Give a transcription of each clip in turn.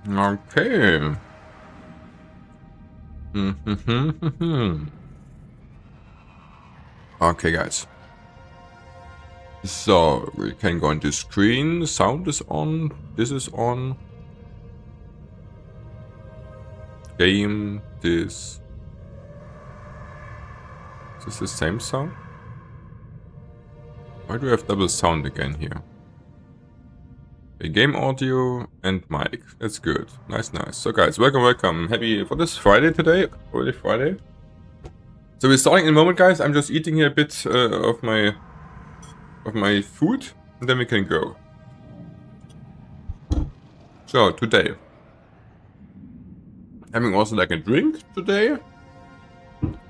Okay. Okay, guys. So, we can go into screen. Sound is on. This is on. Game. This. Is this the same sound? Why do we have double sound again here? A game audio and mic. That's good. Nice, nice. So guys, welcome. Happy for this Friday today. Already Friday. So we're starting in a moment, guys. I'm just eating here a bit of my food, and then we can go. So today, having also like a drink today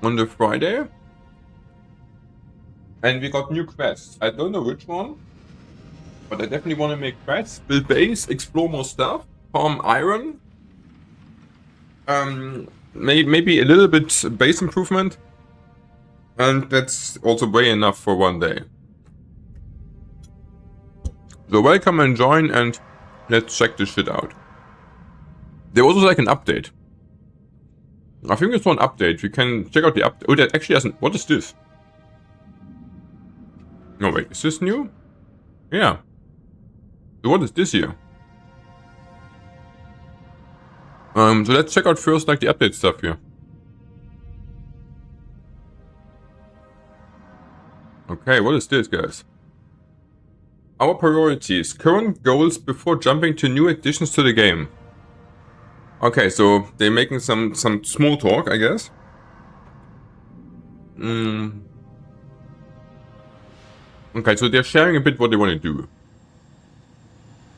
on the Friday, and we got new quests. I don't know which one, but I definitely want to make quests, build base, explore more stuff, farm iron. Maybe a little bit base improvement, and that's also way enough for one day. So welcome and join, and let's check this shit out. There was also like an update. I think it's one update. We can check out the update. Oh, that actually doesn't. What is this? No, wait. Is this new? Yeah. So what is this here? So let's check out first like the update stuff here. Okay, what is this, guys? Our priorities. Current goals before jumping to new additions to the game. Okay, so they're making some small talk, I guess. Okay, so they're sharing a bit what they want to do.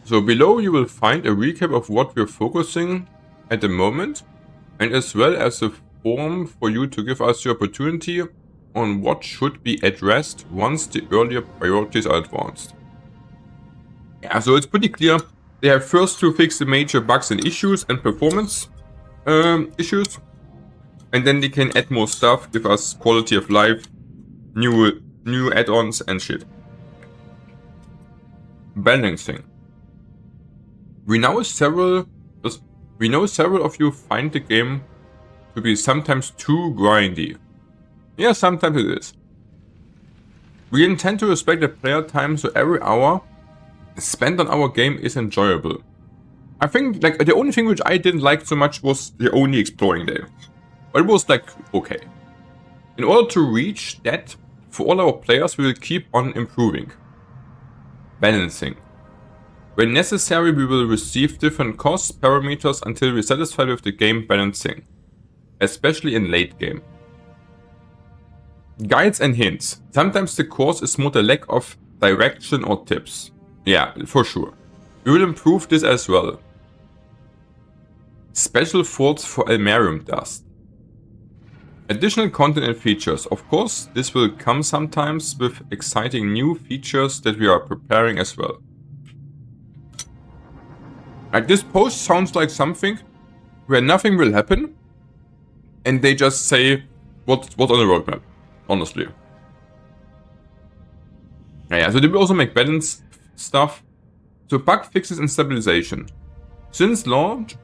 So below you will find a recap of what we're focusing at the moment, and as well as a form for you to give us your opportunity on what should be addressed once the earlier priorities are advanced. Yeah, so it's pretty clear. They have first to fix the major bugs and issues and performance issues, and then they can add more stuff, give us quality of life, new add-ons and shit. Balancing. We know several of you find the game to be sometimes too grindy. Yeah, sometimes it is. We intend to respect the player time, so every hour spent on our game is enjoyable. I think like the only thing which I didn't like so much was the only exploring day. But it was like okay. In order to reach that, for all our players we will keep on improving. Balancing. When necessary we will receive different cost parameters until we're satisfied with the game balancing. Especially in late game. Guides and hints. Sometimes the course is more the lack of direction or tips. Yeah, for sure. We will improve this as well. Special thoughts for Almarium dust. Additional content and features. Of course, this will come sometimes with exciting new features that we are preparing as well. Like this post sounds like something where nothing will happen and they just say what's on the roadmap, honestly. Yeah, so they will also make balance stuff. So bug fixes and stabilization. Since launch,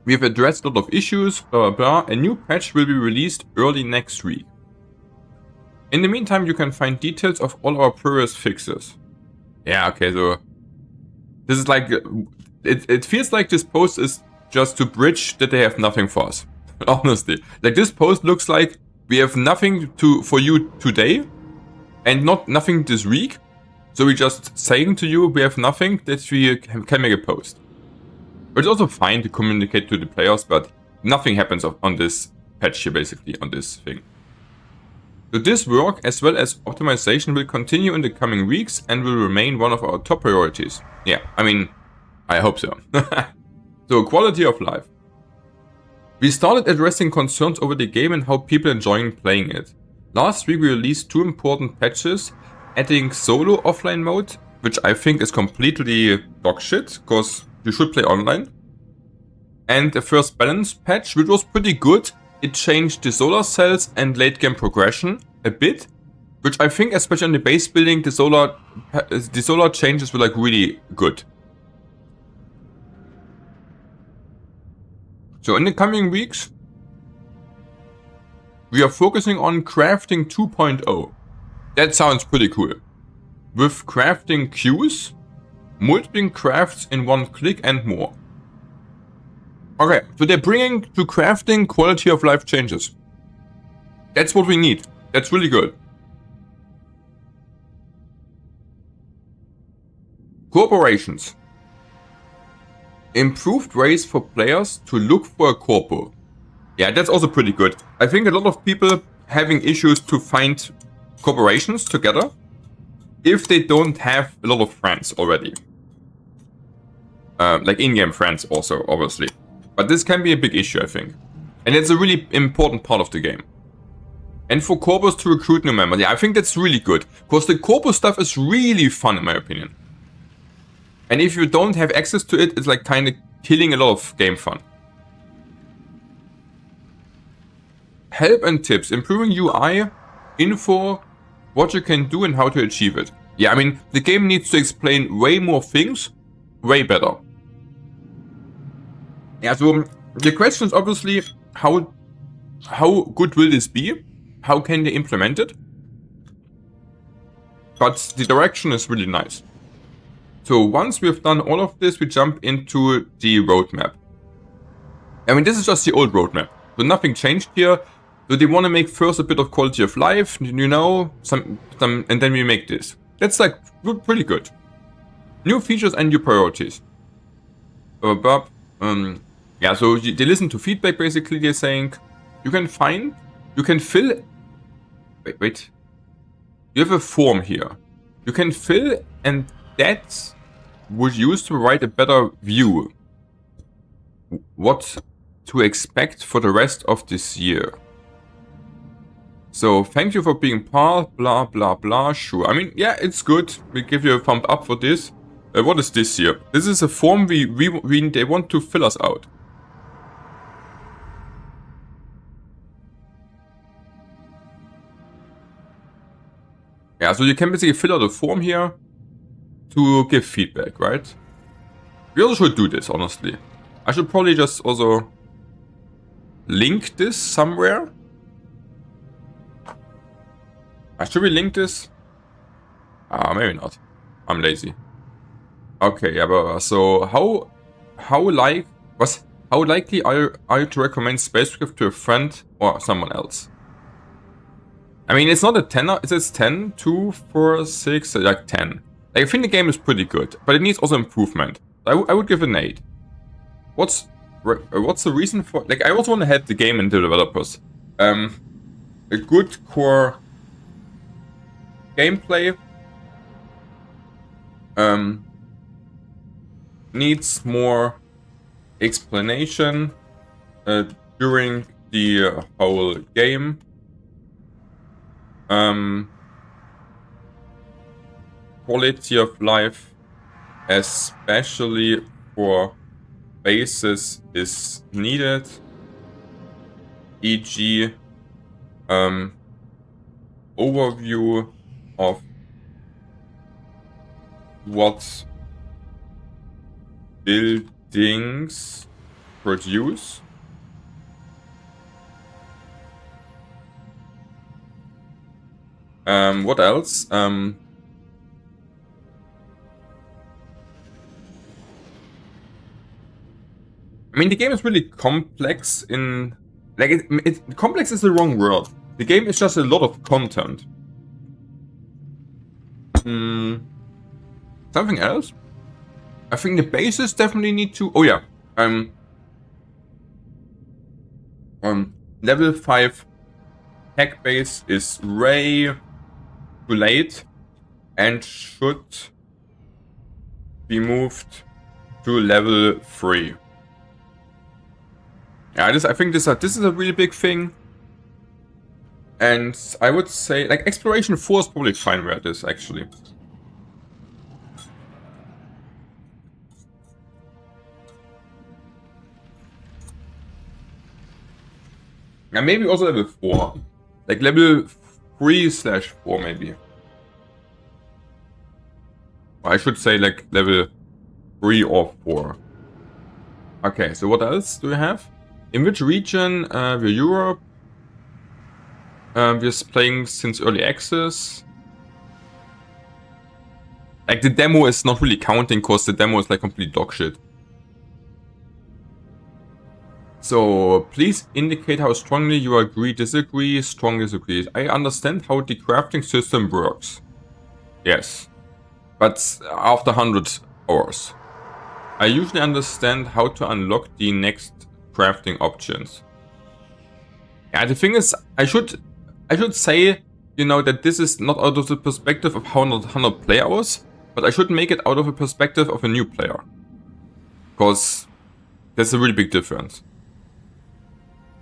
we have addressed a lot of issues, blah blah blah. A new patch will be released early next week. In the meantime, you can find details of all our previous fixes. Yeah, okay, so this is like, it feels like this post is just to bridge that they have nothing for us. Honestly, like this post looks like we have nothing for you today, and nothing this week. So we're just saying to you we have nothing that we can make a post. But it's also fine to communicate to the players, but nothing happens on this patch here, basically, on this thing. So this work, as well as optimization, will continue in the coming weeks and will remain one of our top priorities. Yeah, I mean, I hope so. So, quality of life. We started addressing concerns over the game and how people enjoying playing it. Last week we released 2 important patches, adding solo offline mode, which I think is completely dog shit, because you should play online. And the first balance patch, which was pretty good. It changed the solar cells and late game progression a bit, which I think, especially on the base building, the solar changes were like really good. So in the coming weeks, we are focusing on crafting 2.0. That sounds pretty cool. With crafting queues, multiple crafts in one click and more. Okay, so they're bringing to crafting quality of life changes. That's what we need. That's really good. Corporations. Improved ways for players to look for a corpo. Yeah, that's also pretty good. I think a lot of people having issues to find corporations together if they don't have a lot of friends already. Like in-game friends also, obviously. But this can be a big issue, I think. And it's a really important part of the game. And for corpos to recruit new members, yeah, I think that's really good. Because the corpo stuff is really fun, in my opinion. And if you don't have access to it, it's like kind of killing a lot of game fun. Help and tips. Improving UI, info, what you can do and how to achieve it. Yeah, I mean, the game needs to explain way more things, way better. Yeah, so the question is obviously, how good will this be? How can they implement it? But the direction is really nice. So once we've done all of this, we jump into the roadmap. I mean, this is just the old roadmap. So nothing changed here. So they want to make first a bit of quality of life, you know, some, and then we make this. That's like pretty good. New features and new priorities. Yeah, so they listen to feedback basically. They're saying you can fill. Wait. You have a form here. You can fill, and that would use to provide a better view. What to expect for the rest of this year. So, thank you for being part, blah, blah, blah, sure. I mean, yeah, it's good. We give you a thumb up for this. What is this here? This is a form they want to fill us out. Yeah, so you can basically fill out a form here to give feedback, right? We also should do this, honestly. I should probably just also link this somewhere. Should we link this? Maybe not. I'm lazy. Okay, yeah, but so how likely are you to recommend SpaceCraft to a friend or someone else? I mean, it's not a 10, it says 10, 2, 4, 6, like 10. Like, I think the game is pretty good, but it needs also improvement. I would give it an 8. What's the reason for, like, I also want to help the game and the developers. A good core gameplay needs more explanation during the whole game. Quality of life, especially for bases, is needed. E.g. Overview of what buildings produce. What else? I mean, the game is really complex in... Like, complex is the wrong word. The game is just a lot of content. Something else? I think the bases definitely need to... Oh yeah. Level 5 tech base is way too late and should be moved to level 3. Yeah, I think this is a really big thing. And I would say, like, Exploration 4 is probably fine where it is, actually. And maybe also level 4. Like, level 3/4, maybe. I should say, like, level 3 or 4. Okay, so what else do we have? In which region? We're Europe. We're playing since early access. Like, the demo is not really counting because the demo is like complete dog shit. So, please indicate how strongly you agree, disagree, strong disagree. I understand how the crafting system works. Yes. But after 100 hours. I usually understand how to unlock the next crafting options. Yeah, the thing is, I should say, you know, that this is not out of the perspective of 100 play hours, but I should make it out of a perspective of a new player. Because there's a really big difference.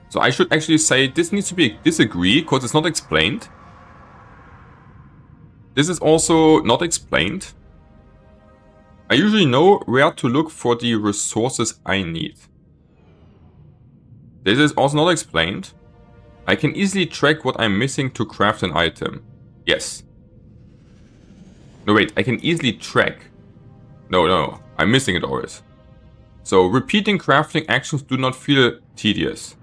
So I should actually say this needs to be a disagree, because it's not explained. This is also not explained. I usually know where to look for the resources I need. This is also not explained. I can easily track what I'm missing to craft an item. Yes. No, wait, I can easily track. No, I'm missing it always. So, repeating crafting actions do not feel tedious.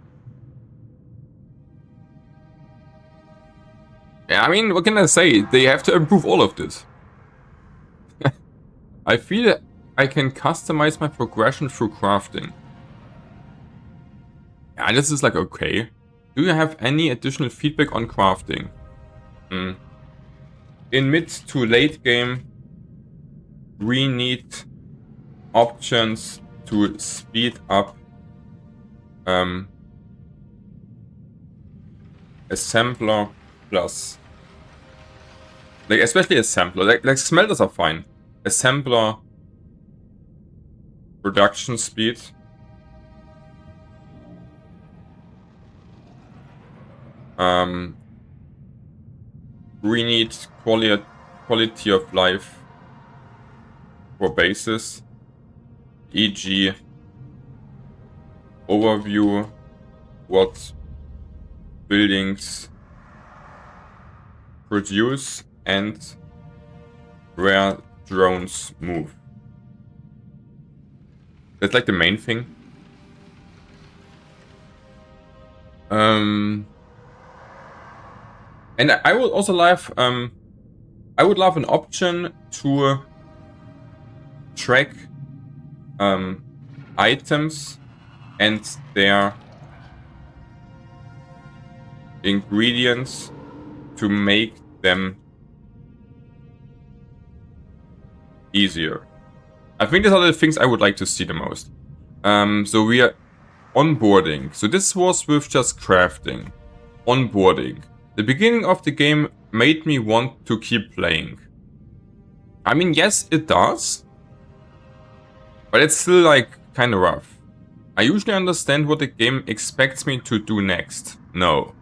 Yeah, I mean, what can I say? They have to improve all of this. I feel I can customize my progression through crafting. Yeah, this is like okay. Do you have any additional feedback on crafting? In mid to late game, we need options to speed up assembler plus. Like, especially assembler. Like smelters are fine. Assembler production speed. We need quality of life for bases, e.g. overview, what buildings produce and where drones move. That's like the main thing. And I would also love, I would love an option to track items and their ingredients to make them easier. I think these are the things I would like to see the most. So we are onboarding. So this was with just crafting. Onboarding. The beginning of the game made me want to keep playing. I mean, yes, it does. But it's still like kind of rough. I usually understand what the game expects me to do next. No.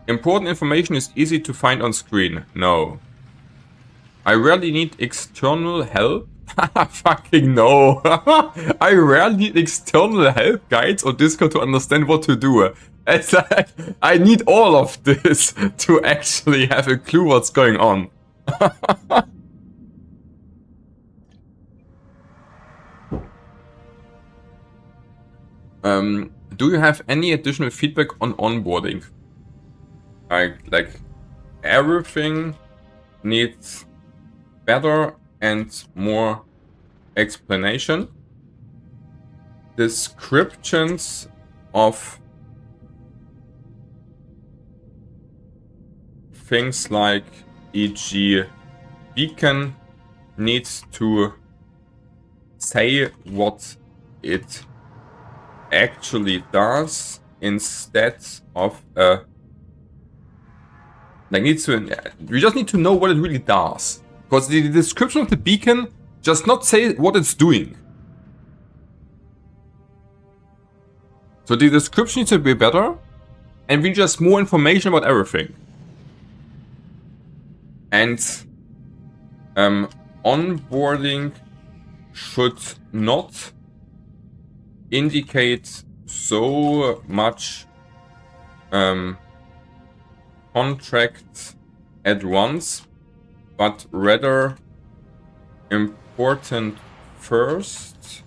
Important information is easy to find on screen. No. I rarely need external help. Fucking no. I rarely need external help guides or Discord to understand what to do. It's like, I need all of this to actually have a clue what's going on. Do you have any additional feedback on onboarding? Like everything needs better and more explanation. Descriptions of things like e.g. beacon needs to say what it actually does instead of a like needs to. We just need to know what it really does, because the description of the beacon does not say what it's doing. So the description needs to be better, and we just more information about everything. And onboarding should not indicate so much contract at once, but rather important first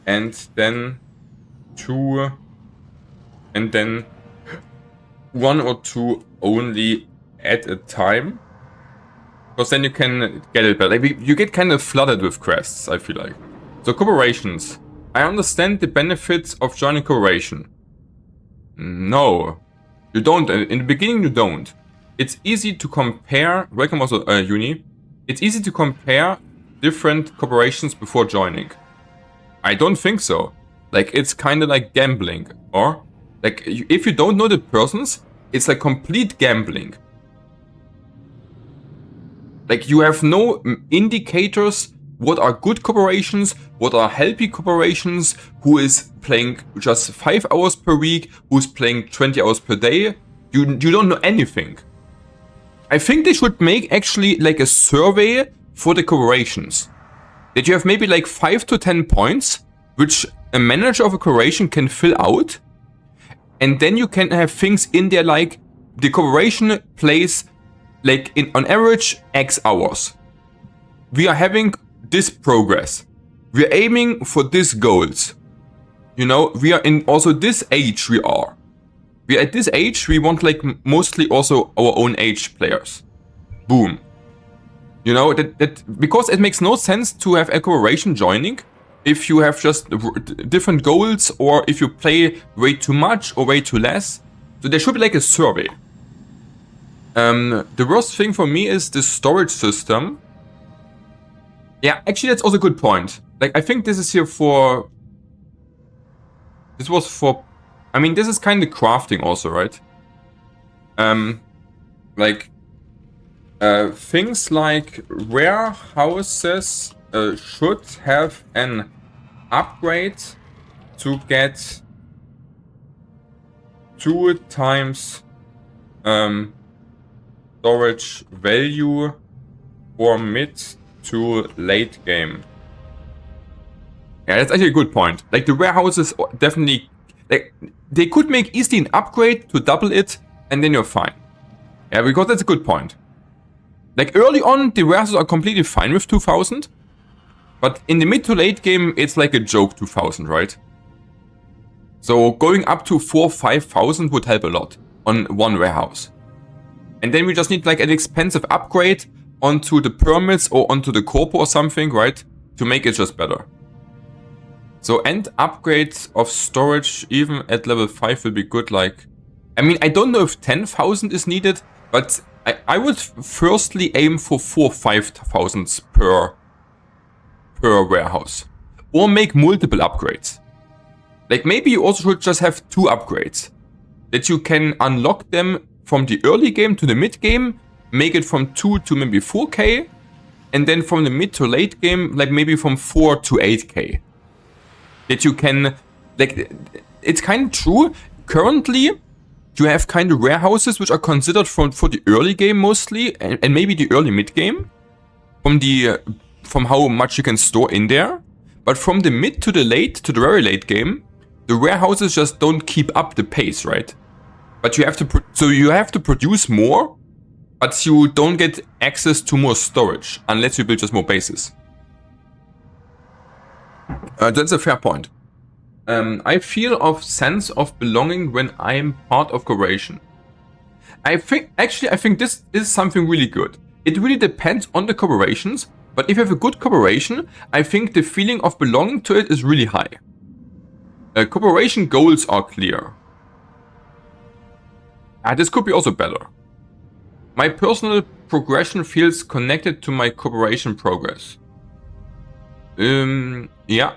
and then 2, and then 1 or 2 only at a time. Because then you can get it better. Like, you get kind of flooded with quests, I feel like. So, corporations. I understand the benefits of joining corporation. No. You don't. In the beginning, you don't. It's easy to compare... Welcome also, Uni. It's easy to compare different corporations before joining. I don't think so. Like, it's kind of like gambling. Or, like, if you don't know the persons, it's like complete gambling. Like, you have no indicators what are good corporations, what are healthy corporations, who is playing just 5 hours per week, who's playing 20 hours per day. You don't know anything. I think they should make actually like a survey for the corporations. That you have maybe like 5 to 10 points, which a manager of a corporation can fill out. And then you can have things in there like the corporation plays like on average X hours. We are having this progress. We are aiming for these goals. You know, we are in also this age we are. We are at this age, we want like mostly also our own age players. Boom. You know, that because it makes no sense to have a corporation joining if you have just different goals or if you play way too much or way too less. So there should be like a survey. The worst thing for me is the storage system. Yeah, actually that's also a good point. Like, I think this is here for... This was for... I mean, this is kind of crafting also, right? Things like warehouses should have an upgrade to get 2 times storage value for mid to late game. Yeah, that's actually a good point. Like, the warehouses definitely... Like, they could make easily an upgrade to double it, and then you're fine. Yeah, because that's a good point. Like, early on, the warehouses are completely fine with 2000. But in the mid to late game, it's like a joke 2000, right? So going up to 4,000-5,000 would help a lot on one warehouse. And then we just need like an expensive upgrade onto the permits or onto the corpo or something, right? To make it just better. So end upgrades of storage even at level 5 will be good. Like, I mean, I don't know if 10,000 is needed, but I would firstly aim for 4,000-5,000 per warehouse. Or make multiple upgrades. Like, maybe you also should just have 2 upgrades. That you can unlock them from the early game to the mid game, make it from 2 to maybe 4k, and then from the mid to late game, like maybe from 4 to 8k. That you can, like, it's kind of true. Currently, you have kind of warehouses which are considered for the early game mostly, and maybe the early mid game, from how much you can store in there. But from the mid to the late, to the very late game, the warehouses just don't keep up the pace, right? But you have to, so you have to produce more, but you don't get access to more storage unless you build just more bases. That's a fair point. I feel a sense of belonging when I'm part of corporation. I think this is something really good. It really depends on the corporations, but if you have a good corporation, I think the feeling of belonging to it is really high. Corporation goals are clear. This could be also better. My personal progression feels connected to my corporation progress. Yeah,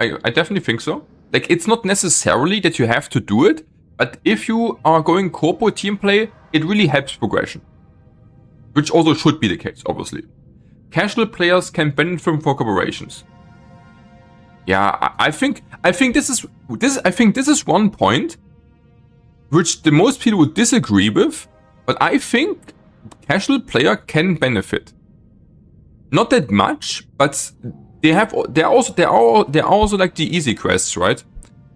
I definitely think so. Like, it's not necessarily that you have to do it, but if you are going corpo team play, it really helps progression. Which also should be the case, obviously. Casual players can benefit from corporations. Yeah, I think this is one point which the most people would disagree with, but I think casual player can benefit. Not that much, but there are also like the easy quests, right?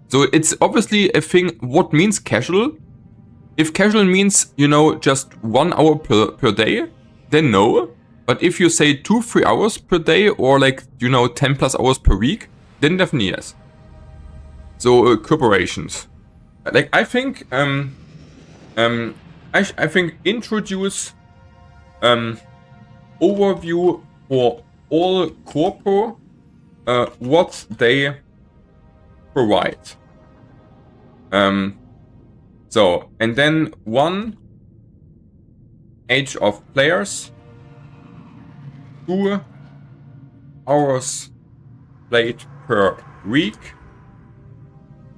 So it's obviously a thing. What means casual? If casual means, you know, just 1 hour per day, then no. But if you say 2-3 hours per day or like, you know, 10+ hours per week, then definitely yes. So corporations. Like I think I think introduce overview for all corpo what they provide. So and then 1 age of players, 2 hours played per week,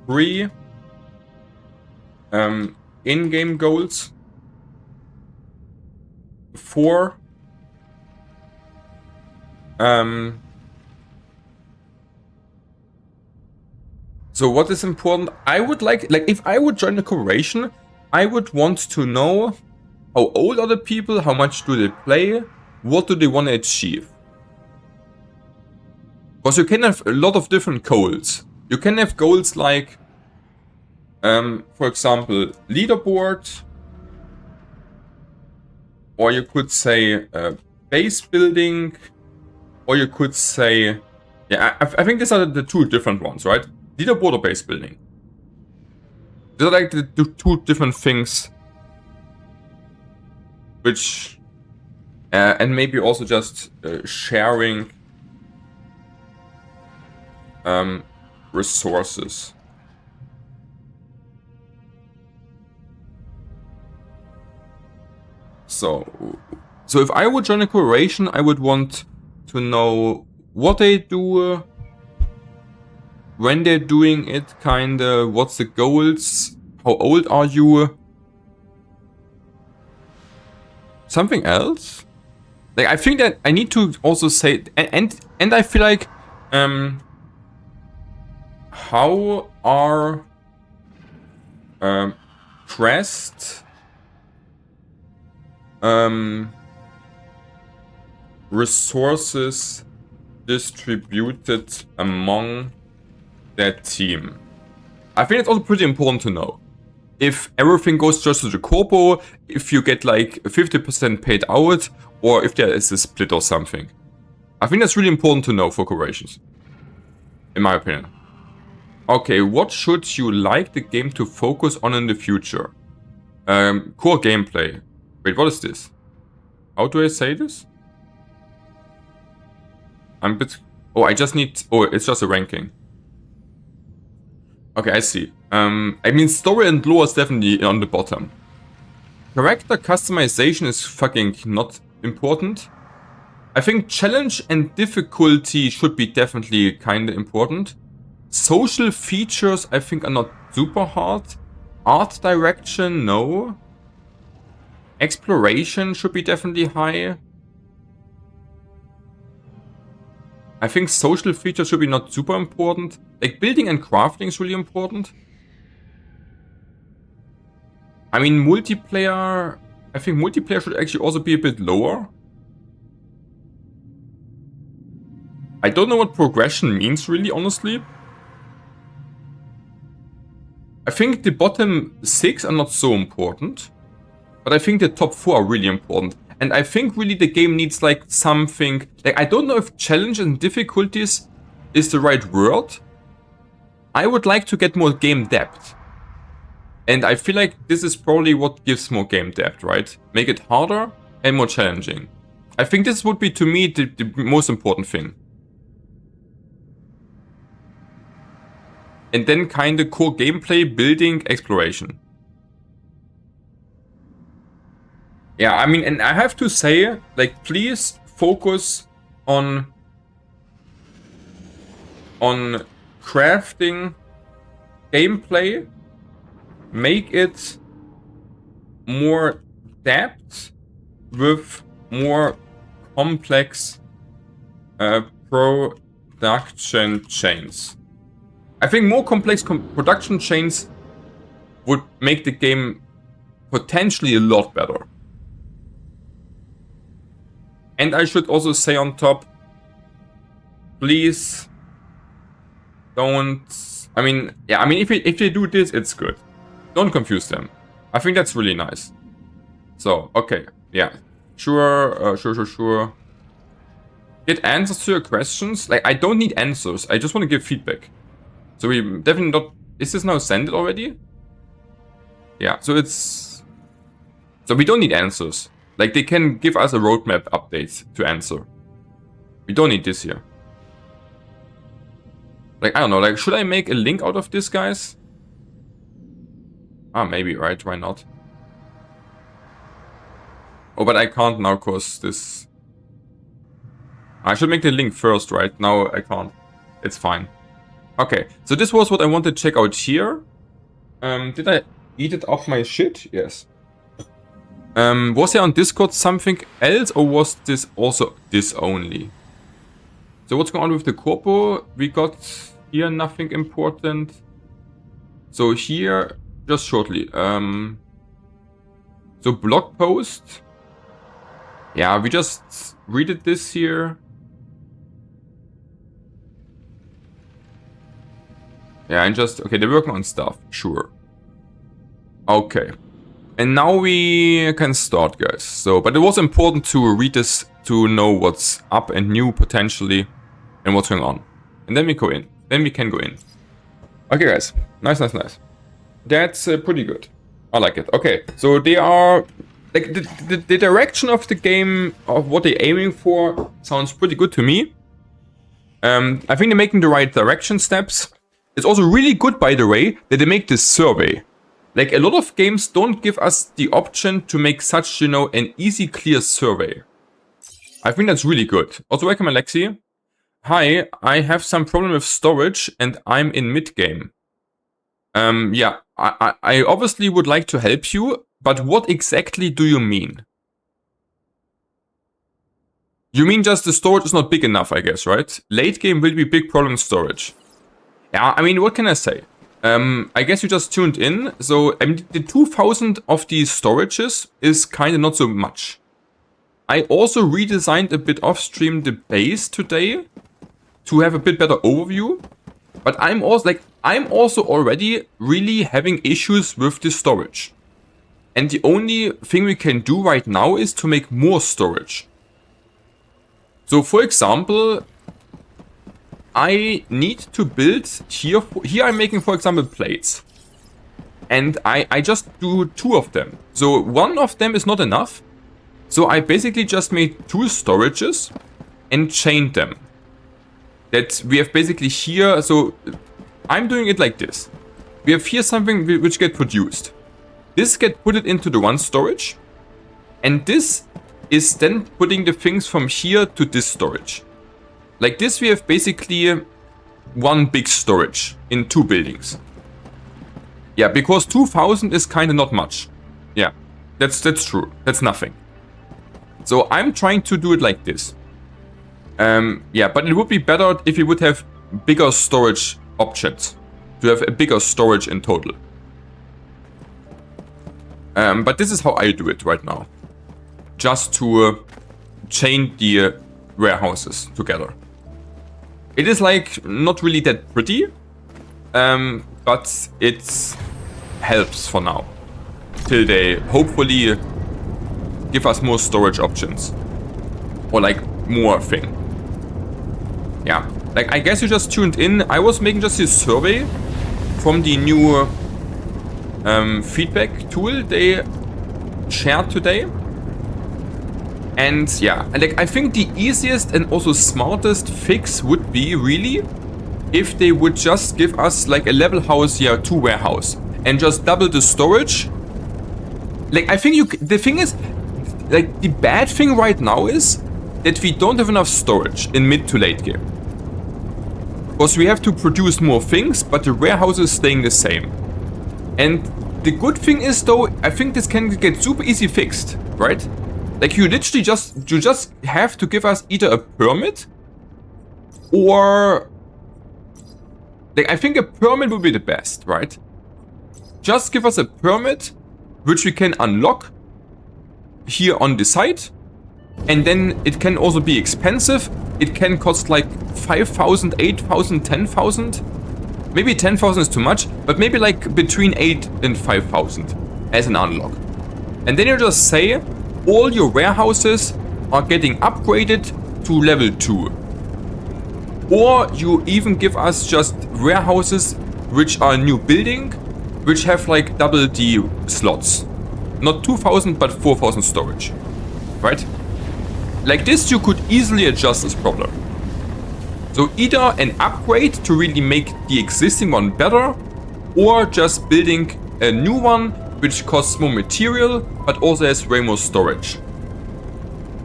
3 in-game goals, 4 so what is important? I would like if I would join a corporation, I would want to know how old are the people, how much do they play, what do they want to achieve. Because you can have a lot of different goals. You can have goals like, for example, leaderboard, or you could say base building, or you could say, yeah, I think these are the 2 different ones, right? Leaderboard or base building. These are like the 2 different things, which, and maybe also just sharing resources. So if I would join a corporation, I would want to know what they do, when they're doing it, kinda, what's the goals, how old are you? Something else? Like I think that I need to also say, and I feel like how are crest resources distributed among their team? I think it's also pretty important to know. If everything goes just to the corpo, if you get like 50% paid out, or if there is a split or something. I think that's really important to know for corporations, in my opinion. Okay, what should you like the game to focus on in the future? Core gameplay. Wait, what is this? How do I say this? I'm a bit... Oh, I just need... Oh, it's just a ranking. Okay, I see. I mean, story and lore is definitely on the bottom. Character customization is fucking not important. I think challenge and difficulty should be definitely kinda important. Social features, I think, are not super hard. Art direction, no. Exploration should be definitely high. I think social features should be not super important. Like building and crafting is really important. I mean, multiplayer... I think multiplayer should actually also be a bit lower. I don't know what progression means really, honestly. I think the bottom 6 are not so important. But I think the top 4 are really important. And I think really the game needs like something... Like I don't know if challenge and difficulties is the right word. I would like to get more game depth. And I feel like this is probably what gives more game depth, right? Make it harder and more challenging. I think this would be, to me, the most important thing. And then kind of core gameplay, building, exploration. Yeah, I mean, and I have to say, like, please focus on crafting gameplay. Make it more depth with more complex production chains. I think more complex production chains would make the game potentially a lot better. And I should also say on top, please don't... I mean, yeah, I mean, if they do this, it's good. Don't confuse them. I think that's really nice. So, okay, yeah. Sure. Get answers to your questions. Like, I don't need answers. I just want to give feedback. So we definitely Is this now sent already? Yeah, so it's... So we don't need answers. Like, they can give us a roadmap update to answer. We don't need this here. Like, I don't know, like, should I make a link out of this, guys? Ah, maybe, right? Why not? Oh, but I can't now, cause this... I should make the link first, right? Now I can't. It's fine. Okay, so this was what I wanted to check out here. Did I eat it off my shit? Yes. Was there on Discord something else, or was this also this only? So what's going on with the corpo? We got here nothing important. So here, just shortly. So blog post. Yeah, we just read it this here. Yeah, and just, okay, they're working on stuff, sure. Okay. And now we can start, guys. So, but it was important to read this to know what's up and new potentially and what's going on. And then we go in. Then we can go in. Okay, guys. Nice, nice, nice. That's pretty good. I like it. Okay, so they are... Like, the direction of the game, of what they're aiming for, sounds pretty good to me. I think they're making the right direction steps. It's also really good, by the way, that they make this survey. Like, a lot of games don't give us the option to make such, you know, an easy, clear survey. I think that's really good. Also, welcome, Alexi. Hi, I have some problem with storage and I'm in mid-game. Yeah, I obviously would like to help you, but what exactly do you mean? You mean just the storage is not big enough, I guess, right? Late game will be big problem in storage. Yeah, I mean, what can I say? I guess you just tuned in. So, I mean, the 2000 of these storages is kind of not so much. I also redesigned a bit off stream the base today to have a bit better overview. But I'm also already really having issues with the storage. And the only thing we can do right now is to make more storage. So, for example, I need to build here I'm making, for example, plates. And I just do 2 of them. So one of them is not enough. So I basically just made 2 storages and chained them. That we have basically here, so I'm doing it like this. We have here something which get produced. This get put it into the one storage. And this is then putting the things from here to this storage. Like this, we have basically one big storage in 2 buildings. Yeah, because 2000 is kind of not much. Yeah, that's true. That's nothing. So I'm trying to do it like this. Yeah, but it would be better if you would have bigger storage options. To have a bigger storage in total. But this is how I do it right now. Just to chain the warehouses together. It is like not really that pretty, but it helps for now. Till they hopefully give us more storage options. Or like more thing. Yeah, like I guess you just tuned in. I was making just this survey from the new feedback tool they shared today. And yeah, like I think the easiest and also smartest fix would be really if they would just give us like a level house here, 2 warehouse, and just double the storage. Like I think the thing is, like the bad thing right now is that we don't have enough storage in mid to late game. Because we have to produce more things, but the warehouse is staying the same. And the good thing is though, I think this can get super easy fixed, right? Like you literally just have to give us either a permit or like I think a permit would be the best, right? Just give us a permit which we can unlock here on the site, and then it can also be expensive. It can cost like 5,000, 8,000, 10,000. Maybe 10,000 is too much, but maybe like between 8 and 5,000 as an unlock. And then you just say all your warehouses are getting upgraded to level 2. Or you even give us just warehouses which are a new building, which have like double the slots. Not 2000, but 4000 storage. Right? Like this, you could easily adjust this problem. So either an upgrade to really make the existing one better, or just building a new one which costs more material, but also has way more storage.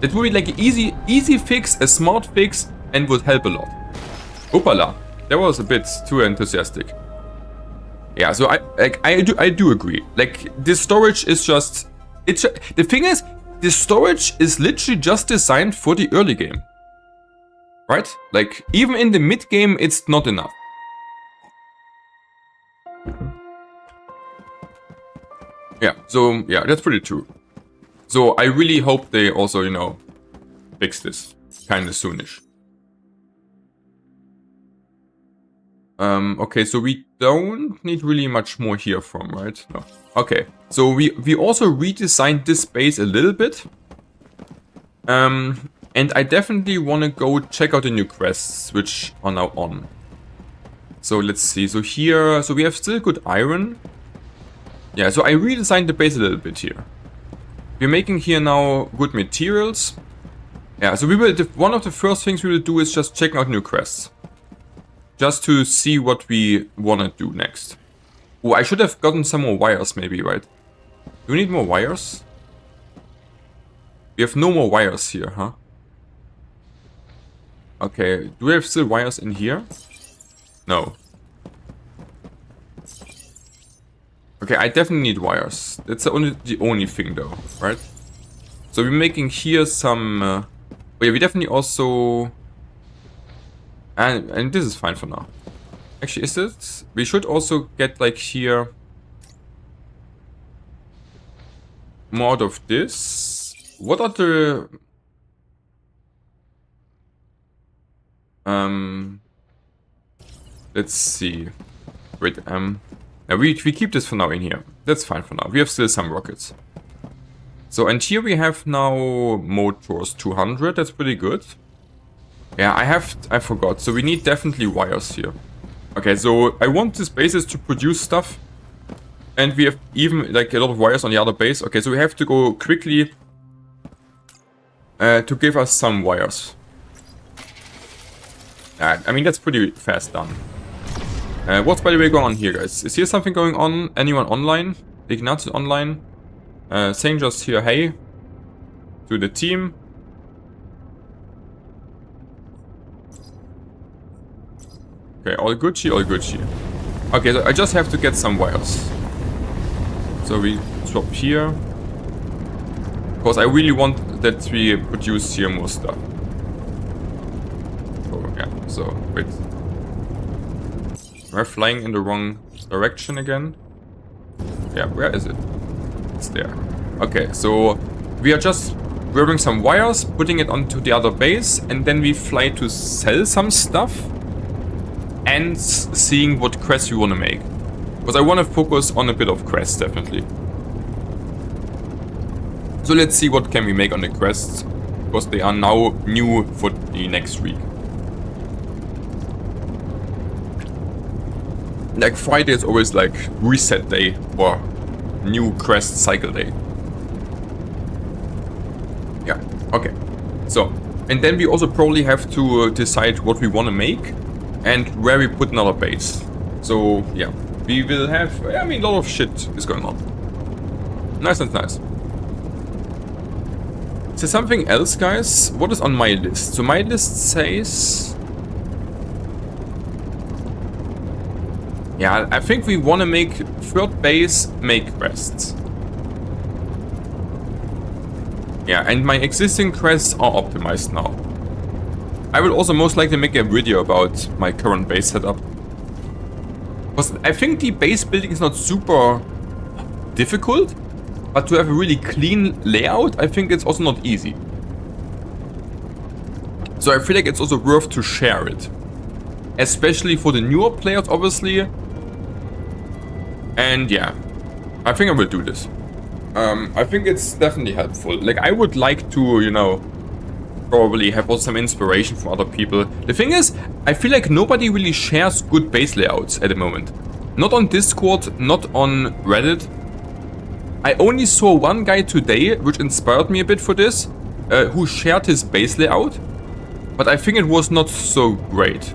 It would be like an easy fix, a smart fix, and would help a lot. Opala, that was a bit too enthusiastic. Yeah, so I do agree. Like this storage is just, the thing is, the storage is literally just designed for the early game. Right? Like even in the mid game, it's not enough. Yeah, so yeah, that's pretty true. So I really hope they also, you know, fix this kind of soonish. Okay, so we don't need really much more here from, right? No. Okay, so we also redesigned this base a little bit. And I definitely want to go check out the new quests, which are now on. So let's see. So here, so we have still good iron. Yeah, so I redesigned the base a little bit here. We're making here now good materials. Yeah, so we will, one of the first things we will do is just checking out new quests. Just to see what we want to do next. Oh, I should have gotten some more wires maybe, right? Do we need more wires? We have no more wires here, huh? Okay, do we have still wires in here? No. Okay, I definitely need wires. That's the only thing though, right? So we're making here some... oh yeah, we definitely also... And this is fine for now. Actually, is it? We should also get like here... more out of this. What are the... let's see. Wait, yeah, we keep this for now in here. That's fine for now. We have still some rockets. So, and here we have now motors 200. That's pretty good. Yeah, I forgot. So we need definitely wires here. Okay, so I want these bases to produce stuff. And we have even like a lot of wires on the other base. Okay, so we have to go quickly to give us some wires. I mean, that's pretty fast done. What's by the way going on here, guys? Is here something going on? Anyone online? Ignatius online? Saying just here, hey, to the team. Okay, all Gucci, all Gucci. Okay, so I just have to get some wires. So we swap here. Because I really want that we produce here more stuff. Oh, yeah, so, wait. We're flying in the wrong direction again. Yeah, where is it? It's there. Okay, so we are just grabbing some wires, putting it onto the other base, and then we fly to sell some stuff and seeing what quests we want to make. Because I want to focus on a bit of quests, definitely. So let's see what can we make on the quests, because they are now new for the next week. Like Friday is always like reset day or new quest cycle day. Yeah, okay. So, and then we also probably have to decide what we want to make and where we put another base. So, yeah, we will have, I mean, a lot of shit is going on. Nice and nice. Is there something else, guys? What is on my list? So my list says... Yeah, I think we want to make third base make quests. Yeah, and my existing quests are optimized now. I will also most likely make a video about my current base setup. Because I think the base building is not super difficult, but to have a really clean layout, I think it's also not easy. So I feel like it's also worth to share it. Especially for the newer players, obviously. And yeah, I think I will do this. I think it's definitely helpful. Like, I would like to, you know, probably have also some inspiration from other people. The thing is, I feel like nobody really shares good base layouts at the moment. Not on Discord, not on Reddit. I only saw one guy today, which inspired me a bit for this, who shared his base layout, but I think it was not so great.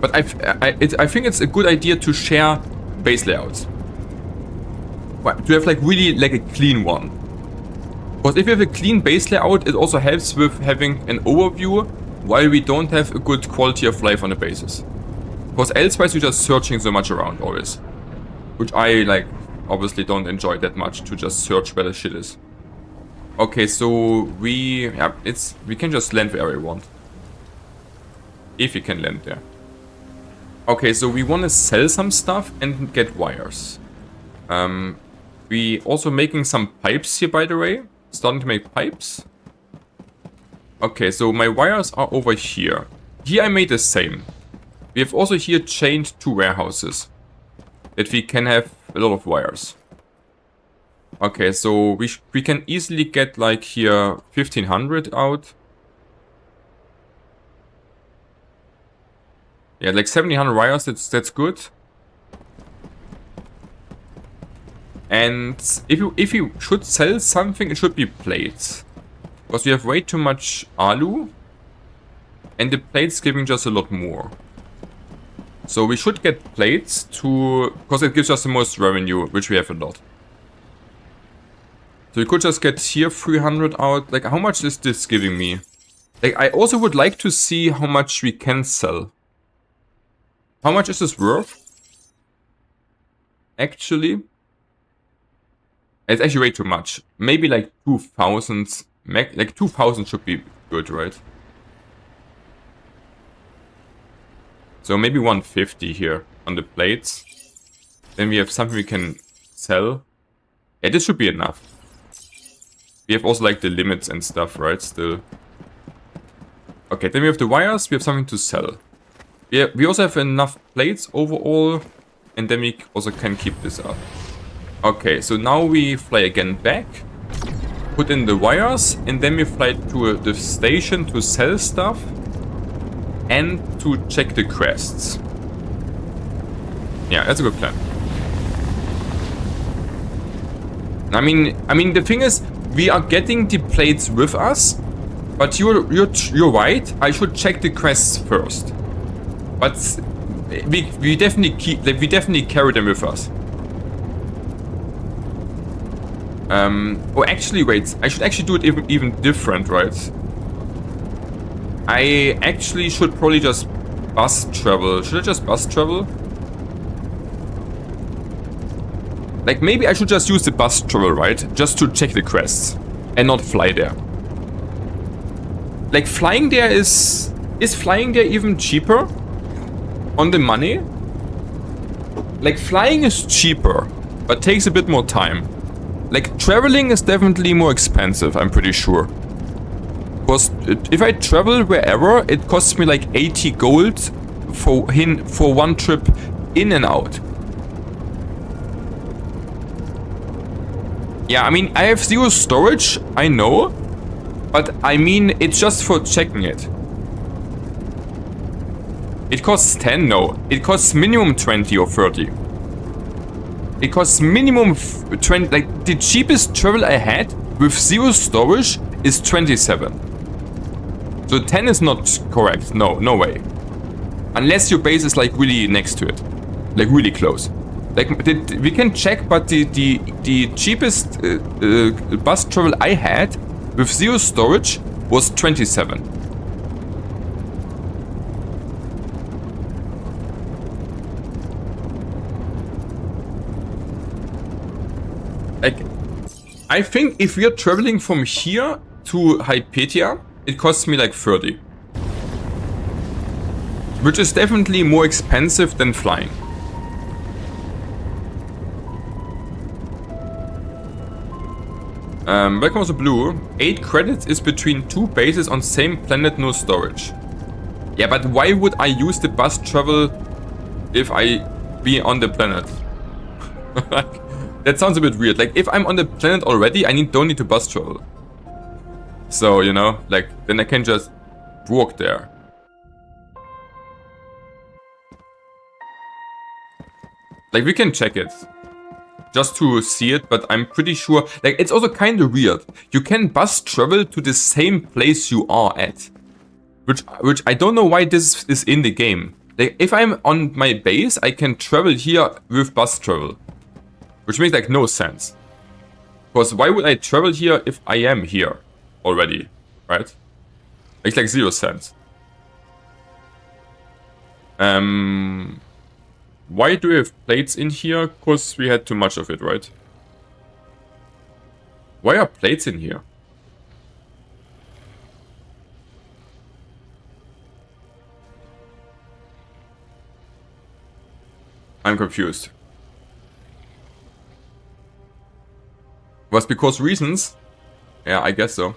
But I think it's a good idea to share base layouts. To have like really like a clean one. Because if you have a clean base layout, it also helps with having an overview while we don't have a good quality of life on the bases. Because elsewise you're just searching so much around always. Which I like obviously don't enjoy that much, to just search where the shit is. Okay, so we can just land wherever we want. If you can land there. Okay, so we want to sell some stuff and get wires. We also making some pipes here, by the way. Starting to make pipes. Okay, so my wires are over here. Here I made the same. We have also here chained 2 warehouses. That we can have a lot of wires. Okay, so we can easily get like here 1500 out. Yeah, like 1700 wires, that's good. And if you should sell something, it should be plates. Because we have way too much alu. And the plates giving just a lot more. So we should get plates because it gives us the most revenue, which we have a lot. So we could just get here 300 out. Like, how much is this giving me? Like, I also would like to see how much we can sell. How much is this worth? Actually, it's actually way too much. Maybe like 2000. Like 2000 should be good, right? So maybe 150 here on the plates. Then we have something we can sell. Yeah, this should be enough. We have also like the limits and stuff, right? Still. Okay, then we have the wires. We have something to sell. Yeah, we also have enough plates overall. And then we also can keep this up. Okay, so now we fly again back. Put in the wires. And then we fly to the station to sell stuff. And to check the quests. Yeah, that's a good plan. I mean, the thing is, we are getting the plates with us, but you're right. I should check the quests first. But we definitely carry them with us. Oh, actually, wait. I should actually do it even different, right? I actually should probably just bus travel. Should I just bus travel? Like, maybe I should just use the bus travel, right? Just to check the quests. And not fly there. Like, flying there is flying there even cheaper? On the money? Like, flying is cheaper, but takes a bit more time. Like, traveling is definitely more expensive, I'm pretty sure. Because if I travel wherever, it costs me like 80 gold for one trip in and out. Yeah, I mean, I have 0 storage, I know. But I mean, it's just for checking it. It costs 10, no. It costs minimum 20 or 30. It costs minimum 20, like the cheapest travel I had with 0 storage is 27. So 10 is not correct. No way. Unless your base is like really next to it. Like really close. Like we can check, but the cheapest bus travel I had with 0 storage was 27. Like, I think if we are traveling from here to Hypatia, it costs me like 30. Which is definitely more expensive than flying. Welcome also Blue. 8 credits is between 2 bases on same planet, no storage. Yeah, but why would I use the bus travel if I be on the planet? Like, that sounds a bit weird. Like, if I'm on the planet already, I don't need to bus travel. So, you know, like, then I can just walk there. Like, we can check it. Just to see it, but I'm pretty sure... Like, it's also kind of weird. You can bus travel to the same place you are at. Which I don't know why this is in the game. Like, if I'm on my base, I can travel here with bus travel. Which makes, like, no sense. Because why would I travel here if I am here already? Right? Makes, like, 0 sense. Why do we have plates in here? Because we had too much of it, right? Why are plates in here? I'm confused. Was because reasons? Yeah, I guess so.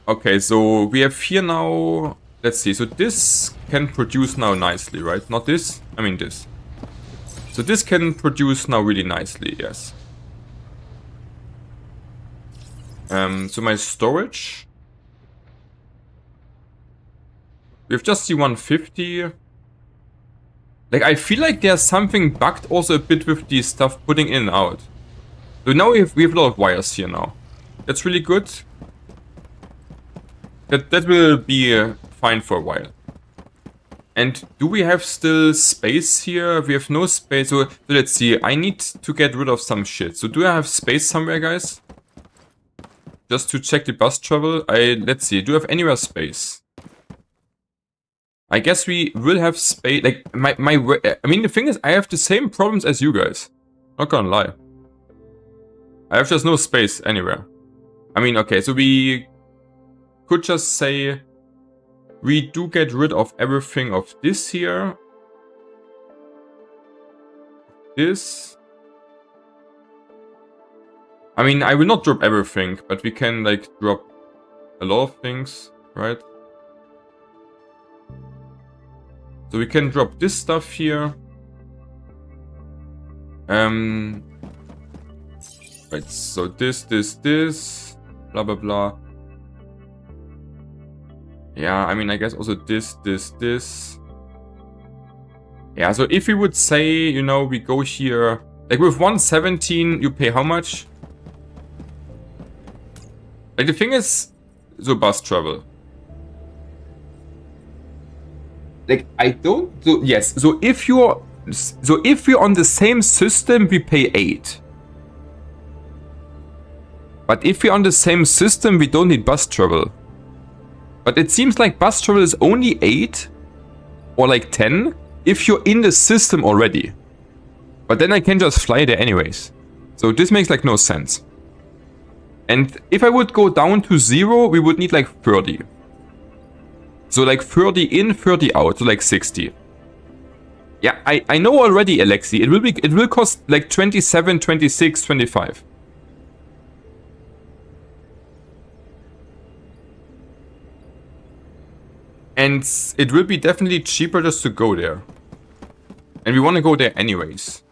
Okay, so we have here now... Let's see, so this can produce now nicely, right? Not this, I mean this. So this can produce now really nicely, yes. So my storage. We have just the 150. Like, I feel like there's something bugged also a bit with the stuff putting in and out. So now we have a lot of wires here now. That's really good. That will be fine for a while. And do we have still space here? We have no space. So let's see. I need to get rid of some shit. So do I have space somewhere, guys? Just to check the bus travel. Let's see. Do I have anywhere space? I guess we will have space. Like I mean, the thing is, I have the same problems as you guys. Not gonna lie. I have just no space anywhere. I mean, okay. So we could just say we do get rid of everything of this here. This. I mean, I will not drop everything, but we can like drop a lot of things, right? So we can drop this stuff here. Right, so this, blah blah blah. Yeah, I mean, I guess also this. Yeah, so if we would say, you know, we go here... Like, with 117, you pay how much? Like, the thing is... So, bus travel. Like, I don't... So, yes, so if you're... So, if you're on the same system, we pay 8. But if you're on the same system, we don't need bus travel. But it seems like bus travel is only 8 or like 10 if you're in the system already. But then I can just fly there anyways. So this makes like no sense. And if I would go down to 0, we would need like 30. So like 30 in, 30 out, so like 60. Yeah, I know already, Alexi. It will cost like 27, 26, 25. And it will be definitely cheaper just to go there. And we want to go there anyways.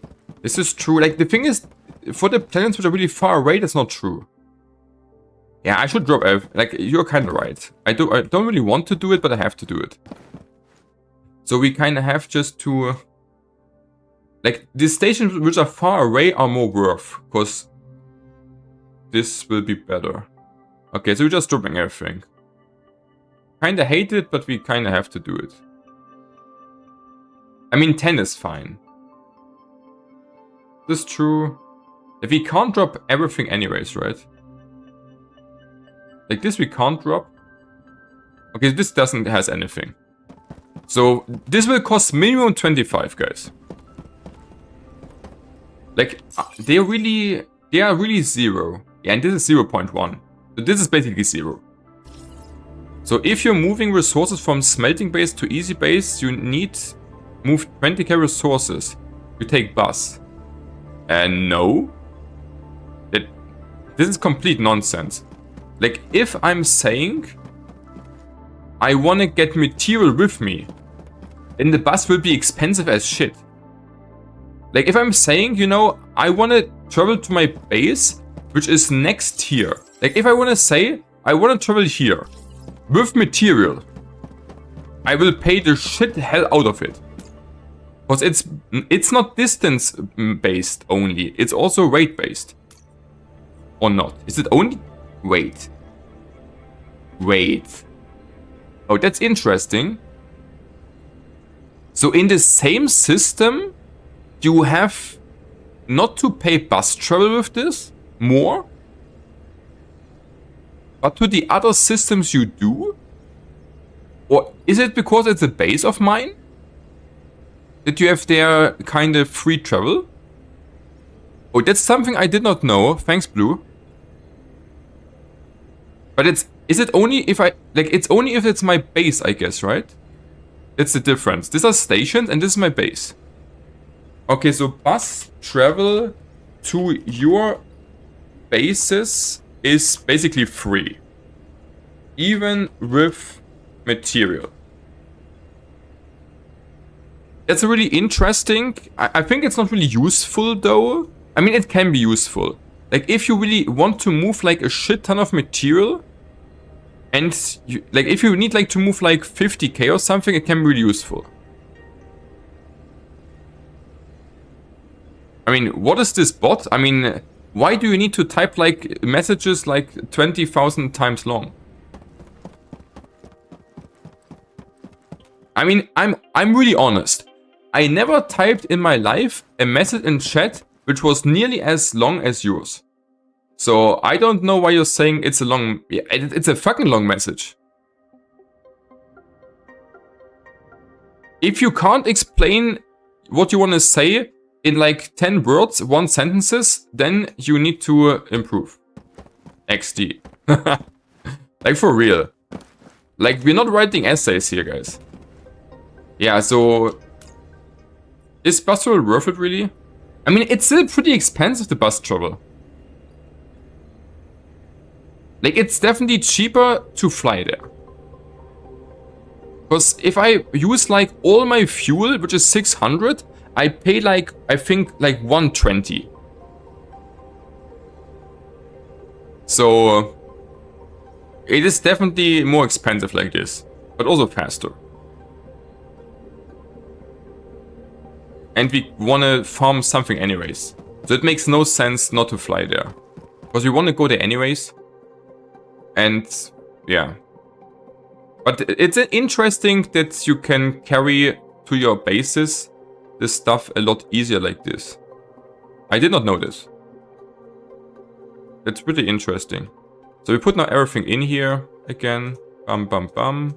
This is true. Like, the thing is, for the planets which are really far away, that's not true. Yeah, I should drop F. Like, you're kind of right. I don't really want to do it, but I have to do it. So we kind of have just to... Like, the stations which are far away are more worth. Because this will be better. Okay, so we're just dropping everything. Kinda hate it, but we kinda have to do it. I mean, 10 is fine. This is true. If we can't drop everything anyways, right? Like this we can't drop. Okay, this doesn't has anything. So this will cost minimum 25, guys. Like they are really 0. Yeah, and this is 0.1. So this is basically 0. So if you're moving resources from smelting base to easy base, you need move 20k resources. You take bus. And no. This is complete nonsense. Like if I'm saying I want to get material with me, then the bus will be expensive as shit. Like if I'm saying, you know, I want to travel to my base, which is next here. Like if I want to say I want to travel here. With material, I will pay the shit hell out of it. Because it's not distance based only. It's also rate based. Or not? Is it only? Wait. Oh, that's interesting. So in the same system, you have not to pay bus travel with this more, but to the other systems you do? Or is it because it's a base of mine that you have there kind of free travel? Oh, that's something I did not know. Thanks, Blue. But is it only if it's only if it's my base, I guess, right? It's the difference. These are stations and this is my base. Okay, so bus travel to your bases is basically free. Even with material. That's really interesting. I think it's not really useful though. I mean, it can be useful. Like if you really want to move like a shit ton of material, and if you need like to move like 50k or something, it can be really useful. I mean, what is this bot? I mean, why do you need to type like messages like 20,000 times long? I mean, I'm really honest. I never typed in my life a message in chat which was nearly as long as yours. So I don't know why you're saying it's a long... Yeah, it's a fucking long message. If you can't explain what you want to say in like 10 words, 1 sentences, then you need to improve. XD. Like for real. Like we're not writing essays here, guys. Yeah, so... Is bus travel worth it really? I mean, it's still pretty expensive, the bus travel. Like, it's definitely cheaper to fly there. Because if I use, like, all my fuel, which is 600, I pay, like, I think, like, 120. So, it is definitely more expensive like this. But also faster. And we want to farm something anyways. So it makes no sense not to fly there. Because we want to go there anyways. And yeah. But it's interesting that you can carry to your bases this stuff a lot easier like this. I did not know this. That's pretty interesting. So we put now everything in here again. Bam, bam, bam.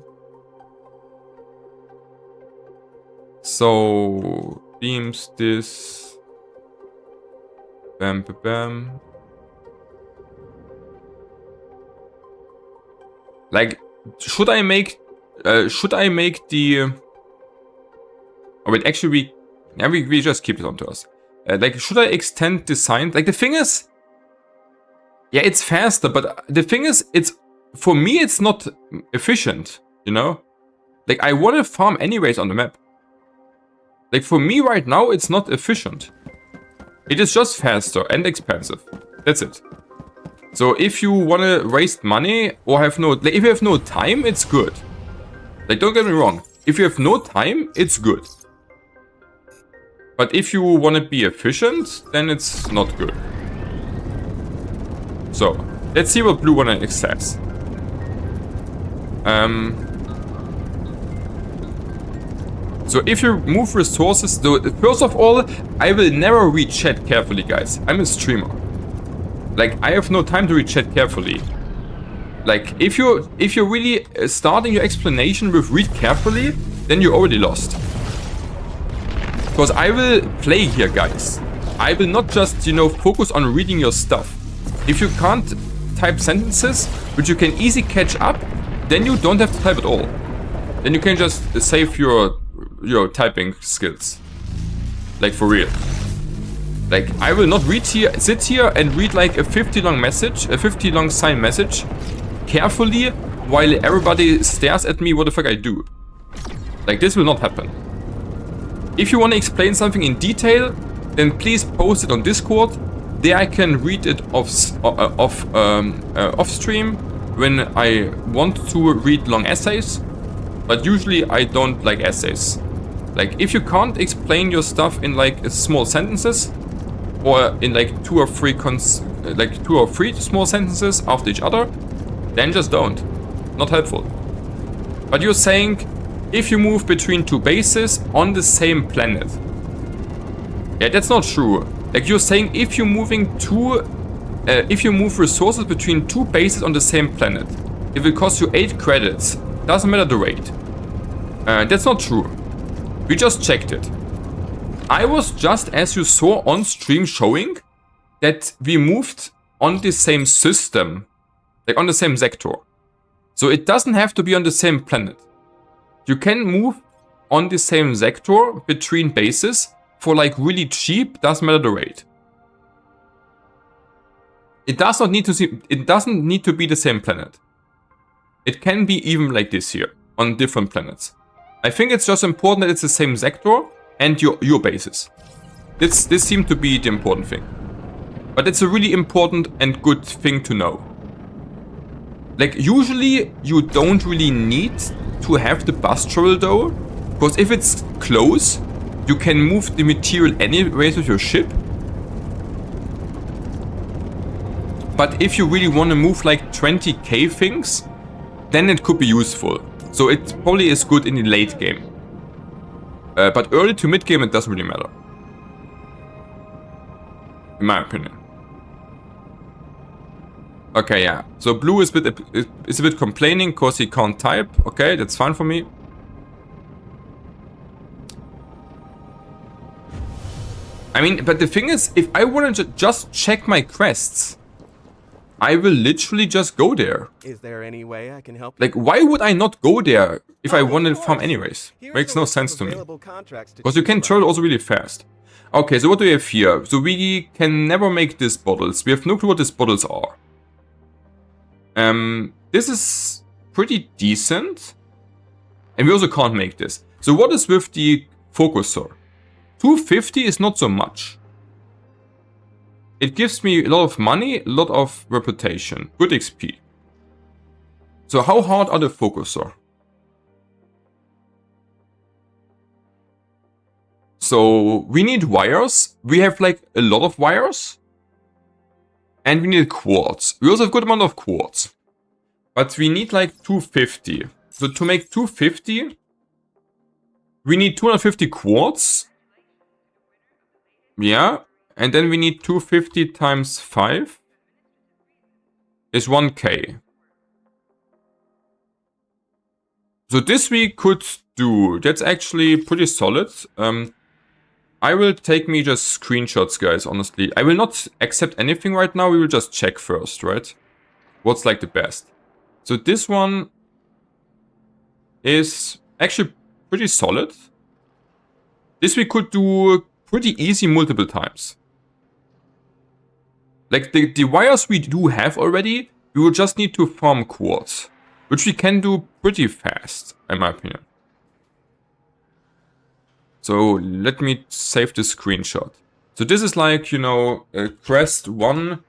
So... Beams this. Bam, bam, bam. Like, should I make the... Oh wait, actually we just keep it onto us. Like, should I extend the sign? Like, the thing is... Yeah, it's faster, but the thing is, for me, it's not efficient, you know? Like, I want to farm anyways on the map. Like, for me right now, it's not efficient. It is just faster and expensive. That's it. So if you want to waste money or have no... Like, if you have no time, it's good. Like, don't get me wrong. If you have no time, it's good. But if you want to be efficient, then it's not good. So, let's see what Blue want to access. So if you move resources, first of all, I will never read chat carefully, guys. I'm a streamer. Like, I have no time to read chat carefully. Like, if you're really starting your explanation with read carefully, then you're already lost. Because I will play here, guys. I will not just, you know, focus on reading your stuff. If you can't type sentences, which you can easily catch up, then you don't have to type at all. Then you can just save your typing skills. Like, for real. Like, I will not sit here and read like a 50 long message, a 50 long sign message carefully while everybody stares at me what the fuck I do. Like, this will not happen. If you want to explain something in detail, then please post it on Discord. There I can read it off stream when I want to read long essays. But usually I don't like essays. Like, if you can't explain your stuff in like small sentences, or in like two or three small sentences after each other, then just don't. Not helpful. But you're saying if you move between two bases on the same planet. Yeah, that's not true. Like, you're saying if you move resources between two bases on the same planet, it will cost you 8 credits. Doesn't matter the rate. That's not true. We just checked it. I was just, as you saw on stream, showing that we moved on the same system, like on the same sector. So it doesn't have to be on the same planet. You can move on the same sector between bases for like really cheap, doesn't matter the rate. It doesn't need to be the same planet. It can be even like this here, on different planets. I think it's just important that it's the same sector and your bases. This seemed to be the important thing. But it's a really important and good thing to know. Like, usually you don't really need to have the bus travel though, because if it's close, you can move the material anyways with your ship. But if you really want to move like 20k things, then it could be useful. So it probably is good in the late game. But early to mid game, it doesn't really matter. In my opinion. Okay, yeah. So blue is a bit complaining because he can't type. Okay, that's fine for me. I mean, but the thing is, if I want to just check my quests, I will literally just go there. Is there any way I can help? Like, why would I not go there if I wanted farm anyways? Makes no sense to me. Because you can travel also really fast. Okay, so what do we have here? So we can never make these bottles. We have no clue what these bottles are. This is pretty decent. And we also can't make this. So what is with the focuser? 250 is not so much. It gives me a lot of money, a lot of reputation, good XP. So how hard are the focuser? So we need wires. We have like a lot of wires. And we need quartz. We also have a good amount of quartz. But we need like 250. So to make 250, we need 250 quartz. Yeah. And then we need 250 times 5 is 1k. So this we could do. That's actually pretty solid. I will take me just screenshots, guys, honestly. I will not accept anything right now. We will just check first, right? What's like the best. So this one is actually pretty solid. This we could do pretty easy multiple times. Like the wires we do have already, we will just need to farm quartz, which we can do pretty fast, in my opinion. So let me save the screenshot. So this is like, you know, a Quest 1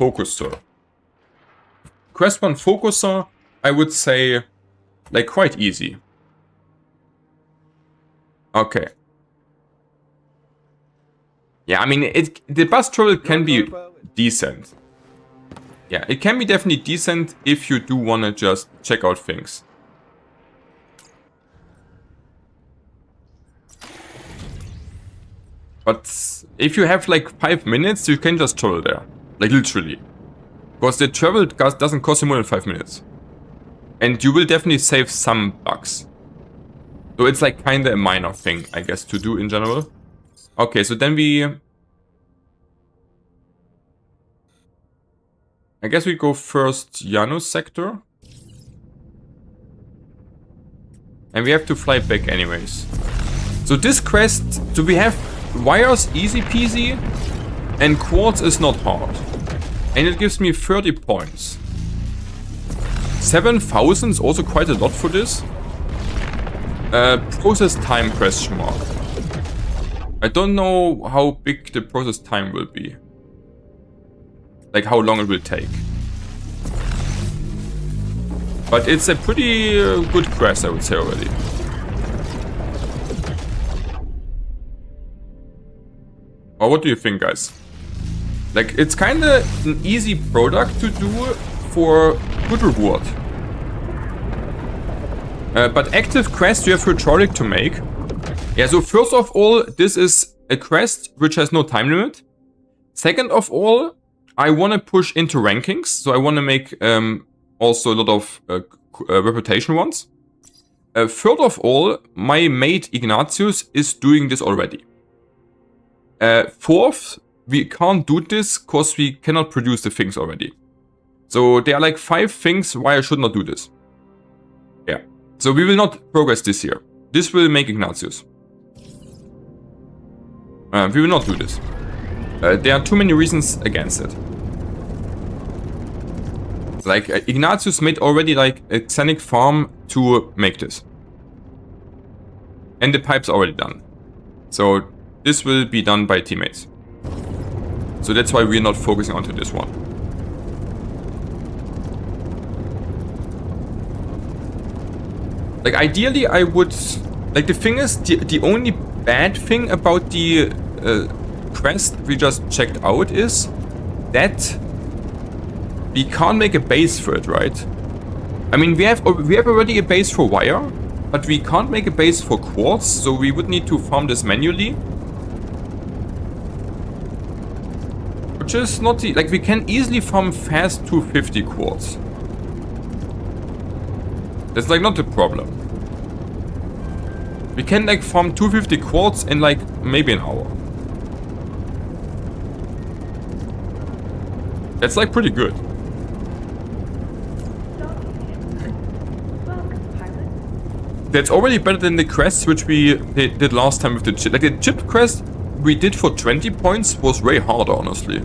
focuser. Quest 1 focuser, I would say, like quite easy. Okay. Yeah, I mean, the bus travel can be decent. Yeah, it can be definitely decent if you do want to just check out things. But if you have like 5 minutes, you can just travel there. Like literally. Because the travel doesn't cost you more than 5 minutes. And you will definitely save some bucks. So it's like kinda a minor thing, I guess, to do in general. Okay, so then I guess we go first Janus sector. And we have to fly back anyways. So this quest, so we have wires easy peasy and quartz is not hard. And it gives me 30 points. 7,000 is also quite a lot for this. Process time question mark. I don't know how big the process time will be. Like how long it will take. But it's a pretty good quest, I would say already. Or what do you think, guys? Like, it's kind of an easy product to do for good reward. But active quest, you have hydraulic to make. Yeah, so first of all, this is a quest which has no time limit. Second of all, I want to push into rankings. So I want to make also a lot of reputation ones. Third of all, my mate Ignatius is doing this already. Fourth, we can't do this because we cannot produce the things already. So there are like 5 things why I should not do this. Yeah. So we will not progress this year. This will make Ignatius. We will not do this. There are too many reasons against it. Like, Ignatius made already like a Xenic farm to make this. And the pipe's already done. So this will be done by teammates. So that's why we're not focusing onto this one. Like, ideally I would... Like, the thing is, the only bad thing about the quest we just checked out is that we can't make a base for it, right? I mean, we have already a base for wire, but we can't make a base for quartz, so we would need to farm this manually. Which is not the... Like, we can easily farm fast 250 quartz. That's like not the problem. We can like farm 250 quartz in like maybe an hour. That's like pretty good. That's already better than the quests which we did last time with the chip. Like the chip quest we did for 20 points was way harder, honestly.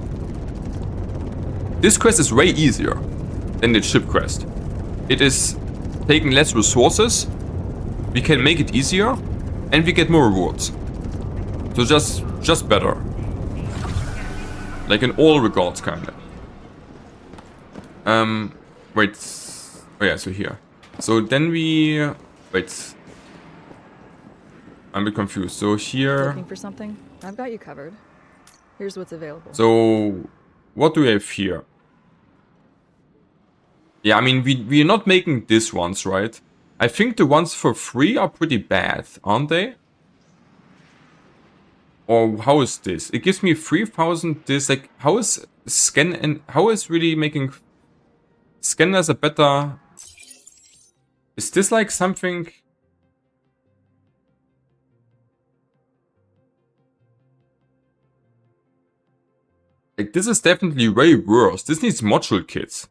This quest is way easier than the chip quest. It is taking less resources, we can make it easier, and we get more rewards. So just better. Like in all regards, kinda. Wait. Oh yeah, so here. So then we... Wait. I'm a bit confused. So here... Looking for something? I've got you covered. Here's what's available. So, what do we have here? Yeah, I mean, we're not making these ones, right? I think the ones for free are pretty bad, aren't they? Or how is this? It gives me 3,000 this, like, how is scan and how is really making scanners a better... Is this like something... Like, this is definitely way worse. This needs module kits.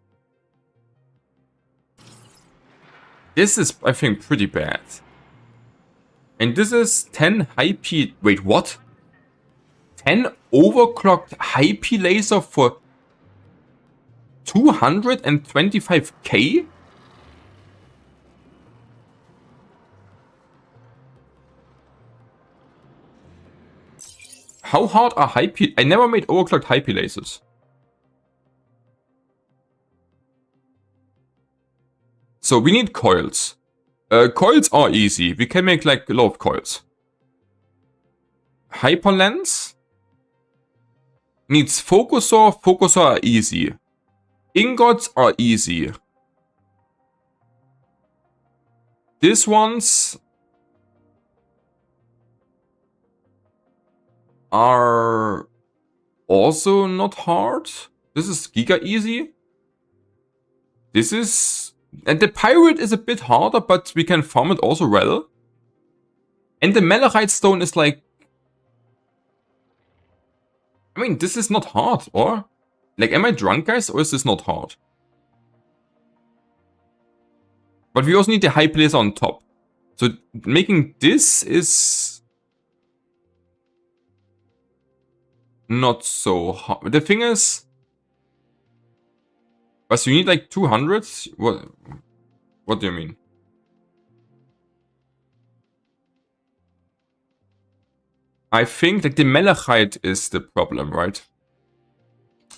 This is, I think, pretty bad. And this is 10 high P... Wait, what? 10 overclocked high P laser for 225k? How hard are high P... I never made overclocked high P lasers. So we need coils. Coils are easy. We can make like a lot of coils. Hyperlens needs focuser. Focuser are easy. Ingots are easy. These ones are also not hard. This is giga easy. This is... And the pirate is a bit harder, but we can farm it also well. And the malachite stone is like... I mean, this is not hard, or? Like, am I drunk, guys, or is this not hard? But we also need the high place on top. So making this is... not so hard. The thing is... But you need like 200? What do you mean? I think that the malachite is the problem, right?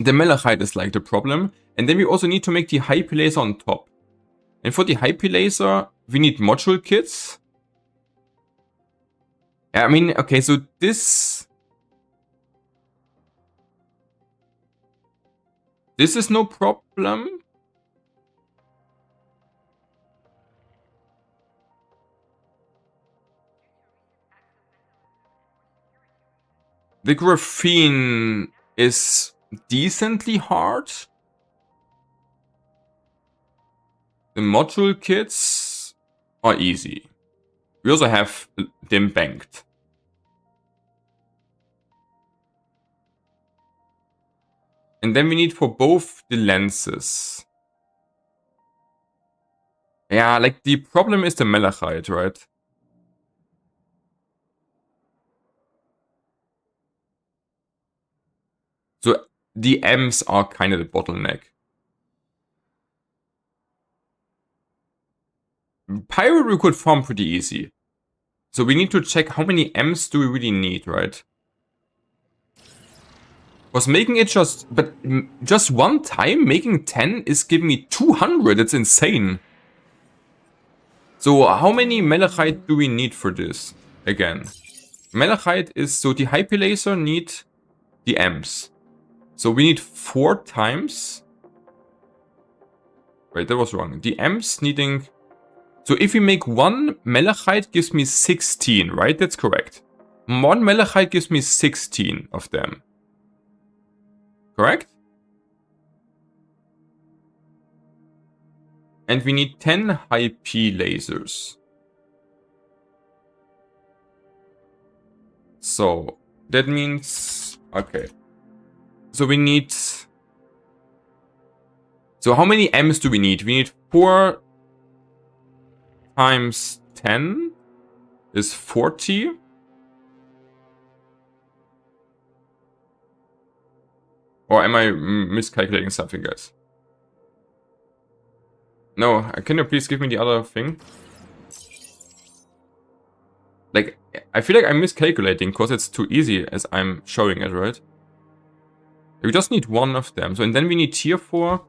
The malachite is like the problem. And then we also need to make the high P laser on top. And for the high P laser, we need module kits. Yeah, I mean, okay, so this... This is no problem. The graphene is decently hard. The module kits are easy. We also have them banked. And then we need for both the lenses. Yeah, like the problem is the malachite, right? So the M's are kind of the bottleneck. Pyro we could farm pretty easy. So we need to check how many M's do we really need, right? Was making it just one time, making 10 is giving me 200. It's insane. So how many malachite do we need for this? Again, malachite is, so the hyper laser need the M's. So we need 4 times. Wait, that was wrong. The M's needing. So if we make 1 malachite gives me 16, right? That's correct. 1 malachite gives me 16 of them. Correct? And we need 10 high P lasers. So that means, okay. So we need, so how many M's do we need? We need 4 times 10 is 40. Or am I miscalculating something, guys? No, can you please give me the other thing? Like, I feel like I'm miscalculating because it's too easy as I'm showing it, right? We just need 1 of them. So, and then we need tier 4.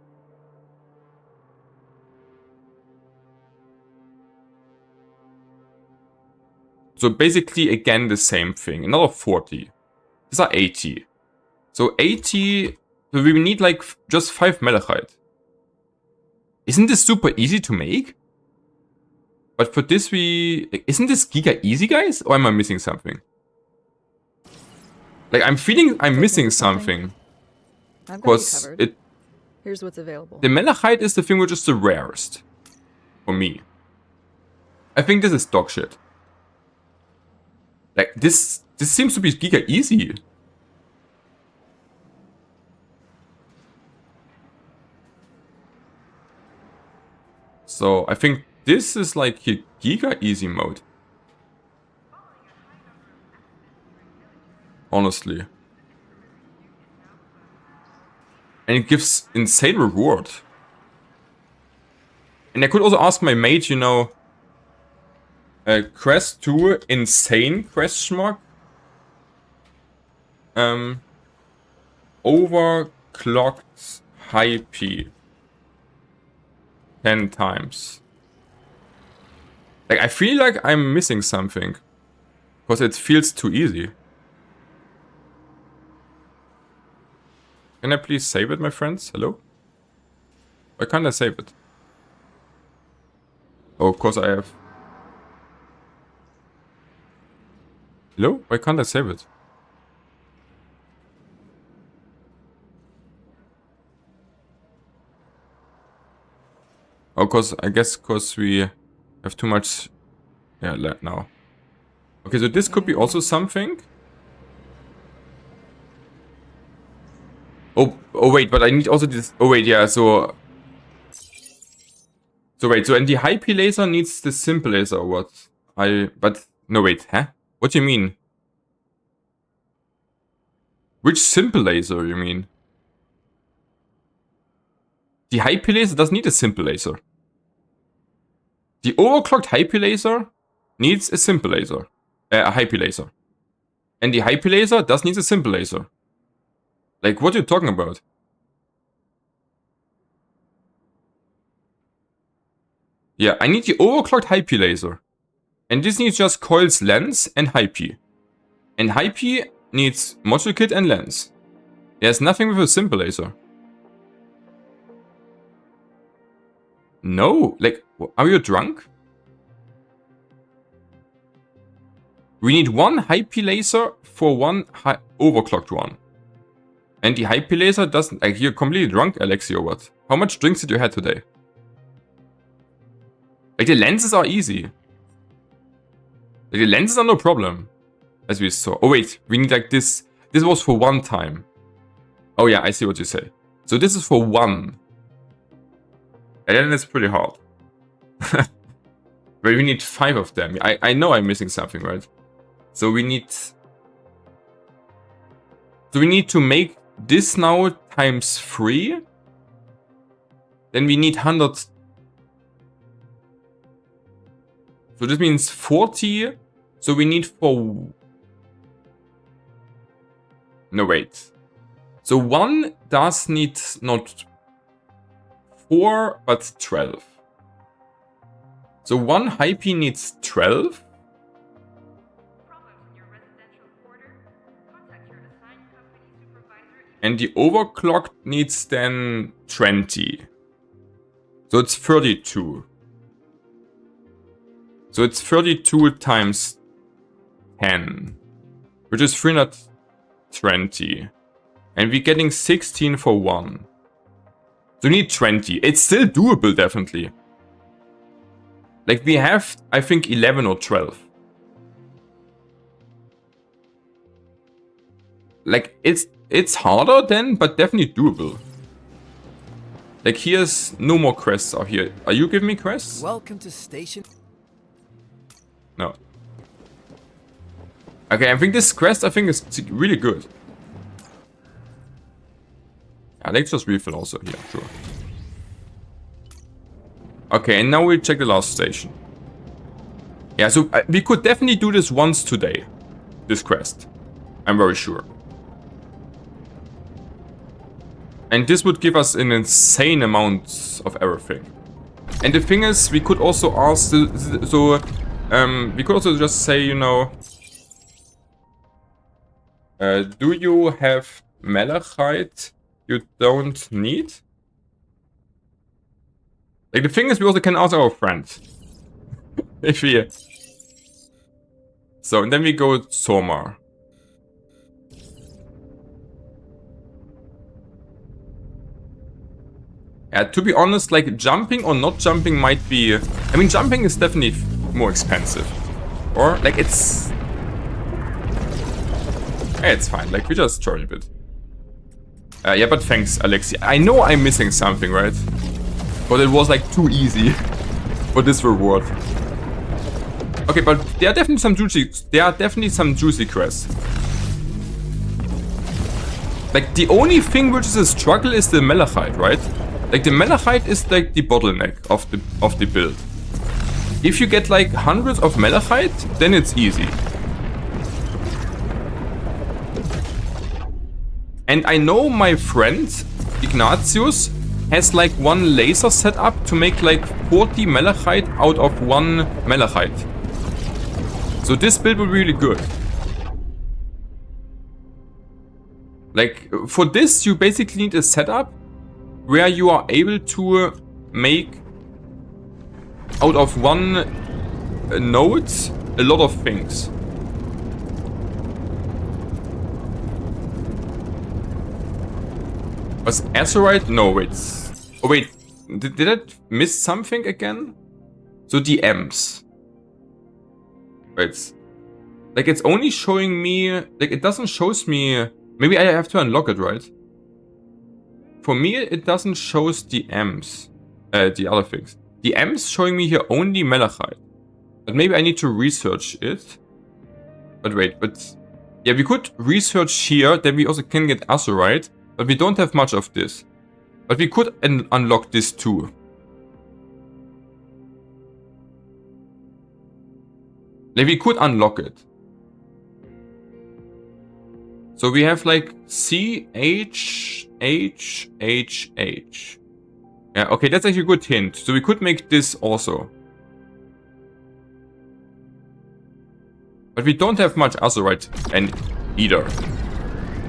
So basically, again, the same thing. Another 40. These are 80. So 80, so we need like just 5 malachite. Isn't this super easy to make? But for this isn't this giga easy, guys? Or am I missing something? Like, I'm feeling I'm missing something. Because here's what's available. The malachite is the thing which is the rarest. For me. I think this is dog shit. Like, this seems to be giga easy. So I think this is like a giga easy mode. Honestly. And it gives insane reward. And I could also ask my mate, you know, Quest 2 insane question mark. Overclocked high P. 10 times. Like, I feel like I'm missing something. Because it feels too easy. Can I please save it, my friends? Hello? Why can't I save it? Oh, of course I have. Hello? Why can't I save it? Oh, I guess because we have too much. Yeah, now. Okay, so this could be also something. Oh, wait, but I need also this. Oh, wait, yeah, so wait, so and the high P laser needs the simple laser or what? But, no, wait, huh? What do you mean? Which simple laser you mean? The high P laser doesn't need a simple laser. The overclocked high P laser needs a simple laser. A high P laser. And the high P laser does need a simple laser. Like, what are you talking about? Yeah, I need the overclocked high P laser. And this needs just coils, lens, and high P. And high P needs module kit and lens. There's nothing with a simple laser. No, like, are you drunk? We need one high P laser for one overclocked one. And the high P laser doesn't, like, you're completely drunk, Alexi, or what? How much drinks did you have today? Like, the lenses are easy. Like, the lenses are no problem. As we saw. Oh wait, we need like this. This was for one time. Oh yeah, I see what you say. So this is for one. And then it's pretty hard. But we need 5 of them. I know I'm missing something, right? So we need... So we need to make this now times 3. Then we need 100... So this means 40. So we need for... No, wait. So 1 does need not 4, but 12. So 1 high P needs 12. And the overclocked needs then 20. So it's 32. So it's 32 times 10. Which is 320. And we're getting 16 for 1. So we need 20. It's still doable, definitely. Like, we have, I think, 11 or 12. Like, it's harder then, but definitely doable. Like, here's no more quests are here. Are you giving me quests? Welcome to station. No. Okay, I think this quest, is really good. Yeah, let's just refill also here, sure. Okay, and now we check the last station. Yeah, so we could definitely do this once today. This quest. I'm very sure. And this would give us an insane amount of everything. And the thing is, we could also ask, we could also just say, you know, do you have malachite you don't need? Like, the thing is, we also can ask our friend. If we... So, and then we go Somar. Yeah, to be honest, like, jumping or not jumping might be... I mean, jumping is definitely more expensive. Or, like, it's... Yeah, it's fine. Like, we just charge a bit. Yeah, but thanks, Alexi. I know I'm missing something, right? But it was, like, too easy for this reward. Okay, but there are definitely some juicy... There are definitely some juicy quests. Like, the only thing which is a struggle is the malachite, right? Like, the malachite is like the bottleneck of the build. If you get like hundreds of malachite, then it's easy. And I know my friend Ignatius has like one laser set up to make like 40 malachite out of 1 malachite. So this build will be really good. Like, for this you basically need a setup where you are able to make out of 1 node a lot of things. Was Azurite? No, wait. Oh wait, did I miss something again? So the M's. Wait. Like, it's only showing me... Like, it doesn't shows me... Maybe I have to unlock it, right? For me, it doesn't show the M's. The other things. The M's showing me here only malachite. But maybe I need to research it. But wait, but... Yeah, we could research here, then we also can get Azurite. But we don't have much of this. But we could unlock this too. Like, we could unlock it. So we have like C, H, H, H, H. Yeah, okay, that's actually a good hint. So we could make this also. But we don't have much Azurite either.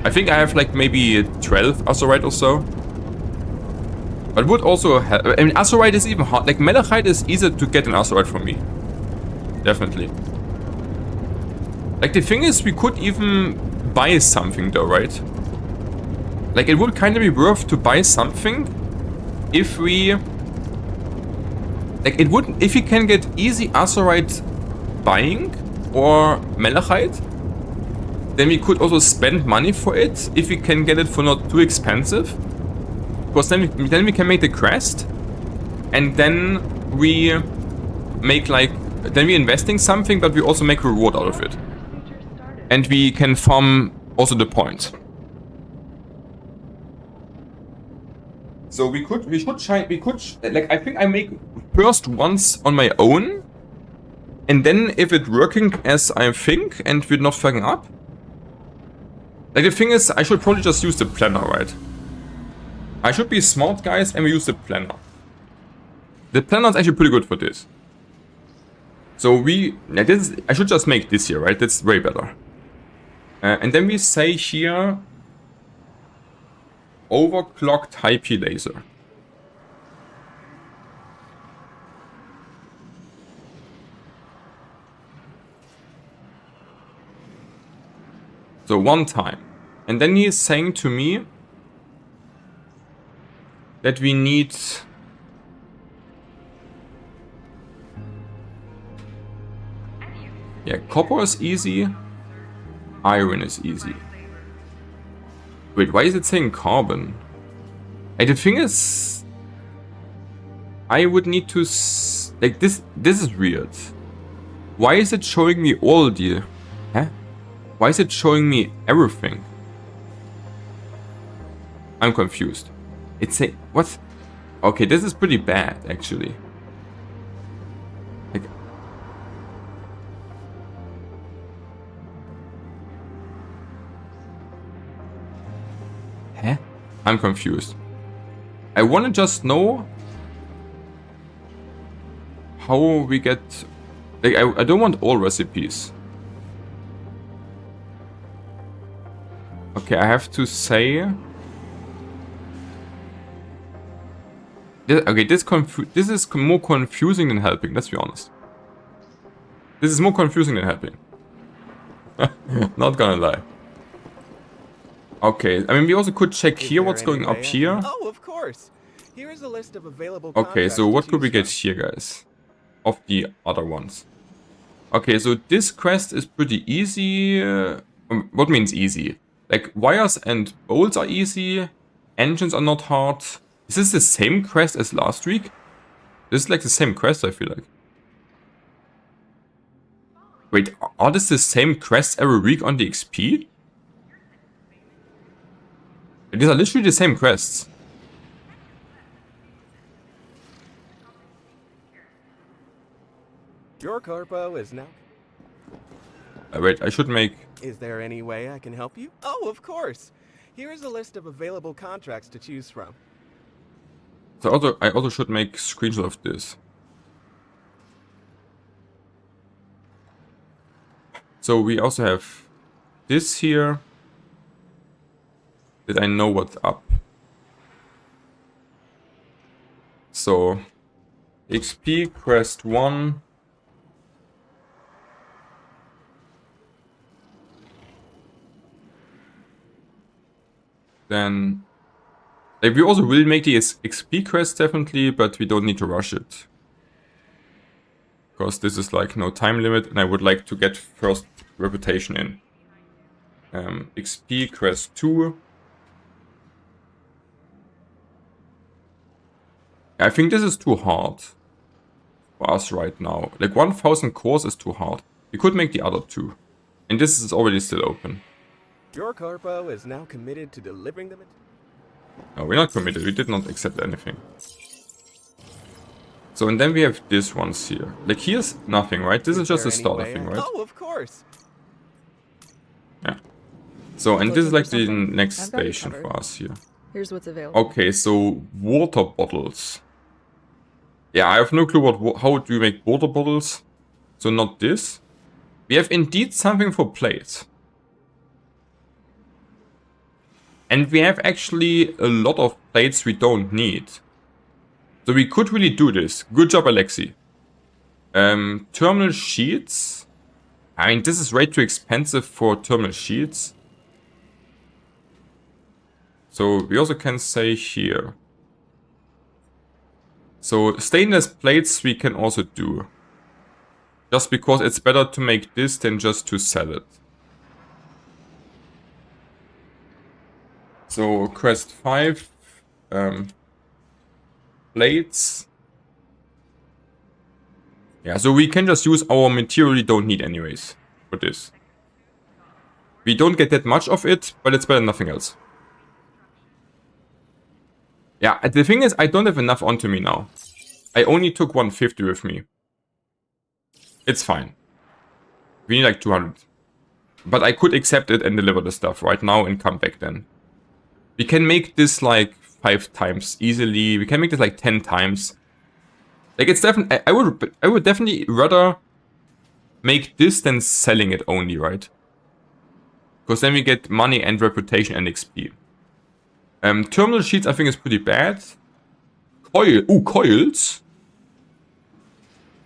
I think I have like maybe 12 Azurite or so. But would also help. I mean, azurite is even hard. Like, malachite is easier to get in azurite for me. Definitely. Like, the thing is, we could even buy something though, right? Like, it would kind of be worth to buy something if we... Like, it would... If we can get easy azurite buying or malachite, then we could also spend money for it if we can get it for not too expensive. Because then we can make the crest, and then we make like... Then we're investing something, but we also make reward out of it. And we can farm also the points. So we should try, like, I think I make first once on my own. And then if it's working as I think, and we're not fucking up. Like, the thing is, I should probably just use the planner, right? I should be smart, guys, and we use the planner. The planner is actually pretty good for this. So I should just make this here, right? That's way better. And then we say here, overclocked high P laser. So one time. And then he is saying to me that we need... Yeah, copper is easy. Iron is easy. Wait, why is it saying carbon? And the thing is... I would need to... Like, this is weird. Why is it showing me all the... Huh? Why is it showing me everything? I'm confused. It's a... What? Okay, this is pretty bad, actually. Like... Huh? I'm confused. I want to just know how we get... Like, I don't want all recipes. Okay, I have to say... Okay, this is more confusing than helping, let's be honest. This is more confusing than helping. Not gonna lie. Okay, I mean, we also could check here what's going up here. Oh, of course. Here is a list of available Okay, so what could we get here, guys? Of the other ones. Okay, so this quest is pretty easy. What means easy? Like, wires and bolts are easy. Engines are not hard. Is this the same quest as last week? This is like the same quest, I feel like. Wait, are this the same quests every week on the XP? These are literally the same quests. Your corpo is now... Wait, I should make... Is there any way I can help you? Oh, of course. Here is a list of available contracts to choose from. So I also should make screenshot of this. So we also have this here. That I know what's up. So XP quest 1. Then like, we also will make the XP quest definitely, but we don't need to rush it. Because this is like no time limit and I would like to get first reputation in. XP quest 2. I think this is too hard for us right now. Like 1000 cores is too hard. We could make the other two. And this is already still open. Your corpo is now committed to delivering them. No, we're not committed. We did not accept anything. So, and then we have this ones here. Like, here's nothing, right? This is just a starter thing, right? Oh, of course. Yeah. So, and this is like the next station for us here. Here's what's available. Okay, so water bottles. Yeah, I have no clue how do you make water bottles. So not this. We have indeed something for plates. And we have actually a lot of plates we don't need. So we could really do this. Good job, Alexi. Terminal sheets. I mean, this is way too expensive for terminal sheets. So we also can say here. So stainless plates we can also do. Just because it's better to make this than just to sell it. So Quest 5 plates. Yeah, so we can just use our material we don't need anyways for this. We don't get that much of it, but it's better than nothing else. Yeah, the thing is, I don't have enough onto me now. I only took 150 with me. It's fine. We need like 200. But I could accept it and deliver the stuff right now and come back then. We can make this like 5 times easily. We can make this like 10 times. Like it's definitely, I would definitely rather make this than selling it only, right? Because then we get money and reputation and XP. Terminal sheets I think is pretty bad. Coils.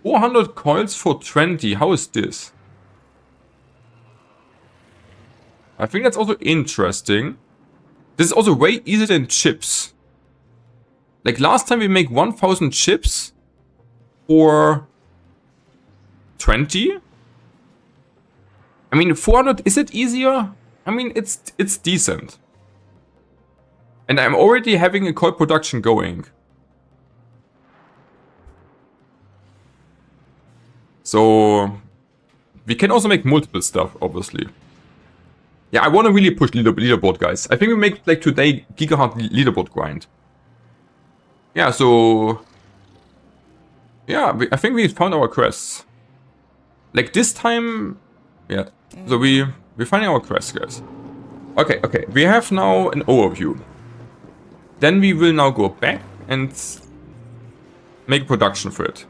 400 coils for 20. How is this? I think that's also interesting. This is also way easier than chips. Like last time we make 1000 chips for 20. I mean 400, is it easier? I mean it's decent. And I'm already having a coil production going. So we can also make multiple stuff, obviously. Yeah, I want to really push leaderboard, guys. I think we make like today gigahertz leaderboard grind. Yeah, so yeah, I think we found our quests. Like this time, yeah. So we're finding our quests, guys. Okay, we have now an overview. Then we will now go back and make production for it.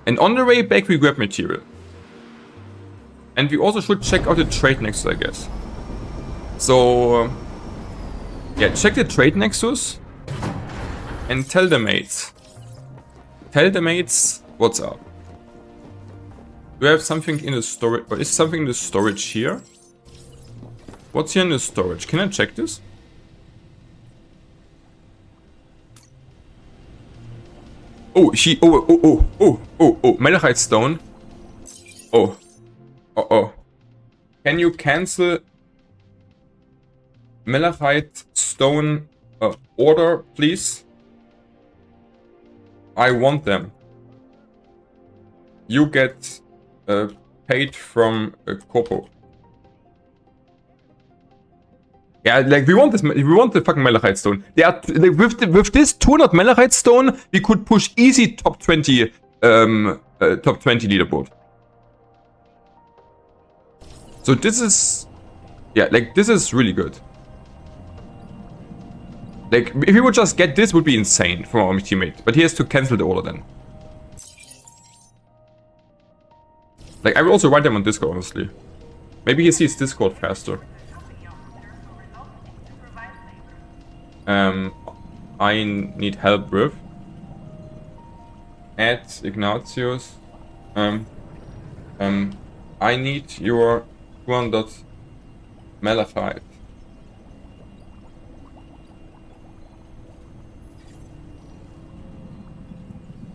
And on the way back we grab material. And we also should check out the trade nexus, I guess. So yeah, check the trade nexus and tell the mates. Tell the mates what's up. Do we have something in the storage? Or is something in the storage here? What's here in the storage? Can I check this? Oh, Malachite stone. Oh. Can you cancel Malachite stone order, please? I want them. You get paid from Corpo. Yeah, like we want this. We want the fucking Malachite stone. They are like, with this 200 Malachite stone, we could push easy top 20 leaderboard. So this is, yeah, like this is really good. Like if we would just get this, would be insane from our teammate. But he has to cancel the order then. Like I will also write them on Discord, honestly. Maybe he sees Discord faster. I need help with. Add Ignatius. I need your 200 Malachite.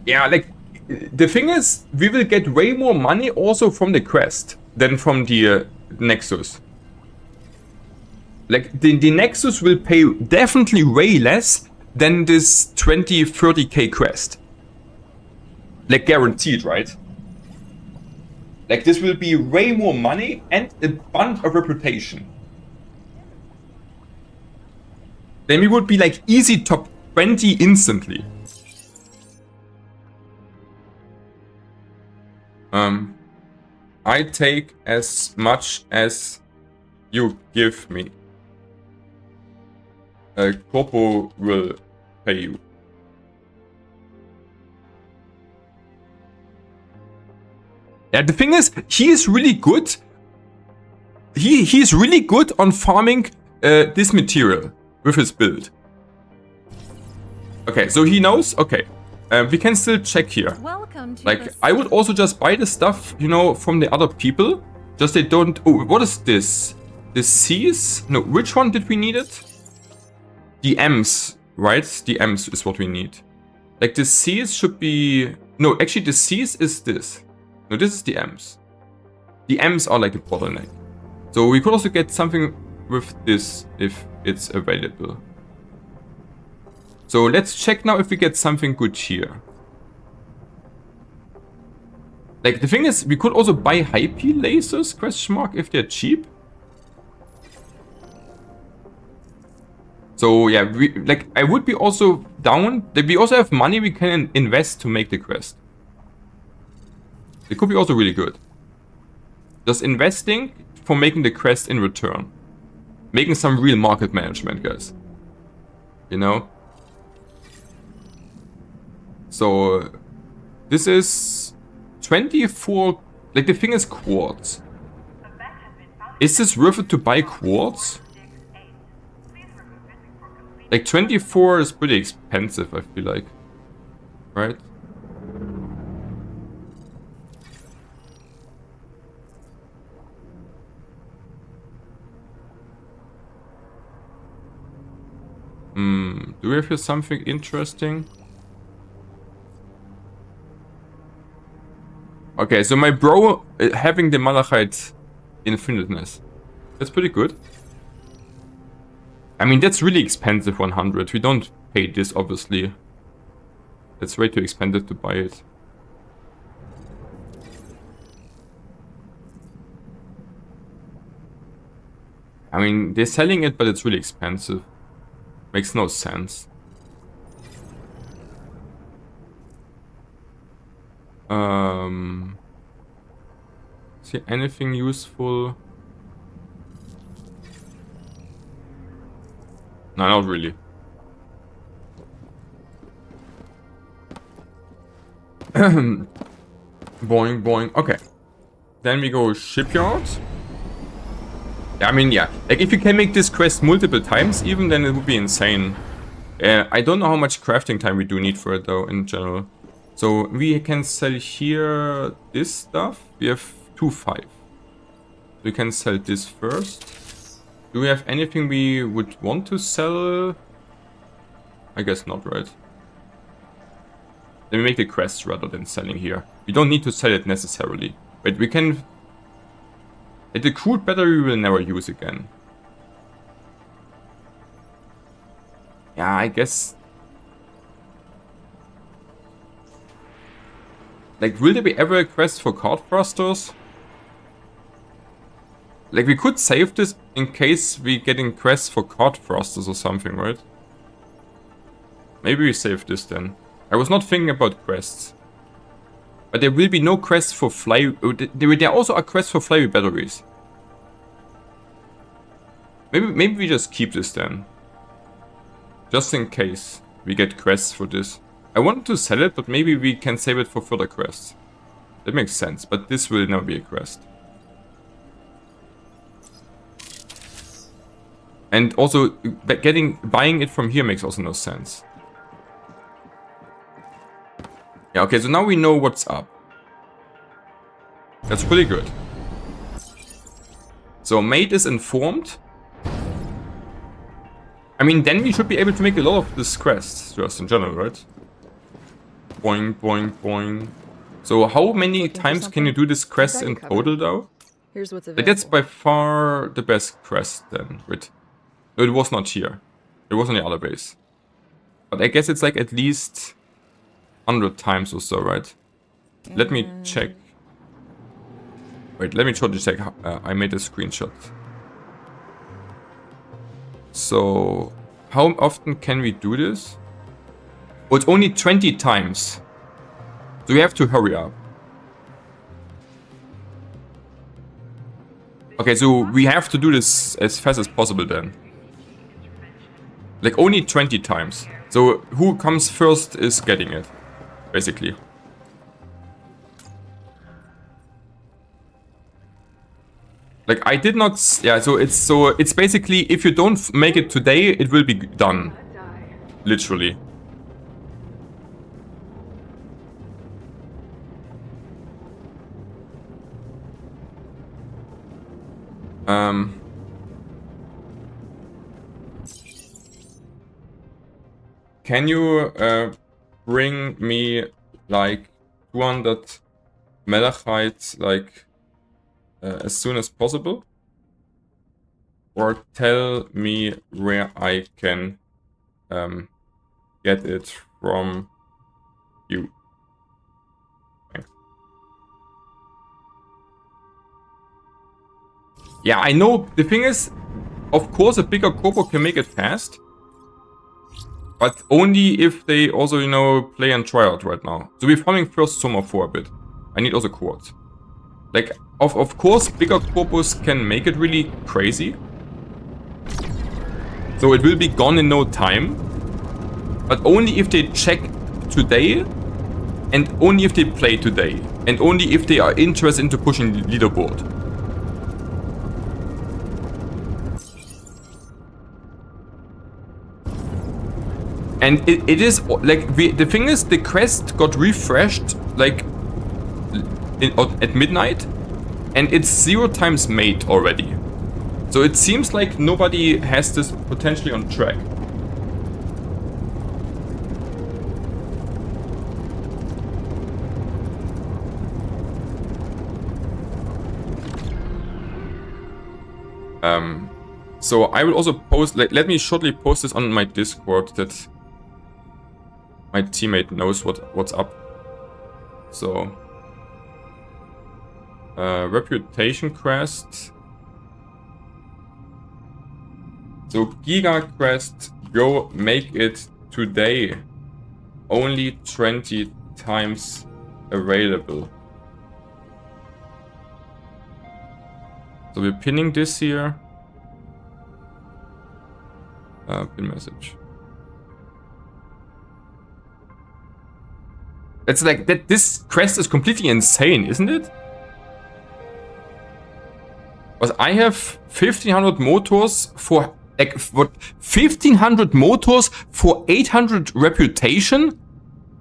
Yeah, like the thing is, we will get way more money also from the quest than from the Nexus. Like the Nexus will pay definitely way less than this 20-30k quest. Like guaranteed, right? Like this will be way more money and a bunch of reputation. Then we would be like easy top 20 instantly. I take as much as you give me. Corpo will pay you. Yeah, the thing is, he is really good. He's really good on farming this material with his build. Okay, so he knows. Okay, we can still check here. Welcome to Like, the I would also just buy the stuff, you know, from the other people. Just they don't... Oh, what is this? The C's? No, which one did we need it? The M's, right? The M's is what we need. Like, the C's should be... No, actually, the C's is this. No, this is the M's. The M's are like the bottleneck. So we could also get something with this if it's available. So let's check now if we get something good here. Like, the thing is, we could also buy high-P lasers, question mark, if they're cheap. So, yeah, I would be also down. That we also have money we can invest to make the quest. It could be also really good. Just investing for making the quest in return. Making some real market management, guys. You know? So, this is 24, like the thing is quartz. Is this worth it to buy quartz? Like 24 is pretty expensive, I feel like. Right? Do we have here something interesting? Okay, so my bro having the Malachite infiniteness. That's pretty good. I mean, that's really expensive, 100. We don't pay this, obviously. That's way too expensive to buy it. I mean, they're selling it, but it's really expensive. Makes no sense. See anything useful? No, not really. Boing, boing. Okay. Then we go shipyard. I mean, yeah. Like, if you can make this quest multiple times even, then it would be insane. I don't know how much crafting time we do need for it, though, in general. So, we can sell here this stuff. We have 2.5. We can sell this first. Do we have anything we would want to sell? I guess not, right? Let me make the quest rather than selling here. We don't need to sell it necessarily. But we can... The crude battery we will never use again. Yeah, I guess... Like, will there be ever a quest for card thrusters? Like, we could save this in case we getting quests for card thrusters or something, right? Maybe we save this then. I was not thinking about quests. But there will be no quests for fly... There also are quests for flywheel batteries. Maybe we just keep this then. Just in case we get quests for this. I wanted to sell it, but maybe we can save it for further quests. That makes sense, but this will never be a quest. And also, buying it from here makes also no sense. Yeah, okay, so now we know what's up. That's pretty good. So, mate is informed. I mean, then we should be able to make a lot of this quest, just in general, right? Boing, boing, boing. So, how many times can you do this quest in total, though? Here's what's Like, available. that's by far the best quest, then, right? No, it was not here. It was on the other base. But I guess it's like at least 100 times or so, right? Let me check. Wait, let me try to check. I made a screenshot. So, how often can we do this? Oh, it's only 20 times. So we have to hurry up. Okay, so we have to do this as fast as possible then. Like only 20 times. So who comes first is getting it, basically. Like I did not, yeah. So it's basically if you don't make it today, it will be done, literally. Can you bring me like 200 malachite like as soon as possible? Or tell me where I can get it from you. Thanks. Yeah, I know. The thing is, of course, a bigger corpo can make it fast. But only if they also, you know, play and try out right now. So we're farming first Summer for a bit. I need also quartz. Like, of course, bigger corpus can make it really crazy. So it will be gone in no time. But only if they check today. And only if they play today. And only if they are interested into pushing the leaderboard. And it is like the thing is, the quest got refreshed like at midnight, and it's 0 times made already. So it seems like nobody has this potentially on track. So I will also post. Let me shortly post this on my Discord that my teammate knows what's up. So, reputation quest. So Giga quest, go make it today. Only 20 times available. So we're pinning this here. Pin message. It's like that. This quest is completely insane, isn't it? But I have 1500 motors for like what? 1500 motors for 800 reputation.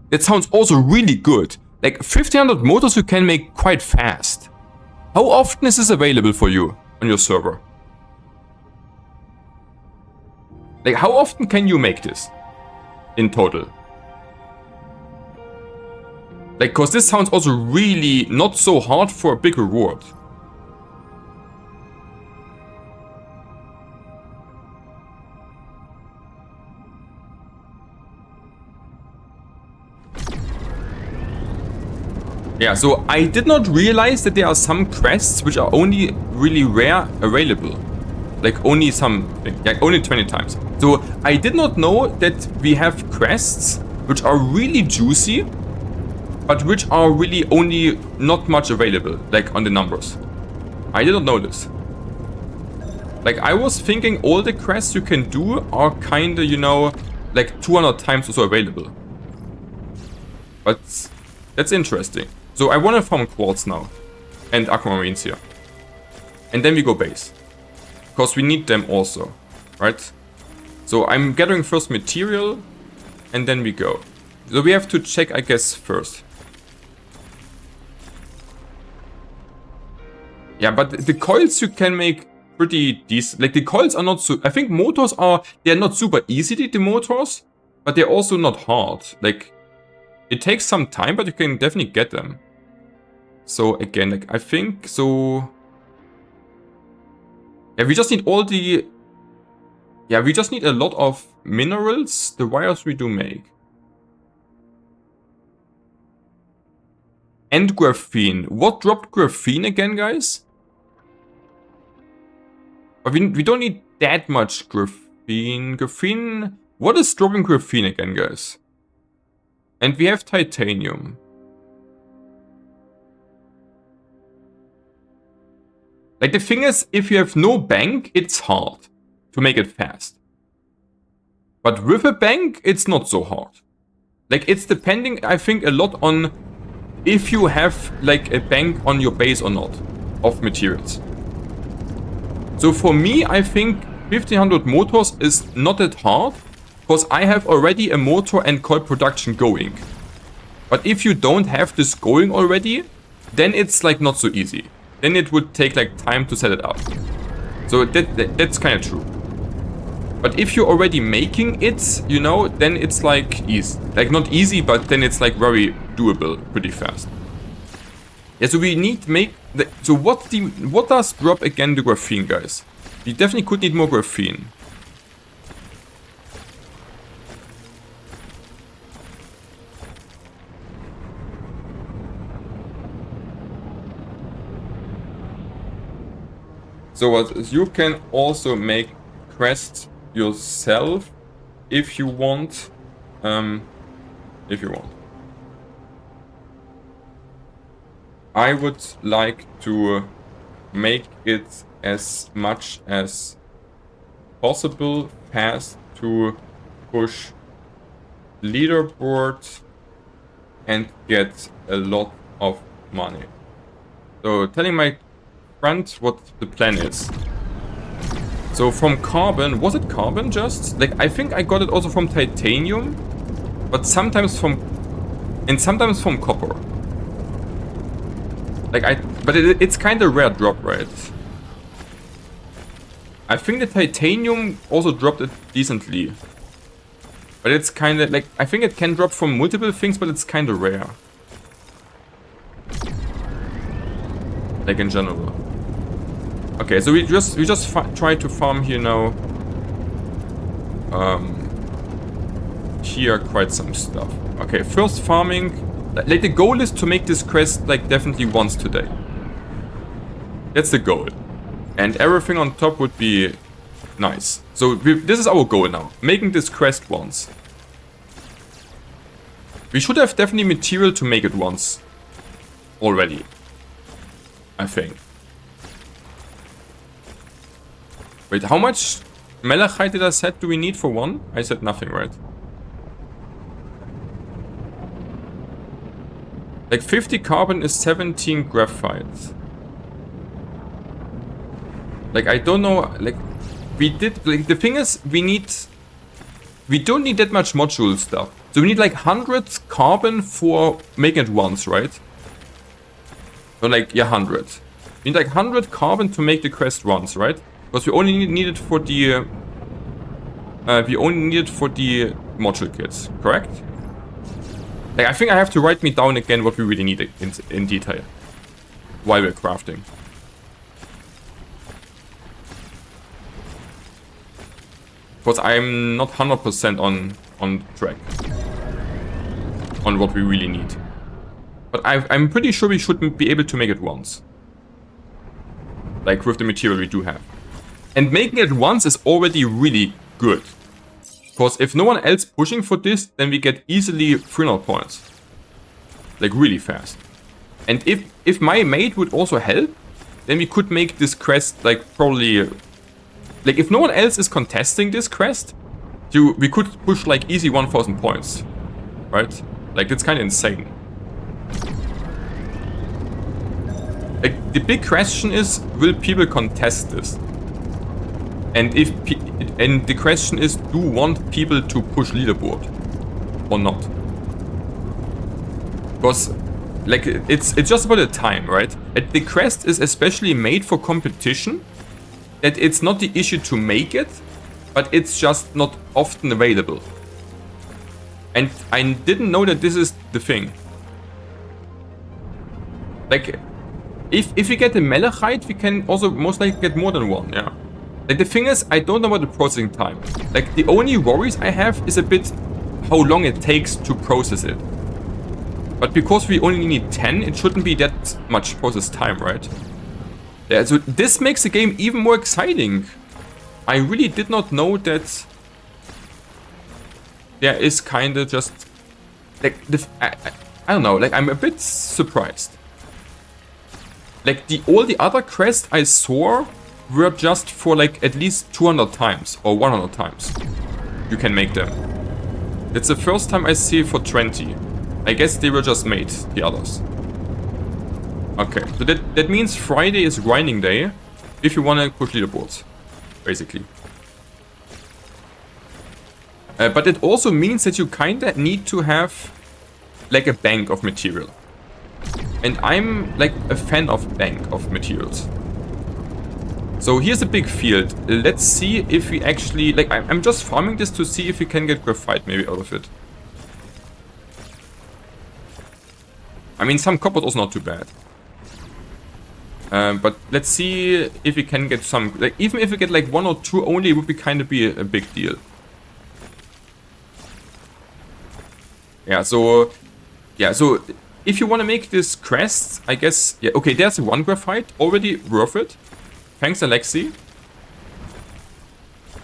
That sounds also really good. Like 1500 motors you can make quite fast. How often is this available for you on your server? Like how often can you make this in total? Like, cause this sounds also really not so hard for a big reward. Yeah, so I did not realize that there are some quests which are only really rare available. Like only like only 20 times. So I did not know that we have quests which are really juicy, but which are really only not much available, like on the numbers. I did not know this. Like I was thinking all the quests you can do are kinda, you know, like 200 times also available. But that's interesting. So I wanna farm quartz now. And aquamarines here. And then we go base. Because we need them also, right? So I'm gathering first material, and then we go. So we have to check, I guess, first. Yeah, but the coils you can make pretty decent. Like the coils are not so... I think motors are... They're not super easy, the motors. But they're also not hard. Like, it takes some time, but you can definitely get them. So again, like, I think so... Yeah, we just need all the... Yeah, we just need a lot of minerals. The wires we do make. And graphene. What dropped graphene again, guys? But we don't need that much graphene. Graphene... What is dropping graphene again, guys? And we have titanium. Like the thing is, if you have no bank, it's hard to make it fast. But with a bank, it's not so hard. Like it's depending, I think, a lot on if you have like a bank on your base or not of materials. So for me, I think 1500 motors is not that hard because I have already a motor and coil production going. But if you don't have this going already, then it's like not so easy. Then it would take like time to set it up. So that's kind of true. But if you're already making it, you know, then it's like easy. Like not easy, but then it's like very doable pretty fast. Yeah, so we need to make... So what does drop again the graphene, guys? We definitely could need more graphene. So what you can also make crests yourself if you want. I would like to make it as much as possible fast to push leaderboard and get a lot of money. So telling my friend what the plan is. So from carbon, was it carbon just? Like I think I got it also from titanium, but sometimes from copper. Like but it's kind of rare drop, right? I think the titanium also dropped it decently. But it's kind of like, I think it can drop from multiple things, but it's kind of rare. Like in general. Okay, so we just try to farm here now. Here quite some stuff. Okay, first farming. Like the goal is to make this quest like definitely once today. That's the goal. And everything on top would be nice. So this is our goal now. Making this quest once. We should have definitely material to make it once. Already. I think. Wait, how much malachite did I set do we need for one? I said nothing, right? Like 50 carbon is 17 graphite. Like I don't know, like we did, like the thing is we don't need that much module stuff. So we need like 100 carbon for making it once, right? So like, yeah, 100. We need like 100 carbon to make the quest once, right? Because we only need it for the module kits, correct? Like I think I have to write me down again what we really need in detail while we're crafting. Because I'm not 100% on track on what we really need. But I'm pretty sure we should be able to make it once. Like with the material we do have. And making it once is already really good. Because if no one else pushing for this, then we get easily 300 points. Like really fast. And if my mate would also help, then we could make this quest like probably... Like if no one else is contesting this quest, we could push like easy 1000 points. Right? Like it's kind of insane. Like the big question is, will people contest this? And the question is, do you want people to push leaderboard or not? Because like it's just about the time, right? And the quest is especially made for competition. That it's not the issue to make it, but it's just not often available. And I didn't know that this is the thing. Like, if we get the malachite, we can also most likely get more than one, yeah. Like the thing is, I don't know about the processing time. Like the only worries I have is a bit how long it takes to process it. But because we only need 10, it shouldn't be that much process time, right? Yeah, so this makes the game even more exciting. I really did not know that there is kind of just like I don't know, like I'm a bit surprised. Like all the other quests I saw were just for like at least 200 times or 100 times you can make them. It's the first time I see for 20. I guess they were just made, the others. Okay, so that means Friday is grinding day if you want to push leaderboards, basically. But it also means that you kinda need to have like a bank of material. And I'm like a fan of bank of materials. So here's a big field. Let's see if we actually... Like, I'm just farming this to see if we can get graphite maybe out of it. I mean, some copper is also not too bad. But let's see if we can get some... Like, even if we get like 1 or 2 only, it would be kind of be a big deal. Yeah, so... Yeah, so... If you want to make this crest, I guess... Yeah, okay, there's 1 graphite. Already worth it. Thanks, Alexi.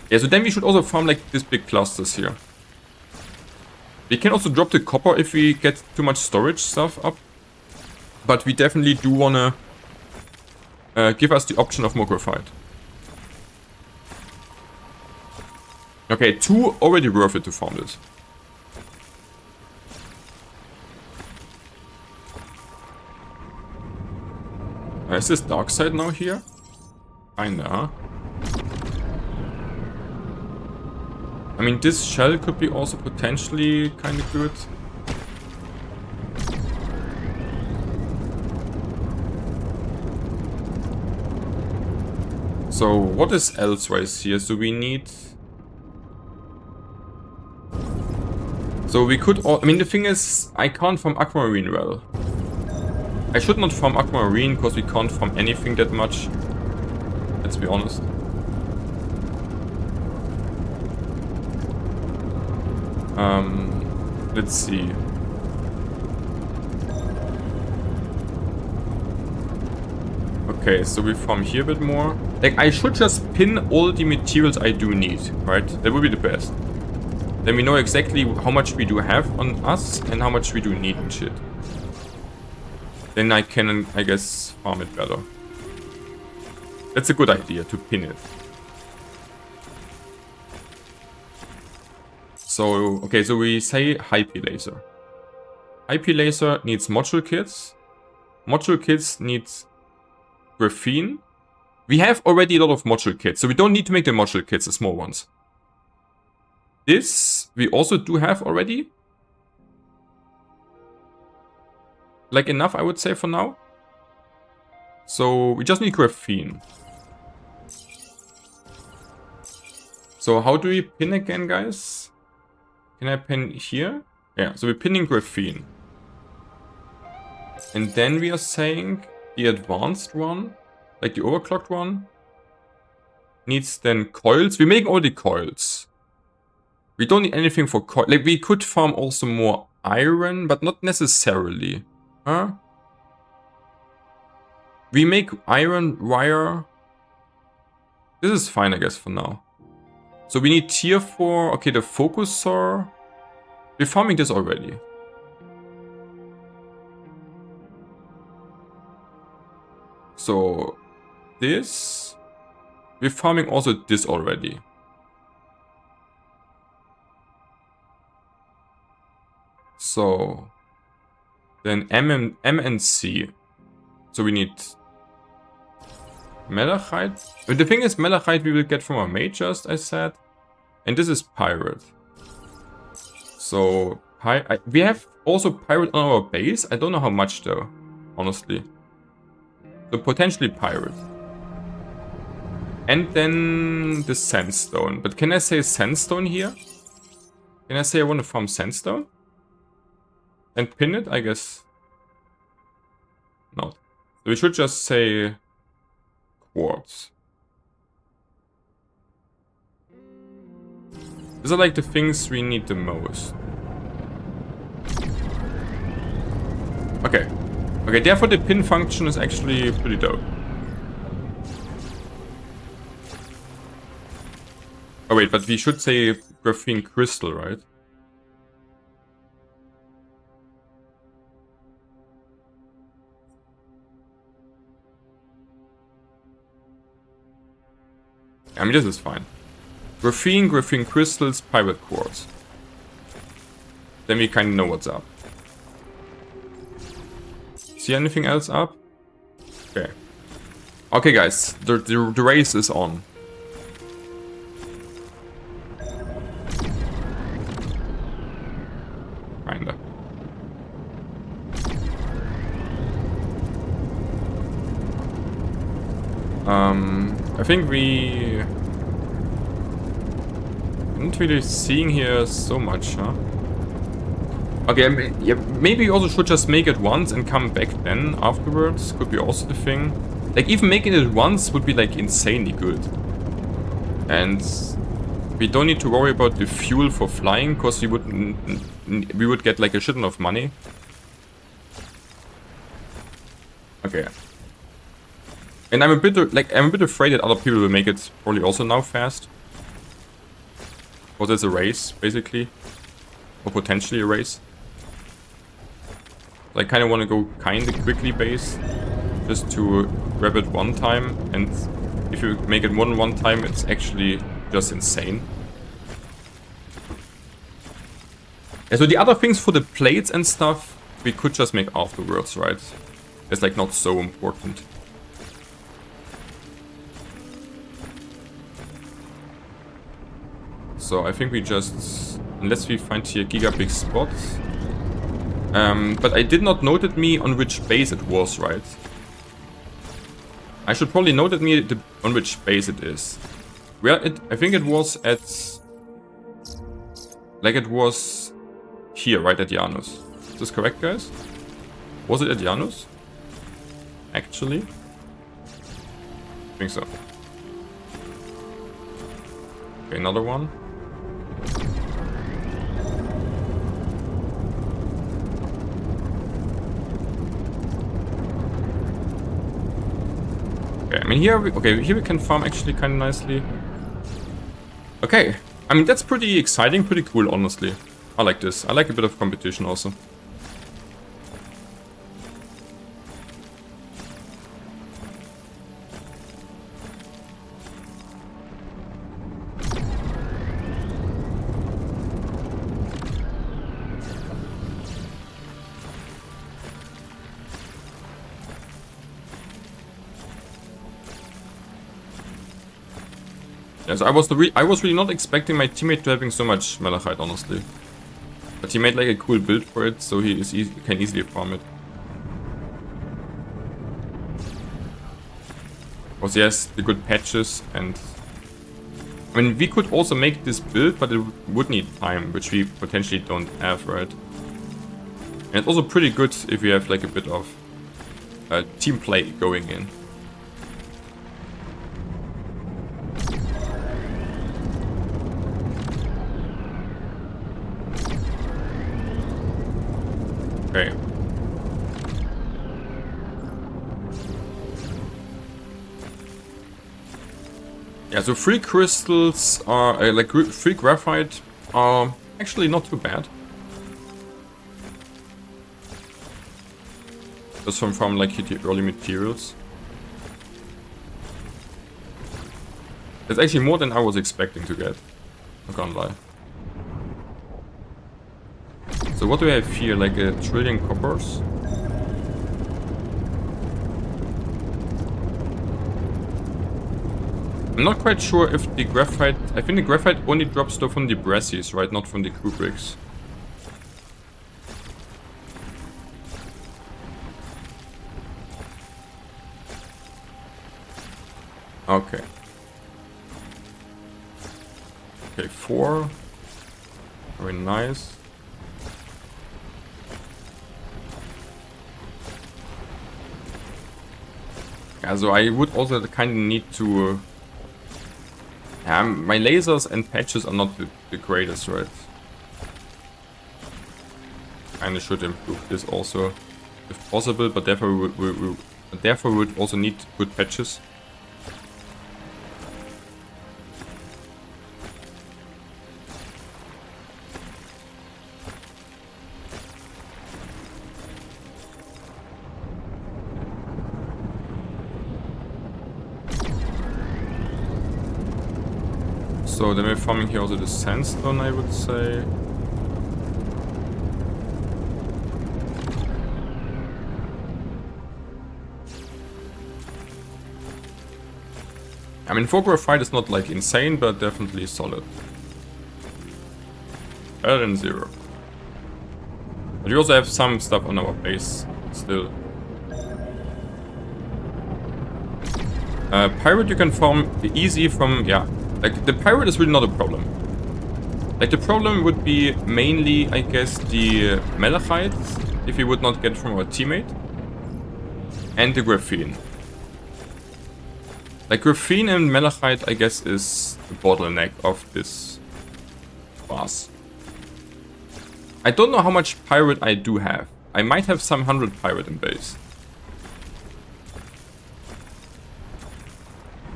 Yeah, so then we should also farm like these big clusters here. We can also drop the copper if we get too much storage stuff up. But we definitely do want to give us the option of more graphite. Okay, 2 already worth it to farm this. Is this dark side now here? Kinda. I mean, this shell could be also potentially kind of good. So, what is elsewise here? So we need... So we could... I mean, the thing is, I can't farm aquamarine well. I should not farm aquamarine because we can't farm anything that much. Let's be honest. Let's see. Okay, so we farm here a bit more. Like, I should just pin all the materials I do need, right? That would be the best. Then we know exactly how much we do have on us and how much we do need and shit. Then I can, I guess, farm it better. That's a good idea, to pin it. So, okay, so we say Hype Laser. Hype Laser needs module kits. Module kits needs graphene. We have already a lot of module kits, so we don't need to make the module kits, the small ones. This we also do have already. Like enough, I would say, for now. So we just need graphene. So how do we pin again, guys? Can I pin here? Yeah, so we're pinning graphene. And then we are saying the advanced one, like the overclocked one, needs then coils. We make all the coils. We don't need anything for coil. Like, we could farm also more iron, but not necessarily. Huh? We make iron wire. This is fine, I guess, for now. So we need tier 4. Okay, the focuser. We're farming this already. So this. We're farming also this already. So then M and C. So we need malachite. But the thing is, malachite we will get from our mage, just I said. And this is pirate. So we have also pirate on our base. I don't know how much though, honestly. So potentially pirate. And then the sandstone. But can I say sandstone here? Can I say I want to farm sandstone? And pin it? I guess not. So we should just say quartz. These are like the things we need the most. Okay. Okay, therefore the pin function is actually pretty dope. Oh wait, but we should say graphene crystal, right? I mean, this is fine. Graphene, graphene crystals, pirate quartz. Then we kind of know what's up. See anything else up? Okay. Okay, guys, the race is on. Kinda. I think we... I'm not really seeing here so much, huh? Okay, yeah, maybe we also should just make it once and come back then afterwards. Could be also the thing. Like, even making it once would be, like, insanely good. And we don't need to worry about the fuel for flying, because we would get, like, a shitload of money. Okay. And I'm a bit afraid that other people will make it probably also now fast. Because it's a race, basically. Or potentially a race. I kind of want to go kind of quickly base. Just to grab it one time. And if you make it one time, it's actually just insane. Yeah, so the other things for the plates and stuff, we could just make afterwards, right? It's like not so important. So I think we just, unless we find here gigabig spots. But I did not note me on which base it was, right? I should probably note me on which base it is. Where it, I think it was at, like it was here, right at Janus. Is this correct, guys? Was it at Janus? Actually? I think so. Okay, another one. Okay, I mean here we can farm actually kind of nicely. Okay, I mean that's pretty exciting, pretty cool, honestly. I like this. I like a bit of competition also. Yes, I was really not expecting my teammate to having so much malachite, honestly. But he made like a cool build for it, so he can easily farm it. Because he has the good patches, and I mean we could also make this build, but it would need time, which we potentially don't have, right? And it's also pretty good if we have like a bit of team play going in. Okay. Yeah, so free crystals are like free graphite are actually not too bad. Just from like the early materials. It's actually more than I was expecting to get. I can't lie. So what do we have here? Like a trillion coppers? I'm not quite sure if the graphite... I think the graphite only drops stuff from the brassies, right? Not from the crew bricks. Okay. Okay, 4. Very nice. Yeah, so I would also kind of need to... my lasers and patches are not the greatest, right? Kinda should improve this also, if possible, but therefore we would also need good patches. So then we're farming here also the sandstone, I would say. I mean, 4 graphite is not like insane, but definitely solid. Better than 0. But we also have some stuff on our base still. Pirate you can farm easy from, yeah. Like, the pirate is really not a problem. Like, the problem would be mainly, I guess, the malachite, if we would not get from our teammate. And the graphene. Like, graphene and malachite, I guess, is the bottleneck of this boss. I don't know how much pirate I do have. I might have some 100 pirate in base.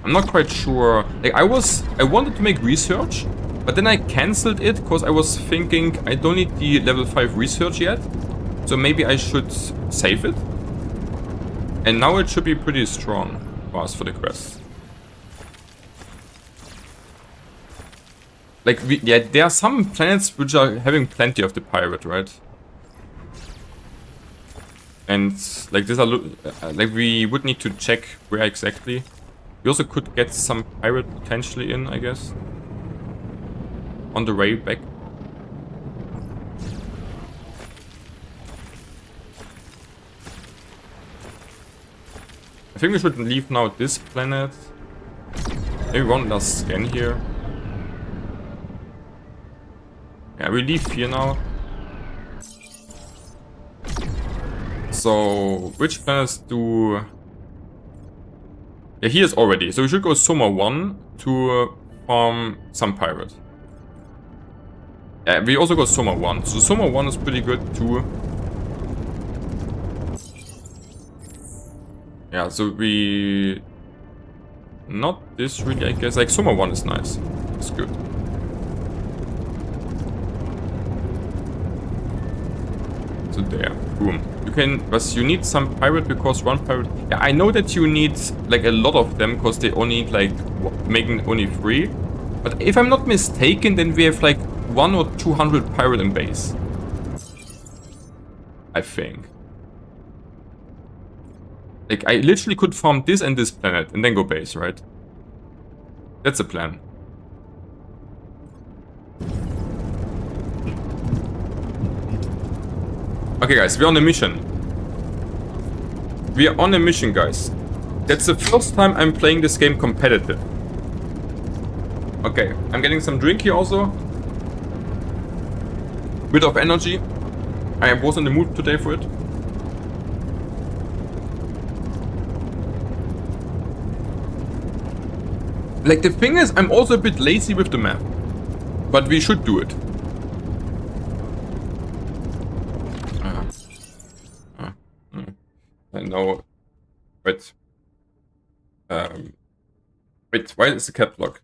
I'm not quite sure. Like, I wanted to make research, but then I cancelled it because I was thinking I don't need the level 5 research yet. So maybe I should save it. And now it should be pretty strong for us for the quest. Like, yeah, there are some planets which are having plenty of the pirate, right? And like this are like we would need to check where exactly. We also could get some pirate potentially in, I guess. On the way back. I think we should leave now this planet. Maybe one last scan here. Yeah, we leave here now. So, which planets do... Yeah, here's already. So we should go Soma 1 to farm some pirate. Yeah, we also go Soma 1. So Soma 1 is pretty good too. Yeah, so we... Not this really, I guess. Like, Soma 1 is nice. It's good. So there. Boom. You can... But you need some pirate because one pirate... Yeah, I know that you need, like, a lot of them because they only need, like, making only 3. But if I'm not mistaken, then we have, like, 100 or 200 pirate in base. I think. Like, I literally could farm this and this planet and then go base, right? That's the plan. Okay, guys, we're on a mission. We are on a mission, guys. That's the first time I'm playing this game competitive. Okay, I'm getting some drink here also. Bit of energy. I was in the mood today for it. Like, the thing is, I'm also a bit lazy with the map. But we should do it. I know. Wait. Wait, why is the cap lock?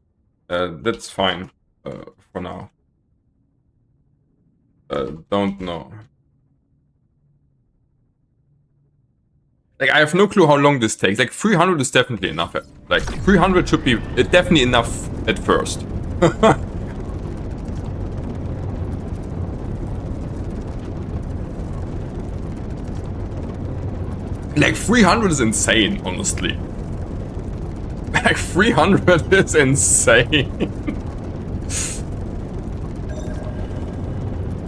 That's fine. For now. Don't know. Like, I have no clue how long this takes. Like, 300 is definitely enough. Like, 300 should be definitely enough at first. Like, 300 is insane, honestly. Like, 300 is insane.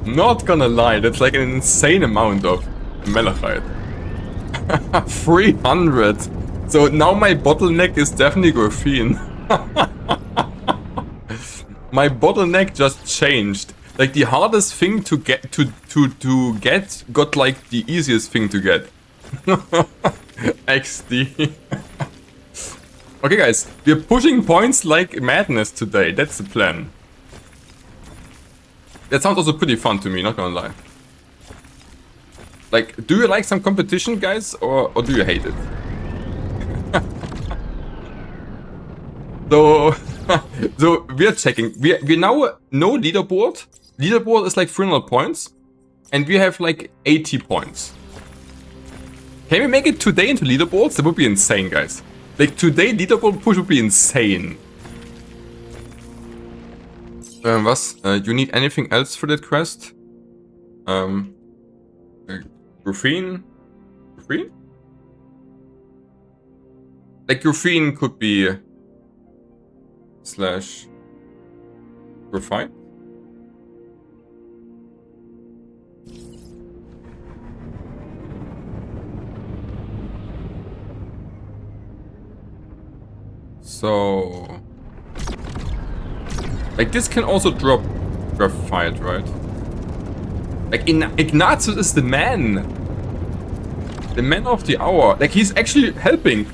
Not gonna lie, that's like an insane amount of malachite. 300. So now my bottleneck is definitely graphene. My bottleneck just changed. Like, the hardest thing to get get got like the easiest thing to get. XD. Okay, guys, we're pushing points like madness today. That's the plan. That sounds also pretty fun to me, not gonna lie. Like, do you like some competition, guys, or do you hate it? So we're checking. We now know leaderboard. Leaderboard is like 300 points, and we have like 80 points. Can we make it today into leaderboards? That would be insane, guys. Like, today leaderboard push would be insane. Was? You need anything else for that quest? Graphene? Graphene? Like, graphene could be... / graphite? So... Like, this can also drop graphite, right? Like, Ignatius is the man! The man of the hour. Like, he's actually helping.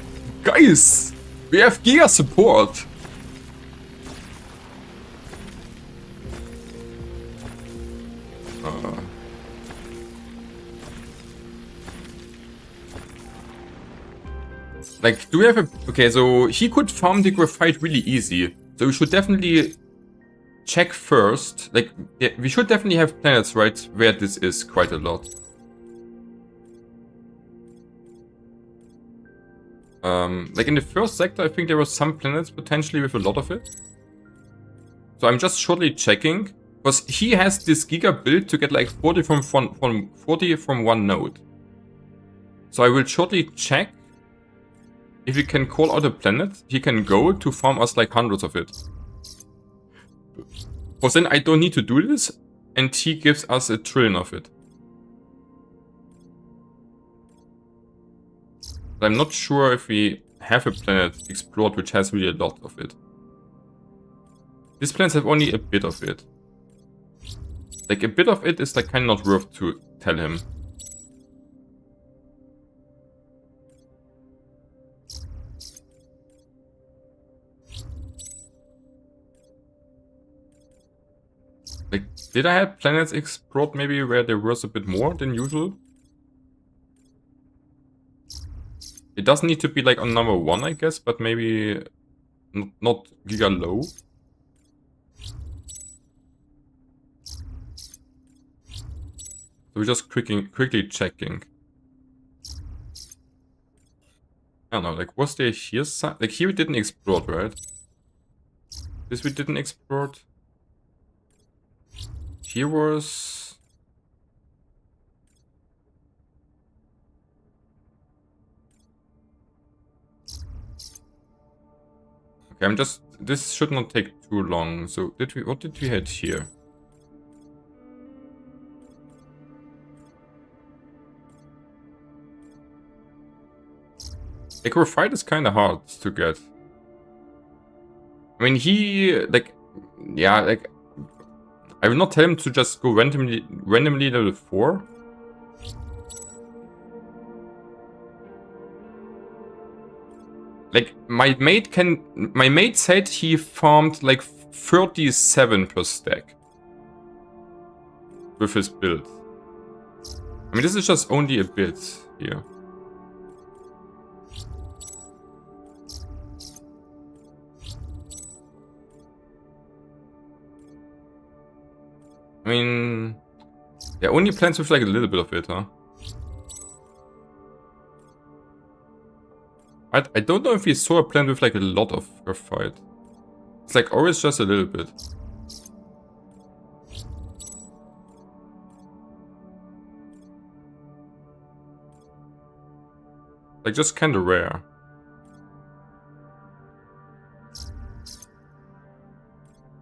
Guys! We have Giga support! Like, do we have a... Okay, so he could farm the graphite really easy. So we should definitely check first. Like, yeah, we should definitely have planets, right, where this is quite a lot. Like in the first sector, I think there were some planets potentially with a lot of it. So I'm just shortly checking. Because he has this Giga build to get like 40 from 40 from one node. So I will shortly check. If he can call out a planet, he can go to farm us like hundreds of it. Because then I don't need to do this, and he gives us 1 trillion of it. But I'm not sure if we have a planet explored which has really a lot of it. These planets have only a bit of it. Like, a bit of it is like kind of not worth to tell him. Like, did I have planets explored maybe where there was a bit more than usual? It doesn't need to be like on number 1, I guess, but maybe not giga low. So we're just quickly checking. I don't know, like, was there here some... Like, here we didn't explore, right? This we didn't explore. Here was... Okay, I'm just... This should not take too long. So, what did we had here? Like, graphite is kind of hard to get. I mean, he... Like... Yeah, like... I will not tell him to just go randomly level 4. Like, my mate said he farmed like 37 per stack with his build. I mean, this is just only a bit here. I mean, yeah, only plants with like a little bit of it, huh? I don't know if we saw a plant with like a lot of graphite. It's like always just a little bit. Like, just kind of rare.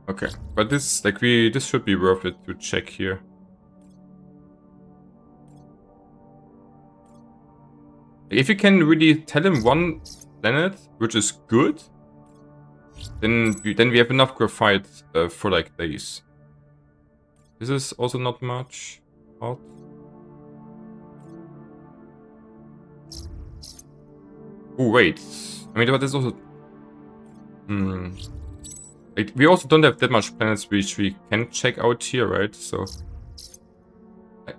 Okay, but this, like, this should be worth it to check here. If you can really tell him one planet which is good, then we have enough graphite for like days. This is also not much. Hot. Oh wait, I mean, but there's also. Like, we also don't have that much planets which we can check out here, right? So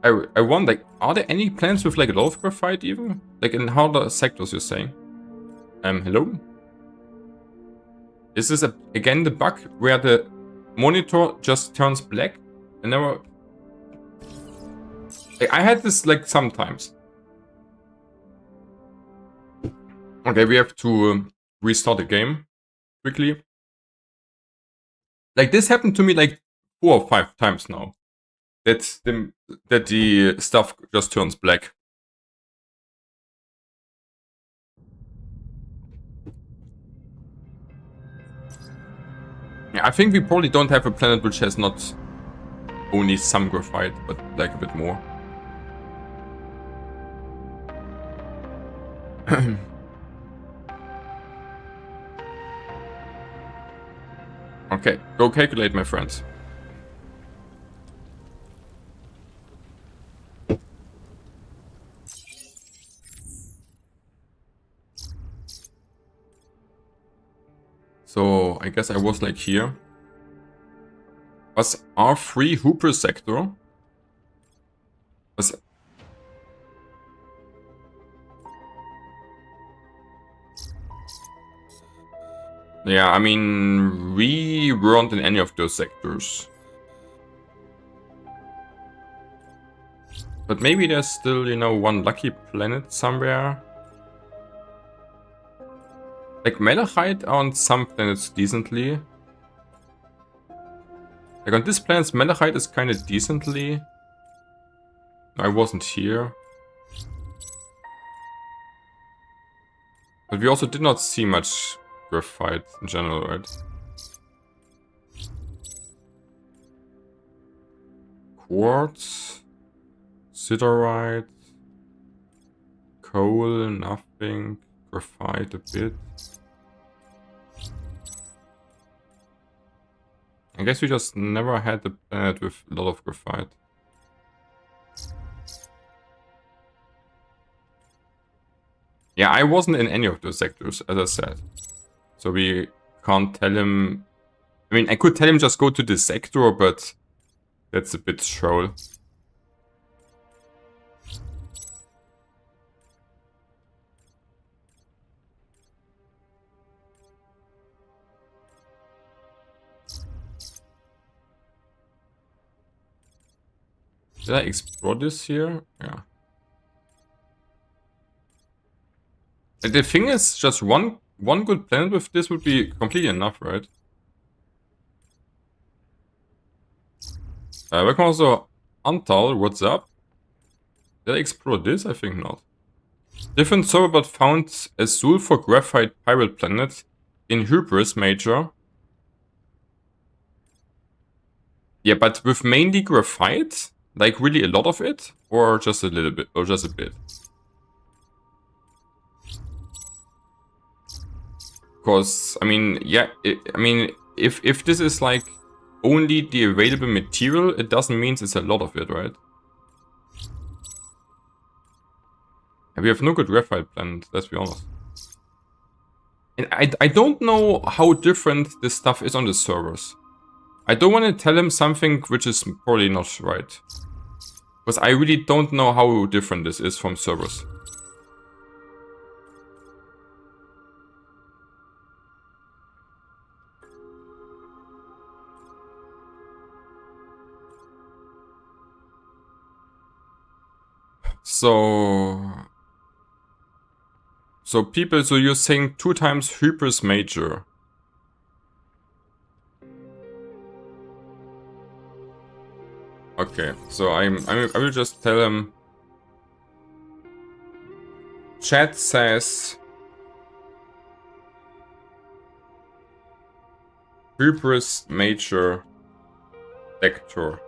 I wonder, like, are there any planets with like a lot of graphite even? Like in harder sectors, you're saying? Hello? Is this again the bug where the monitor just turns black? I never... Like, I had this like sometimes. Okay, we have to restart the game quickly. Like, this happened to me like 4 or 5 times now. That the stuff just turns black. Yeah, I think we probably don't have a planet which has not only some graphite, but like a bit more. Okay, go calculate, my friends. So, I guess I was like here. Was R3 Hooper sector? Was... Yeah, I mean, we weren't in any of those sectors. But maybe there's still, you know, one lucky planet somewhere. Like, Malachite are on some planets decently. Like, on this planet, Malachite is kind of decently. I wasn't here. But we also did not see much graphite in general, right? Quartz, siderite, coal, nothing, graphite a bit. I guess we just never had a planet with a lot of graphite. Yeah, I wasn't in any of those sectors, as I said. So we can't tell him... I mean, I could tell him just go to this sector, but that's a bit troll. Did I explore this here? Yeah. The thing is, just one good planet with this would be completely enough, right? Welcome also, Antal, what's up? Did I explore this? I think not. Different serverbot found a sulfur graphite pirate planet in Hubris Major. Yeah, but with mainly graphite? Like really a lot of it? Or just a little bit? Or just a bit? Because, I mean, yeah, I mean, if this is like only the available material, it doesn't mean it's a lot of it, right? And we have no good graphite planet, let's be honest. And I don't know how different this stuff is on the servers. I don't want to tell him something which is probably not right. Because I really don't know how different this is from servers. So people, so you're saying 2 times Hubris Major. Okay, so I will just tell him. Chat says Hubris Major Vector.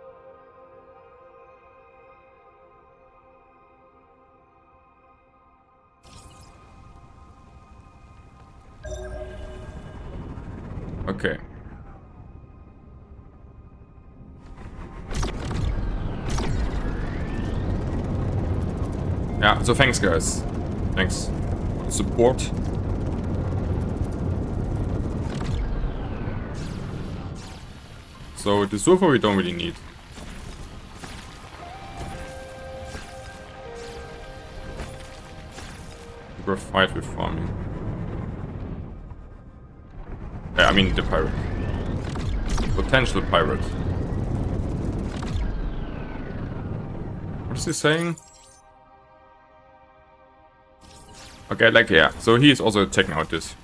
Okay. Yeah, so thanks guys. Thanks for the support. So the sulfur we don't really need. Graphite with farming. Yeah, I mean the pirate. Potential pirate. What is he saying? Okay, like, yeah, so he is also checking out this.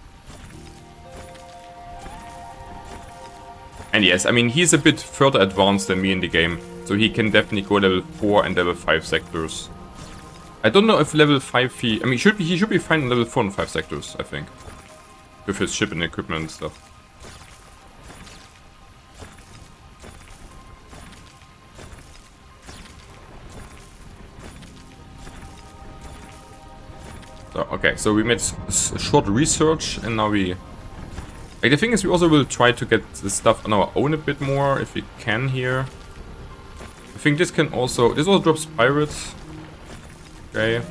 And yes, I mean, he's a bit further advanced than me in the game, so he can definitely go level 4 and level 5 sectors. I don't know if level 5 he... I mean, he should be fine in level 4 and 5 sectors, I think. With his ship and equipment and stuff. So, okay, so we made short research and now we Like, the thing is, we also will try to get the stuff on our own a bit more, if we can here. I think this can also... This also drops pirates. Okay.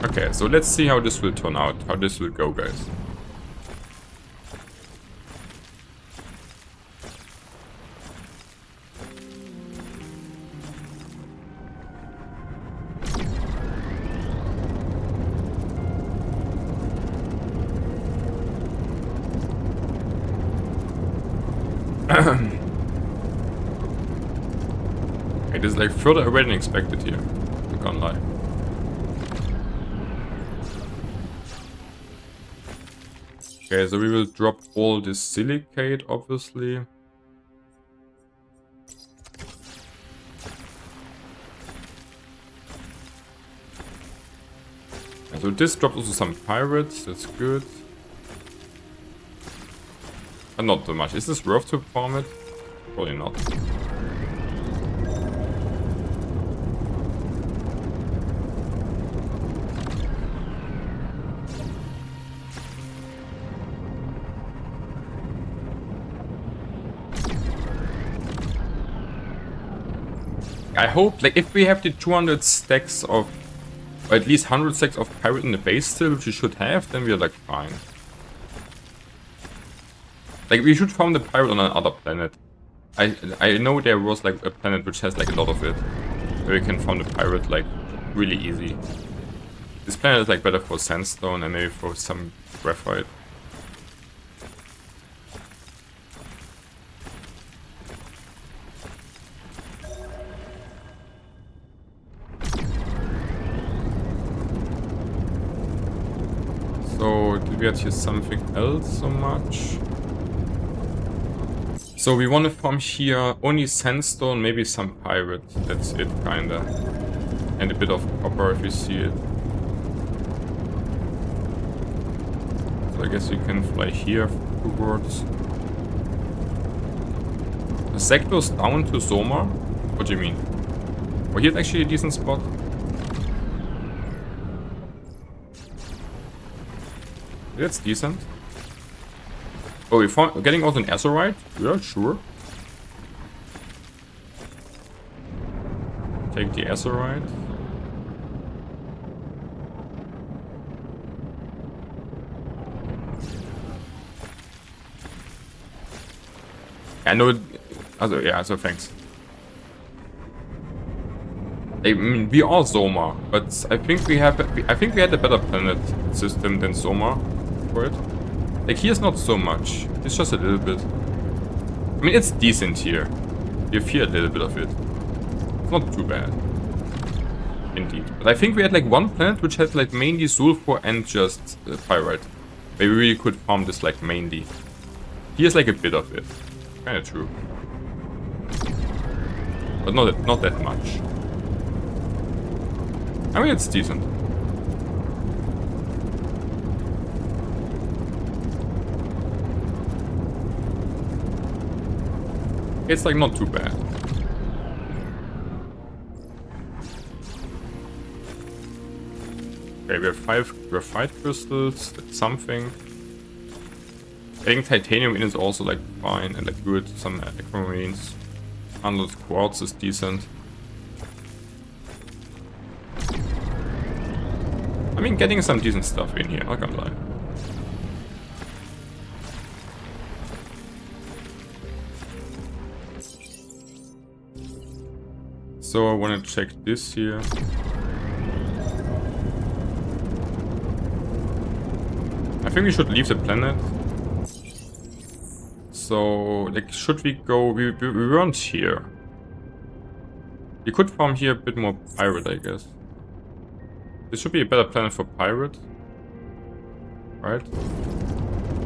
Okay, so let's see how this will turn out. How this will go, guys. It is like further away than expected here. I can't lie. Okay, so we will drop all this silicate, obviously. And so this drops also some pirates, that's good. But not too much. Is this worth to farm it? Probably not. I hope, like, if we have the 200 stacks of, or at least 100 stacks of pirate in the base still, which we should have, then we are like fine. Like, we should farm the pirate on another planet. I know there was like a planet which has like a lot of it, where we can farm the pirate like really easy. This planet is like better for sandstone and maybe for some graphite. So, did we get here something else so much? So we want to farm here only sandstone, maybe some pirate. That's it, kinda. And a bit of copper if you see it. So I guess you can fly here towards. The sector's down to Soma? What do you mean? Well, here's actually a decent spot. That's decent. Oh, we're getting out an Azurite? Yeah, sure. Take the Azurite. I know. Also, yeah, so thanks. I mean, we are Soma, but I think we have. I think we had a better planet system than Soma for it. Like, here's not so much. It's just a little bit. I mean, it's decent here. You feel a little bit of it. It's not too bad. Indeed. But I think we had like one planet which had like mainly sulfur and just pyrite. Maybe we could farm this like mainly. Here's like a bit of it. Kinda true. But not that much. I mean, it's decent. It's like not too bad. Okay, we have 5 graphite crystals, that's something. Getting titanium in is also like fine and like good, some aquamarines. 100 quartz is decent. I mean, getting some decent stuff in here, not gonna lie. So I want to check this here. I think we should leave the planet. So, like, should we go? We weren't here. We could farm here a bit more pirate, I guess. This should be a better planet for pirate. Right?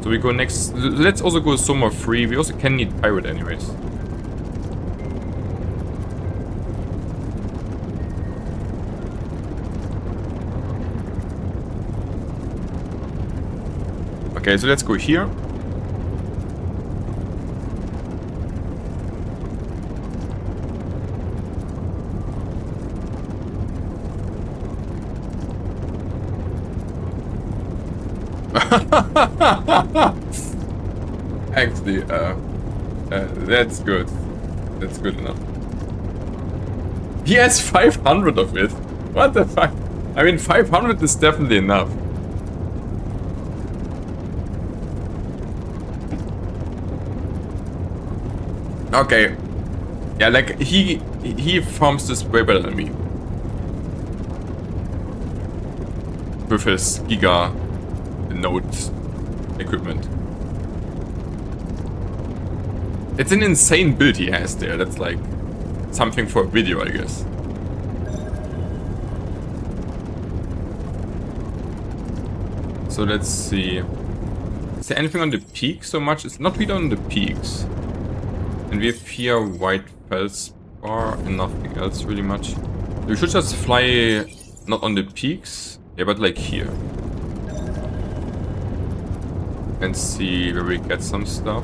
So we go next. Let's also go somewhere free. We also can need pirate anyways. Okay, so let's go here. Actually, that's good. That's good enough. He has 500 of it. What the fuck? I mean, 500 is definitely enough. Okay. Yeah, like, he farms this way better than me. With his Giga node equipment. It's an insane build he has there. That's like something for a video, I guess. So let's see. Is there anything on the peak so much? It's not really on the peaks. And we have here white feldspar and nothing else really much. We should just fly not on the peaks, yeah, but like here. And see where we get some stuff.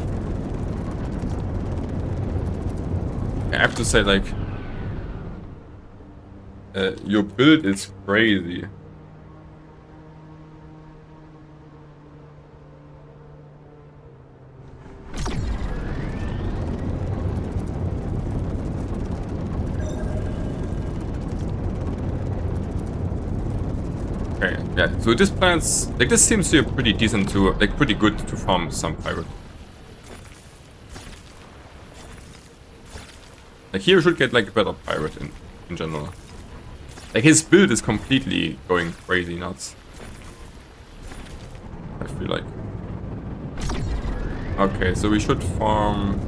I have to say, like, your build is crazy. Okay, yeah, so this plan's, like, this seems to be pretty decent to, like, pretty good to farm some pirate. Like, here you should get, like, a better pirate in general. Like, his build is completely going crazy nuts. I feel like. Okay, so we should farm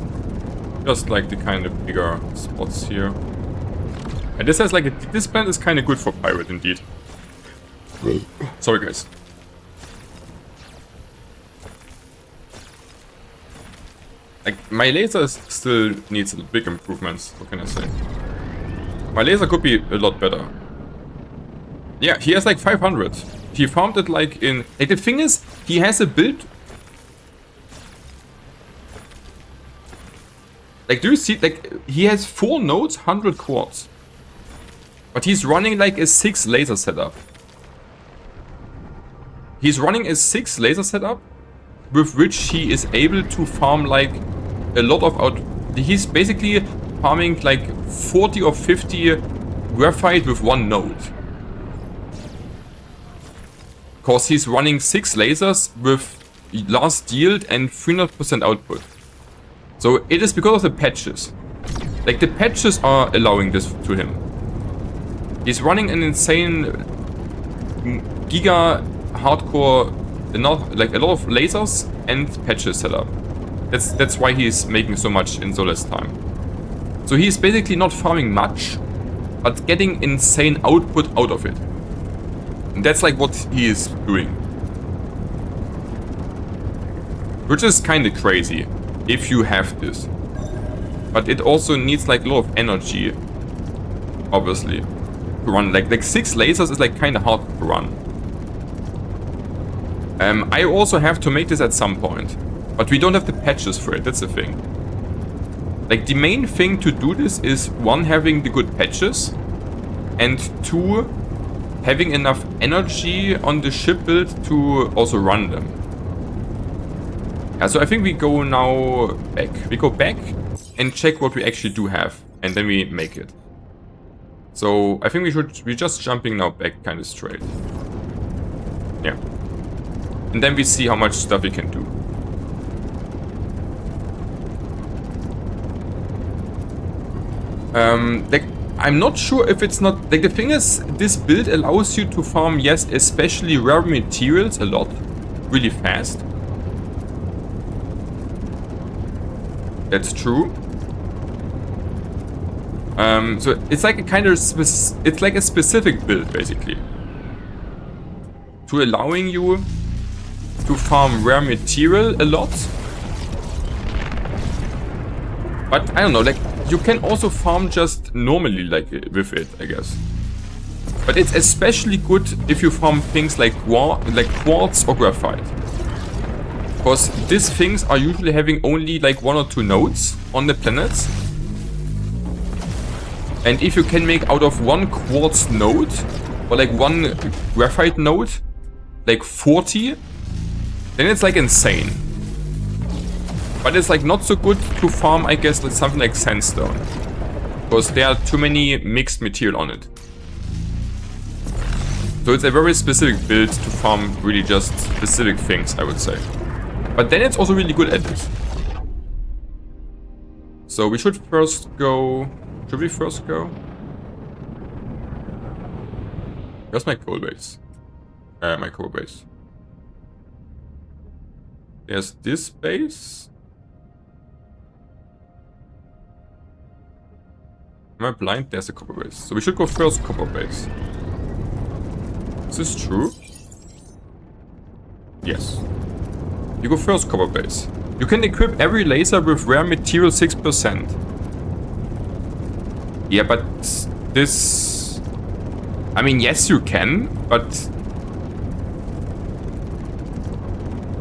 just, like, the kind of bigger spots here. And this has, like, this plant is kind of good for pirate, indeed. Sorry, guys. Like, my laser still needs big improvements, what can I say? My laser could be a lot better. Yeah, he has like 500. He farmed it like in... Like, the thing is, he has a build... Like, do you see? Like, he has 4 nodes, 100 quartz. But he's running like a 6 laser setup. He's running a 6 laser setup with which he is able to farm like a lot of he's basically farming like 40 or 50 graphite with 1 node. Cause he's running 6 lasers with last yield and 300% output. So it is because of the patches. Like, the patches are allowing this to him. He's running an insane giga hardcore, like a lot of lasers and patches set up. That's why he's making so much in so less time. So he's basically not farming much, but getting insane output out of it. And that's like what he is doing. Which is kind of crazy if you have this. But it also needs like a lot of energy, obviously, to run. Like 6 lasers is like kind of hard to run. I also have to make this at some point, but we don't have the patches for it, that's the thing. Like, the main thing to do this is 1, having the good patches, and 2, having enough energy on the ship build to also run them. Yeah, so I think we go now back. We go back and check what we actually do have, and then we make it. So I think we're just jumping now back kind of straight. Yeah. And then we see how much stuff we can do. Like, I'm not sure if it's not... Like, the thing is, this build allows you to farm, yes, especially rare materials a lot. Really fast. That's true. So it's like a kind of... It's like a specific build, basically. To allowing you to farm rare material a lot. But I don't know, like, you can also farm just normally like with it, I guess. But it's especially good if you farm things like quartz or graphite. Because these things are usually having only like 1 or 2 nodes on the planets. And if you can make out of 1 quartz node, or like 1 graphite node, like 40, then it's like insane. But it's like not so good to farm, I guess, like something like sandstone. Because there are too many mixed material on it. So it's a very specific build to farm really just specific things, I would say. But then it's also really good at this. So we should first go... Should we first go? Where's my coal base? My coal base. There's this base. Am I blind? There's a copper base. So we should go first copper base. Is this true? Yes. You go first copper base. You can equip every laser with rare material 6%. Yeah, but this... I mean, yes you can, but...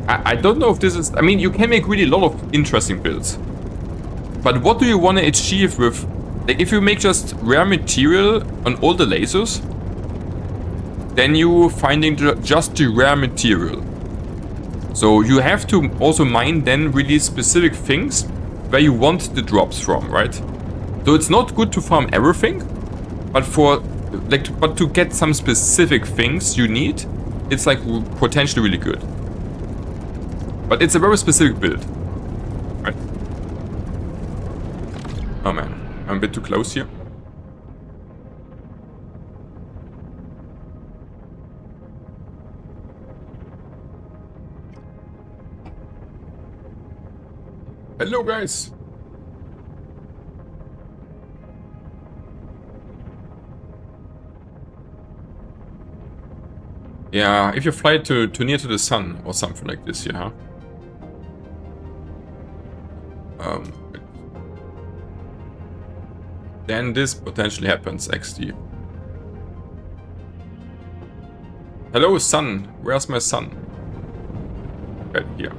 I don't know if this is... I mean, you can make really a lot of interesting builds. But what do you want to achieve with... Like, if you make just rare material on all the lasers, then you finding just the rare material. So you have to also mine then really specific things where you want the drops from, right? So it's not good to farm everything, but for like but to get some specific things you need, it's like potentially really good. But it's a very specific build, right? Oh man, I'm a bit too close here. Hello guys! Yeah, if you fly too near to the sun or something like this, yeah. Then this potentially happens, XD. Hello sun, where's my sun? Right here.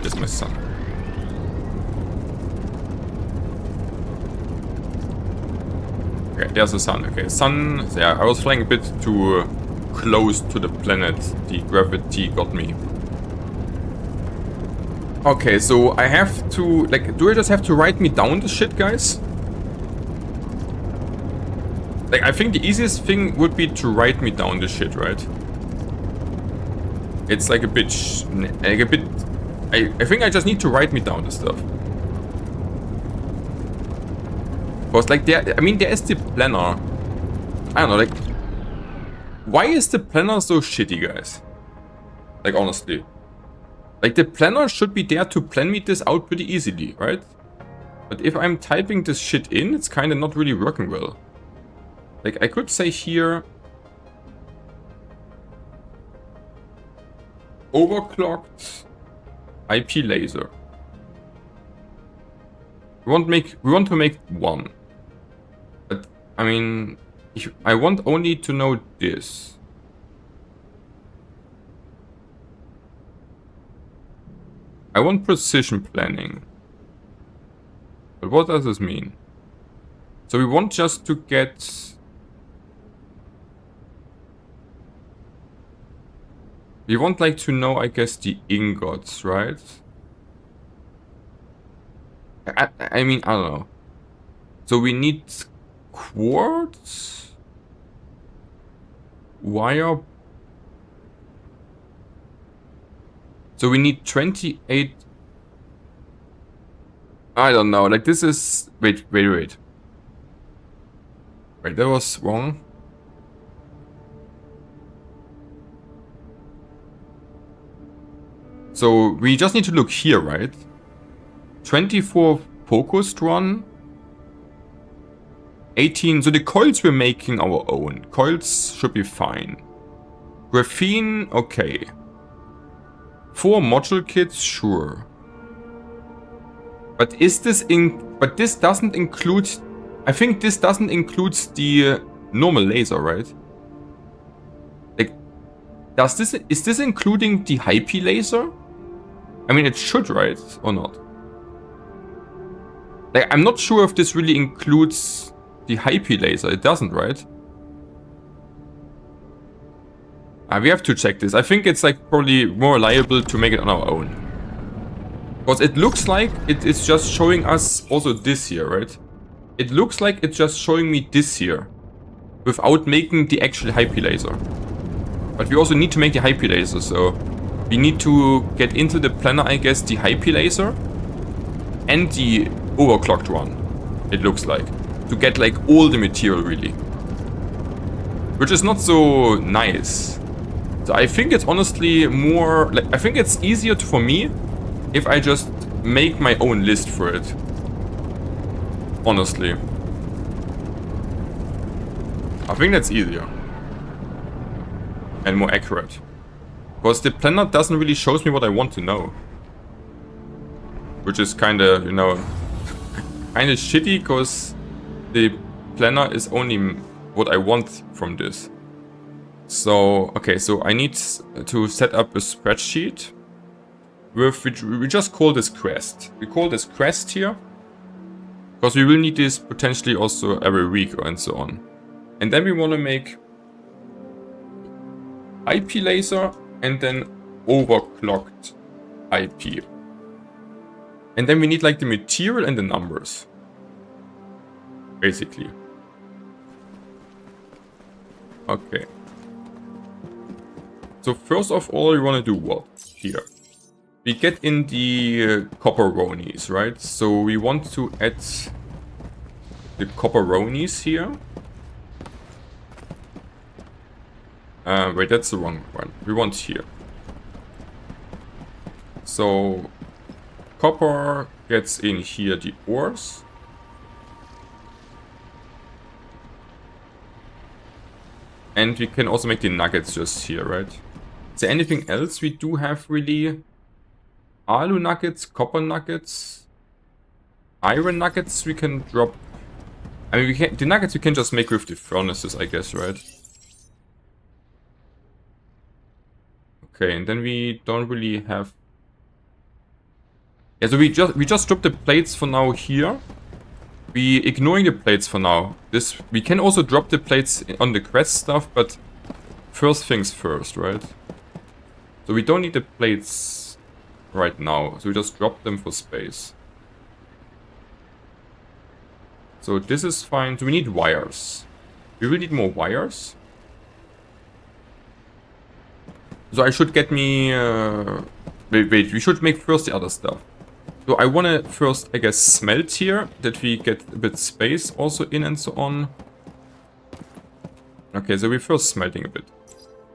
Here's my sun. Okay, there's the sun. Okay, sun. Yeah, I was flying a bit too close to the planet. The gravity got me. Okay, so I have to... Like, do I just have to write me down this shit, guys? Like, I think the easiest thing would be to write me down this shit, right? It's like a bit... I think I just need to write me down this stuff. Because, like, there... I mean, there is the planner. I don't know, like... Why is the planner so shitty, guys? Like, honestly. Like, the planner should be there to plan me this out pretty easily, right? But if I'm typing this shit in, it's kind of not really working well. Like, I could say here... Overclocked IP laser. We want to make one. But, I mean... I want only to know this. I want precision planning. But what does this mean? So we want just to get... We want like to know, I guess, the ingots, right? I mean, I don't know. So we need quartz, wire. So we need 28. I don't know. Like this is... Wait, that was wrong. So we just need to look here, right? 24 focused run. 18. So the coils we're making our own. Coils should be fine. Graphene, okay. 4 module kits, sure. But is this in... But this doesn't include... I think this doesn't include the normal laser, right? Like, does this... Is this including the high-P laser? I mean, it should, right? Or not? Like, I'm not sure if this really includes the high-P laser. It doesn't, right? We have to check this. I think it's like probably more reliable to make it on our own. Because it looks like it's just showing us also this here, right? It looks like it's just showing me this here. Without making the actual IP laser. But we also need to make the IP laser, so we need to get into the planner, I guess, the IP laser and the overclocked one, it looks like. To get like all the material really. Which is not so nice. So I think it's honestly more, like, I think it's easier for me if I just make my own list for it. Honestly. I think that's easier. And more accurate. Because the planner doesn't really show me what I want to know. Which is kinda, you know, kinda shitty, because the planner is only what I want from this. So, okay, so I need to set up a spreadsheet with which we just call this quest. We call this quest here because we will need this potentially also every week and so on. And then we want to make IP laser and then overclocked IP. And then we need like the material and the numbers. Basically. Okay. So first of all, we want to do what? Here. We get in the copperonis, right? So we want to add the copperonis here. Wait, that's the wrong one. We want here. So copper gets in here the ores. And we can also make the nuggets just here, right? Is there anything else we do have really? Alu nuggets, copper nuggets, iron nuggets we can drop. I mean, we can, the nuggets we can just make with the furnaces, I guess, right? Okay, and then we don't really have. Yeah, so we just drop the plates for now here. We ignoring the plates for now. This we can also drop the plates on the quest stuff, but first things first, right? So we don't need the plates right now, so we just drop them for space. So this is fine. So we need wires. We will need more wires. So I should get me... wait, we should make first the other stuff. So I want to first, I guess, smelt here, that we get a bit space also in and so on. Okay, so we're first smelting a bit.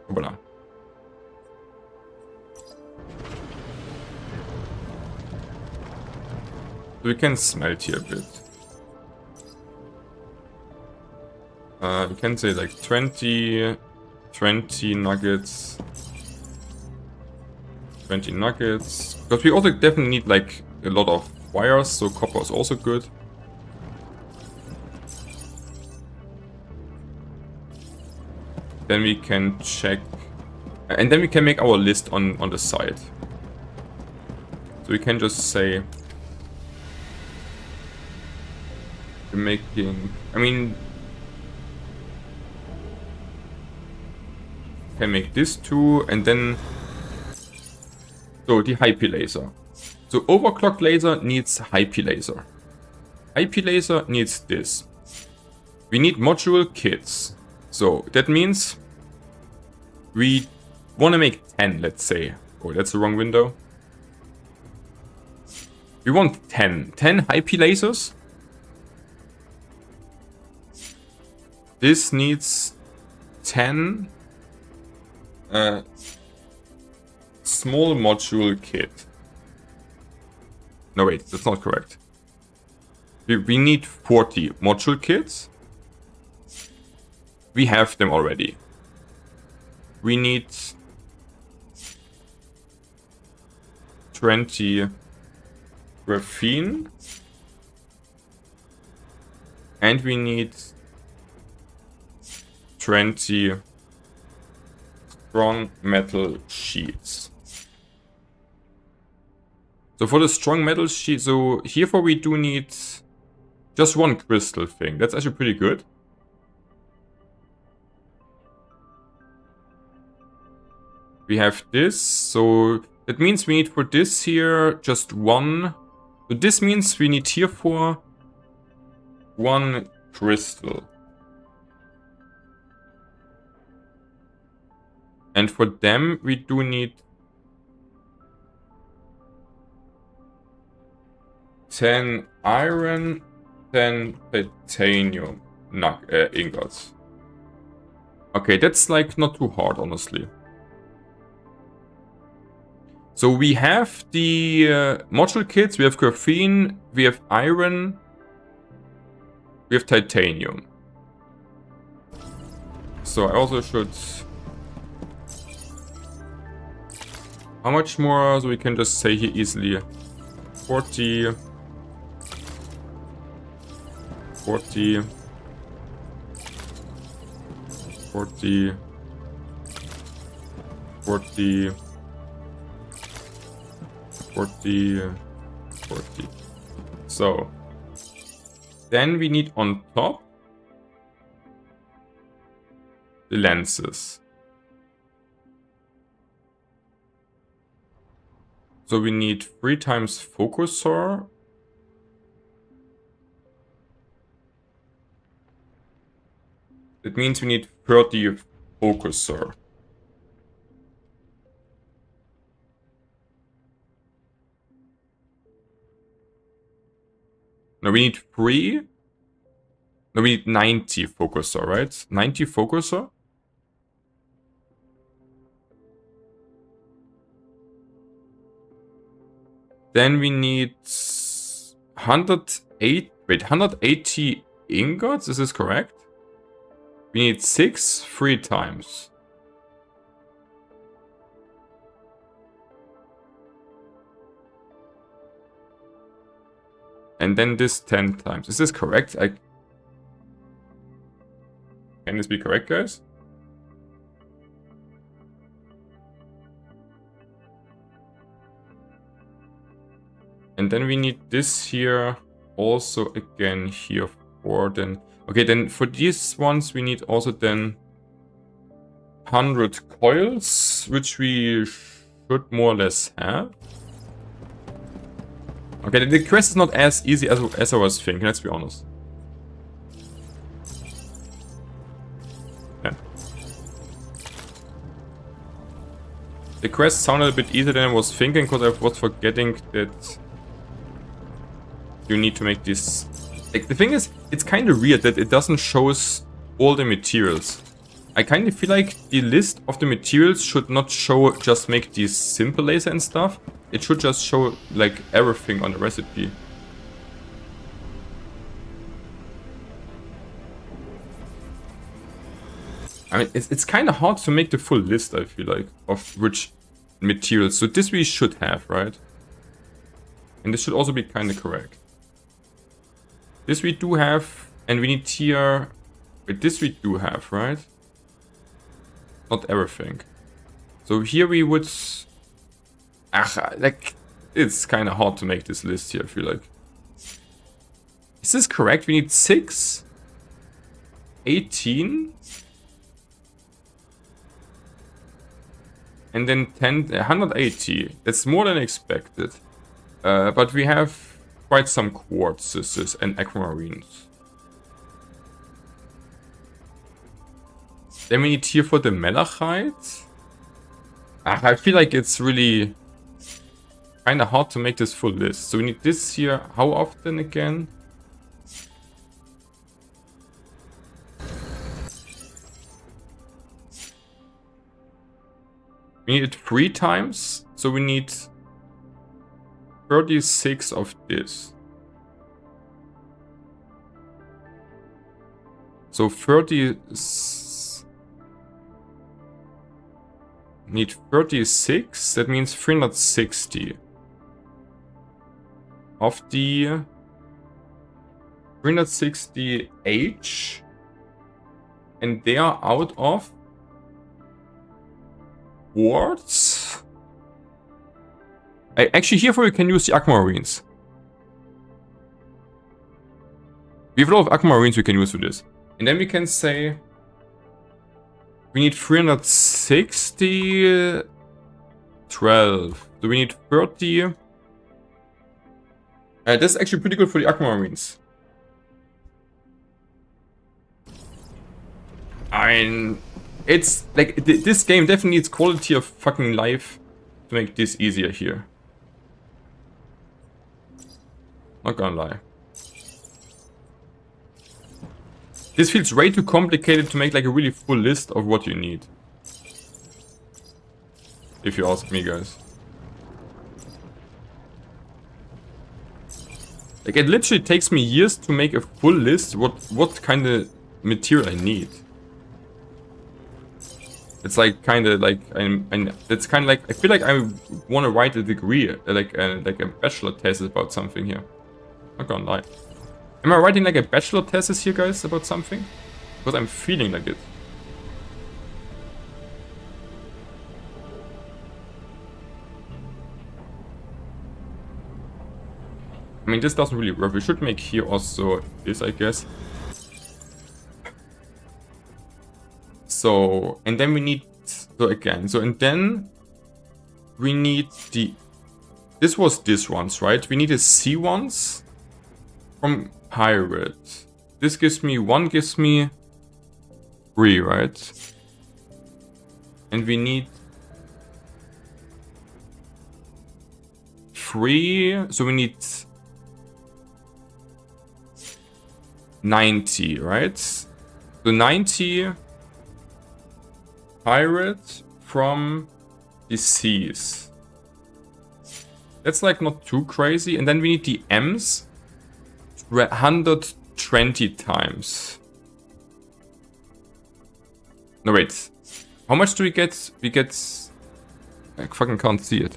Voila. So we can smelt here a bit. We can say like 20 nuggets. 20 nuggets. Because we also definitely need like a lot of wires, so copper is also good. Then we can check. And then we can make our list on the side. So we can just say... we're making... I mean... can make this too, and then... so the IP laser. So overclock laser needs IP laser. IP laser needs this. We need module kits. So that means we want to make 10, let's say. Oh, that's the wrong window. We want 10 IP lasers. This needs 10 small module kit. No, wait, that's not correct. We need 40 module kits. We have them already. We need 20 graphene. And we need 20 strong metal sheets. So for the strong metal sheet, so herefore we do need just one crystal thing. That's actually pretty good. We have this, so that means we need for this here just 1. So this means we need here for 1 crystal. And for them we do need 10 iron, 10 titanium ingots. Okay, that's like not too hard, honestly. So we have the module kits, we have graphene, we have iron, we have titanium. So I also should... How much more? So we can just say here easily 40, 40, 40, 40, 40, 40. So then we need on top the lenses. So we need 3 times focuser. That means we need 30 focuser. No, we need 3. No, we need 90 focuser, right? 90 focuser. Then we need 180 ingots, is this correct? We need 6 3 times. And then this 10 times. Is this correct? Can this be correct, guys? And then we need this here also again here for then. Okay, then for these ones we need also then 100 coils, which we should more or less have. Okay, the quest is not as easy as I was thinking, let's be honest. Yeah. The quest sounded a bit easier than I was thinking, because I was forgetting that you need to make this... Like, the thing is, it's kind of weird that it doesn't show us all the materials. I kind of feel like the list of the materials should not show just make these simple laser and stuff. It should just show like everything on the recipe. I mean, it's kind of hard to make the full list, I feel like, of which materials. So this we should have, right? And this should also be kind of correct. This we do have, and we need here... Wait, this we do have, right? Not everything. So here we would... like, it's kind of hard to make this list here, I feel like. Is this correct? We need 6, 18, and then 180. That's more than expected. But we have quite some quartzes and aquamarines. Then we need here for the malachite. I feel like it's really kind of hard to make this full list. So we need this here. How often again? We need it 3 times. So we need 36 of this. So 30... Need 36, that means 360 of the 360H, and they are out of quartz. Actually, herefore you can use the aquamarines. We have a lot of aquamarines we can use for this, and then we can say we need 360 12. So we need 30. This is actually pretty good for the Aquamarines. I mean, it's like this game definitely needs quality of fucking life to make this easier here. Not gonna lie. This feels way too complicated to make like a really full list of what you need. If you ask me, guys. Like, it literally takes me years to make a full list what kind of material I need. It's like kind of like it's kind of like I feel like I want to write a degree, like a bachelor thesis about something here. Not gonna lie. Am I writing like a bachelor thesis here, guys, about something? Because I'm feeling like it. I mean, this doesn't really work. We should make here also this, I guess. So, and then we need, and then we need this was this ones, right? We need a C ones from pirate. This gives me 3, right? And we need 3, so we need 90, right? So 90 pirate from the seas. That's like not too crazy. And then we need the M's 120 times. No, wait. How much do we get? We get... I fucking can't see it.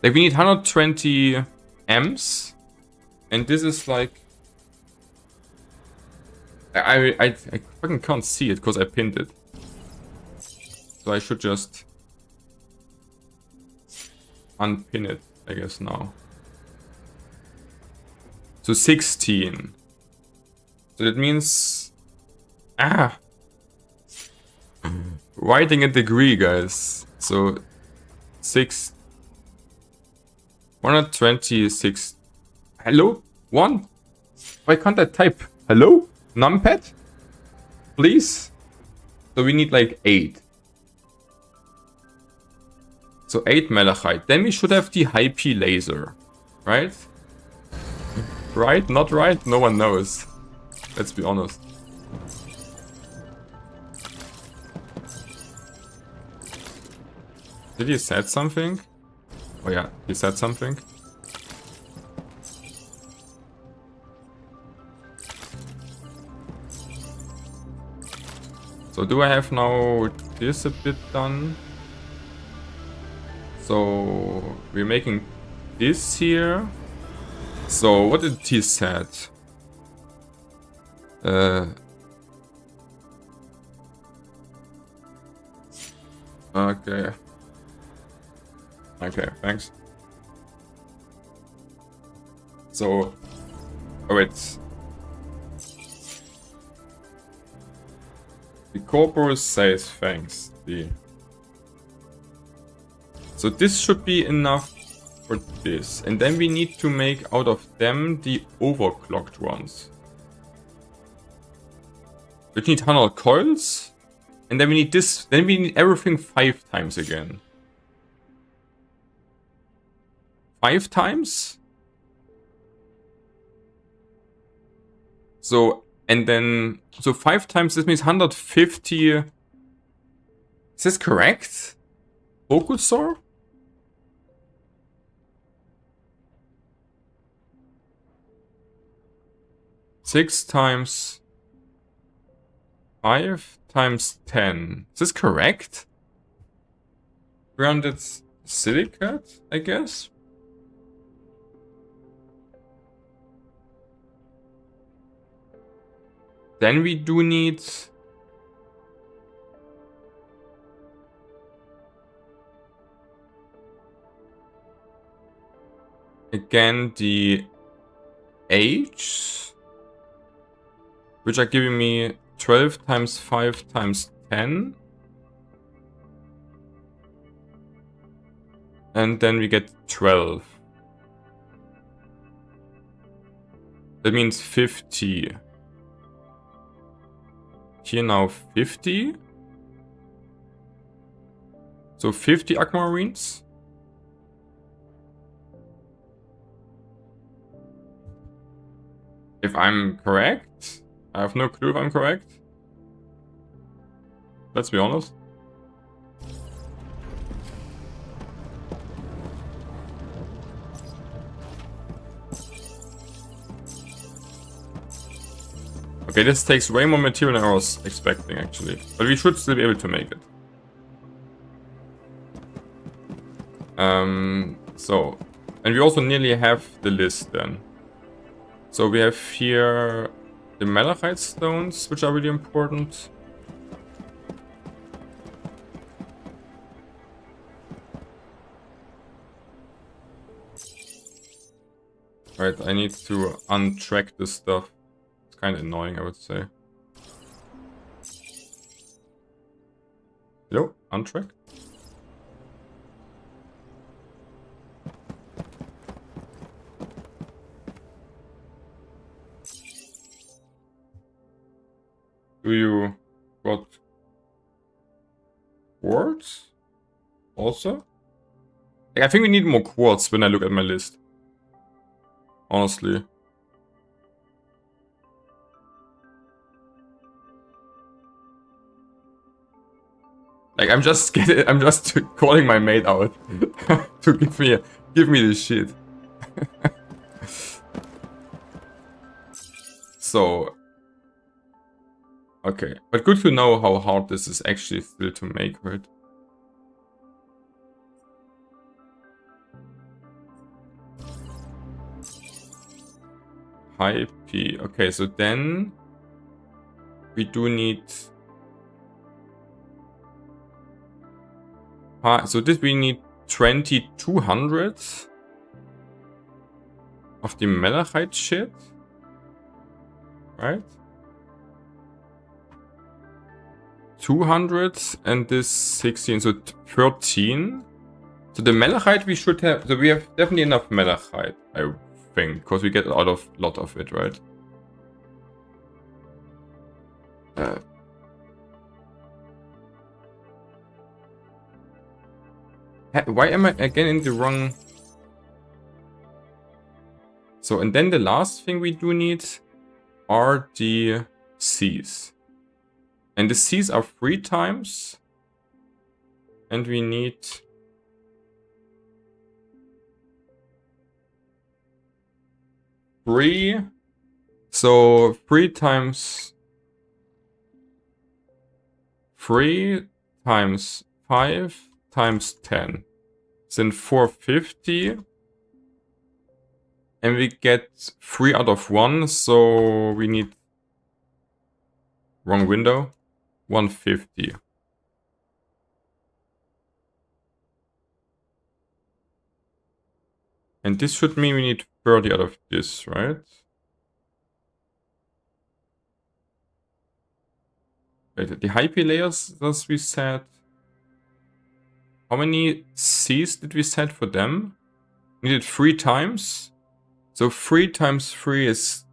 Like, we need 120 M's. And this is like... I fucking can't see it because I pinned it. So I should just... unpin it, I guess, now. So 16. So that means... Writing a degree, guys. So 126. Hello? 1? Why can't I type? Hello? Numpad? Please? So we need like 8. So 8 malachite. Then we should have the high P laser. Right? Right? Not right? No one knows. Let's be honest. Did he said something? Oh yeah, he said something. So do I have now this a bit done? So we're making this here. So what did he said? Okay. Okay, thanks. So, oh wait. The corporate says thanks. So this should be enough for this. And then we need to make out of them the overclocked ones. We need 100 coils. And then we need this. Then we need everything 5 times again. 5 times? So, and then, so 5 times, this means 150. Is this correct? Focusor? Six times 5 times 10. Is this correct? 300 silicate, I guess? Then we do need... again the H, which are giving me 12 times 5 times 10. And then we get 12. That means 50. Here now 50. So 50 aquamarines. If I'm correct. I have no clue if I'm correct. Let's be honest. Okay, this takes way more material than I was expecting, actually. But we should still be able to make it. So, and we also nearly have the list then. So we have here the malachite stones, which are really important. Right, I need to untrack this stuff. It's kind of annoying, I would say. Hello, untrack. Do you got quartz also? Like, I think we need more quartz when I look at my list. Honestly. Like, I'm just calling my mate out to give me this shit. So, okay, but good to know how hard this is actually still to make, right? High P. Okay, so then we do need. So this we need 2200 of the malachite shit, right? 200 and this 16, so 13. So the malachite we should have. So we have definitely enough malachite, I think, because we get a lot of it, right? Why am I again in the wrong? So, and then the last thing we do need are the C's. And the C's are 3 times. And we need 3. So 3 times 3 times 5 times 10. It's in 450. And we get 3 out of 1, so we need, wrong window, 150. And this should mean we need 30 out of this, right? Wait, the high P layers, as we said. How many C's did we set for them? We needed 3 times. So 3 times 3 is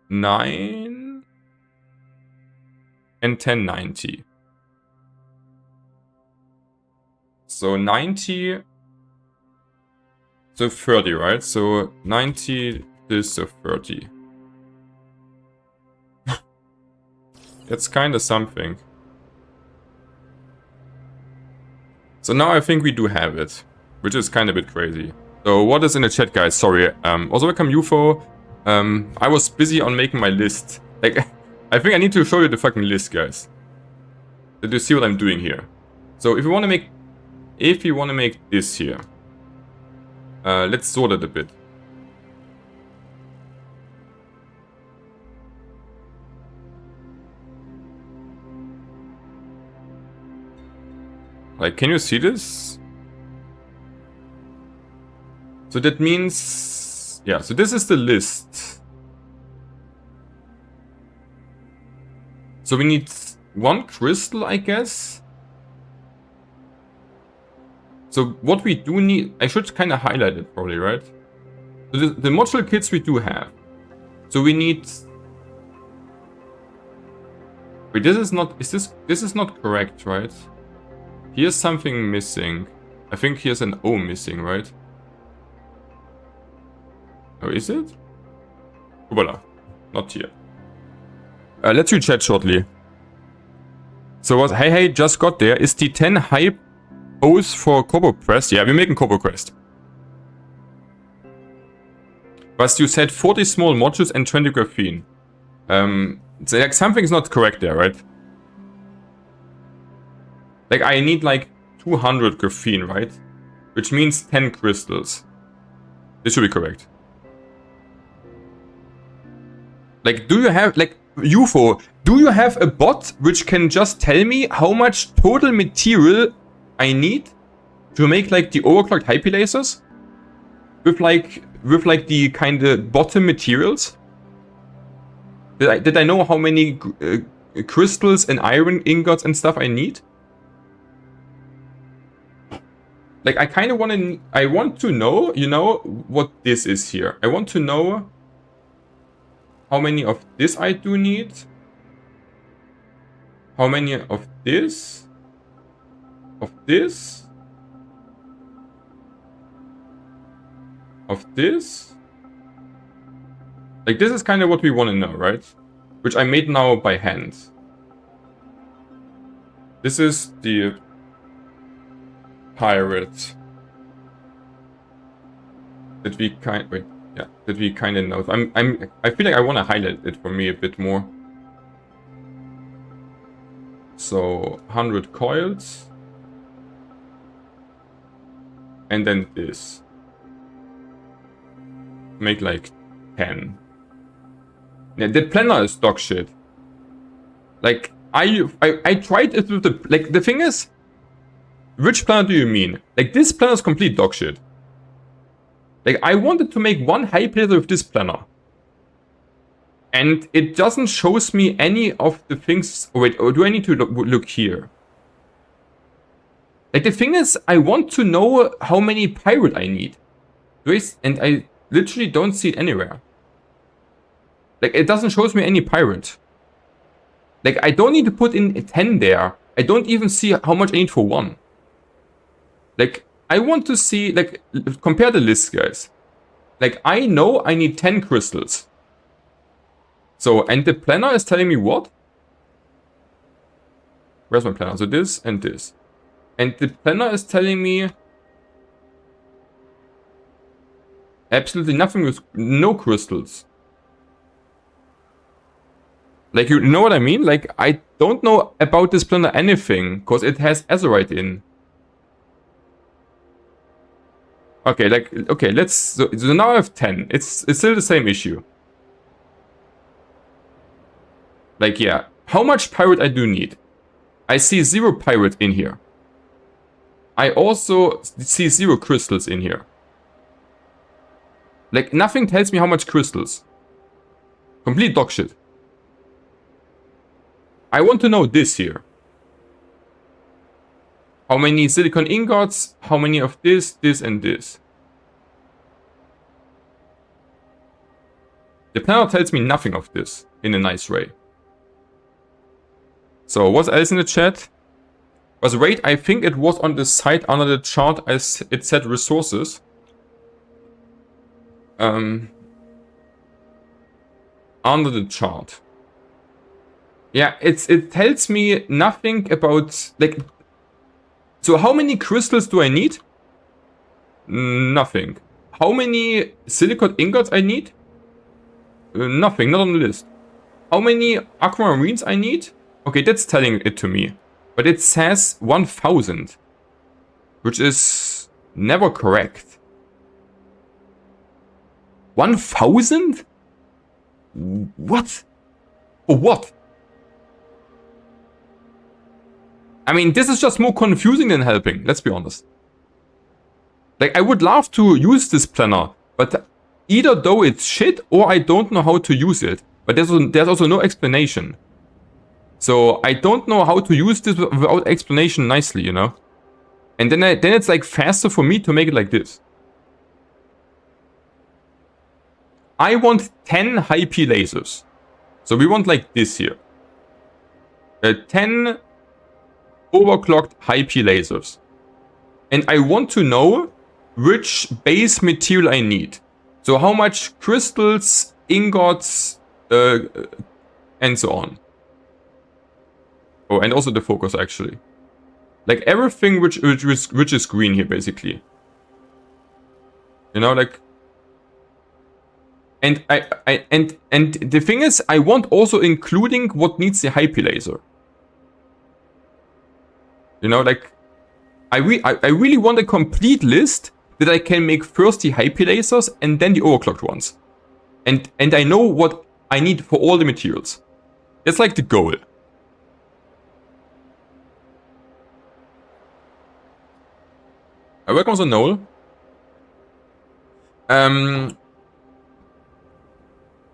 9. And 1090. So 90. So 30, right? So 90 is so 30. That's kind of something. So now I think we do have it, which is kind of a bit crazy. So what is in the chat, guys? Sorry. Also welcome UFO. I was busy on making my list. Like, I think I need to show you the fucking list, guys. Did you see what I'm doing here? So if you want to make this here, let's sort it a bit. Like, can you see this? So that means, yeah, so this is the list. So we need 1 crystal, I guess. So what we do need, I should kind of highlight it probably, right? So the module kits we do have. So we need. Wait, this is not. This is not correct, right? Here's something missing. I think here's an O missing, right? Oh, is it? Voila, not here. Let's read chat shortly. So what? Hey, just got there. Is the 10 hype O's for CoboQuest? Yeah, we're making CoboQuest. But you said 40 small modules and 20 graphene. So like something's not correct there, right? Like I need like 200 graphene, right? Which means 10 crystals. This should be correct. Like, do you have, like, UFO, do you have a bot which can just tell me how much total material I need to make like the overclocked hype lasers? With like the kind of bottom materials? Did I know how many crystals and iron ingots and stuff I need? Like I kind of want to know, you know, what this is here. I want to know how many of this I do need. How many of this? Of this? Of this? Like this is kind of what we want to know, right? Which I made now by hand. This is the pirate. That we kind of know. I feel like I want to highlight it for me a bit more. So 100 coils. And then this. Make like 10. Yeah, the planner is dog shit. Like I tried it with the, like, the thing is, which planner do you mean? Like this planner is complete dog shit. Like I wanted to make one hype laser with this planner. And it doesn't shows me any of the things. Oh wait, or do I need to look here? Like the thing is, I want to know how many pirate I need. And I literally don't see it anywhere. Like it doesn't shows me any pirate. Like I don't need to put in 10 there. I don't even see how much I need for one. Like I want to see, like, compare the list, guys. Like I know I need 10 crystals. So, and the planner is telling me what? Where's my planner? So this and this. And the planner is telling me absolutely nothing with no crystals. Like, you know what I mean? Like, I don't know about this planner anything, because it has azurite in. Okay, like, okay, let's, so now I have 10. It's still the same issue. Like, yeah, how much pirate I do need? I see 0 pirate in here. I also see 0 crystals in here. Like, nothing tells me how much crystals. Complete dog shit. I want to know this here. How many silicon ingots, how many of this, this, and this. The planner tells me nothing of this in a nice way. So, what else in the chat? Was rate, I think it was on the side under the chart as it said resources. Under the chart. Yeah, it tells me nothing about, like, so how many crystals do I need? Nothing. How many silicon ingots I need? Nothing, not on the list. How many aquamarines I need? Okay, that's telling it to me. But it says 1000. Which is never correct. 1000? What? For what? I mean, this is just more confusing than helping, let's be honest. Like, I would love to use this planner, but either though it's shit or I don't know how to use it. But there's also no explanation. So I don't know how to use this without explanation nicely, you know? And then it's like faster for me to make it like this. I want 10 high P lasers. So we want like this here. 10 overclocked high P lasers. And I want to know which base material I need. So how much crystals, ingots, and so on. Oh, and also the focus actually. Like everything which is green here basically. You know, like. And and the thing is, I want also including what needs the high P laser. You know, like I really want a complete list that I can make first the high P lasers and then the overclocked ones. And I know what I need for all the materials. That's like the goal. Welcome to Noel.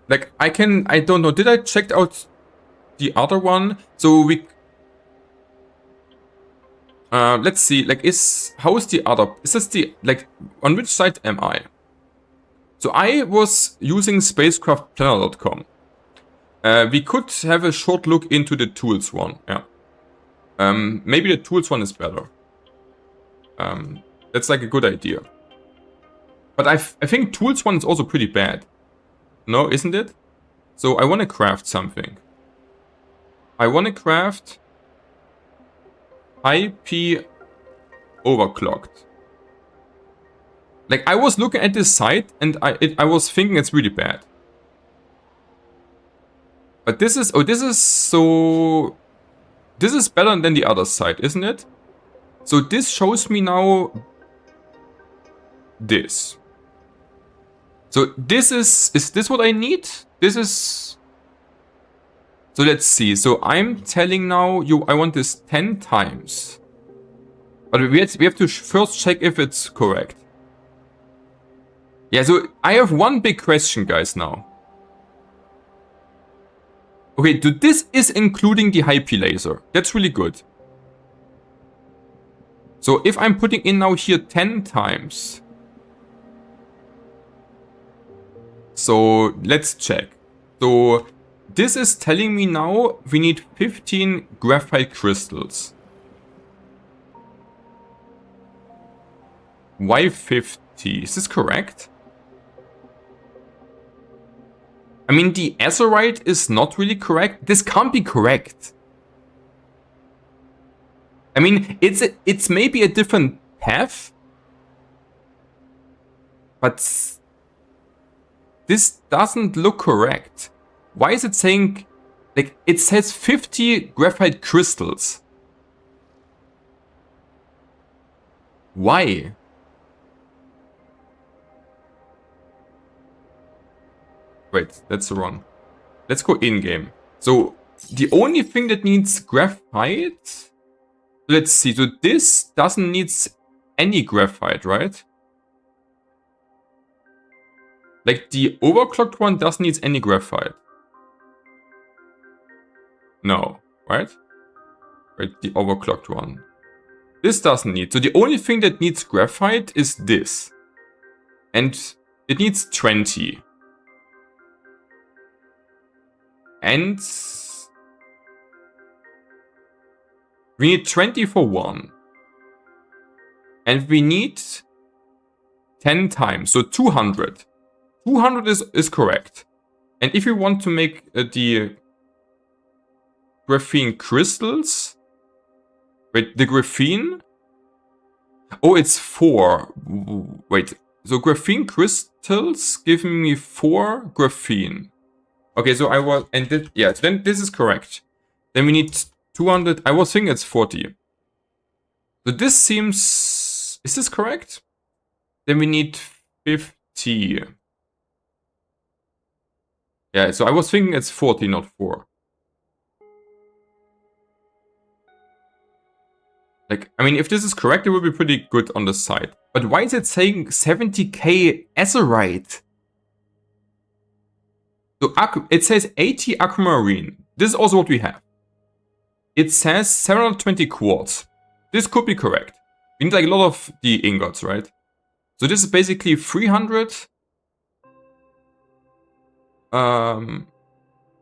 Like I don't know, did I check out the other one? So we let's see, like how is the other, is this the, like, on which side am I? So I was using SpaceCraftPlanner.com. We could have a short look into the tools one, yeah. Maybe the tools one is better. That's like a good idea. But I think tools one is also pretty bad. No, isn't it? So I want to craft something. I want to craft IP overclocked. Like I was looking at this site and I was thinking it's really bad. But this is, oh, this is better than the other side, isn't it? So this shows me now this. So this is this what I need? This is, so let's see. So I'm telling now you I want this 10 times. But we have to first check if it's correct. Yeah, so I have one big question, guys, now. Okay, so this is including the high P laser. That's really good. So if I'm putting in now here 10 times. So let's check. So this is telling me now we need 15 graphite crystals. Why 50? Is this correct? I mean, the azurite is not really correct. This can't be correct. I mean, it's maybe a different path. But this doesn't look correct. Why is it saying, like, it says 50 graphite crystals? Why? Wait, that's wrong. Let's go in-game. So, the only thing that needs graphite... Let's see, so this doesn't need any graphite, right? Like, the overclocked one doesn't need any graphite. No, right? Right, the overclocked one. This doesn't need. So the only thing that needs graphite is this. And it needs 20. And we need 20 for one. And we need 10 times, so 200. 200 is correct. And if you want to make the graphene crystals, wait, the graphene? Oh, it's 4. Wait, so graphene crystals give me 4 graphene. Okay, so I was, and this, yeah, so then this is correct. Then we need 200, I was thinking it's 40. So this seems, is this correct? Then we need 50. Yeah, so I was thinking it's 40, not 4. Like, I mean, if this is correct, it would be pretty good on the side. But why is it saying 70k azurite? So it says 80 aquamarine. This is also what we have. It says 720 quartz. This could be correct. We need like a lot of the ingots, right? So this is basically 300.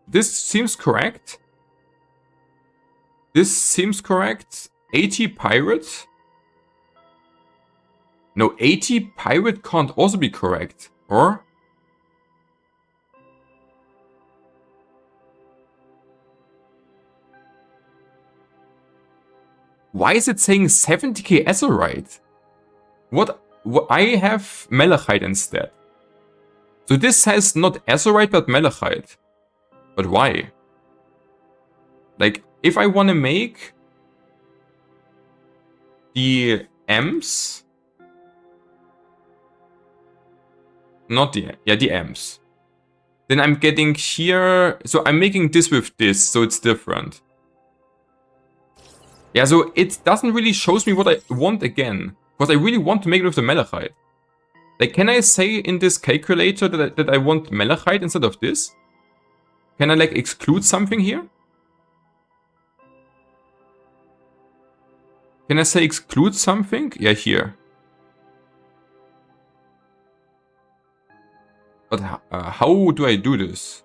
This seems correct. This seems correct. 80 pirate. No, 80 pirate can't also be correct. Or? Why is it saying 70k azurite? What I have malachite instead. So this says not azurite but malachite. But why? Like, if I want to make the M's, not the, yeah, the M's, then I'm getting here, so I'm making this with this, so it's different. Yeah, so it doesn't really shows me what I want again, because I really want to make it with the malachite. Like, can I say in this calculator that I want malachite instead of this? Can I like exclude something here? Can I say exclude something? Yeah, here. But how do I do this?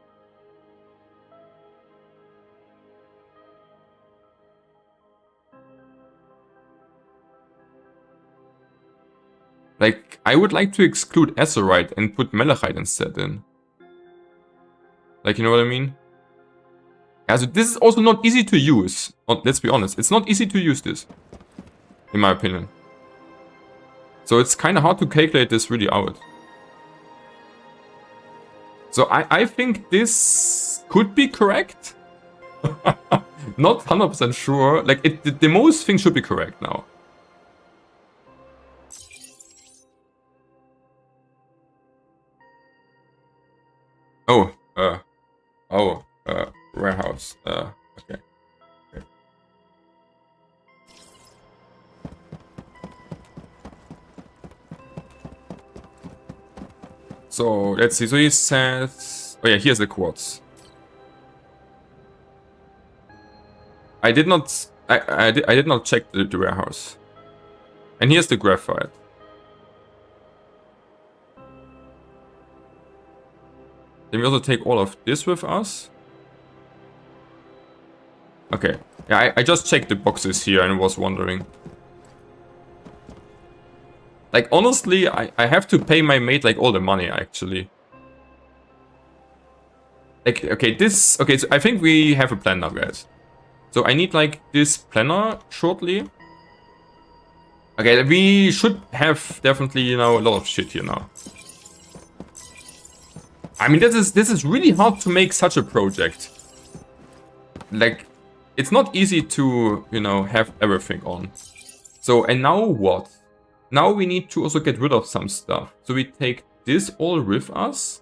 Like, I would like to exclude azurite and put malachite instead in. Like, you know what I mean? Yeah, so this is also not easy to use. Let's be honest, it's not easy to use this. In my opinion. So it's kind of hard to calculate this really out. So I think this could be correct. Not 100% sure. Like, the most things should be correct now. Oh, warehouse. Okay. So let's see. So he says, oh yeah, here's the quartz. I did not check the warehouse. And here's the graphite. Then we also take all of this with us. Okay. Yeah, I just checked the boxes here and was wondering. Like, honestly, I have to pay my mate, like, all the money, actually. Like, okay, this... Okay, so I think we have a plan now, guys. So I need, like, this planner shortly. Okay, we should have definitely, you know, a lot of shit here now. I mean, this is really hard to make such a project. Like, it's not easy to, you know, have everything on. So, and now what? Now we need to also get rid of some stuff. So we take this all with us.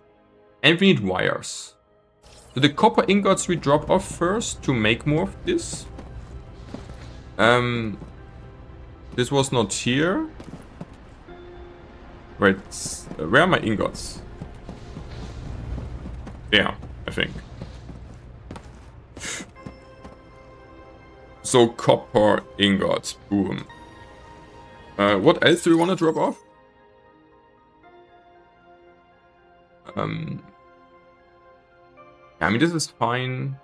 And we need wires. So the copper ingots we drop off first to make more of this. This was not here. Wait, where are my ingots? Yeah, I think. So copper ingots, boom. What else do we want to drop off? I mean, this is fine.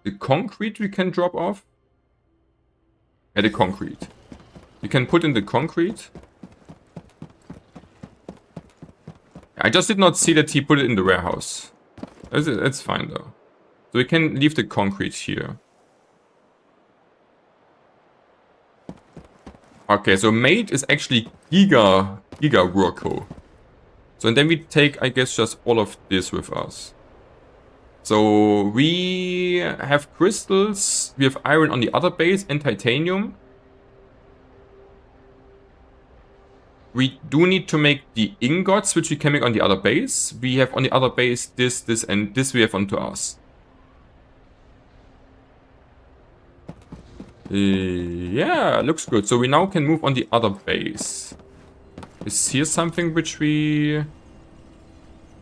The concrete we can drop off. Yeah, the concrete. You can put in the concrete. I just did not see that he put it in the warehouse. It's fine though. So we can leave the concrete here. Okay, so mate is actually Giga Worko. So and then we take, I guess, just all of this with us. So we have crystals, we have iron on the other base and titanium. We do need to make the ingots, which we can make on the other base. We have on the other base this, and this we have onto us. Yeah, looks good. So we now can move on the other base. Is here something which we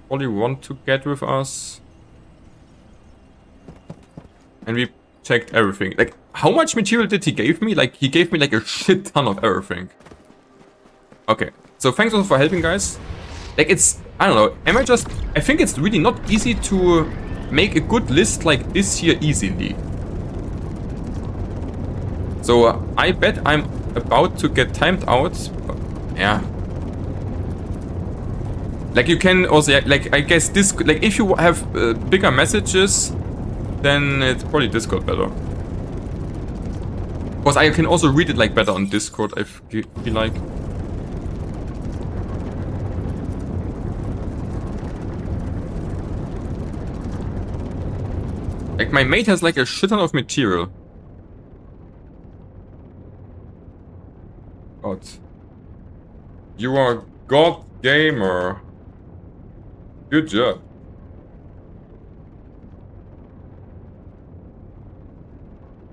probably want to get with us? And we checked everything. Like, how much material did he give me? Like, he gave me like a shit ton of everything. Okay, so thanks also for helping, guys. Like, it's, I don't know, I think it's really not easy to make a good list like this here easily. So, I bet I'm about to get timed out. Yeah. Like, you can also, like, I guess this, like, if you have bigger messages, then it's probably Discord better. Because I can also read it, like, better on Discord, I feel like. Like, my mate has, like, a shit ton of material. God. You are God Gamer. Good job.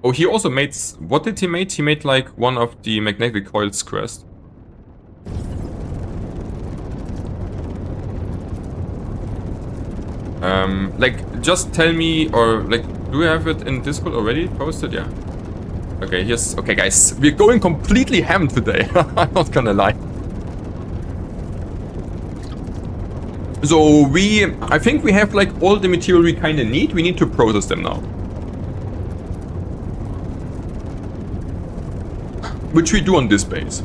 Oh, he also made... What did he make? He made, like, one of the magnetic coils crest. Like, just tell me, or, like, do you have it in Discord already posted? Yeah. Okay, here's... Okay, guys, we're going completely ham today. I'm not gonna lie. So, I think we have, like, all the material we kinda need. We need to process them now. Which we do on this base.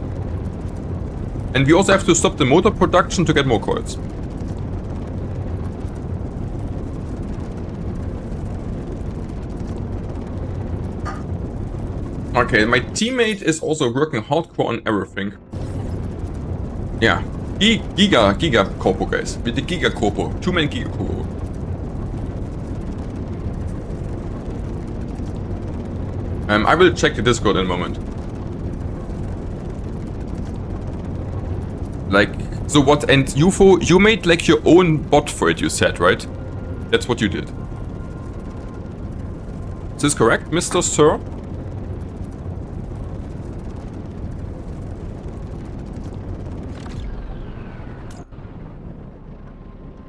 And we also have to stop the motor production to get more coils. Okay, my teammate is also working hardcore on everything. Yeah. Giga Corpo, guys. With the Giga Corpo. 2 man Giga Corpo. I will check the Discord in a moment. Like, so what, and UFO, you made like your own bot for it, you said, right? That's what you did. Is this correct, Mr. Sir?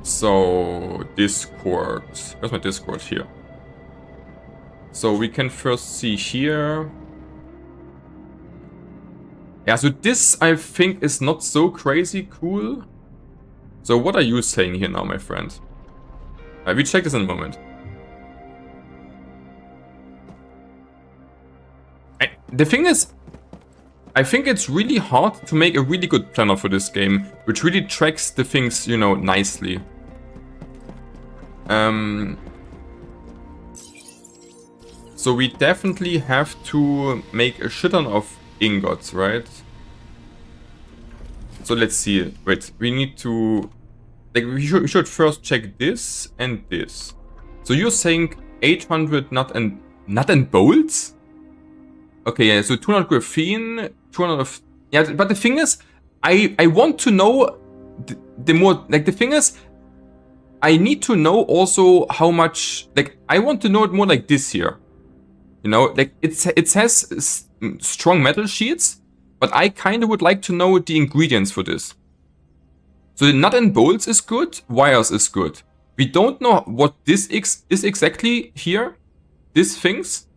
So, Discord. Where's my Discord? Here. So we can first see here. Yeah, so this I think is not so crazy cool. So what are you saying here now, my friend? We check this in a moment. The thing is, I think it's really hard to make a really good planner for this game, which really tracks the things, you know, nicely. So we definitely have to make a shit ton of ingots, right? So let's see. Wait, we need to... Like, we should first check this and this. So you're saying 800 nut and bolts? Okay, yeah, so 200 graphene, 200 of... Yeah, but the thing is, I want to know the more... Like, the thing is, I need to know also how much... Like, I want to know it more like this here. You know, like, it says strong metal sheets, but I kind of would like to know the ingredients for this. So the nut and bolts is good, wires is good. We don't know what this is exactly here. These things.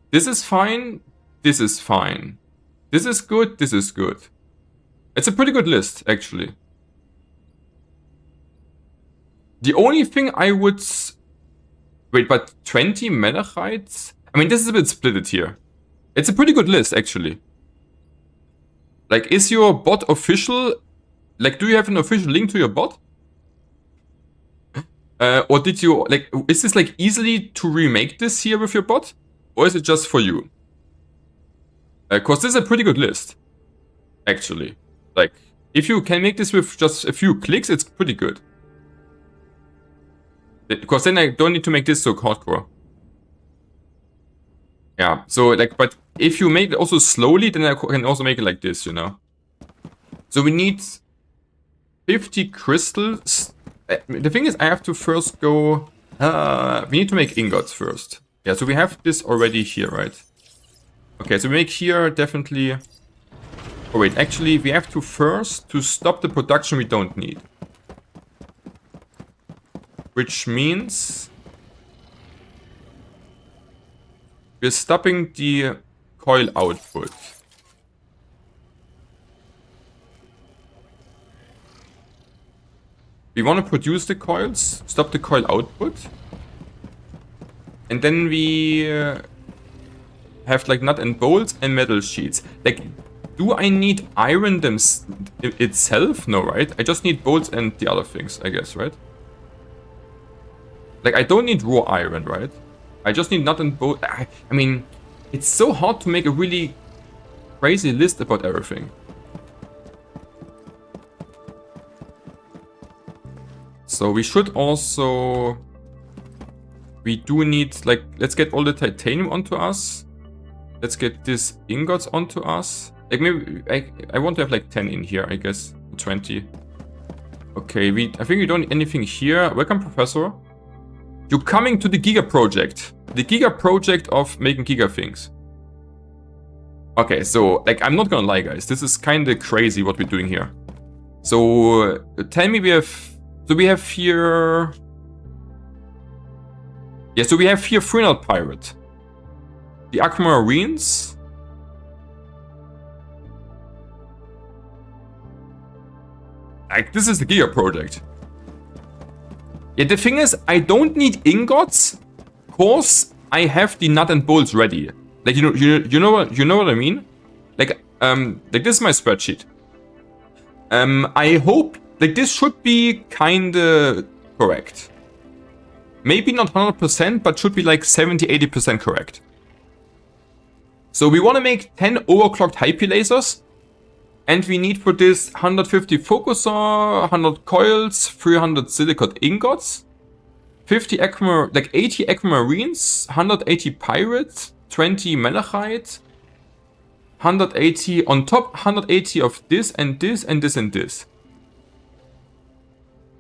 This is fine. This is fine. This is good. This is good. It's a pretty good list, actually. The only thing I would... Wait, but 20 malachite? I mean, this is a bit splitted here. It's a pretty good list, actually. Like, is your bot official? Like, do you have an official link to your bot? Or did you, like, is this, like, easily to remake this here with your bot? Or is it just for you? Because this is a pretty good list. Actually. Like, if you can make this with just a few clicks, it's pretty good. Because then I don't need to make this so hardcore. Yeah, so like, but if you make it also slowly, then I can also make it like this, you know. So we need 50 crystals. The thing is, I have to first go... we need to make ingots first. Yeah, so we have this already here, right? Okay, so we make here definitely... Oh wait, actually, we have to first to stop the production we don't need. Which means... we're stopping the coil output. We want to produce the coils, stop the coil output. And then we have like nut and bolts and metal sheets. Like, do I need iron itself? No, right? I just need bolts and the other things, I guess, right? Like, I don't need raw iron, right? I just need nut and bolt. I mean, it's so hard to make a really crazy list about everything. So we should also... We do need, like, let's get all the titanium onto us. Let's get these ingots onto us. Like, maybe, I want to have like 10 in here, I guess. 20. Okay, I think we don't need anything here. Welcome, Professor. You're coming to the Giga project. The Giga project of making Giga things. Okay, so, like, I'm not gonna lie, guys. This is kind of crazy what we're doing here. So, tell me we have... So we have here... Yeah, so we have here Freelance Pirate. The Aquamarines. Like, this is the Giga project. Yeah, the thing is, I don't need ingots, cause I have the nut and bolts ready. Like, you know what I mean? Like this is my spreadsheet. I hope, like, this should be kinda correct. Maybe not 100%, but should be like 70-80% correct. So we want to make 10 overclocked hype lasers. And we need for this 150 focuser, 100 coils, 300 silicate ingots, 80 aquamarines, 180 pirates, 20 malachite, 180 on top, 180 of this and this and this and this.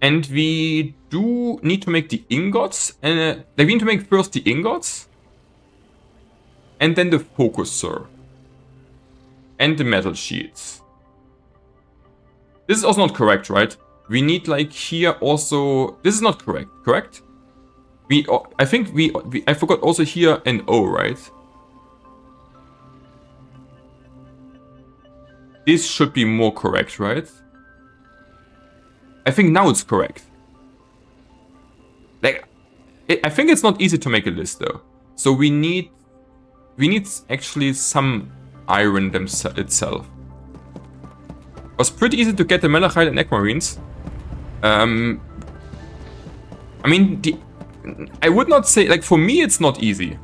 And we do need to make the ingots, and we need to make first the ingots, and then the focuser, and the metal sheets. This is also not correct, right? We need, like, here also... This is not correct, correct? I think I forgot also here an O, right? This should be more correct, right? I think now it's correct. Like, I think it's not easy to make a list, though. So we need actually some iron itself. It was pretty easy to get the malachite and aquamarines. I mean, I would not say, like, for me it's not easy.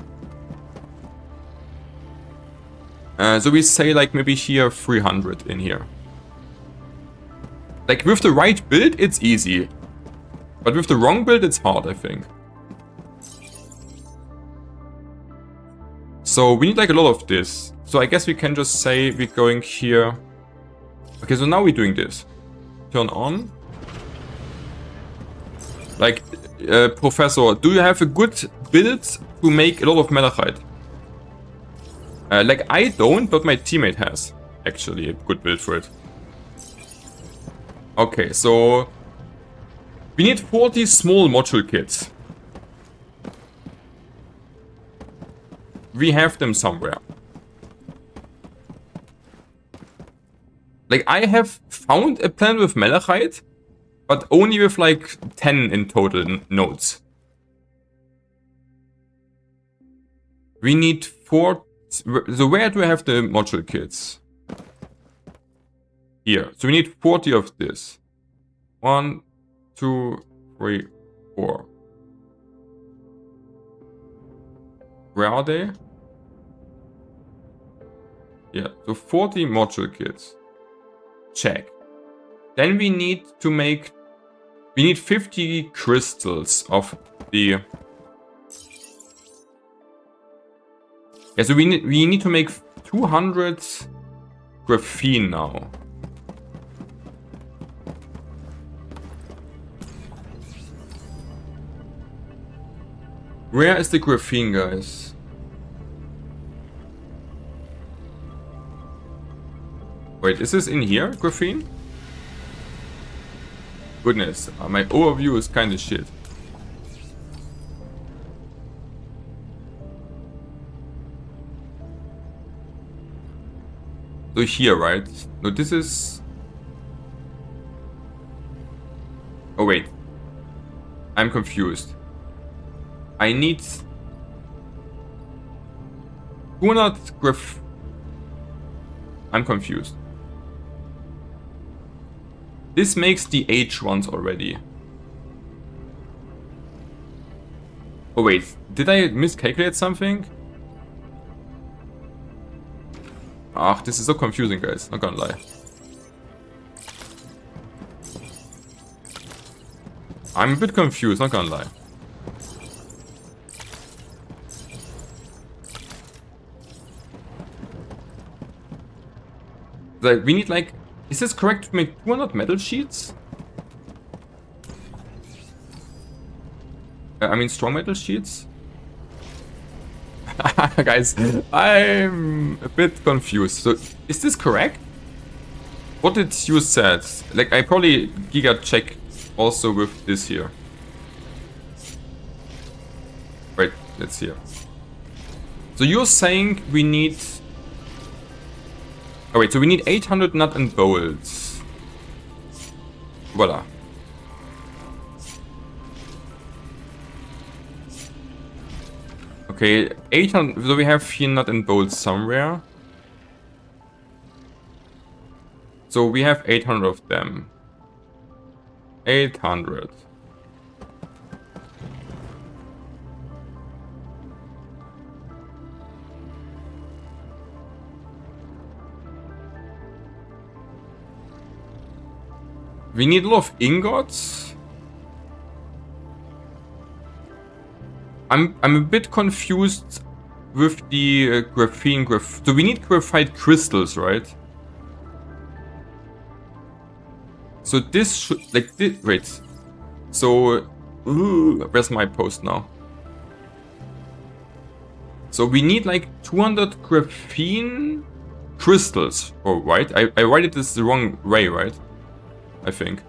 So we say, like, maybe here 300 in here. Like, with the right build it's easy. But with the wrong build it's hard, I think. So we need, like, a lot of this. So I guess we can just say we're going here. Okay, so now we're doing this. Turn on. Like, Professor, do you have a good build to make a lot of malachite? Like, I don't, but my teammate has actually a good build for it. Okay, so we need 40 small module kits. We have them somewhere. Like, I have found a plan with malachite, but only with like 10 in total nodes. We need 4. So where do I have the module kits? Here. So we need 40 of this. 1, 2, 3, 4. Where are they? Yeah, so 40 module kits. Check. Then we need to make... We need 50 crystals of the... Yeah, so we need to make 200 graphene now. Where is the graphene, guys? Wait, is this in here, graphene? Goodness, my overview is kind of shit. So here, right? No, this is... Oh, wait. I'm confused. I need... 200 graph... I'm confused. This makes the H ones already. Oh wait, did I miscalculate something? Ah, this is so confusing, guys. Not gonna lie. I'm a bit confused, not gonna lie. Like, we need like... Is this correct to make 200 metal sheets? I mean strong metal sheets? Guys, I'm a bit confused. So, is this correct? What did you said? Like, I probably giga check also with this here. Wait, let's see. So you're saying we need... Oh wait, so we need 800 nut and bolts. Voila. Okay, 800, so we have here nut and bolts somewhere. So we have 800 of them. 800. We need a lot of ingots. I'm a bit confused with the graphene so we need graphite crystals, right? So this should like this, wait. So where's my post now? So we need like 200 graphene crystals. Oh, right. I write it this the wrong way, right? I think.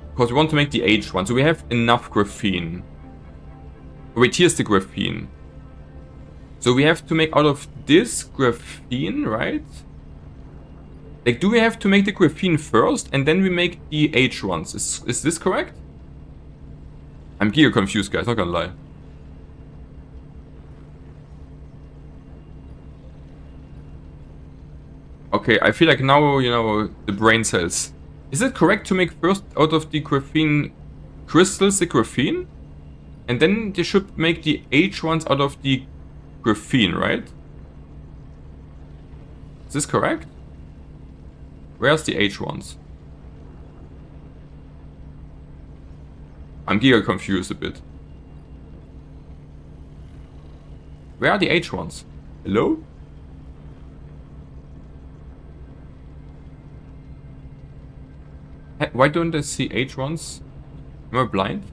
Because we want to make the H one, so we have enough graphene. Wait, here's the graphene. So we have to make out of this graphene, right? Like, do we have to make the graphene first and then we make the H ones? Is this correct? I'm here confused, guys, not gonna lie. Okay, I feel like now, you know, the brain cells. Is it correct to make first out of the graphene crystals the graphene? And then they should make the H ones out of the graphene, right? Is this correct? Where's the H ones? I'm giga confused a bit. Where are the H ones? Hello? Why don't I see H ones? Am I blind?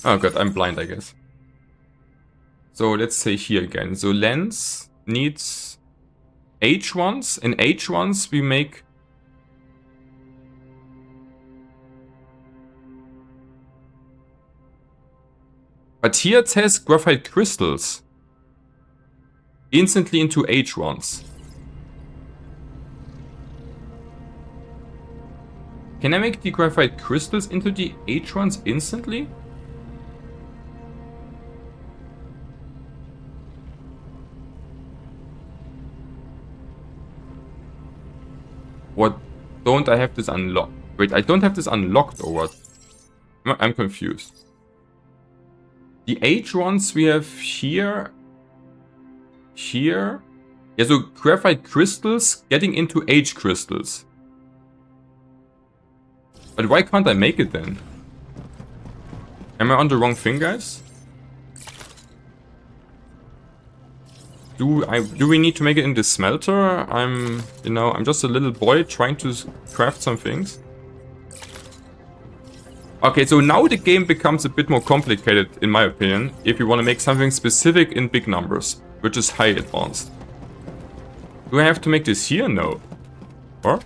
Oh god, I'm blind, I guess. So let's say here again. So lens needs H ones. In H ones we make... But here it says graphite crystals. Instantly into H ones. Can I make the graphite crystals into the H ones instantly? What? Don't I have this unlocked? Wait, I don't have this unlocked or what? I'm confused. The H ones we have here. Here. Yeah, so graphite crystals getting into H crystals. But why can't I make it then? Am I on the wrong thing, guys? Do we need to make it in the smelter? I'm just a little boy trying to craft some things. Okay, so now the game becomes a bit more complicated, in my opinion, if you want to make something specific in big numbers, which is high advanced. Do I have to make this here? No. Or?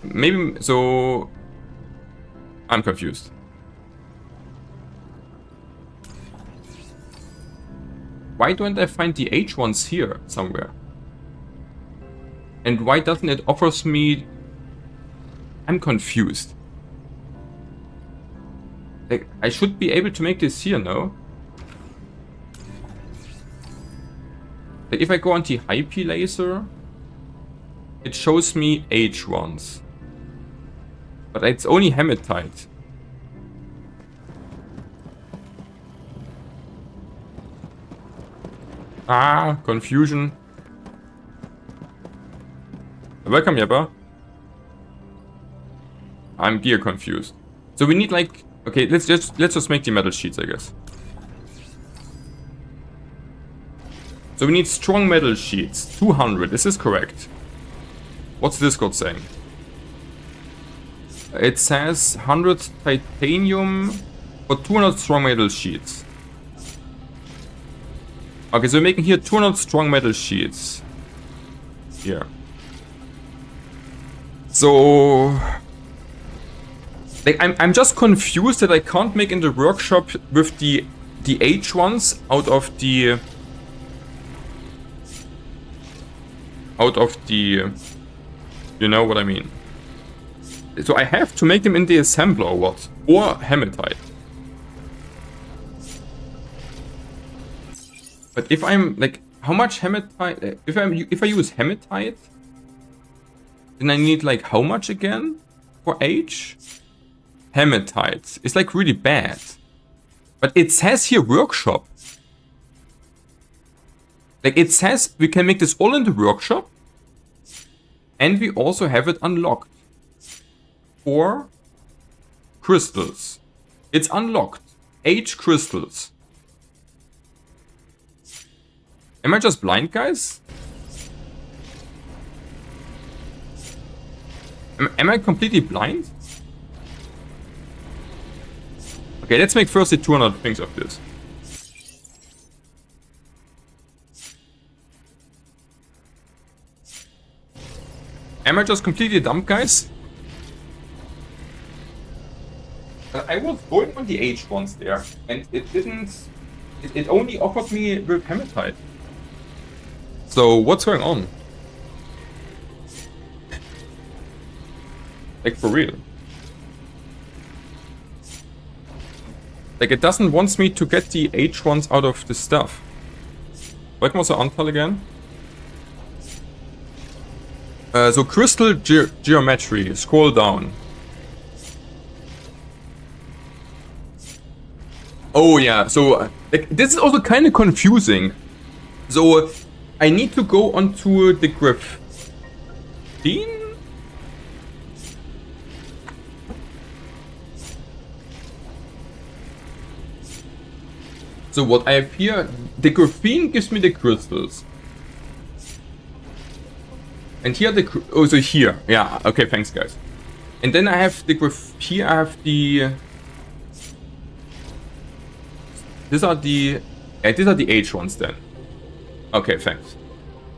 Maybe, so... I'm confused. Why don't I find the H ones here somewhere? And why doesn't it offers me... I'm confused. Like, I should be able to make this here, no? Like, if I go on the high P laser, it shows me H ones. But it's only hematite. Ah, confusion. Welcome, Jeppa. I'm gear confused. So we need like... Okay, let's just make the metal sheets, I guess. So we need strong metal sheets. 200, is this correct? What's Discord saying? It says 100 titanium for 200 strong metal sheets. Okay, so we're making here 200 strong metal sheets. Here. So... Like, I'm just confused that I can't make in the workshop with the H ones out of the... You know what I mean. So I have to make them in the assembler or what? Or hematite. But if I'm like, how much hematite? If I use hematite, then I need like how much again for H? Hematite. It's like really bad. But it says here workshop. Like it says we can make this all in the workshop. And we also have it unlocked. For crystals. It's unlocked. H crystals. Am I just blind, guys? Am I completely blind? Okay, let's make first the 200 things of this. Am I just completely dumb, guys? I was going on the H ones there, and it didn't... It only offered me with hematite. So, what's going on? Like, for real. Like, it doesn't want me to get the H ones out of the stuff. Welcome also Antal again. So, crystal geometry. Scroll down. Oh, yeah. So, like, this is also kind of confusing. So, I need to go onto the graphene? So what I have here, the graphene gives me the crystals. And here so here, yeah, okay, thanks guys. And then I have the here I have the... These are the H ones then. Okay, thanks.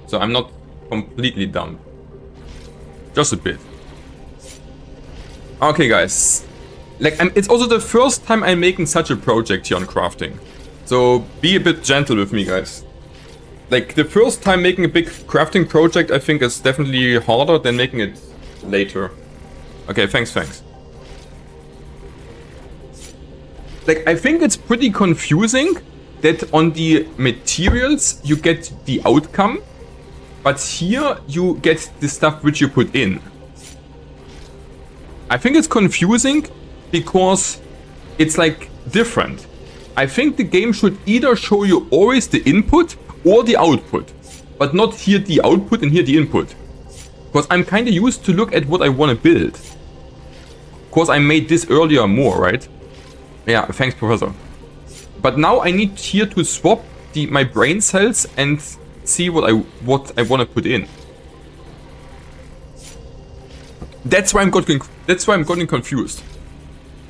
So I'm not completely dumb. Just a bit. Okay, guys. Like, it's also the first time I'm making such a project here on crafting. So be a bit gentle with me, guys. Like, the first time making a big crafting project, I think is definitely harder than making it later. Okay, thanks. Like, I think it's pretty confusing that on the materials you get the outcome, but here you get the stuff which you put in. I think it's confusing because it's like different. I think the game should either show you always the input or the output, but not here the output and here the input. Because I'm kind of used to look at what I want to build. Because I made this earlier more, right? Yeah, thanks, Professor. But now I need here to swap my brain cells and see what I want to put in. That's why I'm getting confused.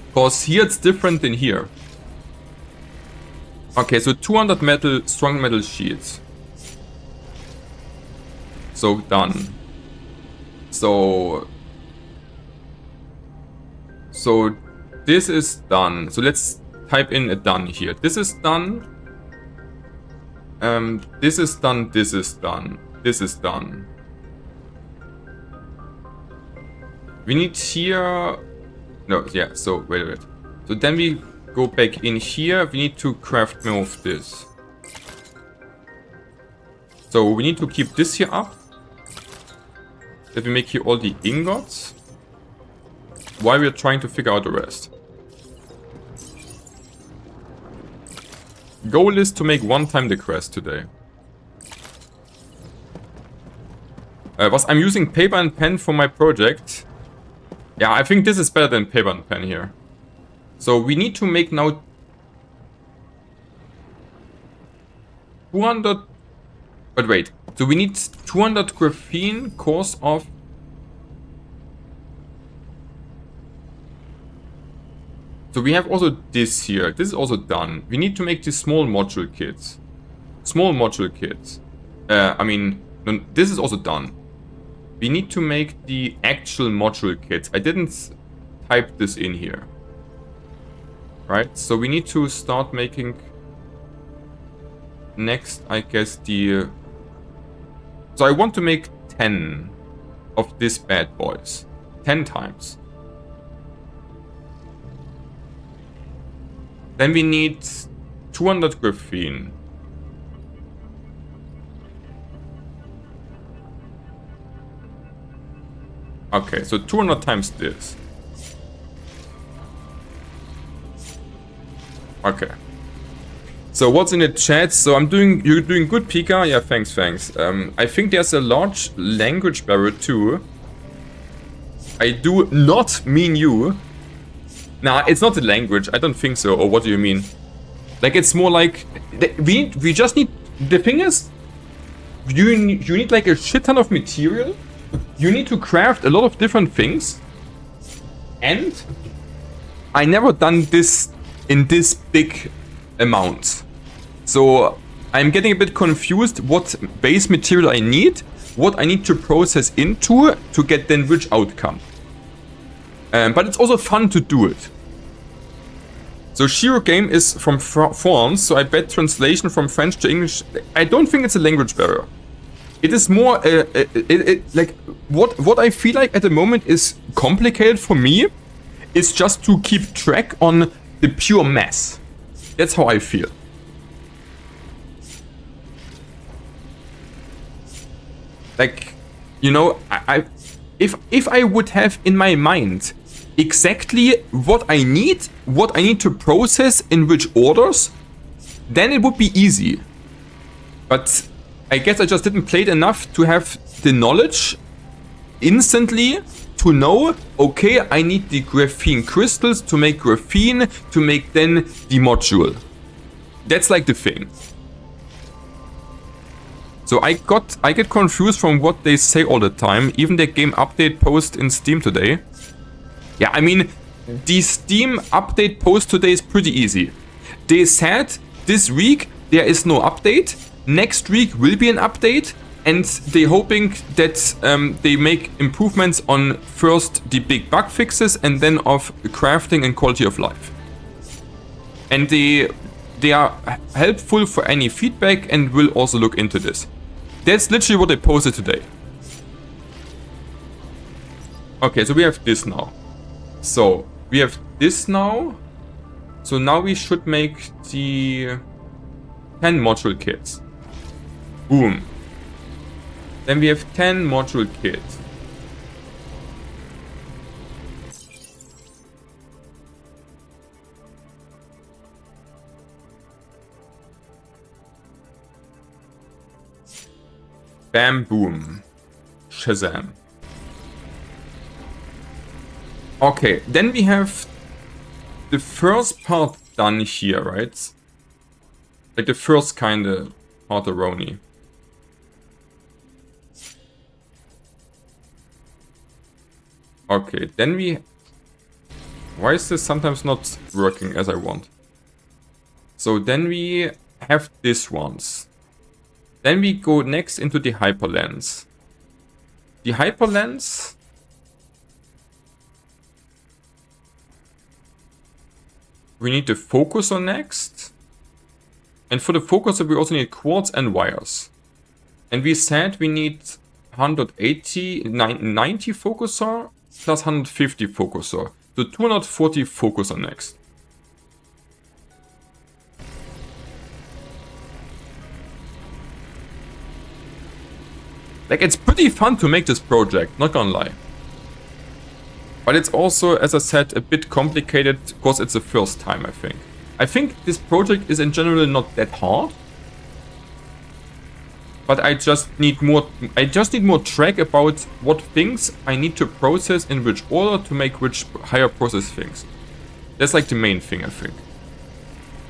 Because here it's different than here. Okay, so 200 strong metal sheets. So done. So this is done. So let's type in a done here. This is done. This is done. This is done. This is done. We need here... No, yeah, so wait a minute. So then we go back in here. We need to craft more of this. So we need to keep this here up. That we make here all the ingots. While we're trying to figure out the rest. Goal is to make one time the quest today. I'm using paper and pen for my project. Yeah, I think this is better than paper and pen here. So we need to make now 200... But wait, so we need 200 graphene cores of... So we have also this here. This is also done. We need to make these small module kits. Small module kits. I mean, no, this is also done. We need to make the actual module kits. I didn't type this in here. Right? So we need to start making... Next, I guess, the... So I want to make 10 of these bad boys. 10 times. Then we need 200 graphene. Okay, so 200 times this. Okay. So what's in the chat? So you're doing good, Pika. Yeah, thanks. I think there's a large language barrier too. I do not mean you. Nah, it's not the language. I don't think so. Or what do you mean? Like, it's more like... We just need... The thing is... You need like a shit ton of material. You need to craft a lot of different things. And... I never done this in this big amount. So... I'm getting a bit confused what base material I need. What I need to process into to get then which outcome. But it's also fun to do it. So Shiro game is from France, so I bet translation from French to English. I don't think it's a language barrier. It is more like what I feel like at the moment is complicated for me is just to keep track on the pure mass. That's how I feel. Like, you know, if I would have in my mind exactly what I need to process in which orders, then it would be easy. But I guess I just didn't play it enough to have the knowledge instantly to know, okay, I need the graphene crystals to make graphene to make then the module. That's like the thing. So I get confused from what they say all the time. Even the game update post in Steam today. Yeah, I mean, the Steam update post today is pretty easy. They said this week there is no update. Next week will be an update. And they're hoping that they make improvements on first the big bug fixes and then of crafting and quality of life. And they are helpful for any feedback and will also look into this. That's literally what they posted today. Okay, so we have this now. So we have this now. So now we should make the 10 module kits. Boom. Then we have 10 module kits. Bam, boom. Shazam. Okay, then we have the first part done here, right? Like the first kind of part-a-roni. Okay, then we... Why is this sometimes not working as I want? So then we have this ones. Then we go next into the hyperlens. The hyperlens... we need the focuser next. And for the focuser, we also need quartz and wires. And we said we need 180, 90 focuser plus 150 focuser. So 240 focuser next. Like, it's pretty fun to make this project, not gonna lie. But it's also, as I said, a bit complicated because it's the first time, I think. I think this project is in general not that hard. But I just need more track about what things I need to process in which order to make which higher process things. That's like the main thing, I think.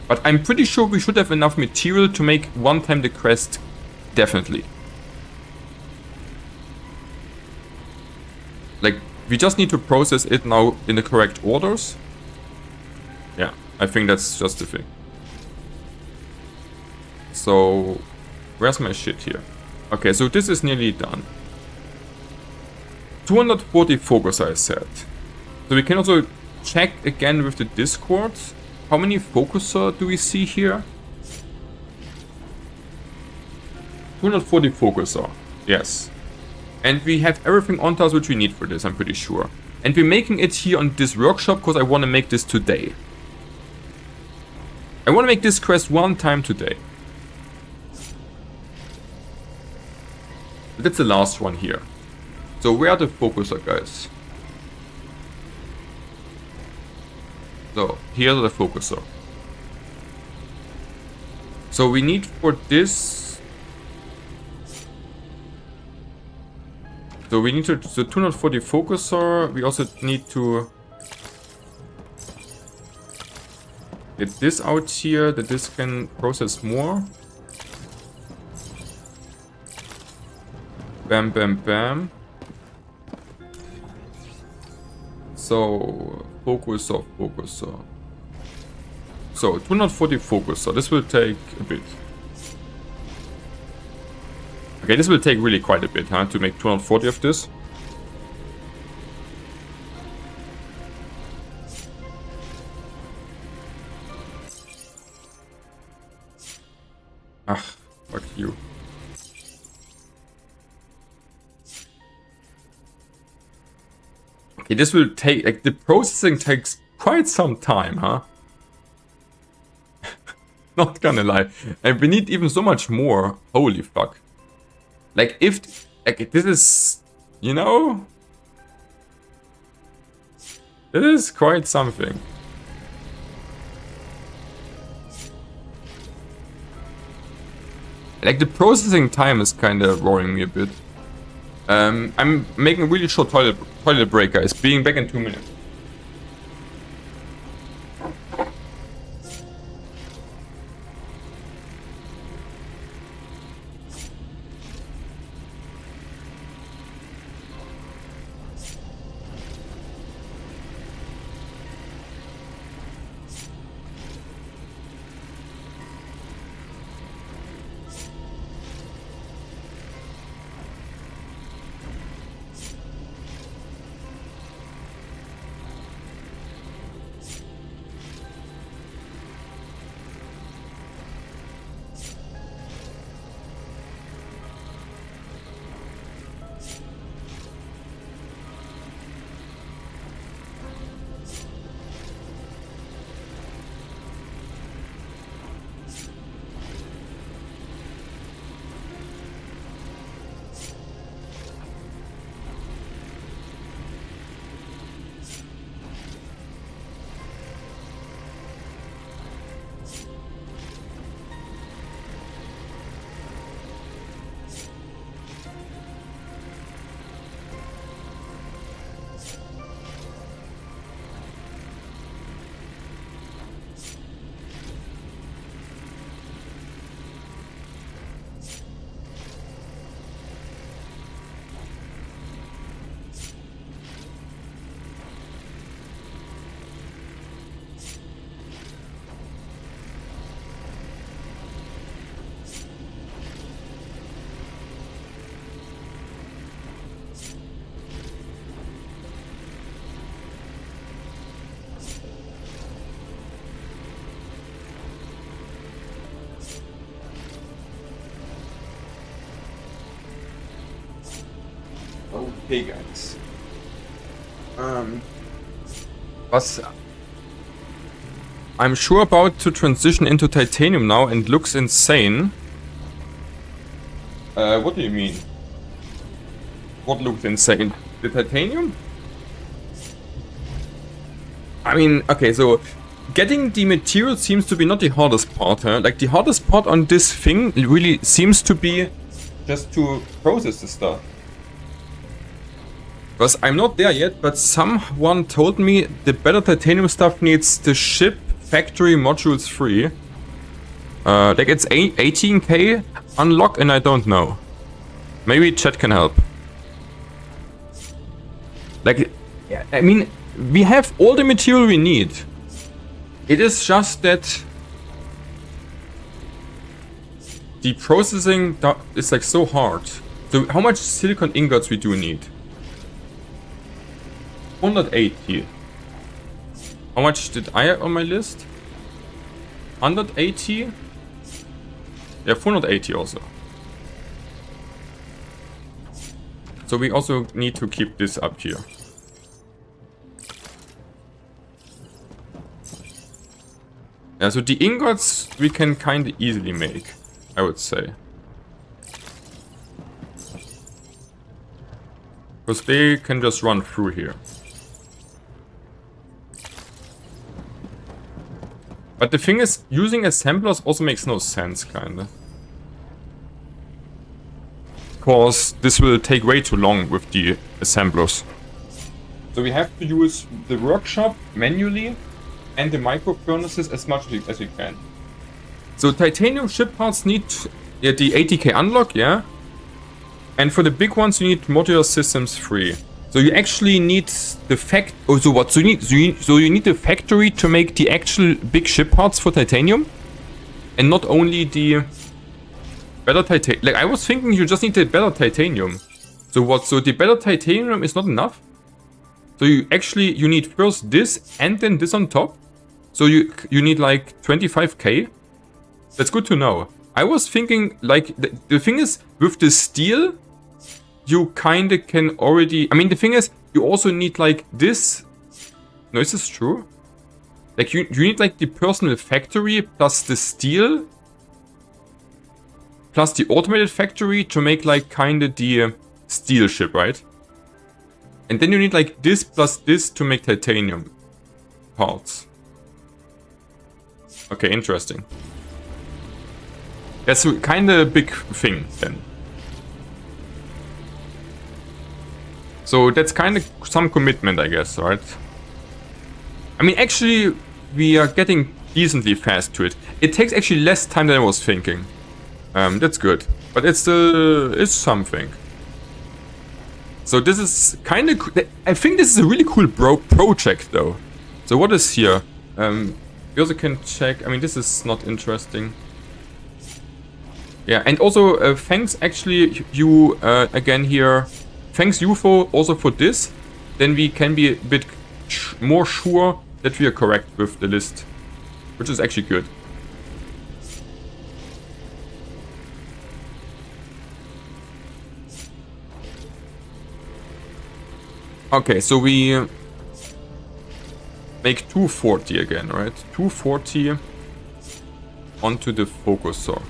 But I'm pretty sure we should have enough material to make one time the quest, definitely. Like, we just need to process it now in the correct orders. Yeah, I think that's just the thing. So, where's my shit here? Okay, so this is nearly done. 240 focus, I said. So we can also check again with the Discord. How many focuser do we see here? 240 focuser, yes. And we have everything on task which we need for this, I'm pretty sure. And we're making it here on this workshop because I want to make this today. I want to make this quest one time today. That's the last one here. So where are the focuser, guys? So here are the focuser. So we need for this. So we need to, so 240 focuser, we also need to get this out here, that this can process more. Bam, bam, bam. So, focuser. So, 240 focuser, this will take a bit. Okay, this will take really quite a bit, huh, to make 240 of this. Ah, fuck you. Okay, this will take, like, the processing takes quite some time, huh? Not gonna lie. And we need even so much more. Holy fuck. Like, if, like, this is, you know, this is quite something. Like, the processing time is kind of worrying me a bit. I'm making a really short toilet break, guys. Being back in 2 minutes. Okay, guys. Was I'm sure about to transition into titanium now and looks insane. What do you mean? What looks insane? The titanium? I mean, okay, so getting the material seems to be not the hardest part, huh? Like the hardest part on this thing really seems to be just to process the stuff. Because I'm not there yet, but someone told me the better titanium stuff needs the ship factory modules free. Like it's 18k unlock and I don't know. Maybe chat can help. Like, yeah, I mean, we have all the material we need. It is just that the processing is like so hard. So how much silicon ingots we do need? 180. How much did I have on my list? 180? Yeah, 480 also. So we also need to keep this up here. Yeah, so the ingots we can kind of easily make, I would say. Because they can just run through here. But the thing is, using assemblers also makes no sense, kinda. Because this will take way too long with the assemblers. So we have to use the workshop manually and the micro furnaces as much as we can. So titanium ship parts need the 80k unlock, yeah? And for the big ones you need modular systems free. So you actually need the you need the factory to make the actual big ship parts for titanium, and not only the better titanium. Like I was thinking, you just need the better titanium. So what? So the better titanium is not enough. So you need first this and then this on top. So you need like 25k. That's good to know. I was thinking like the thing is with the steel. You kinda can already... I mean, the thing is, you also need, like, this... No, is this true? Like, you need, like, the personal factory plus the steel plus the automated factory to make, like, kinda the steel ship, right? And then you need, like, this plus this to make titanium parts. Okay, interesting. That's kinda a big thing, then. So that's kind of some commitment, I guess, right? I mean, actually, we are getting decently fast to it. It takes actually less time than I was thinking. That's good. But it's something. So this is kind of... I think this is a really cool project, though. So what is here? We also can check... I mean, this is not interesting. Yeah, and also, thanks, actually, you, again, here... Thanks UFO also for this, then we can be a bit more sure that we are correct with the list, which is actually good. Okay, so we make 240 again, right? 240 onto the focuser.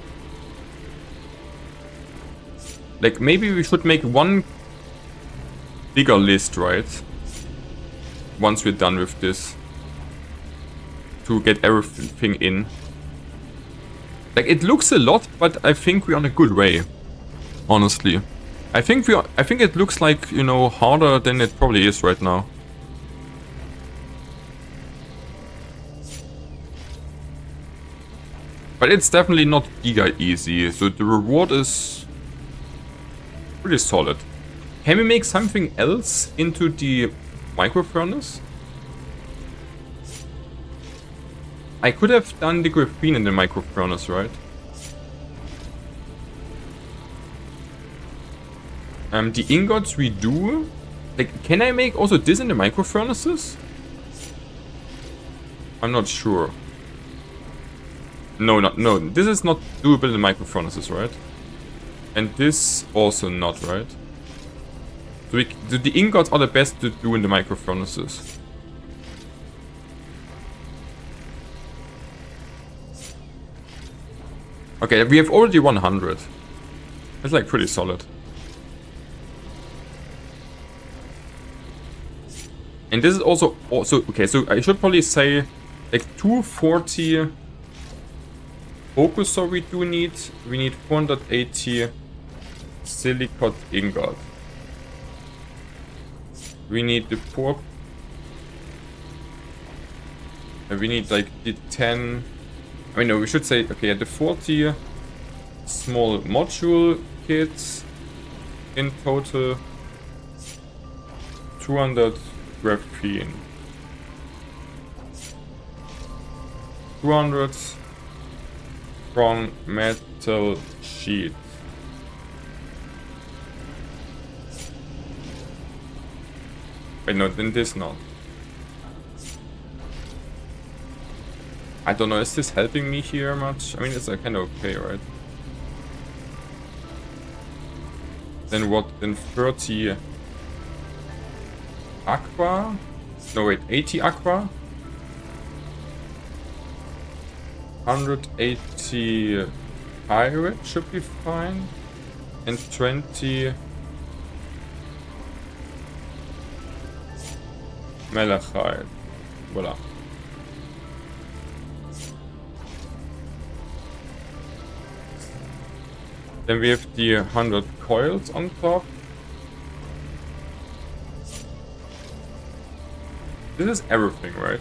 Like maybe we should make one bigger list, right? Once we're done with this. To get everything in. Like it looks a lot, but I think we're on a good way. Honestly. I think it looks like, you know, harder than it probably is right now. But it's definitely not giga easy, so the reward is pretty solid. Can we make something else into the micro furnace? I could have done the graphene in the micro furnace, right? The ingots we do. Like, can I make also this in the micro furnaces? I'm not sure. No, this is not doable in the micro furnaces, right? And this also not, right? So the ingots are the best to do in the micro furnaces. Okay, we have already 100. That's like pretty solid. And this is also okay, so I should probably say like 240 focuser we do need. We need 480 silicate ingot. We need the pork. We need like the 10. I mean, no, we should say, okay, the 40 small module kits. In total, 200 graphene. 200 strong metal sheet. Wait, no, then this not. I don't know, is this helping me here much? I mean, it's kind of okay, right? Then what? Then 30 aqua? No, wait, 80 aqua? 180 pirate should be fine. And 20 malachite. Voila. Then we have the 100 coils on top. This is everything, right?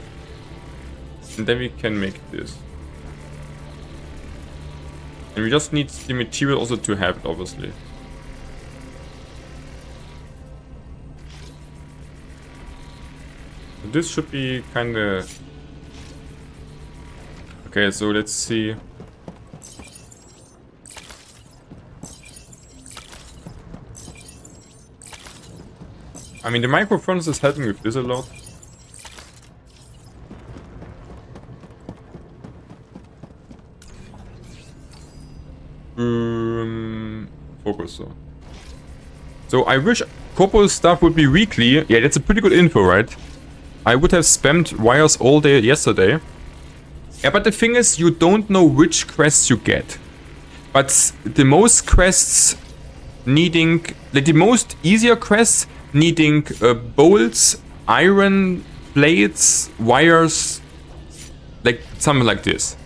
And then we can make this. And we just need the material also to have it, obviously. This should be kinda... Okay, so let's see. I mean, the micro furnace is helping with this a lot. Focuser. So I wish Corpo's stuff would be weekly. Yeah, that's a pretty good info, right? I would have spammed wires all day yesterday. Yeah, but the thing is, you don't know which quests you get. But the most quests needing... Like the most easier quests needing bolts, iron plates, wires, like something like this.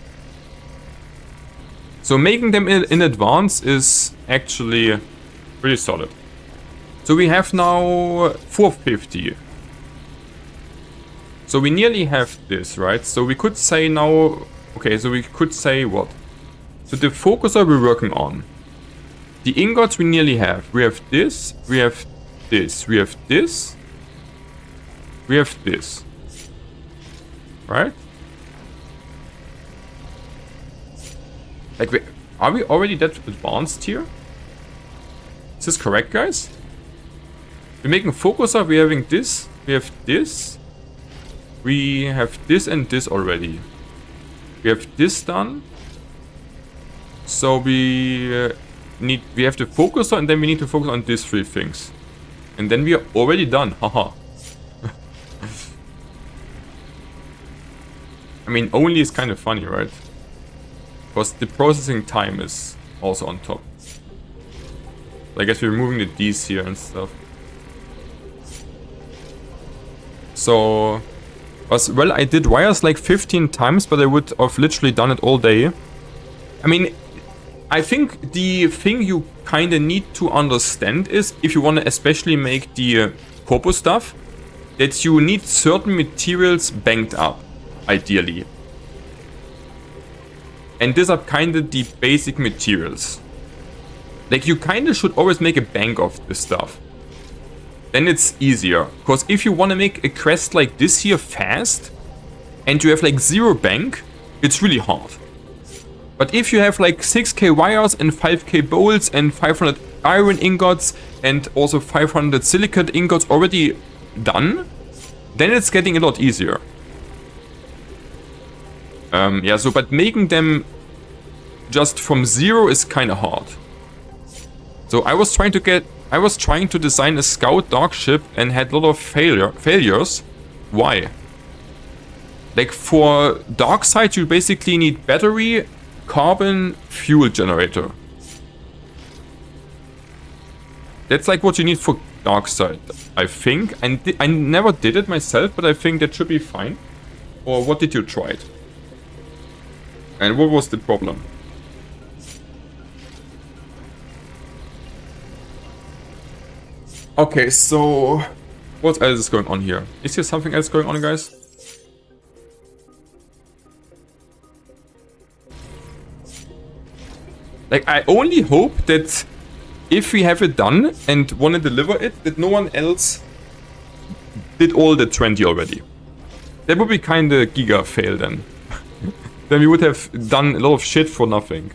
So making them in advance is actually pretty solid. So we have now 450. So we nearly have this, right? So we could say now... Okay, so we could say what? So the focuser we're working on. The ingots we nearly have. We have this, we have this, we have this, we have this. Right? Like, are we already that advanced here? Is this correct, guys? We're making focuser, we're having this, we have this. We have this and this already. We have this done. So we have the focuser and then we need to focus on these three things. And then we are already done, haha. I mean, only is kind of funny, right? Because the processing time is also on top. I guess we're removing the D's here and stuff. So... Well, I did wires like 15 times, but I would have literally done it all day. I mean, I think the thing you kind of need to understand is, if you want to especially make the Corpo stuff, that you need certain materials banked up, ideally. And these are kind of the basic materials. Like, you kind of should always make a bank of this stuff. Then it's easier. Because if you want to make a quest like this here fast, and you have like 0 bank, it's really hard. But if you have like 6k wires and 5k bolts and 500 iron ingots and also 500 silicate ingots already done, then it's getting a lot easier. Yeah, so but making them just from 0 is kind of hard. So I was trying to get I was trying to design a scout dog ship and had a lot of failures. Why? Like for dark side, you basically need battery, carbon, fuel generator. That's like what you need for dark side, I think. And I never did it myself, but I think that should be fine. Or what did you try it? And what was the problem? Okay, so what else is going on here? Is there something else going on, guys? Like, I only hope that if we have it done and want to deliver it, that no one else did all the 20 already. That would be kind of giga fail then. Then we would have done a lot of shit for nothing.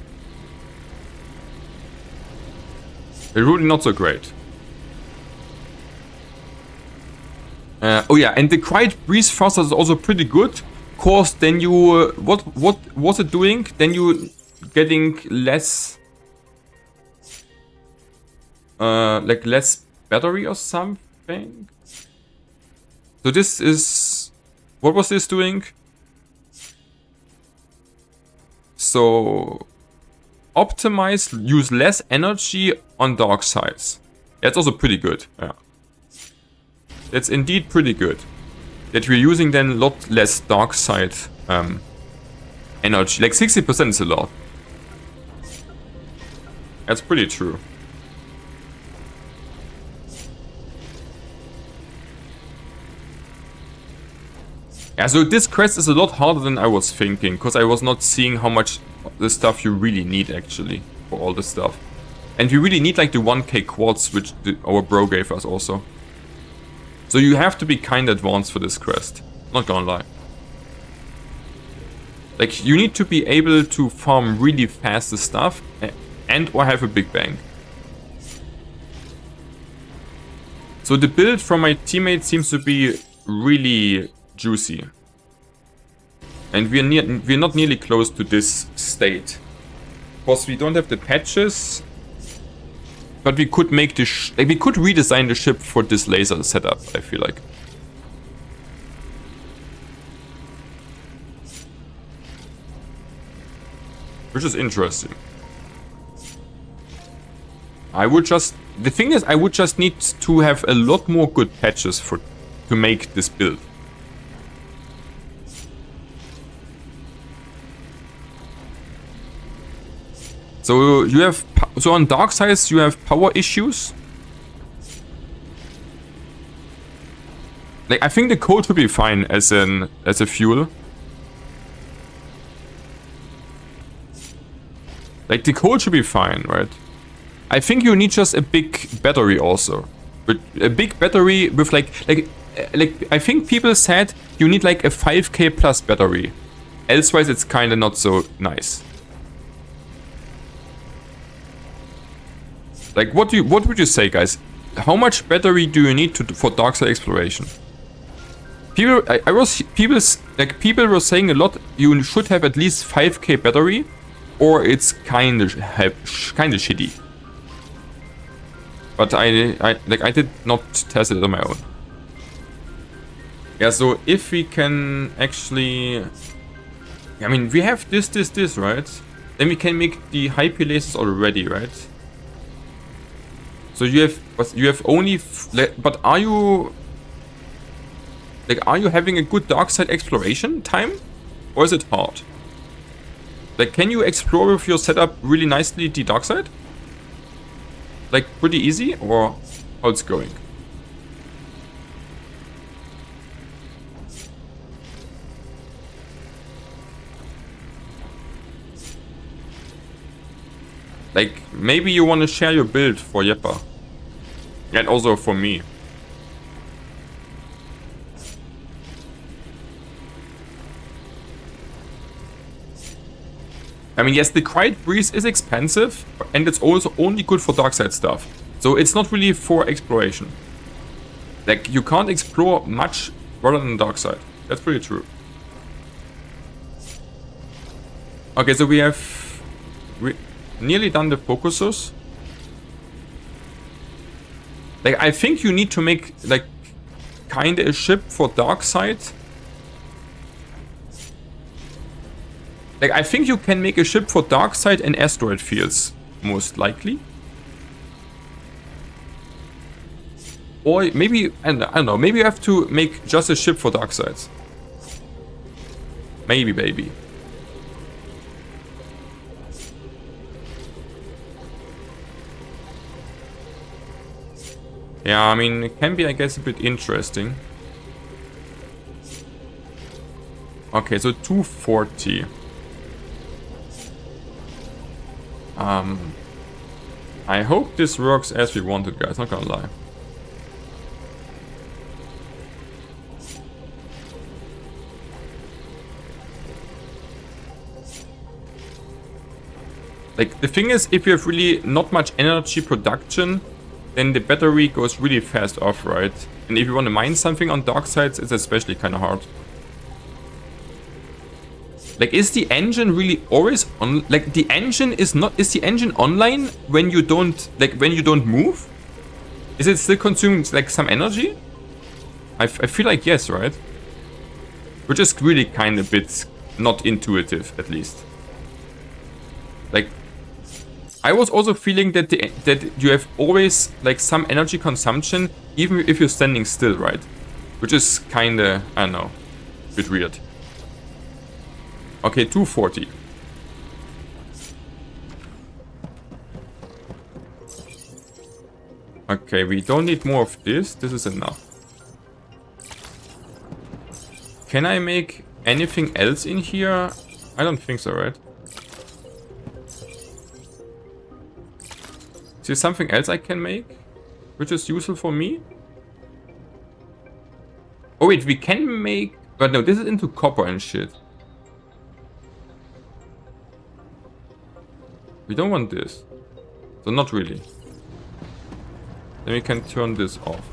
Really not so great. Oh yeah, and the quiet breeze faster is also pretty good. Cause then you what was it doing? Then you getting less like less battery or something. So this is what was this doing? So optimize, use less energy on dark sides. That's also pretty good. Yeah. That's indeed pretty good. That we're using then a lot less dark side energy. Like 60% is a lot. That's pretty true. Yeah, so this quest is a lot harder than I was thinking, because I was not seeing how much the stuff you really need actually for all this stuff. And we really need like the 1k quartz, which our bro gave us also. So you have to be kind of advanced for this quest. Not gonna lie. Like, you need to be able to farm really fast the stuff and or have a big bank. So the build from my teammate seems to be really juicy. And we're not nearly close to this state. Because we don't have the patches. But we could make this we could redesign the ship for this laser setup, I feel like. Which is interesting. The thing is, I would just need to have a lot more good patches to make this build. So you have, so on dark sides you have power issues. Like, I think the coal should be fine as a fuel. Like, the coal should be fine, right? I think you need just a big battery also. But a big battery with like I think people said you need like a 5k plus battery. Elsewise it's kinda not so nice. Like, what would you say, guys? How much battery do you need for dark side exploration? People were saying a lot. You should have at least 5k battery, or it's kind of shitty. But I did not test it on my own. Yeah. So if we can actually, I mean, we have this, right? Then we can make the high P lasers already, right? So you have only, but are you having a good dark side exploration time, or is it hard? Like, can you explore with your setup really nicely the dark side? Like, pretty easy, or how it's going? Like, maybe you want to share your build for Yeppa. And also for me. I mean, yes, the quiet breeze is expensive, and it's also only good for dark side stuff. So it's not really for exploration. Like, you can't explore much rather than dark side. That's pretty true. Okay, so we have nearly done the focusers. Like, I think you need to make, like, kinda a ship for dark side. Like, I think you can make a ship for dark side and asteroid fields, most likely. Or maybe, I don't know, maybe you have to make just a ship for dark sides. Maybe, baby. Yeah, I mean, it can be, I guess, a bit interesting. Okay, so 240. I hope this works as we wanted, guys, not gonna lie. Like, the thing is, if you have really not much energy production, then the battery goes really fast off, right? And if you want to mine something on dark sides, it's especially kind of hard. Like, is the engine really always on? Like, the engine is not. Is the engine online when you don't, like, when you don't move? Is it still consuming, like, some energy? I feel like yes, right? Which is really kind of a bit not intuitive, at least. Like, I was also feeling that that you have always, like, some energy consumption, even if you're standing still, right? Which is kind of, I don't know, a bit weird. Okay, 240. Okay, we don't need more of this. This is enough. Can I make anything else in here? I don't think so, right? Is there something else I can make? Which is useful for me? Oh wait, we can make... But no, this is into copper and shit. We don't want this. So not really. Then we can turn this off.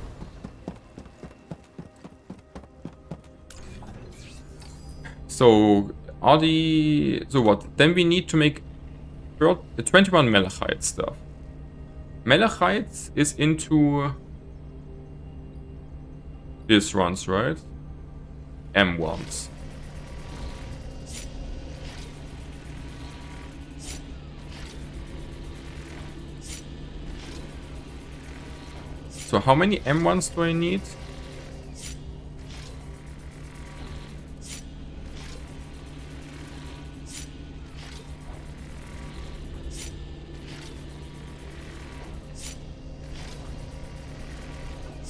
So are the... So what? Then we need to make 21 malachite stuff. Malachite is into these ones, right? M1s. So how many M1s do I need?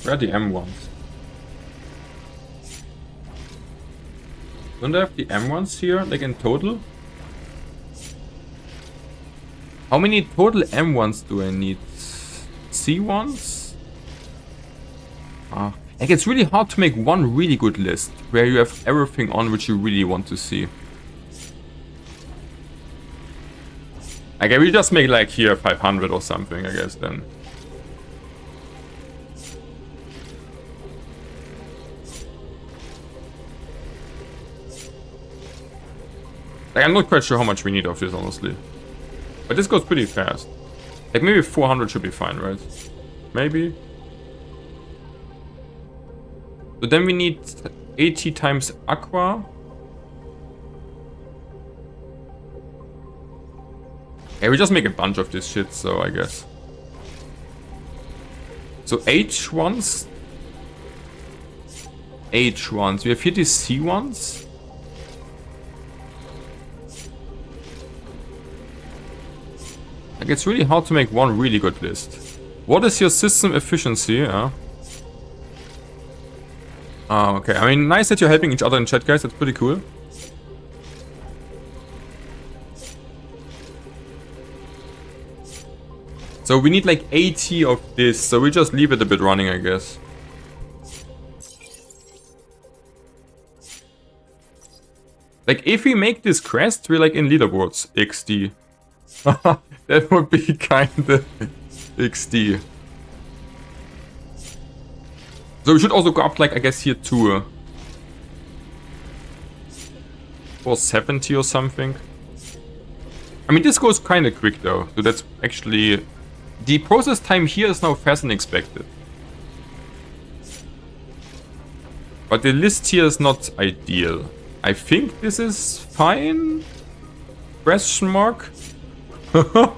Where are the M1s? Don't I have the M1s here, like in total? How many total M1s do I need? C1s? Like, it's really hard to make one really good list where you have everything on which you really want to see. Okay, we just make like here 500 or something, I guess then. Like, I'm not quite sure how much we need of this, honestly. But this goes pretty fast. Like, maybe 400 should be fine, right? Maybe. So then we need 80 times aqua. Yeah, we just make a bunch of this shit, so I guess. So H1s. H1s. We have here these C1s. Like, it's really hard to make one really good list. What is your system efficiency? Okay. I mean, nice that you're helping each other in chat, guys. That's pretty cool. So we need like 80 of this. So we just leave it a bit running, I guess. Like, if we make this crest, we're like in leaderboards. XD. That would be kinda XD. So we should also go up, like, I guess here to 470 or something. I mean, this goes kinda quick though. So that's actually... The process time here is now faster than expected. But the list here is not ideal. I think this is fine? Question mark? And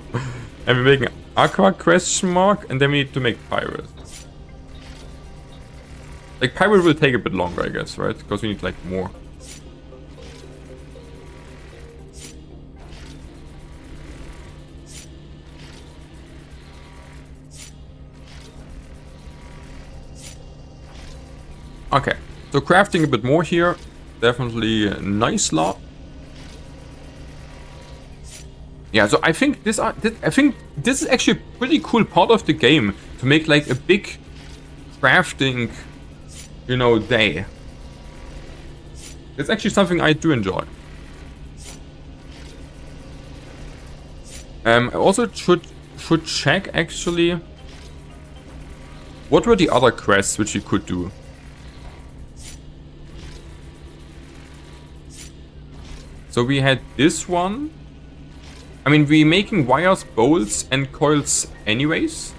we're making aqua question mark, and then we need to make pirate. Like, pirate will take a bit longer, I guess, right? Because we need, like, more. Okay, so crafting a bit more here. Definitely a nice lot. Yeah, so I think this is actually a pretty cool part of the game to make like a big crafting, you know, day. It's actually something I do enjoy. I also should check actually what were the other quests which you could do. So we had this one. I mean, we're making wires, bolts, and coils anyways.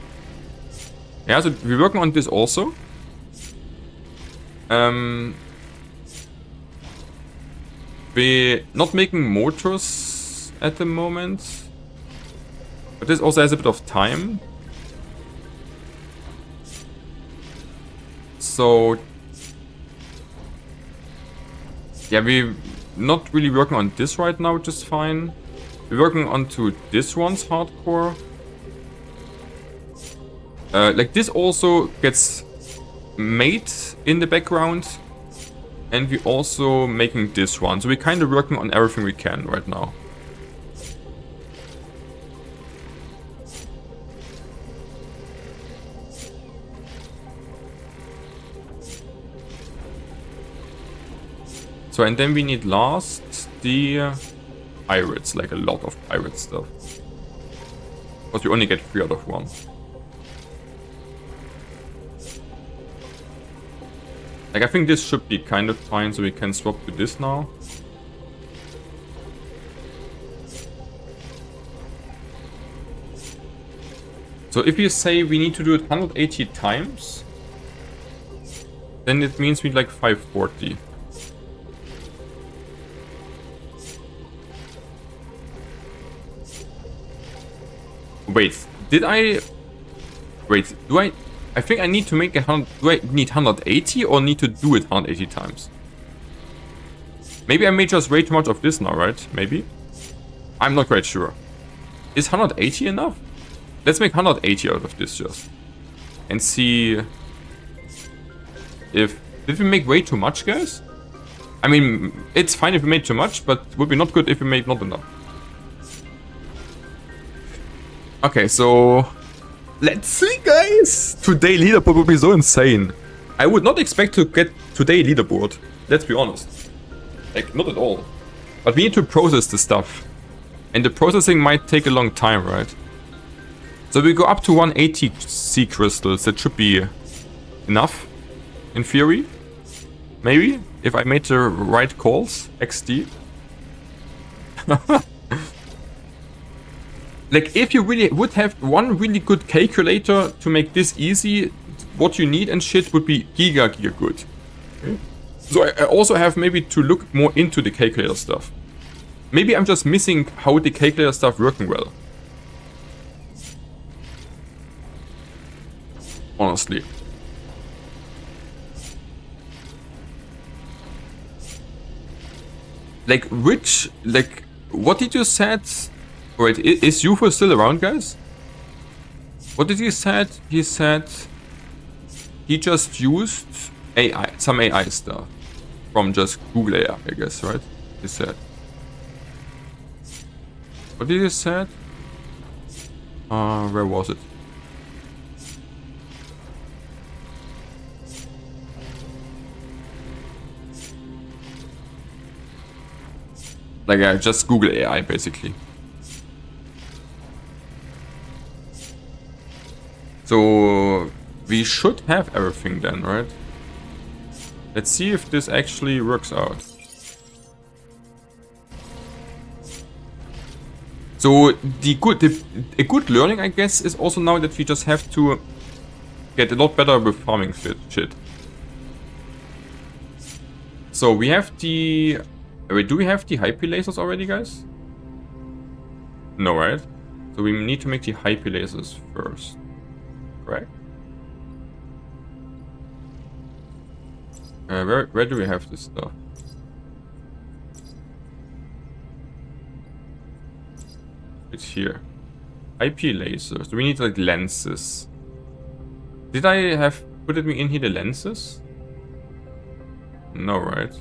Yeah, so we're working on this also. We're not making motors at the moment. But this also has a bit of time. So... yeah, we're not really working on this right now, which is fine. We're working onto this one's hardcore. Like this also gets made in the background. And we're also making this one. So we're kind of working on everything we can right now. So and then we need last the pirates, like a lot of pirate stuff. Because we only get 3 out of 1. Like I think this should be kind of fine, so we can swap to this now. So if you say we need to do it 180 times, then it means we need like 540. Wait, did I... wait, do I think I need to make it 100... do I need 180 or need to do it 180 times? Maybe I made just way too much of this now, right? Maybe? I'm not quite sure. Is 180 enough? Let's make 180 out of this just. And see... if... did we make way too much, guys? I mean, it's fine if we made too much, but would be not good if we made not enough. Okay, so let's see, guys. Today leaderboard would be so insane. I would not expect to get today leaderboard. Let's be honest. Like, not at all. But we need to process the stuff. And the processing might take a long time, right? So we go up to 180 sea crystals. That should be enough, in theory. Maybe, if I made the right calls. XD. Like, if you really would have one really good calculator to make this easy, what you need and shit would be giga good. So I also have maybe to look more into the calculator stuff. Maybe I'm just missing how the calculator stuff working well. Honestly. Like, what did you said? Wait, is UFO still around, guys? What did he said? He said he just used AI, some AI stuff from just Google AI, I guess, right? He said. What did he said? Where was it? Like, just Google AI, basically. So we should have everything then, right? Let's see if this actually works out. So a good learning, I guess, is also now that we just have to get a lot better with farming shit. So we have the... Wait, do we have the hyper lasers already, guys? No, right? So we need to make the hyper lasers first. Correct? Where do we have this stuff? It's here. IP lasers. Do we need like lenses? Did I have put it in here the lenses? No, right?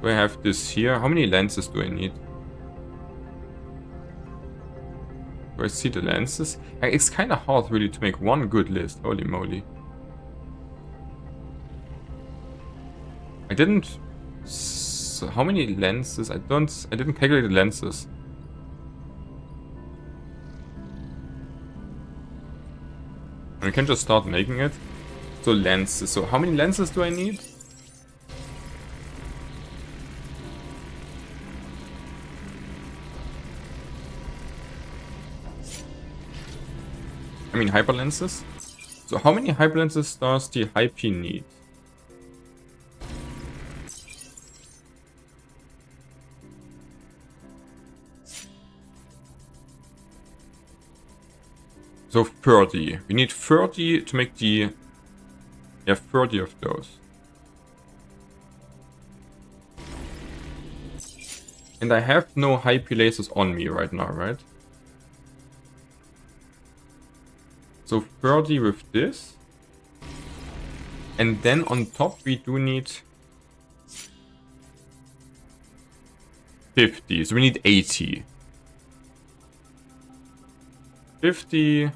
Do I have this here? How many lenses do I need? Do I see the lenses? It's kind of hard really to make one good list. Holy moly. I didn't... So how many lenses? I didn't calculate the lenses. We can just start making it. So lenses. So how many lenses do I need? I mean hyper lenses. So how many hyper lenses does the IP need? So 30. We need 30 to make the... Yeah, 30 of those. And I have no hyper lasers on me right now, right? So 30 with this. And then on top we do need 50. So we need 80. 50,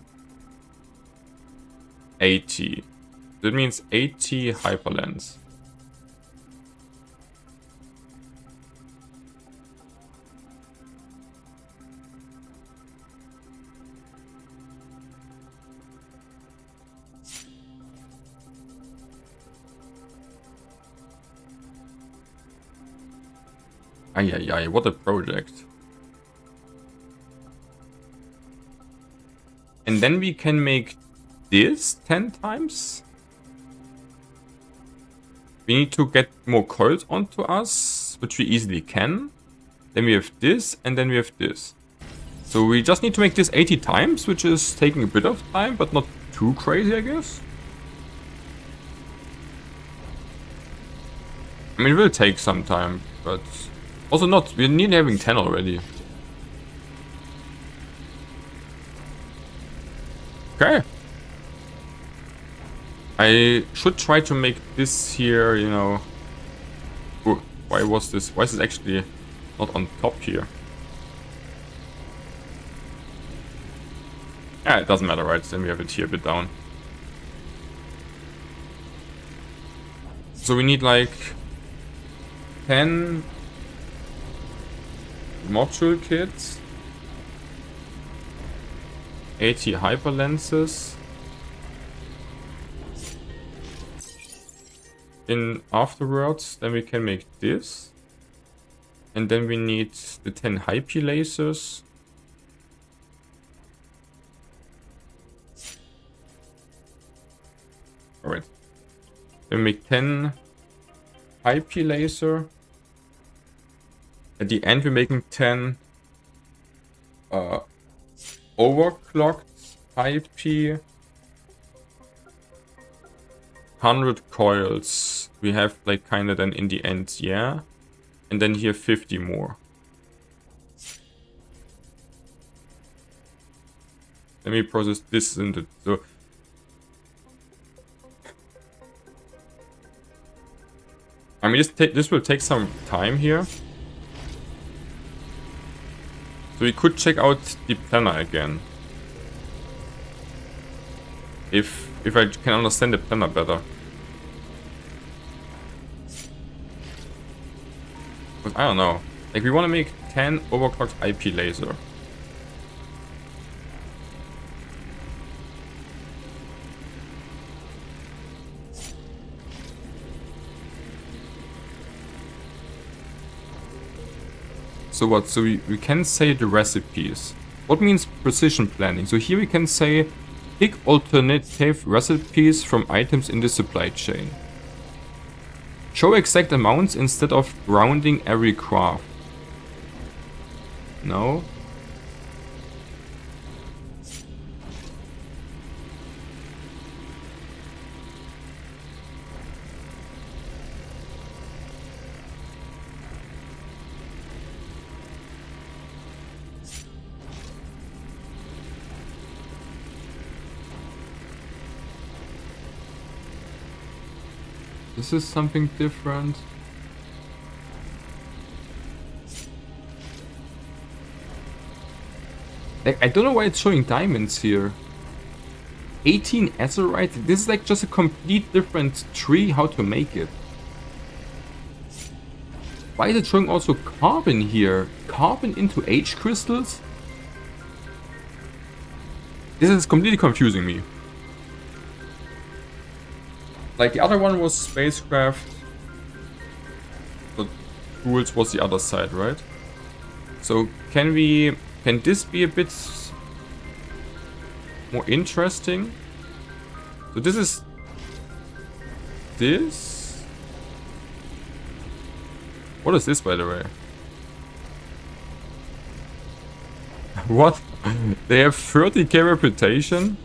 80. That means 80 hyperlens. Ay, what a project. And then we can make this 10 times. We need to get more coils onto us, which we easily can. Then we have this, and then we have this. So we just need to make this 80 times, which is taking a bit of time, but not too crazy, I guess. I mean, it will take some time, but also not. We need having 10 already. Okay. I should try to make this here, you know... Ooh, why is this actually not on top here? Yeah, it doesn't matter, right? Then we have it here a bit down. So we need like 10 module kits. 80 hyper lenses. In afterwards, then we can make this. And then we need the 10 hyper lasers. Alright. Then we make 10 hyper laser. At the end, we're making 10 overclocked IP, 100 coils. We have like kind of then in the end, yeah. And then here 50 more. Let me process this into... So I mean, this will take some time here. So we could check out the planner again. If I can understand the planner better. But I don't know. Like, we want to make 10 overclocked IP laser. So what? So we can say the recipes. What means precision planning? So here we can say pick alternative recipes from items in the supply chain. Show exact amounts instead of rounding every craft. No. This is something different. Like, I don't know why it's showing diamonds here. 18 azurite. This is like just a complete different tree how to make it. Why is it showing also carbon here? Carbon into H crystals? This is completely confusing me. Like the other one was SpaceCraft. The tools was the other side, right? So can this be a bit more interesting? So this is this. What is this, by the way? What? They have 30k reputation?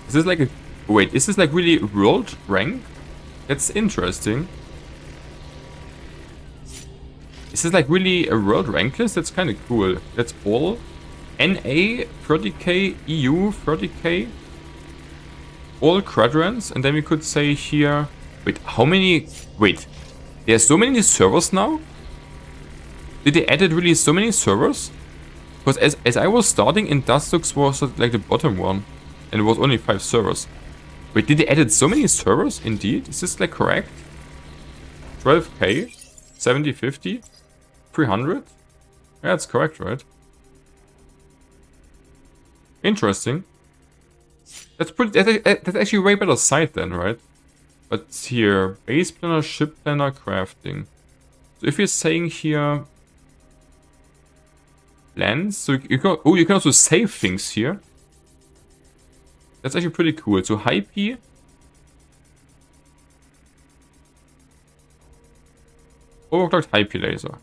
Is this like a... Wait, is this like really world rank? That's interesting. Is this like really a world rank list? That's kind of cool. That's all. NA 30k, EU 30k. All quadrants. And then we could say here... Wait, how many... Wait. There's so many servers now? Did they added really so many servers? Because as I was starting, Industux was like the bottom one. And it was only 5 servers. Wait, did they added so many servers? Indeed? Is this like correct? 12k? 70, 50? 300? Yeah, that's correct, right? Interesting. That's pretty. That's actually way better site then, right? But here, base planner, ship planner, crafting. So if you're saying here, plans, so you can. Oh, you can also save things here. That's actually pretty cool. So high P. Overclocked high P laser.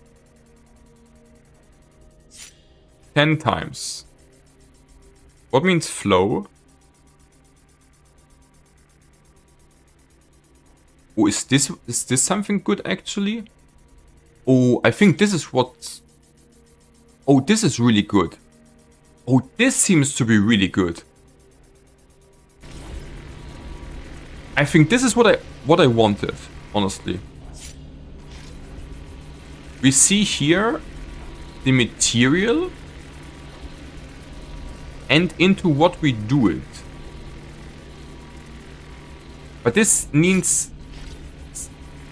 10 times. What means flow? Oh, is this something good actually? Oh, I think this is what... Oh, this is really good. Oh, this seems to be really good. I think this is what I wanted, honestly. We see here the material and into what we do it. But this means...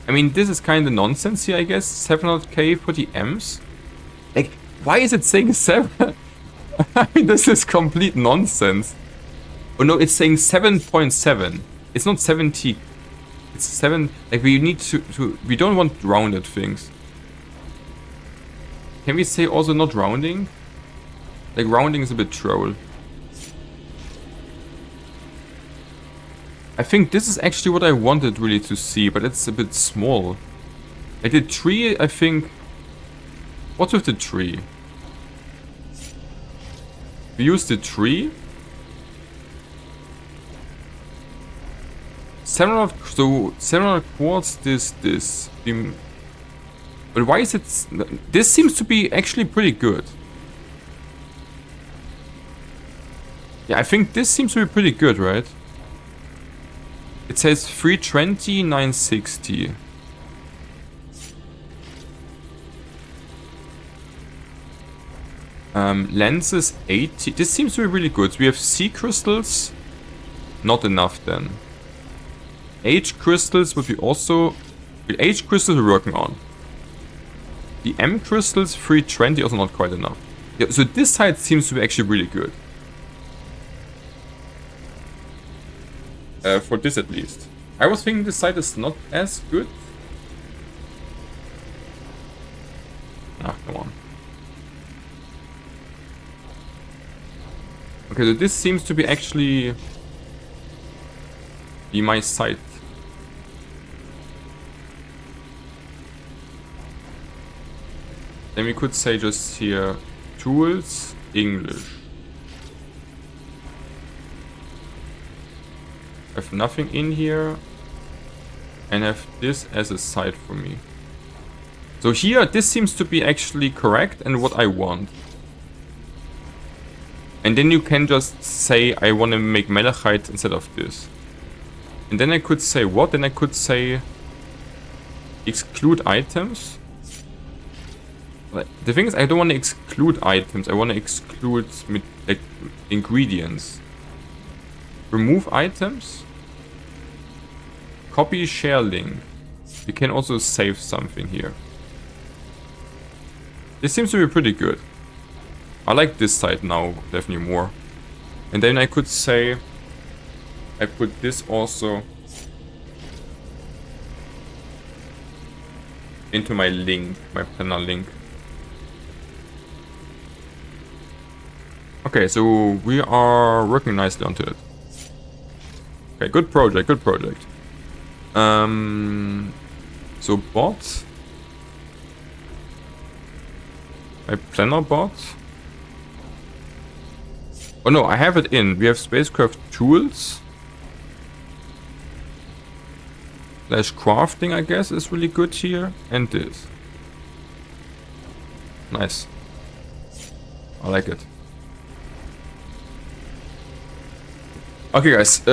I mean, this is kind of nonsense here, I guess. 700k for the M's. Like, why is it saying 7? I mean, this is complete nonsense. Oh no, it's saying 7.7. It's not 70. It's 7. Like, we need to... We don't want rounded things. Can we say also not rounding? Like, rounding is a bit troll. I think this is actually what I wanted really to see, but it's a bit small. Like the tree, I think... What's with the tree? We use the tree. 700 quartz, this. But why is it... This seems to be actually pretty good. Yeah, I think this seems to be pretty good, right? It says 320, 960. Lenses 80. This seems to be really good. We have C crystals. Not enough then. H crystals would be also... H crystals we're working on. The M crystals 320 also not quite enough. Yeah, so this side seems to be actually really good. For this at least. I was thinking this side is not as good. Ah, come on. Okay, so this seems to be actually be my site. Then we could say just here, tools, English. Have nothing in here. And have this as a site for me. So here, this seems to be actually correct and what I want. And then you can just say, I want to make malachite instead of this. And then I could say what? Then I could say exclude items. The thing is, I don't want to exclude items. I want to exclude like, ingredients. Remove items. Copy share link. You can also save something here. This seems to be pretty good. I like this side now definitely more. And then I could say I put this also into my link, my planner link. Okay, so we are working nicely onto it. Okay, good project, good project. So bot. My planner bot. Oh no, I have it in. We have SpaceCraft tools. Slash crafting, I guess, is really good here. And this. Nice. I like it. Okay, guys.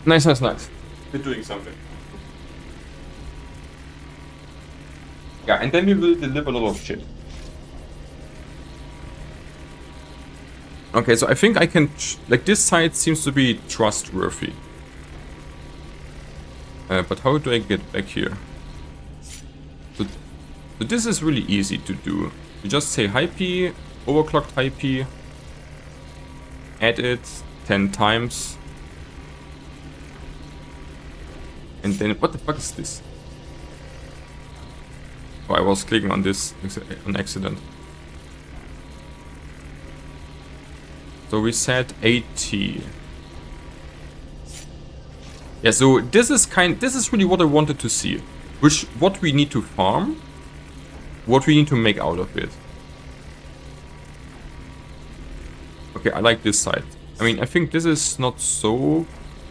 Nice. We're doing something. Yeah, and then we will deliver a lot of shit. Okay, so I think I can... like, this site seems to be trustworthy. But how do I get back here? So this is really easy to do. You just say IP, overclocked IP, add it 10 times. And then... what the fuck is this? Oh, I was clicking on this on accident. So we said 80. Yeah, so this is really what I wanted to see. What we need to farm, what we need to make out of it. Okay, I like this side. I mean, I think this is not so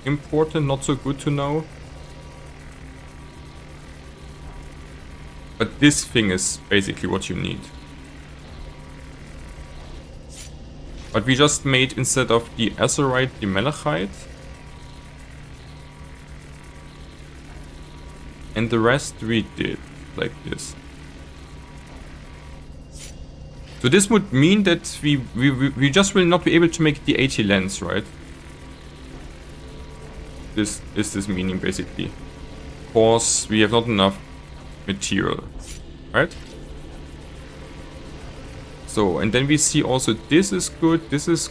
important, not so good to know. But this thing is basically what you need. But we just made, instead of the azurite, the malachite. And the rest we did like this. So this would mean that we just will not be able to make the 80 lens, right? This is this meaning basically. Because we have not enough material, right? So, and then we see also this is good, this,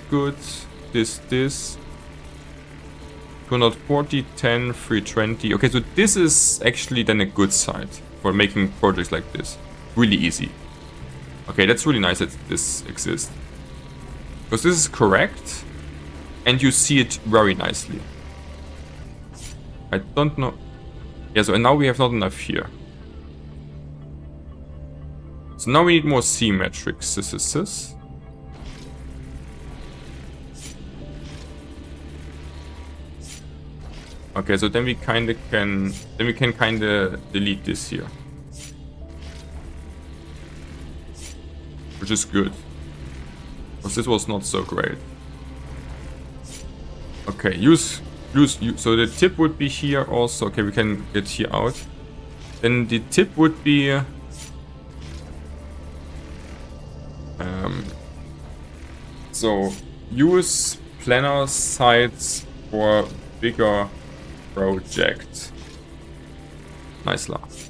240, 10, 320. Okay, so this is actually then a good site for making projects like this. Really easy. Okay, that's really nice that this exists. Because this is correct, and you see it very nicely. I don't know. Yeah, so and now we have not enough here. So now we need more symmetric this. Okay, so then we kinda can kinda delete this here. Which is good. Because this was not so great. Okay, use so the tip would be here also. Okay, we can get here out. Then the tip would be so use planner sites for bigger project. Nice laugh.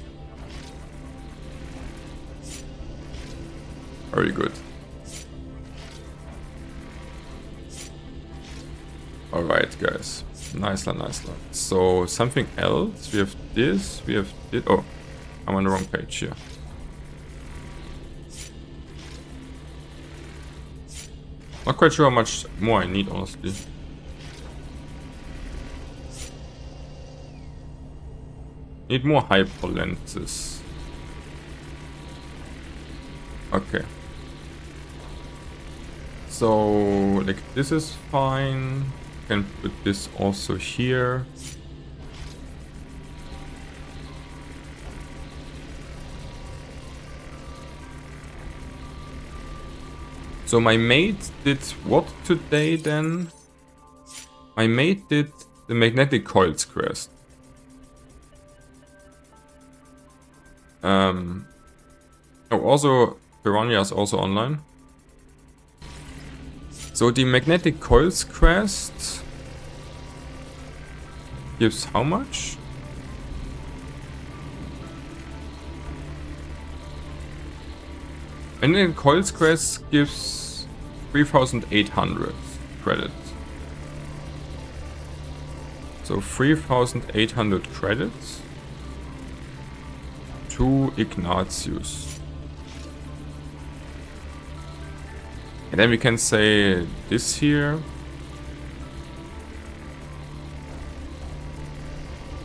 Very good. Alright guys. Nice laugh. So something else. We have this. Oh, I'm on the wrong page here. Not quite sure how much more I need, honestly. Need more hyper lenses. Okay. So, like, this is fine. Can put this also here. So my mate did what today then? My mate did the magnetic coils quest. Oh, also Piranha is also online. So the magnetic coils quest gives how much? Magnetic coils quest gives 3,800 credits. So 3,800 credits to Ignatius. And then we can say this here.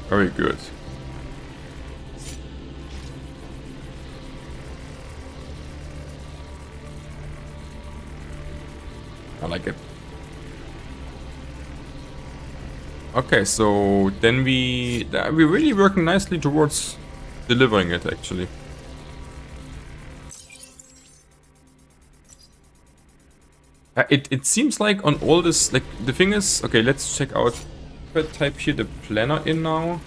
Very good. I like it. Okay, so then we're really working nicely towards delivering it actually. It seems like on all this, like the thing is, okay, let's check out. If I type here the planner in now.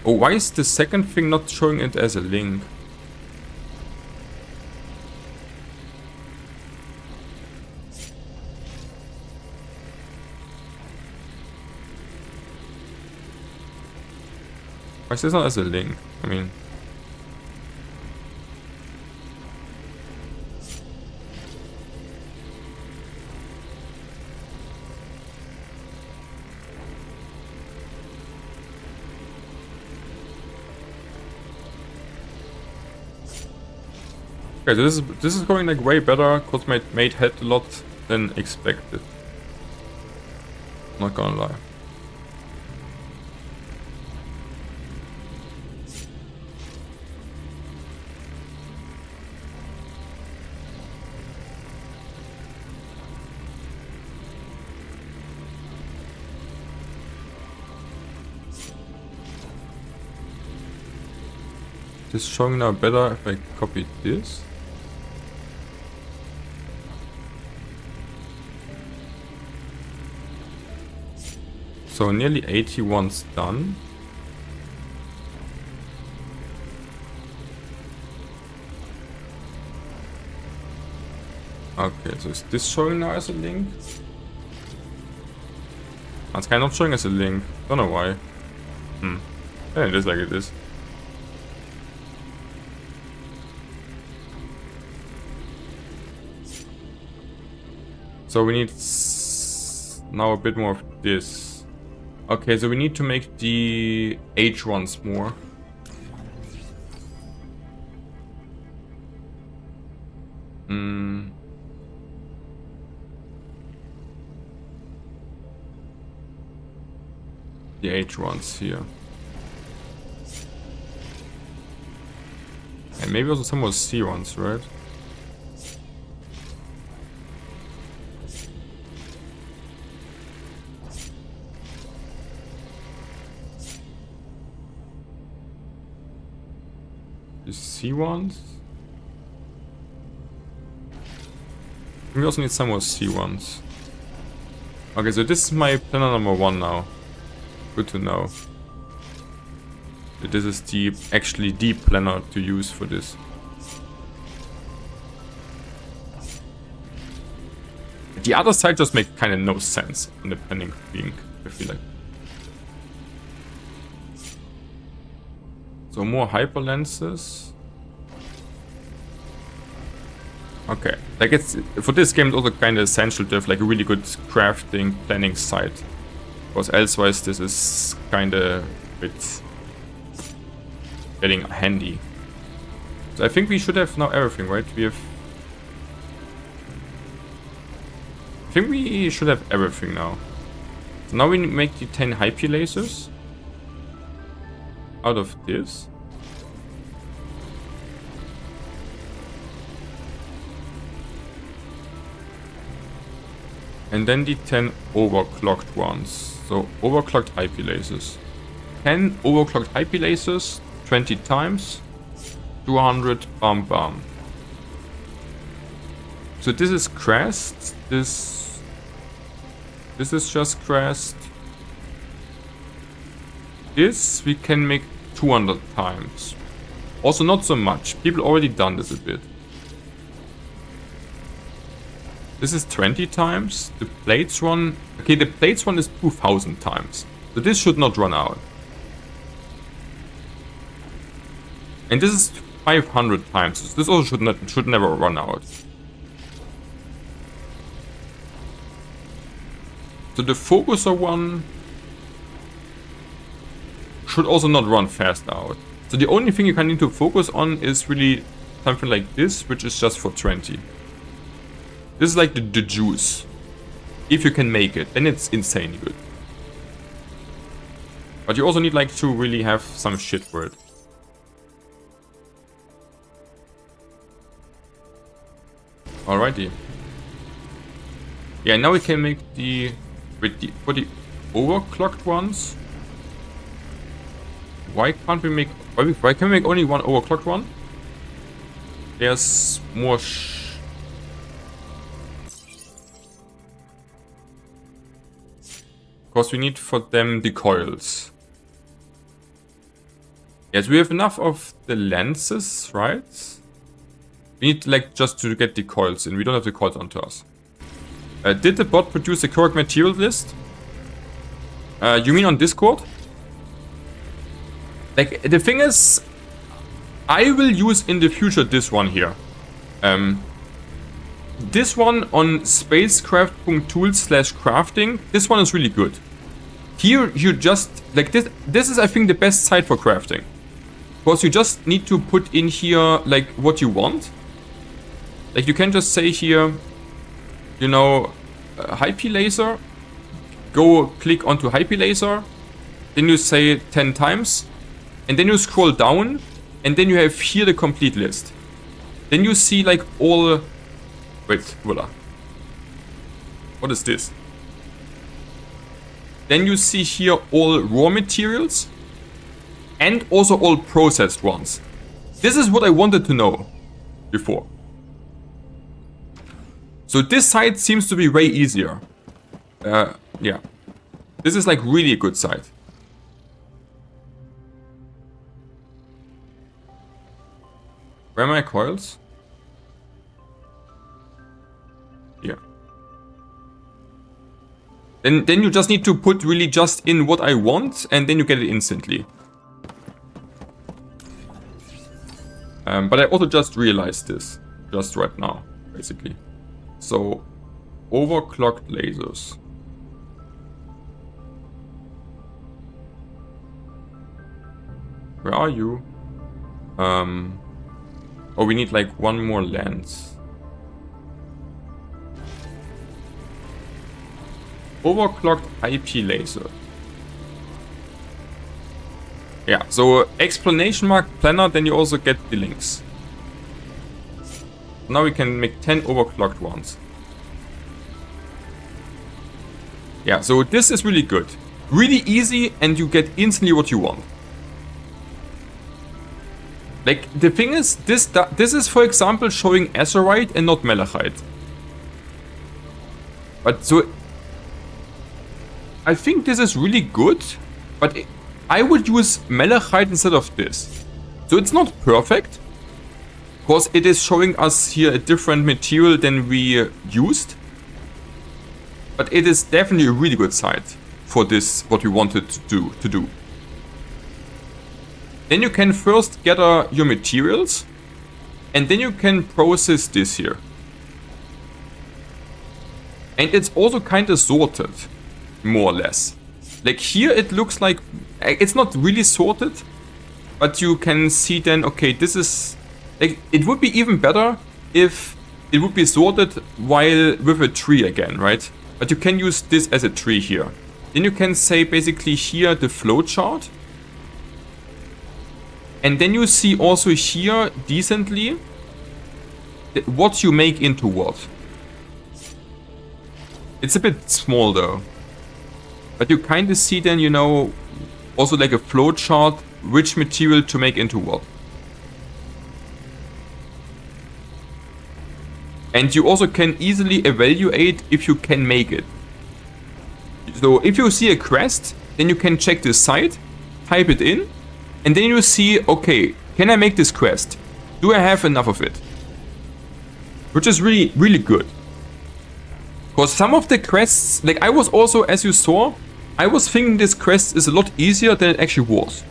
Oh, why is the second thing not showing it as a link? Why is this not as a link? I mean... Okay, so this is going like way better, because my mate had a lot than expected. Not gonna lie. This is showing now better if I copy this. So nearly 81's done. Okay, so is this showing now as a link? It's kind of showing as a link. Don't know why. Yeah, it is like it is. So we need now a bit more of this. Okay, so we need to make the H ones more. The H ones here. And maybe also some more C ones, right? The C ones? We also need some more C ones. Okay, so this is my planner number 1 now. Good to know. That this is the actually the planner to use for this. The other side just makes kind of no sense in the planning being, I feel like. So more hyper lenses. Okay, like it's for this game it's also kind of essential to have like a really good crafting planning site, because elsewise this is kind of a bit getting handy. So I think we should have now everything, right? I think we should have everything now. So now we make the 10 hyper lasers. out of this. And then the 10 overclocked ones. So overclocked IP lasers. 10 overclocked IP lasers, 20 times, 200, bam bam. So this is crest, this is just crest. This we can make 200 times. Also not so much, people already done this a bit. This is 20 times, the plates one, okay, the plates one is 2000 times. So this should not run out. And this is 500 times, so this also should never run out. So the focuser one should also not run fast out. So the only thing you can need to focus on is really something like this, which is just for 20. This is like the juice. If you can make it, then it's insanely good. But you also need like to really have some shit for it. Alrighty. Yeah, now we can make the for the overclocked ones. Why can't we make? Why can we make only one overclocked one? There's more. Because we need for them the coils. Yes, we have enough of the lenses, right? We need like just to get the coils in. We don't have the coils onto us. Did the bot produce a correct material list? You mean on Discord? Like, the thing is, I will use in the future this one here. This one on SpaceCraft.tools/crafting. This one is really good. Here you just, like this is I think the best site for crafting. Because you just need to put in here like what you want. Like you can just say here, you know, IP laser. Go click onto IP laser. Then you say 10 times. And then you scroll down. And then you have here the complete list. Then you see like all... Wait, voila. What is this? Then you see here all raw materials. And also all processed ones. This is what I wanted to know before. So this site seems to be way easier. Yeah. This is like really a good site. Where are my coils? Here. Then you just need to put really just in what I want, and then you get it instantly. But I also just realized this, just right now, basically. So, overclocked lasers. Where are you? Oh, we need like one more lens. Overclocked IP laser. Yeah, so explanation mark planner, then you also get the links. Now we can make 10 overclocked ones. Yeah, so this is really good. Really easy, and you get instantly what you want. Like, the thing is, this is, for example, showing azurite and not malachite. But so... I think this is really good, but I would use malachite instead of this. So it's not perfect, because it is showing us here a different material than we used. But it is definitely a really good site for this, what we wanted to do. Then you can first gather your materials, and then you can process this here. And it's also kind of sorted, more or less. Like here it looks like, it's not really sorted, but you can see then, okay, this is, like, it would be even better if it would be sorted while with a tree again, right? But you can use this as a tree here. Then you can say basically here the flowchart. And then you see also here decently what you make into what. It's a bit small though. But you kind of see then, you know, also like a flow chart, which material to make into what. And you also can easily evaluate if you can make it. So if you see a quest, then you can check this site, type it in, and then you see, okay, can I make this quest? Do I have enough of it? Which is really, really good. Because some of the quests, like I was also, as you saw, I was thinking this quest is a lot easier than it actually was.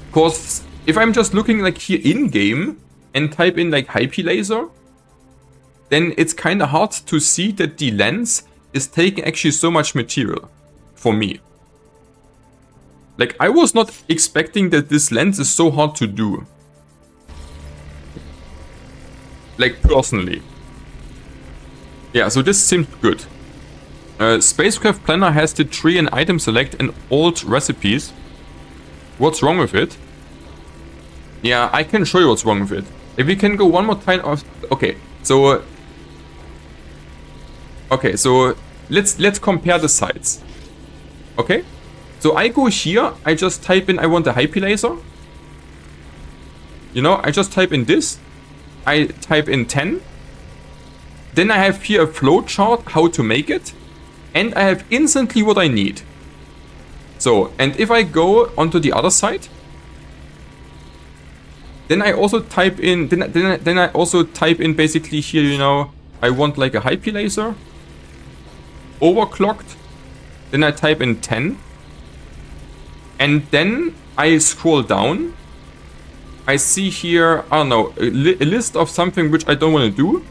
Because if I'm just looking like here in-game and type in like IP laser, then it's kind of hard to see that the lens is taking actually so much material for me. Like I was not expecting that this lens is so hard to do. Like personally. Yeah, so this seems good. SpaceCraft Planner has the tree and item select and alt recipes. What's wrong with it? Yeah, I can show you what's wrong with it. If we can go one more time. Okay, so let's compare the sites. Okay, so I go here. I just type in I want a hype laser. You know, I just type in this. I type in 10. Then I have here a flow chart how to make it. And I have instantly what I need. So, and if I go onto the other side, then I also type in, then I also type in basically here, you know, I want like a hype laser, overclocked, then I type in 10, and then I scroll down, I see here, I don't know, a list of something which I don't want to do,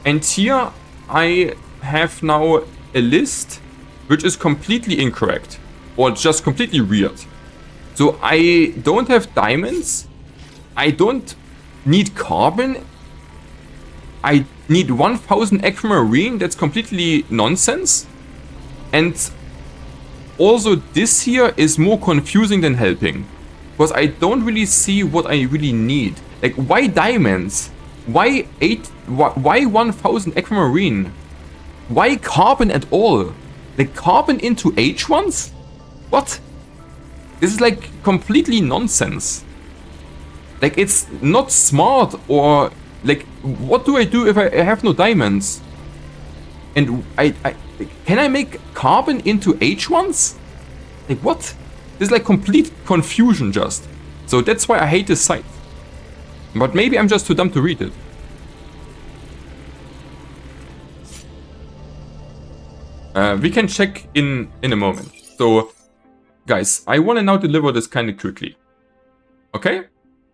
and here I have now a list which is completely incorrect or just completely weird. So I don't have diamonds, I don't need carbon, I need 1000 aquamarine, that's completely nonsense. And also this here is more confusing than helping, because I don't really see what I really need. Like why diamonds? Why 1000 aquamarine? Why carbon at all? Like carbon into H1s? What? This is like completely nonsense. Like it's not smart, or like what do I do if I have no diamonds? And I can I make carbon into H1s? Like what? This is like complete confusion just. So that's why I hate this site. But maybe I'm just too dumb to read it. We can check in a moment. So, guys, I want to now deliver this kind of quickly. Okay?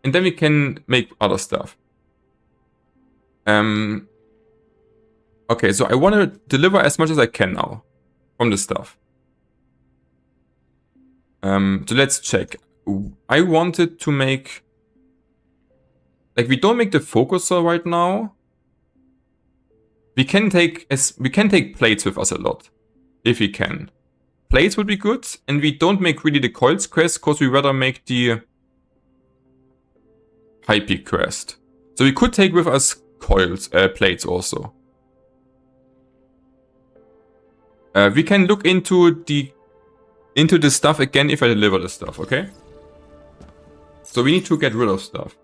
And then we can make other stuff. Okay, so I want to deliver as much as I can now from the stuff. So let's check. I wanted to make... Like, we don't make the focuser right now. We can take plates with us a lot, if we can. Plates would be good, and we don't make really the coils quest, because we rather make the high peak quest. So we could take with us coils, plates also. We can look into the stuff again if I deliver the stuff, okay? So we need to get rid of stuff.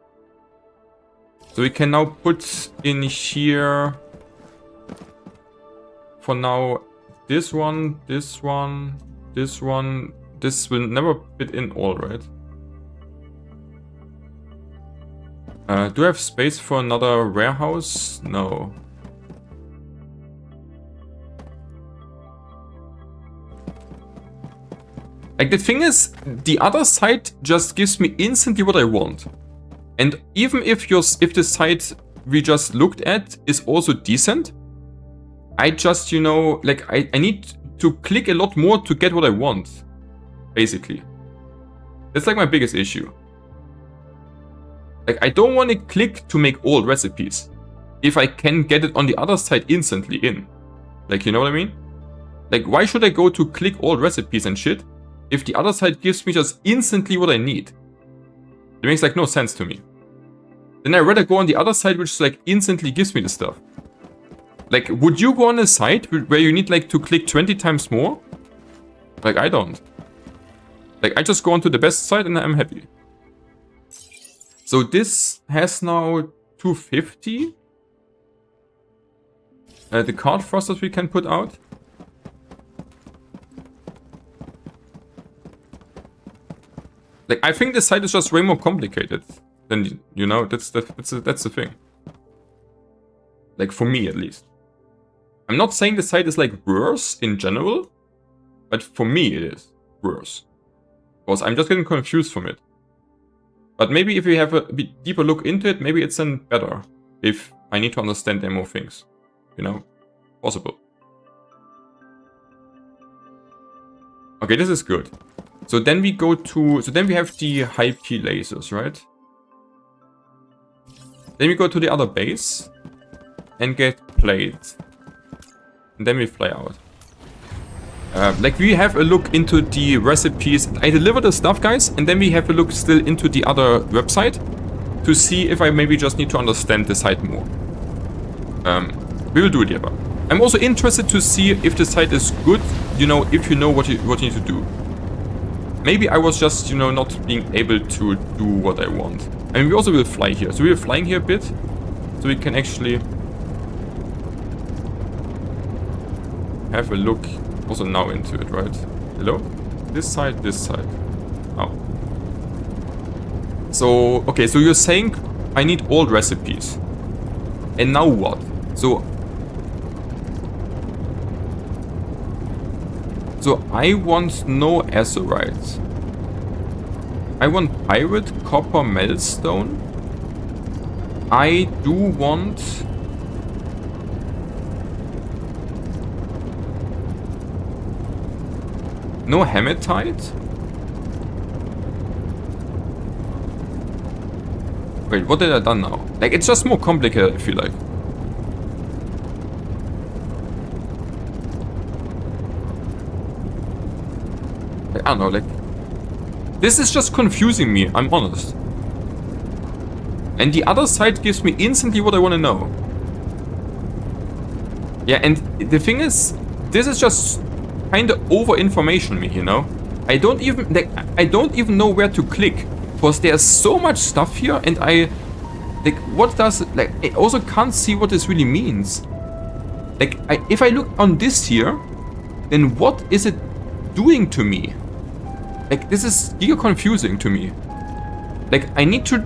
So we can now put in here... For now, this one, this one, this one, this will never fit in all, right? Do I have space for another warehouse? No. Like the thing is, the other side just gives me instantly what I want. And even if the site we just looked at is also decent, I just, you know, like I need to click a lot more to get what I want, basically. That's like my biggest issue. Like I don't want to click to make all recipes if I can get it on the other side instantly in. Like, you know what I mean? Like, why should I go to click all recipes and shit if the other side gives me just instantly what I need? It makes like no sense to me. Then I'd rather go on the other side, which like instantly gives me the stuff. Like, would you go on a site where you need like to click 20 times more? Like, I don't. Like, I just go on to the best site and I'm happy. So this has now 250. The card thrusters we can put out. Like, I think this site is just way more complicated than, you know, that's the thing. Like, for me at least. I'm not saying the site is like worse in general, but for me it is worse. Because I'm just getting confused from it. But maybe if we have a bit deeper look into it, maybe it's then better. If I need to understand more things. You know? Possible. Okay, this is good. So then we go to... So then we have the high P lasers, right? Then we go to the other base. And get plates. And then we fly out. Like, we have a look into the recipes. I deliver the stuff, guys, and then we have a look still into the other website to see if I maybe just need to understand the site more. We will do it, yeah. I'm also interested to see if the site is good, you know, if you know what you need to do. Maybe I was just, you know, not being able to do what I want. I mean, we also will fly here. So we are flying here a bit, so we can actually have a look also now into it, right? Hello? This side, this side. Oh. So, okay, so you're saying I need old recipes. And now what? So I want no azurite. I want pirate copper meltstone. I do want... no hematite? Wait, what did I done now? Like, it's just more complicated, I feel like. I don't know, like... this is just confusing me, I'm honest. And the other side gives me instantly what I want to know. Yeah, and the thing is, this is just... kind of over information me, you know. I don't even know where to click because there's so much stuff here, and I like what does it, like I also can't see what this really means. Like if I look on this here, then what is it doing to me? Like this is giga confusing to me. Like I need to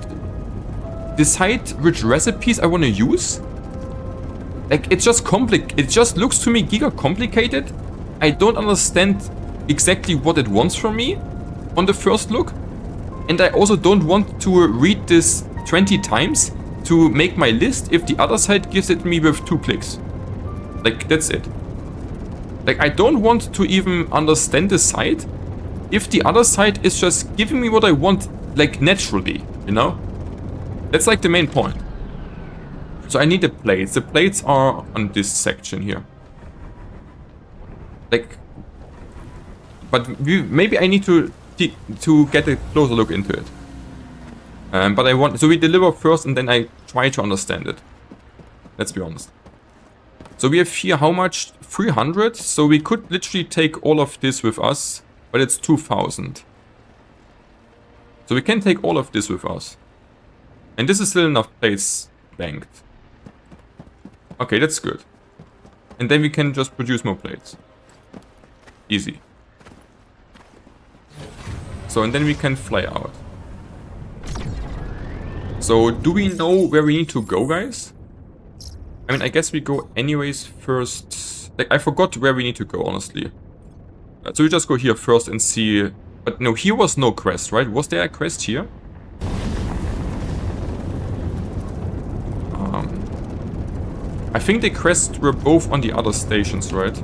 decide which recipes I want to use. Like it's just it just looks to me giga complicated. I don't understand exactly what it wants from me on the first look. And I also don't want to read this 20 times to make my list if the other side gives it me with 2 clicks. Like, that's it. Like, I don't want to even understand the site if the other side is just giving me what I want, like, naturally, you know? That's like the main point. So I need the plates. The plates are on this section here. Like, but maybe I need to get a closer look into it. But I want, so we deliver first and then I try to understand it. Let's be honest. So we have here how much? 300. So we could literally take all of this with us, but it's 2000. So we can take all of this with us. And this is still enough plates banked. Okay, that's good. And then we can just produce more plates. Easy. So, and then we can fly out. So, do we know where we need to go, guys? I mean, I guess we go anyways first. Like, I forgot where we need to go, honestly. So we just go here first and see. But no, here was no quest, right? Was there a quest here? I think the quests were both on the other stations, right?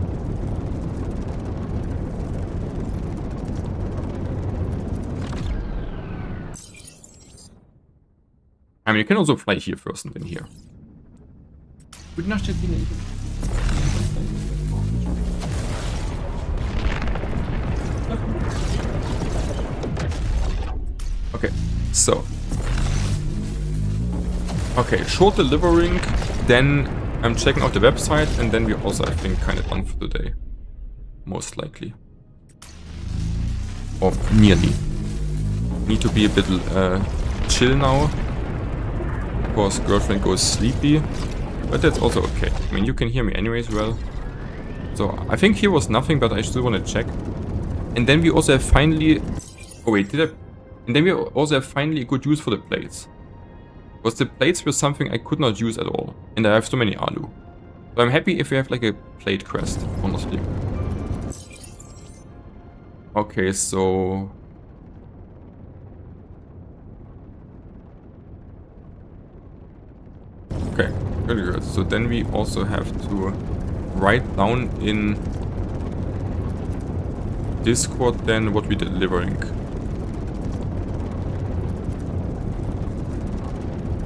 I mean, you can also fly here first and then here. Okay, so. Okay, short delivering, then I'm checking out the website, and then we also, I think, kind of done for today. Most likely. Or nearly. Need to be a bit chill now. Of course, girlfriend goes sleepy. But that's also okay. I mean, you can hear me anyways well. So, I think here was nothing, but I still want to check. And then we also have finally... Oh wait, did I... And then we also have finally a good use for the plates. Because the plates were something I could not use at all. And I have so many alu. So I'm happy if we have like a plate quest, honestly. Okay, so... Okay, really good. So then we also have to write down in Discord then what we're delivering.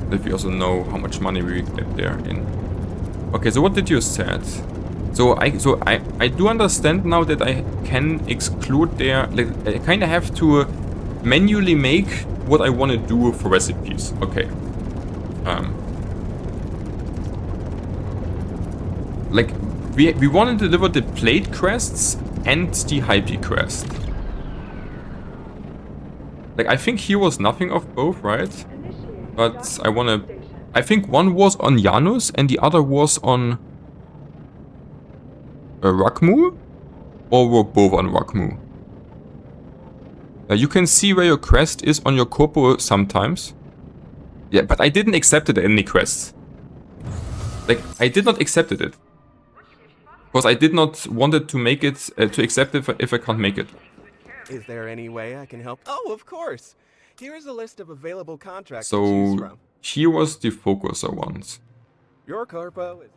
That we also know how much money we get there in. Okay, so what did you said? So I do understand now that I can exclude there. Like, I kind of have to manually make what I want to do for recipes. Okay. Like we want to deliver the plate quests and the hype quest. Like I think here was nothing of both, right? But I want to... I think one was on Janus and the other was on... Rakmu? Or were both on Rakmu? You can see where your quest is on your corpo sometimes. Yeah, but I didn't accept it any quests. Like, I did not accept it. Because I did not want it to make it... to accept it if I can't make it. Is there any way I can help? Oh, of course. Here is a list of available contracts to So choose from. here was the focuser ones. Your corpo is...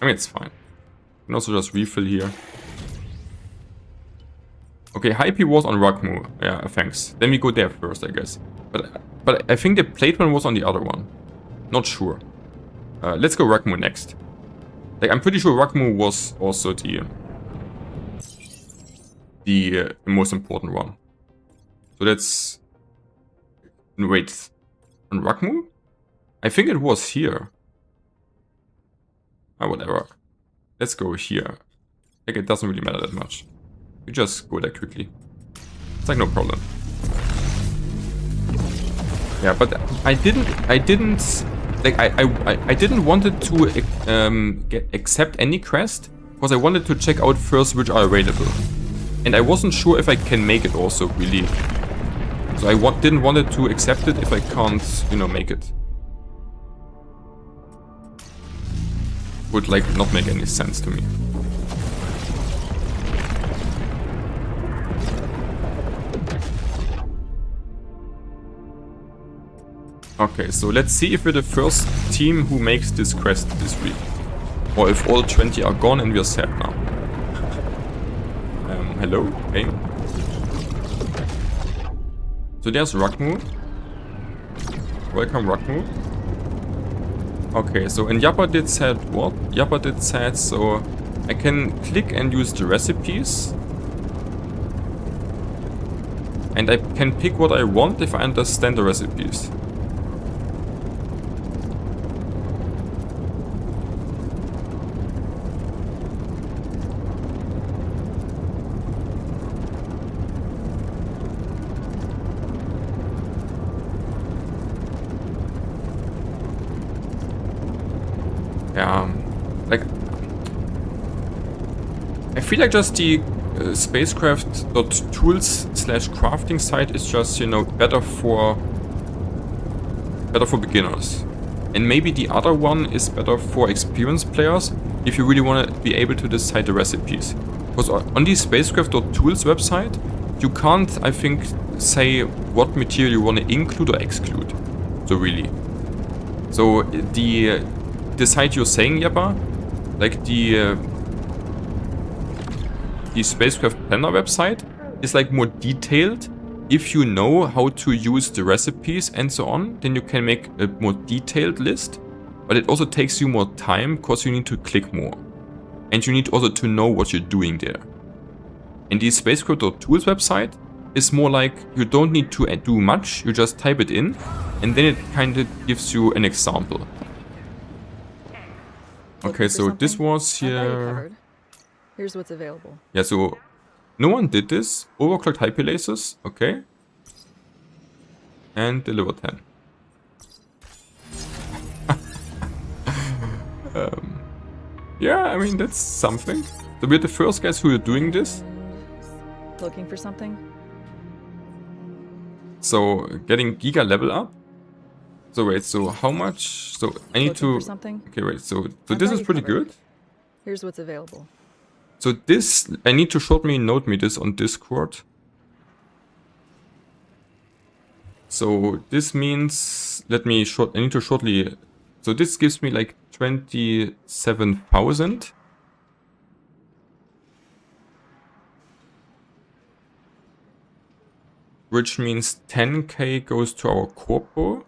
I mean, it's fine. You can also just refill here. Okay, Hype was on Rakmu. Yeah, thanks. Then we go there first, I guess. But I think the plate one was on the other one. Not sure. Let's go Rakmu next. Like, I'm pretty sure Rakmu was also the most important one. So that's... Wait. On Rakmu? I think it was here. Ah, whatever. Let's go here. Like, it doesn't really matter that much. We just go there quickly. It's like no problem. Yeah, but I didn't like I didn't want it to accept any quest because I wanted to check out first which are available. And I wasn't sure if I can make it also, really. So I didn't want it to accept it if I can't, you know, make it. Would, like, not make any sense to me. Okay, so let's see if we're the first team who makes this quest this week. Or if all 20 are gone and we're sad now. Hello? Hey. So there's Rakmu. Welcome, Rakmu. Okay, so and Yappa did said what? Yappa did said so I can click and use the recipes. And I can pick what I want if I understand the recipes. Yeah, like, I feel like just the SpaceCraft.tools/crafting site is just, you know, better for beginners. And maybe the other one is better for experienced players if you really want to be able to decide the recipes. Because on the SpaceCraft.tools website, you can't, I think, say what material you want to include or exclude. So really. So the site you're saying, Yappa, like the SpaceCraft Planner website is like more detailed. If you know how to use the recipes and so on, then you can make a more detailed list. But it also takes you more time because you need to click more. And you need also to know what you're doing there. And the SpaceCraft.tools website is more like you don't need to do much, you just type it in, and then it kind of gives you an example. Okay, so this was I've got you here. covered. Here's what's available. Yeah, so no one did this. Overclocked hyperlasers, okay. And deliver 10. Yeah, I mean, that's something. So we're the first guys who are doing this. And looking for something? So getting Giga level up. So wait, so how much? So I need Looking to... for something? Okay, wait, so I've this got is you pretty covered. good. Here's what's available. So this, I need to note me this on Discord. So this means, I need to shortly, so this gives me like 27,000. Which means 10k goes to our corpo.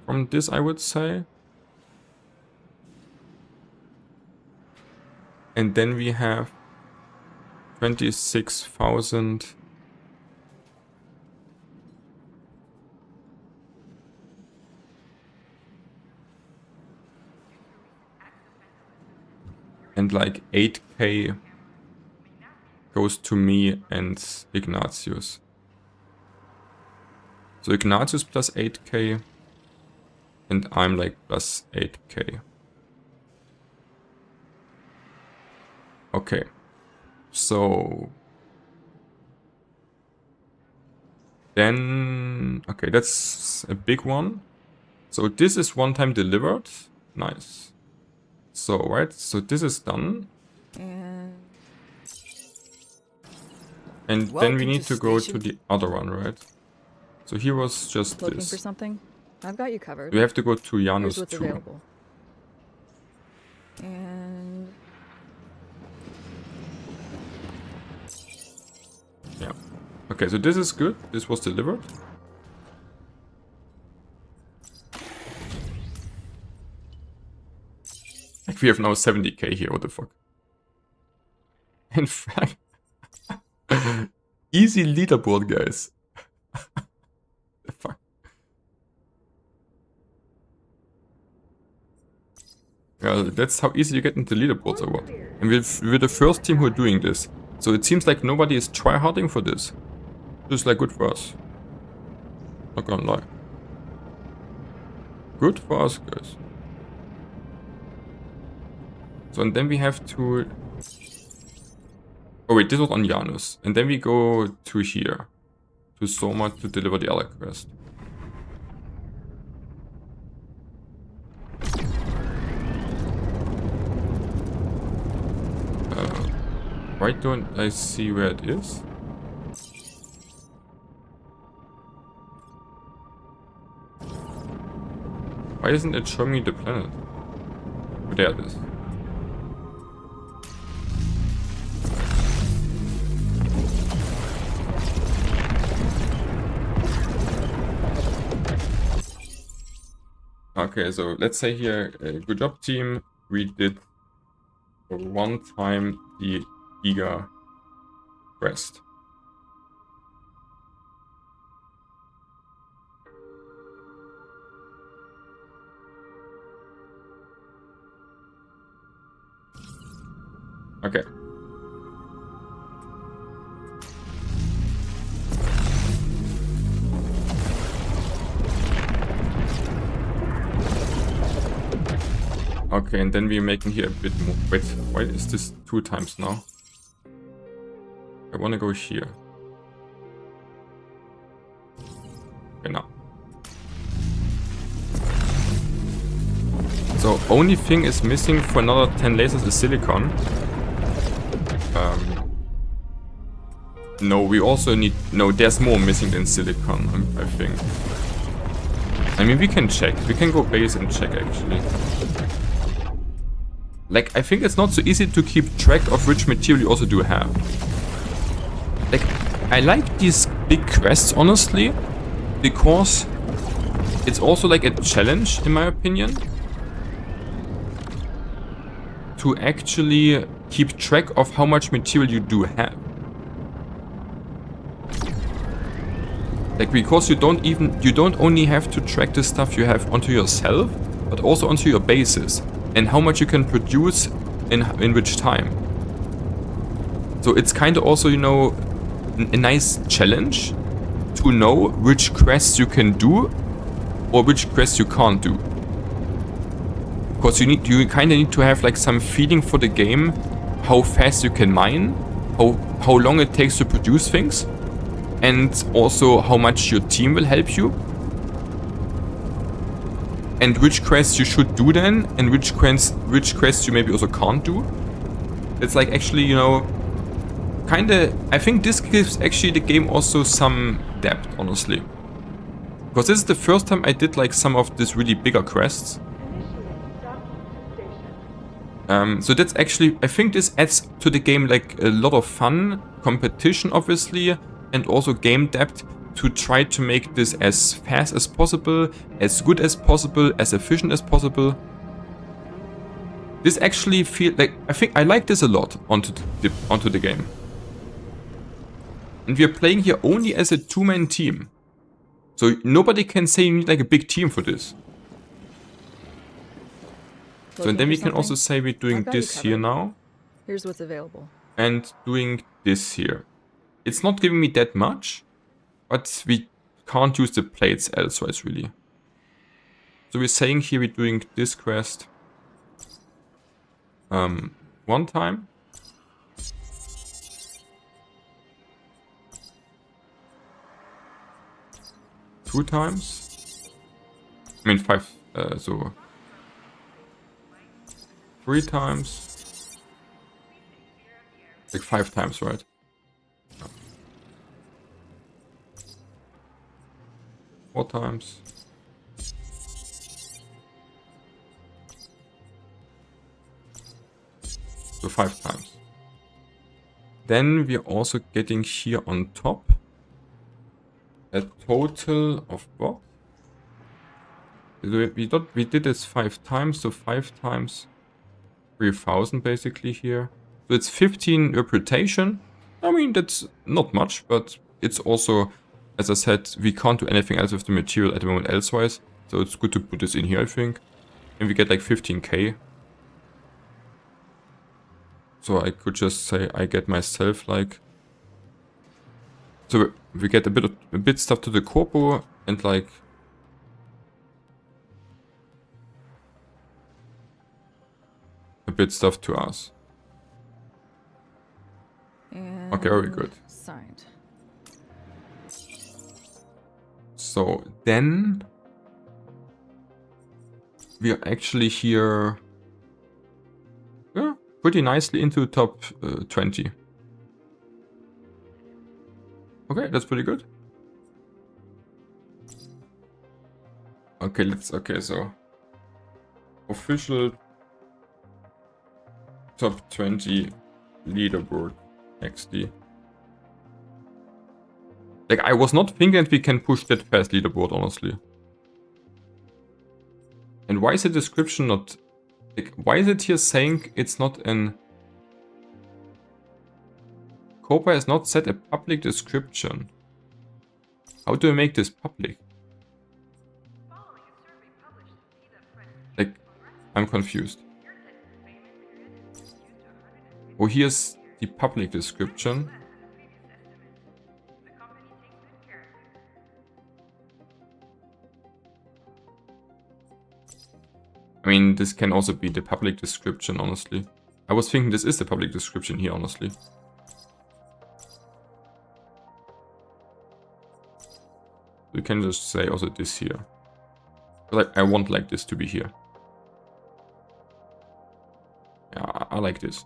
From this, I would say. And then we have 26,000. And like 8k goes to me and Ignatius. So Ignatius plus 8k. And I'm like plus 8k. Okay. So then, okay, that's a big one. So this is one time delivered. Nice. So, right, so this is done. And then we need to go to the other one, right? So here was just Looking this. for something? I've got you covered. We have to go to Here's Janus what's 2. available. And Yeah. Okay, so this is good. This was delivered. Like we have now 70k here, what the fuck? In fact, easy leaderboard, guys. The fuck? Yeah, that's how easy you get into leaderboards or what? And we're the first team who are doing this. So it seems like nobody is tryharding for this. Just like good for us. Not gonna lie. Good for us, guys. So and then we have to... Oh wait, this was on Janus. And then we go to here. To Soma to deliver the other quest. Why don't I see where it is? Why isn't it showing me the planet? Oh, there it is. Okay, so let's say here, good job team, we did for one time the Giga quest. Okay. Okay, and then we're making here a bit more. Wait, why is this 2 times now? I wanna go here. Okay, now. So, only thing is missing for another 10 lasers is silicon. No, we also need... No, there's more missing than silicon, I think. I mean, we can check. We can go base and check, actually. Like, I think it's not so easy to keep track of which material you also do have. Like, I like these big quests, honestly, because it's also like a challenge, in my opinion. to actually keep track of how much material you do have. Like, because you don't only have to track the stuff you have onto yourself, but also onto your bases and how much you can produce in which time. So it's kind of also, you know, a nice challenge to know which quests you can do or which quests you can't do. Because you kind of need to have like some feeling for the game, how fast you can mine, how long it takes to produce things, and also how much your team will help you. And which quests you should do then, and which quests you maybe also can't do. It's like actually, you know, kinda, I think this gives actually the game also some depth, honestly. Because this is the first time I did like some of these really bigger quests. So that's actually, I think this adds to the game like a lot of fun, competition obviously, and also game depth to try to make this as fast as possible, as good as possible, as efficient as possible. This actually feels like, I think I like this a lot onto the game. And we are playing here only as a two-man team. So nobody can say you need like a big team for this. So and then we can also say we're doing this here now. Here's what's available. And doing this here. It's not giving me that much, but we can't use the plates elsewhere really. So we're saying here we're doing this quest one time. Two times. I mean 5, so 3 times. Like 5 times, right? No. 4 times. So 5 times. Then we're also getting here on top a total of what? We did this 5 times, so 5 times 3000 basically here. So it's 15 reputation. I mean, that's not much, but it's also, as I said, we can't do anything else with the material at the moment elsewise. So it's good to put this in here, I think. And we get like 15k. So I could just say I get myself like... So we get a bit stuff to the corpo and like... a bit stuff to us. And okay, very good. Signed. So then we are actually here, yeah, pretty nicely into top 20. Okay, that's pretty good. Okay, so official top 20 leaderboard XD. Like, I was not thinking that we can push that fast leaderboard, honestly. And why is the description not... Like, why is it here saying it's not an... Copa has not set a public description. How do I make this public? Like, I'm confused. Oh, here's the public description. I mean, this can also be the public description, honestly. I was thinking this is the public description here, honestly. We can just say also this here. Like, I want like this to be here. Yeah, I like this.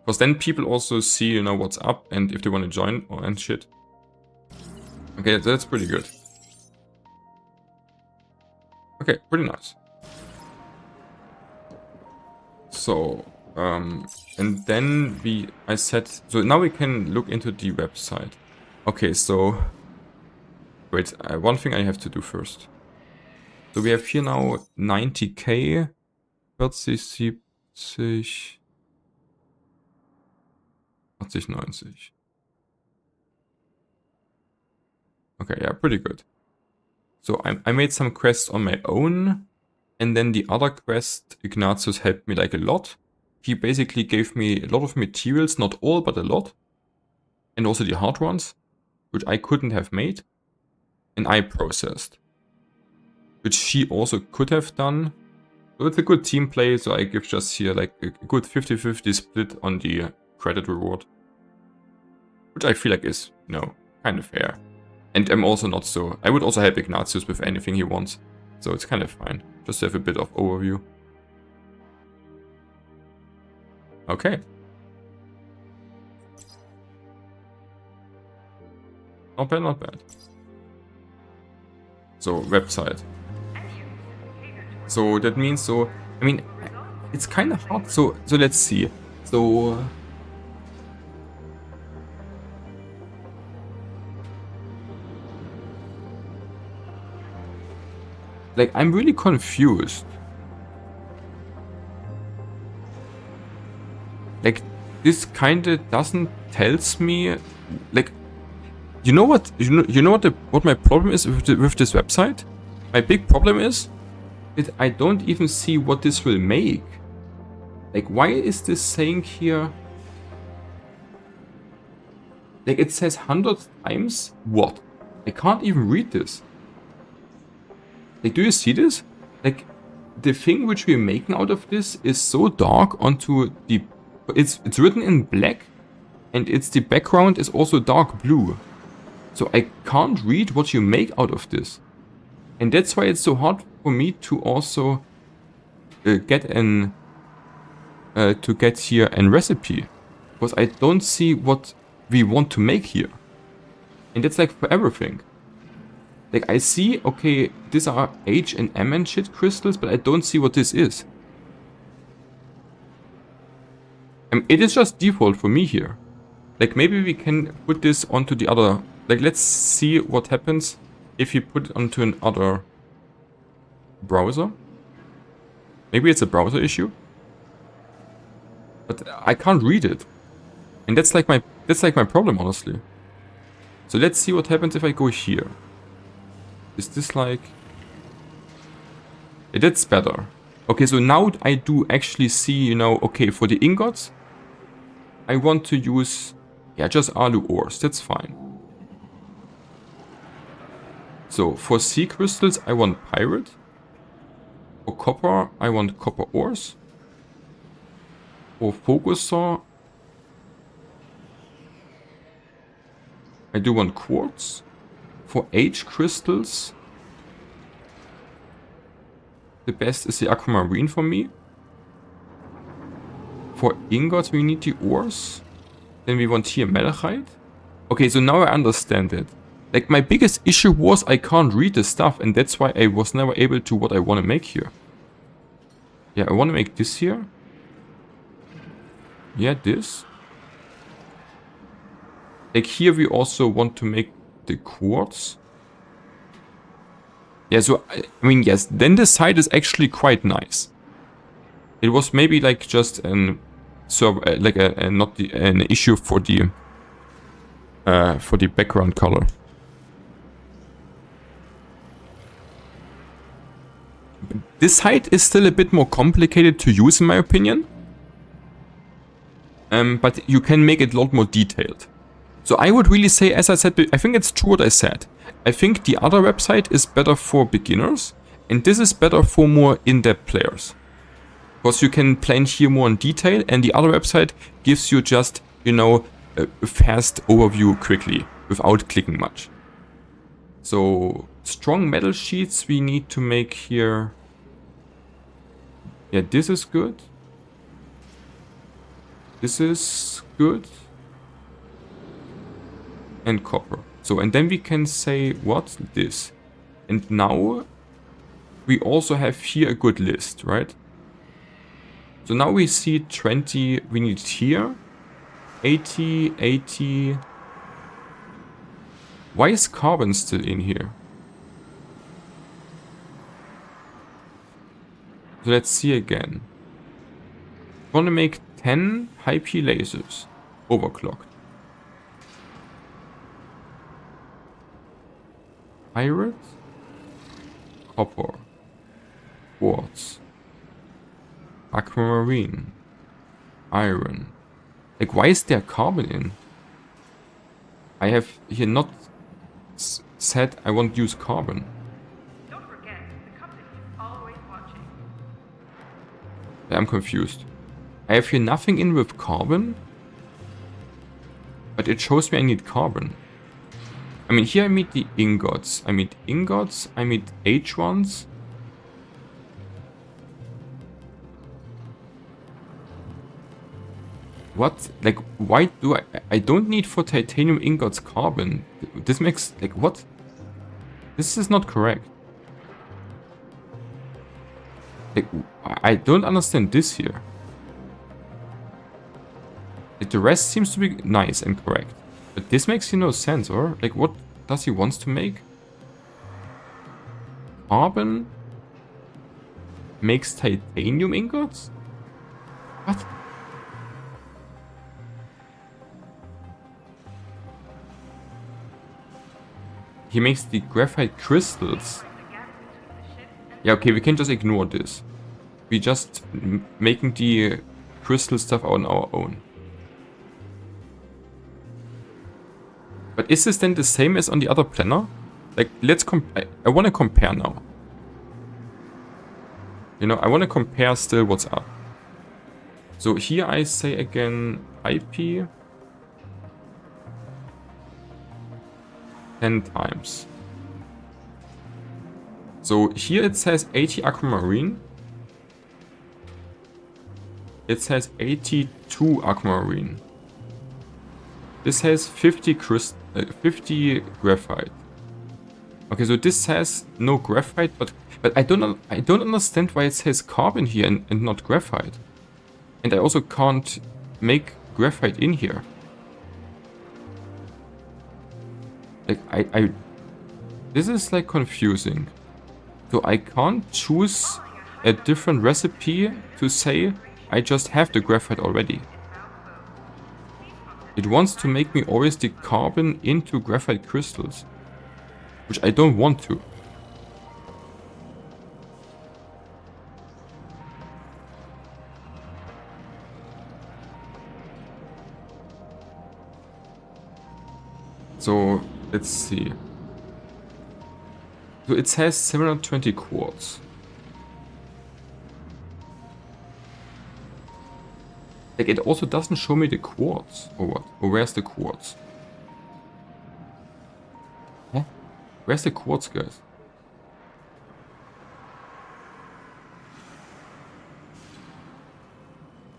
Because then people also see, you know, what's up and if they want to join and shit. Okay, that's pretty good. Okay, pretty nice. So, and then I said, so now we can look into the website. Okay, so, wait, one thing I have to do first. So we have here now 90k 40, 70, 80, 90. Okay, yeah, pretty good. So I made some quests on my own, and then the other quest, Ignatius helped me like a lot. He basically gave me a lot of materials, not all, but a lot. And also the hard ones, which I couldn't have made. And I processed. Which he also could have done. So it's a good team play, so I give just here like a good 50-50 split on the credit reward. Which I feel like is, you know, kind of fair. And I'm also not so... I would also help Ignatius with anything he wants. So it's kind of fine. Just to have a bit of overview. Okay. Not bad, not bad. So, website. So, that means so... I mean, it's kind of hard. So let's see. So... like, I'm really confused. Like, this kinda doesn't tells me, like, you know what? You know what my problem is with this website? My big problem is that I don't even see what this will make. Like, why is this saying here? Like, it says 100 times what? I can't even read this. Like, do you see this? Like, the thing which we're making out of this is so dark onto the... It's written in black, and the background is also dark blue. So I can't read what you make out of this. And that's why it's so hard for me to also get here a recipe. Because I don't see what we want to make here. And that's like for everything. Like, I see, okay, these are H and M and shit crystals, but I don't see what this is. It is just default for me here. Like, maybe we can put this onto the other... Like, let's see what happens if you put it onto another browser. Maybe it's a browser issue. But I can't read it. And that's like my problem, honestly. So let's see what happens if I go here. Is this like... yeah, that's better. Okay, so now I do actually see, you know, okay, for the ingots, I want to use, yeah, just alu ores, that's fine. So, for sea crystals, I want pirate. For copper, I want copper ores. For focuser, I do want quartz. For H crystals, the best is the aquamarine for me. For ingots, we need the ores. Then we want here malachite. Okay, so now I understand it. Like, my biggest issue was I can't read the stuff, and that's why I was never able to what I want to make here. Yeah, I want to make this here. Yeah, this. Like, here we also want to make the quartz. Yeah, so, I mean, yes, then the site is actually quite nice. It was maybe like just an like an issue for the background color. This site is still a bit more complicated to use, in my opinion. But you can make it a lot more detailed. So I would really say, as I said, I think it's true what I said. I think the other website is better for beginners, and this is better for more in-depth players. Because you can plan here more in detail, and the other website gives you just, you know, a fast overview quickly, without clicking much. So, strong metal sheets we need to make here. Yeah, this is good. This is good. And copper. So, and then we can say, what? This. And now, we also have here a good list, right? So now we see 20, we need here, 80, 80. Why is carbon still in here? So let's see again. want to make 10 high-P lasers. Overclocked. Pirate. Copper. Quartz. Aquamarine. Iron. Like, why is there carbon in? I have here not said I won't use carbon. Don't forget, the company is always watching. I'm confused. I have here nothing in with carbon, but it shows me I need carbon. I mean, here I need the ingots. I need ingots, I need H1s. What? Like, why do I don't need for titanium ingots carbon. This makes, like, what? This is not correct. Like, I don't understand this here. Like, the rest seems to be nice and correct. But this makes no sense, or? Like, what does he wants to make? Carbon makes titanium ingots? What? He makes the graphite crystals. Yeah, okay, we can just ignore this. We just making the crystal stuff on our own. But is this then the same as on the other planner? Like, let's I want to compare now. You know, I want to compare still what's up. So here I say again IP 10 times. So here it says 80 aquamarine. It says 82 aquamarine. This has 50 graphite. Okay, so this says no graphite, but I don't understand why it says carbon here and not graphite. And I also can't make graphite in here. Like this is like confusing. So I can't choose a different recipe to say I just have the graphite already. It wants to make me always the carbon into graphite crystals, which I don't want to. So let's see. So it says 720 quartz. Like, it also doesn't show me the quartz, or what? Or where's the quartz? Huh? Where's the quartz, guys?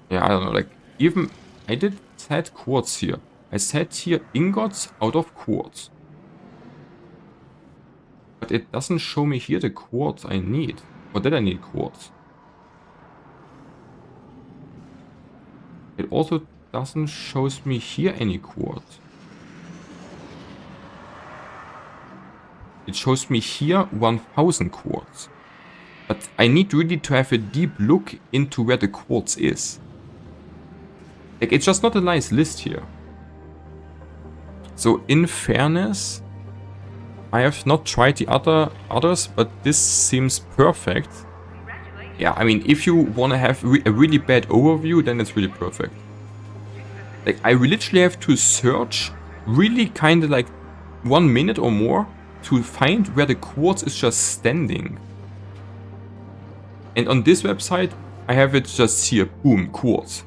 Yeah, I don't know, like, even I did set quartz here. I set here ingots out of quartz. But it doesn't show me here the quartz I need. Or did I need quartz? It also doesn't show me here any quartz. It shows me here 1000 quartz. But I need really to have a deep look into where the quartz is. Like, it's just not a nice list here. So in fairness, I have not tried the others, but this seems perfect. Yeah, I mean, if you want to have a really bad overview, then it's really perfect. Like, I literally have to search really kind of like 1 minute or more to find where the quartz is just standing. And on this website, I have it just here, boom, quartz.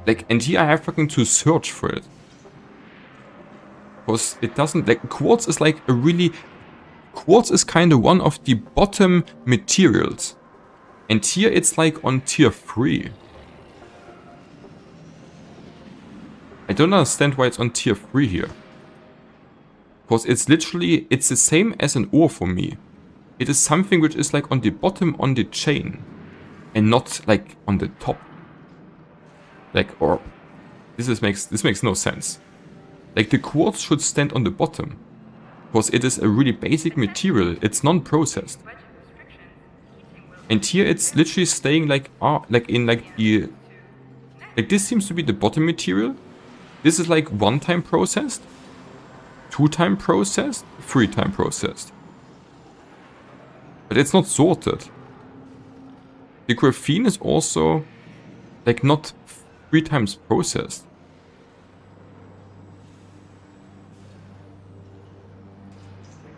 Like, and here I have fucking to search for it. Because it doesn't, like, quartz is like a really... Quartz is kind of one of the bottom materials. And here it's like on tier 3. I don't understand why it's on tier 3 here. Because it's literally, it's the same as an ore for me. It is something which is like on the bottom on the chain. And not like on the top. Like, or... This makes no sense. Like, the quartz should stand on the bottom. Because it is a really basic material. It's non-processed. And here it's literally staying like this seems to be the bottom material. This is like 1-time processed, 2-time processed, 3-time processed. But it's not sorted. The graphene is also like not 3 times processed.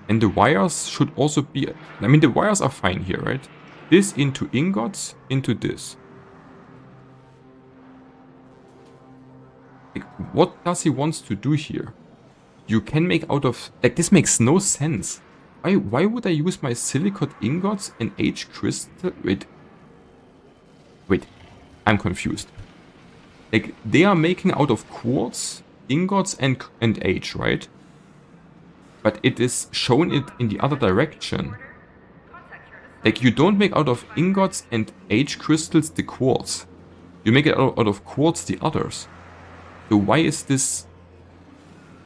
And the wires should also be, I mean the wires are fine here, right? This into ingots, into this. Like, what does he wants to do here? You can make out of, like this makes no sense. Why would I use my silicate ingots and H crystal? Wait, I'm confused. Like they are making out of quartz, ingots and H, right? But it is shown it in the other direction. Like you don't make out of ingots and H crystals the quartz. You make it out of quartz the others. So why is this?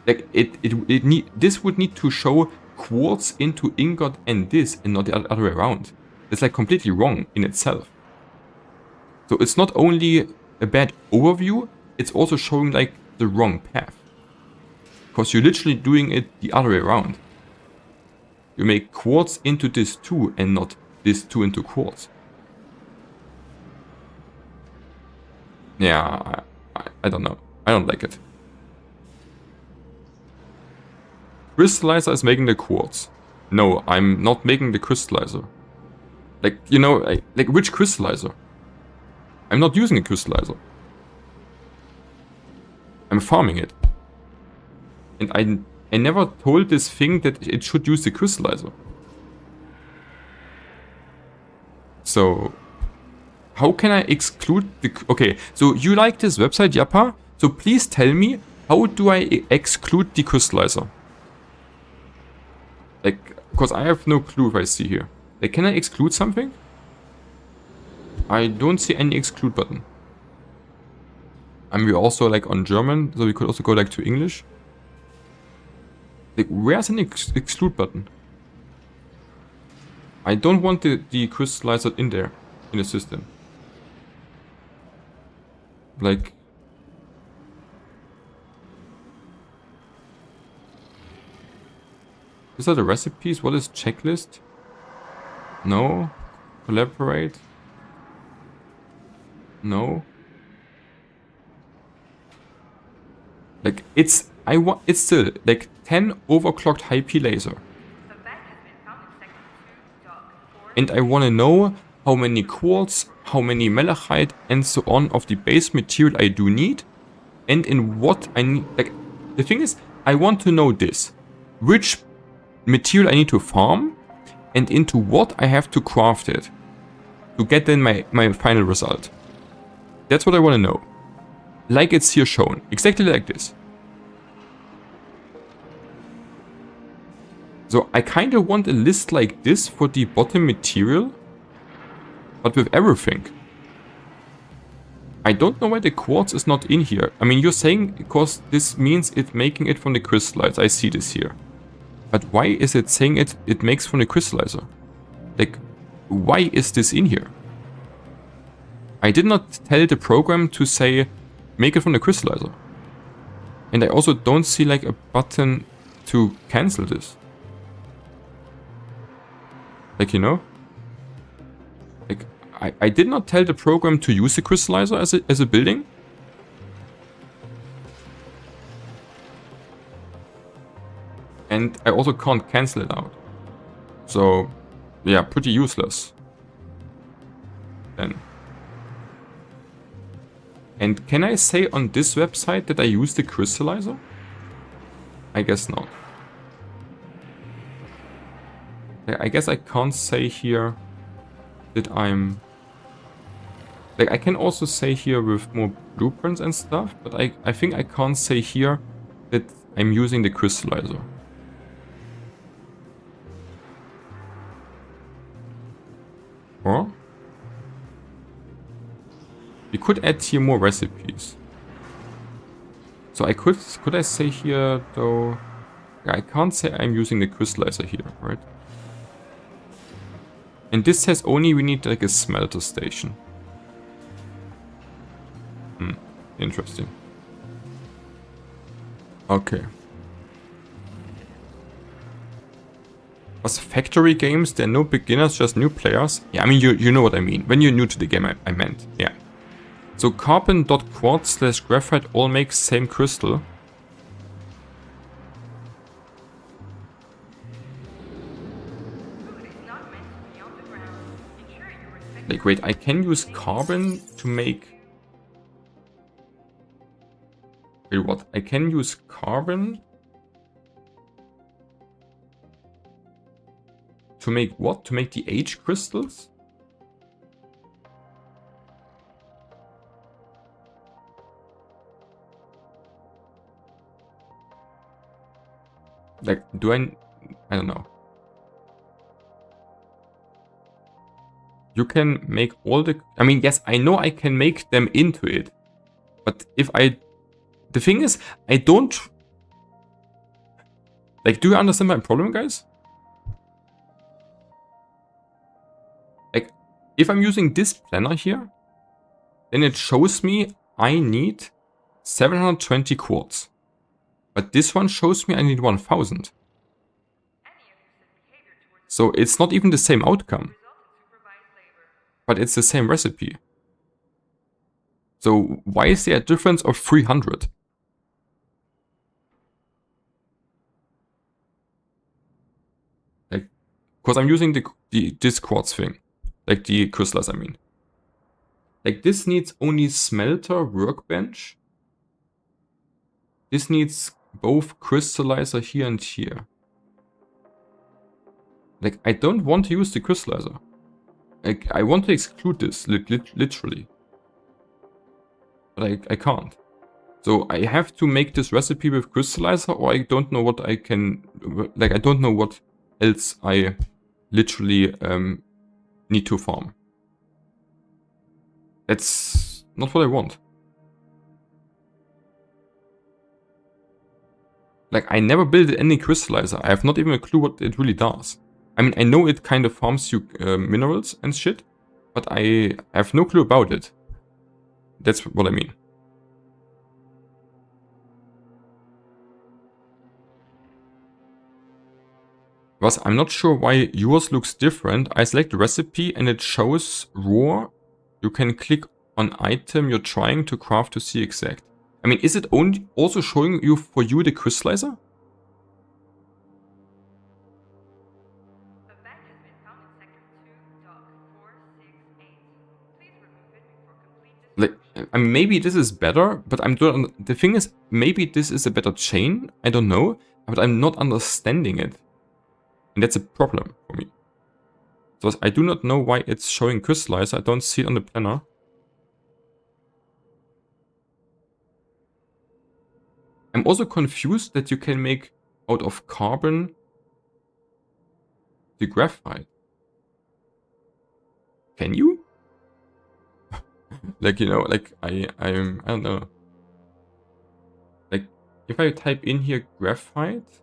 Like this would need to show quartz into ingot and this, and not the other way around. It's like completely wrong in itself. So it's not only a bad overview, it's also showing like the wrong path. Because you're literally doing it the other way around. You make quartz into this 2 and not this 2 into quartz. Yeah, I don't know. I don't like it. Crystallizer is making the quartz. No, I'm not making the crystallizer. Like, you know, like which crystallizer? I'm not using a crystallizer. I'm farming it. And I never told this thing that it should use the crystallizer. So, how can I exclude the... Okay, so you like this website, Yappa? So please tell me, how do I exclude the crystallizer? Like, because I have no clue if I see here. Like, can I exclude something? I don't see any exclude button. And we're also like on German, so we could also go like to English. Like, where's an exclude button? I don't want the crystallizer in there, in the system. Like... These are the recipes. What is checklist? No. Collaborate. No. Like it's still like 10 overclocked high P laser. And I want to know how many quartz, how many malachite and so on of the base material I do need. And in what I need. Like the thing is, I want to know this. Which material I need to farm and into what I have to craft it to get then my final result. That's what I want to know. Like it's here shown. Exactly like this. So I kind of want a list like this for the bottom material, but with everything. I don't know why the quartz is not in here. I mean, you're saying because this means it's making it from the crystallites. I see this here. But why is it saying it makes from the crystallizer? Like, why is this in here? I did not tell the program to say, make it from the crystallizer. And I also don't see like a button to cancel this. Like, you know? Like, I did not tell the program to use the crystallizer as a building. And I also can't cancel it out. So, yeah, pretty useless. Then. And can I say on this website that I use the crystallizer? I guess not. I guess I can't say here that I'm... Like, I can also say here with more blueprints and stuff, but I think I can't say here that I'm using the crystallizer. Or we could add here more recipes. So I could I say here though? Yeah, I can't say I'm using the crystallizer here, right? And this says only we need like a smelter station. Interesting. Okay. Was factory games, there are no beginners, just new players? Yeah, I mean, you know what I mean. When you're new to the game, I meant. Yeah. So carbon.quartz/graphite all make same crystal. Food is not meant to be on the ground. Ensure you respect Like, wait, I can use carbon to make... Wait, what? I can use carbon... To make what? To make the H crystals? Like, do I don't know. You can make all the... I mean, yes, I know I can make them into it. But if I... The thing is, I don't... Like, do you understand my problem, guys? Like, if I'm using this planner here, then it shows me I need 720 quartz. But this one shows me I need 1000. any abusive behavior towards So it's not even the same outcome, result in supervised labor. but it's the same recipe. So why is there a difference of 300? Like, because I'm using this quartz thing, like the crystals, I mean. Like, this needs only smelter workbench. This needs both crystallizer here and here. Like, I don't want to use the crystallizer. Like, I want to exclude this, literally. But I can't. So I have to make this recipe with crystallizer, or I don't know what I can... Like, I don't know what else I literally need to farm. That's not what I want. Like, I never built any crystallizer. I have not even a clue what it really does. I mean, I know it kind of farms you minerals and shit, but I have no clue about it. That's what I mean. But I'm not sure why yours looks different. I select the recipe and it shows raw. You can click on item you're trying to craft to see exact. I mean, is it only also showing you for you the crystallizer? A bag has been found in sector 2, dock 468. Please remove it before complete destruction. Like, I mean, maybe this is better, but the thing is, maybe this is a better chain. I don't know, but I'm not understanding it. And that's a problem for me. So I do not know why it's showing crystallizer. I don't see it on the planner. I'm also confused that you can make out of carbon the graphite. Can you? Like, you know, like I don't know. Like, if I type in here graphite,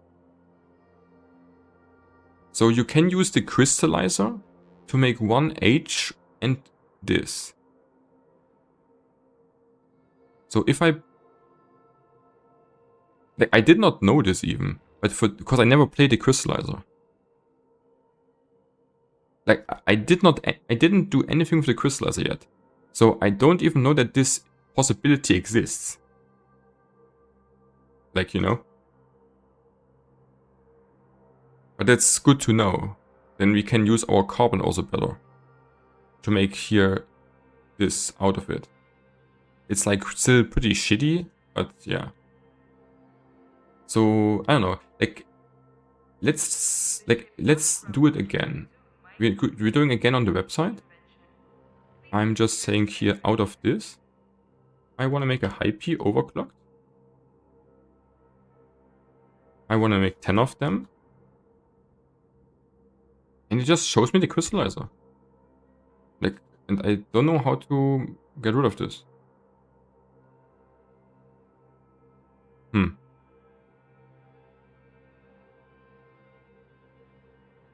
so you can use the crystallizer to make one H and this. So if I... Like, I did not know this even, but because I never played the crystallizer. Like, I didn't do anything with the crystallizer yet. So I don't even know that this possibility exists. Like, you know. But that's good to know. Then we can use our carbon also better. To make here this out of it. It's like still pretty shitty, but yeah. So, I don't know. Like, let's do it again. We're doing again on the website. I'm just saying here out of this, I want to make a high P overclocked. I want to make 10 of them. And it just shows me the crystallizer. Like, and I don't know how to get rid of this.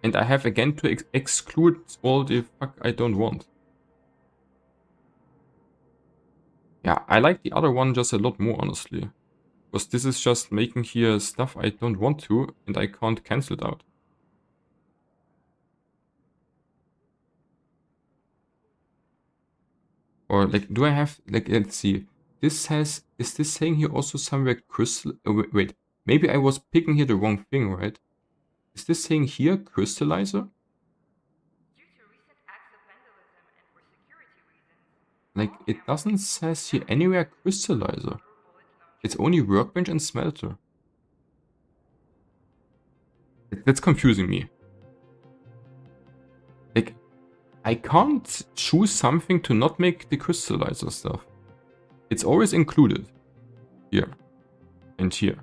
And And I have again to exclude all the fuck I don't want. Yeah, I like the other one just a lot more, honestly. Because this is just making here stuff I don't want to, and I can't cancel it out. Or like, do I have, like, let's see. This says, is this saying here also somewhere crystal? Oh, wait, maybe I was picking here the wrong thing, right? Is this saying here crystallizer? Due to recent acts of vandalism and for security reasons, Like, it doesn't says here anywhere crystallizer. It's only workbench and smelter. That's confusing me. Like, I can't choose something to not make the crystallizer stuff. It's always included. Here. And here.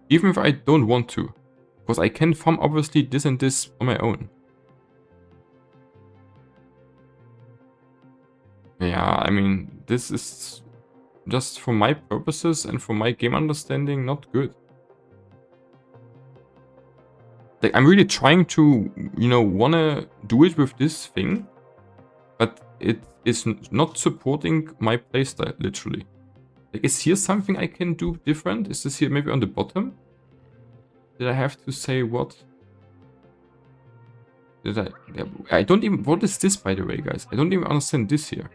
Even if I don't want to. Because I can farm obviously this and this on my own. Yeah, I mean, this is just for my purposes and for my game understanding not good. Like, I'm really trying to, you know, wanna do it with this thing, but it is not supporting my playstyle, literally. Like, is here something I can do different? Is this here maybe on the bottom? Did I have to say what? Did I don't even, what is this, by the way, guys? I don't even understand this here.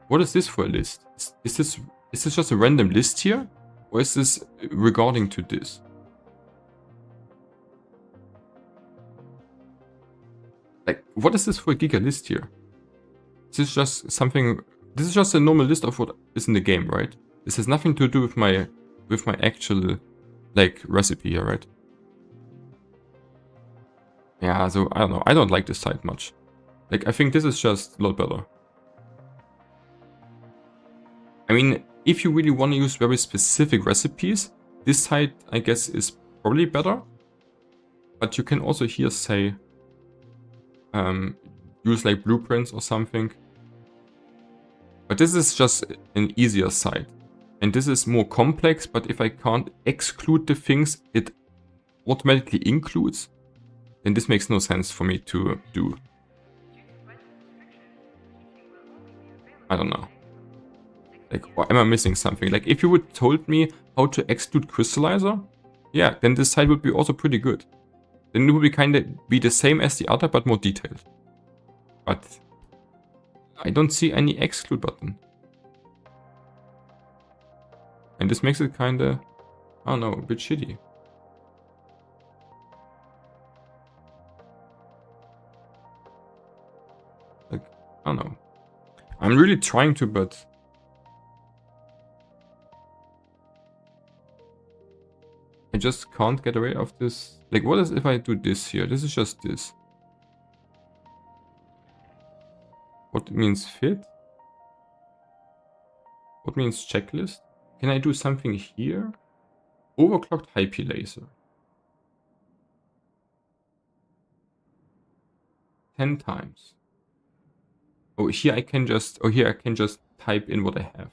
What is this for a list? Is this just a random list here? Or is this regarding to this? Like, what is this for a giga list here? This is just something, this is just a normal list of what is in the game, right? This has nothing to do with my actual, like, recipe here, right? Yeah, so, I don't know, I don't like this site much. Like, I think this is just a lot better. I mean, if you really want to use very specific recipes, this site, I guess, is probably better. But you can also here say, use like blueprints or something. But this is just an easier site. And this is more complex, but if I can't exclude the things it automatically includes, then this makes no sense for me to do. I don't know. Like, or am I missing something? Like, if you would told me how to exclude crystallizer, yeah, then this site would be also pretty good. Then it would be kind of be the same as the other, but more detailed. But I don't see any exclude button. And this makes it kind of, I don't know, a bit shitty. Like, I don't know. I'm really trying to, but I just can't get away of this. Like, what is if I do this here? This is just this. What means fit? What means checklist? Can I do something here? Overclocked IP laser. 10 times. Oh, here I can just, oh, here I can just type in what I have.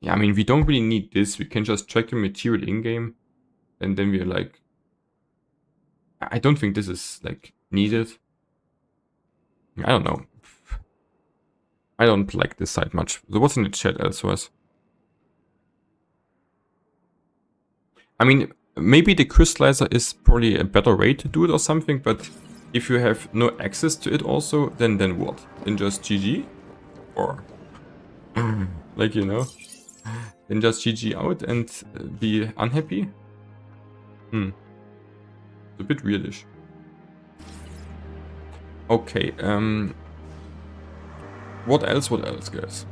Yeah, I mean, we don't really need this. We can just track the material in-game. And then we're like, I don't think this is like needed. I don't know. I don't like this site much. So what's in the chat elsewise? I mean, maybe the crystallizer is probably a better way to do it or something, but if you have no access to it also, then what? Then just GG? Or like, you know, then just GG out and be unhappy? It's a bit weirdish. Okay, what else, guys?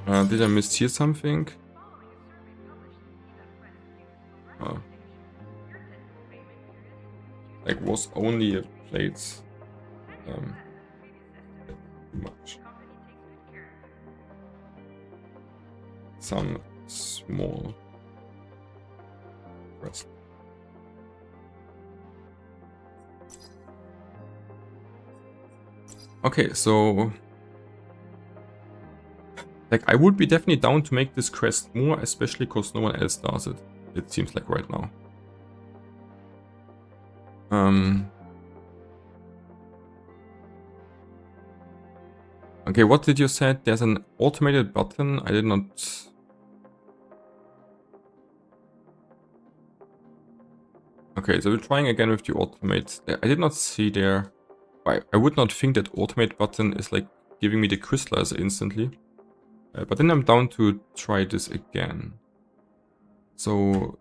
Did I miss here something? Oh. Like, was only plates too much. Some small rest. Okay, so Like, I would be definitely down to make this quest more, especially because no one else does it. It seems like right now. Okay, what did you say? There's an automated button. I did not... Okay, so we're trying again with the automate. I did not see there... I would not think that automate button is like giving me the crystallizer instantly. But then I'm down to try this again. So...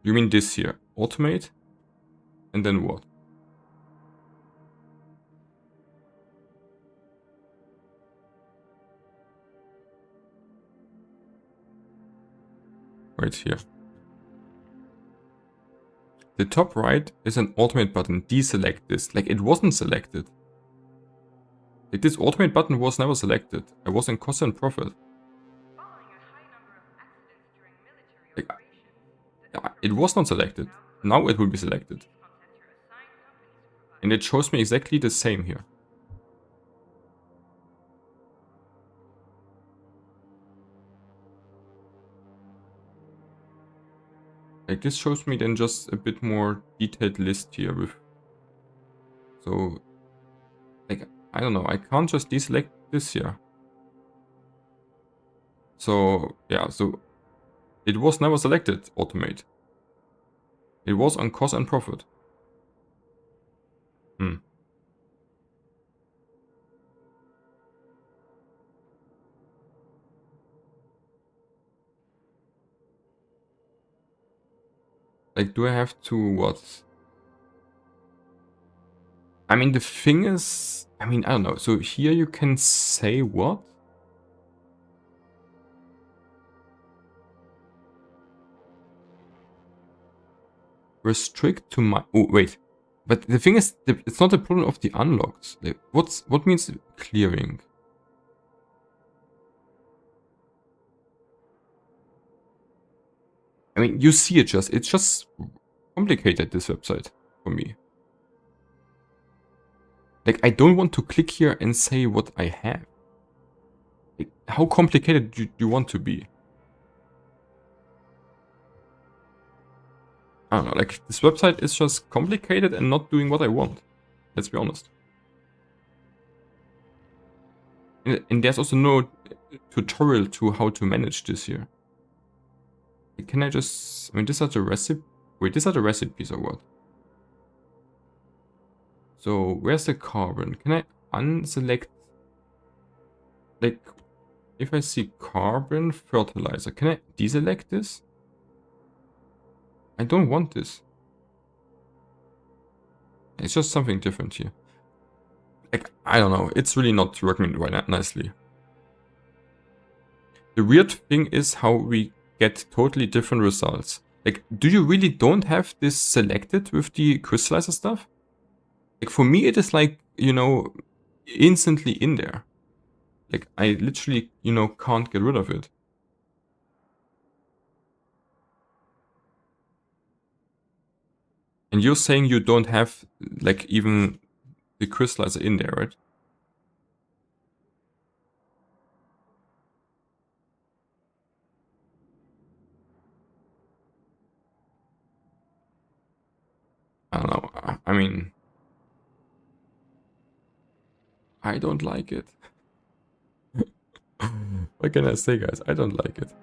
You mean this here? Automate? And then what? Right here. The top right is an automate button. Deselect this. Like, it wasn't selected. Like, this automate button was never selected. I was in cost and profit. Following a high number of accidents during military Like, operations, it was not selected. Now it will be selected. please contact your assigned company supervisor. And it shows me exactly the same here. Like, this shows me then just a bit more detailed list here with... So... Like, I don't know, I can't just deselect this here. So, yeah, so... It was never selected, automate. It was on cost and profit. Like, do I have to what? I mean, the thing is... I mean, I don't know. So here you can say what? Restrict to my... Oh, wait. But the thing is, it's not a problem of the unlocked. Like, what means clearing? I mean, you see it it's just complicated, this website, for me. Like, I don't want to click here and say what I have. Like, how complicated do you want to be? I don't know, like, this website is just complicated and not doing what I want. Let's be honest. And there's also no tutorial to how to manage this here. Can I just... I mean, these are the recipe... Wait, these are the recipes or what? So, where's the carbon? Can I unselect... Like, if I see carbon fertilizer, can I deselect this? I don't want this. It's just something different here. Like, I don't know. It's really not working right nicely. The weird thing is how we get totally different results. Like, do you really don't have this selected with the crystallizer stuff? Like, for me, it is like, you know, instantly in there. Like, I literally, you know, can't get rid of it. And you're saying you don't have, like, even the crystallizer in there, right? I don't know. I mean, I don't like it. What can I say, guys? I don't like it.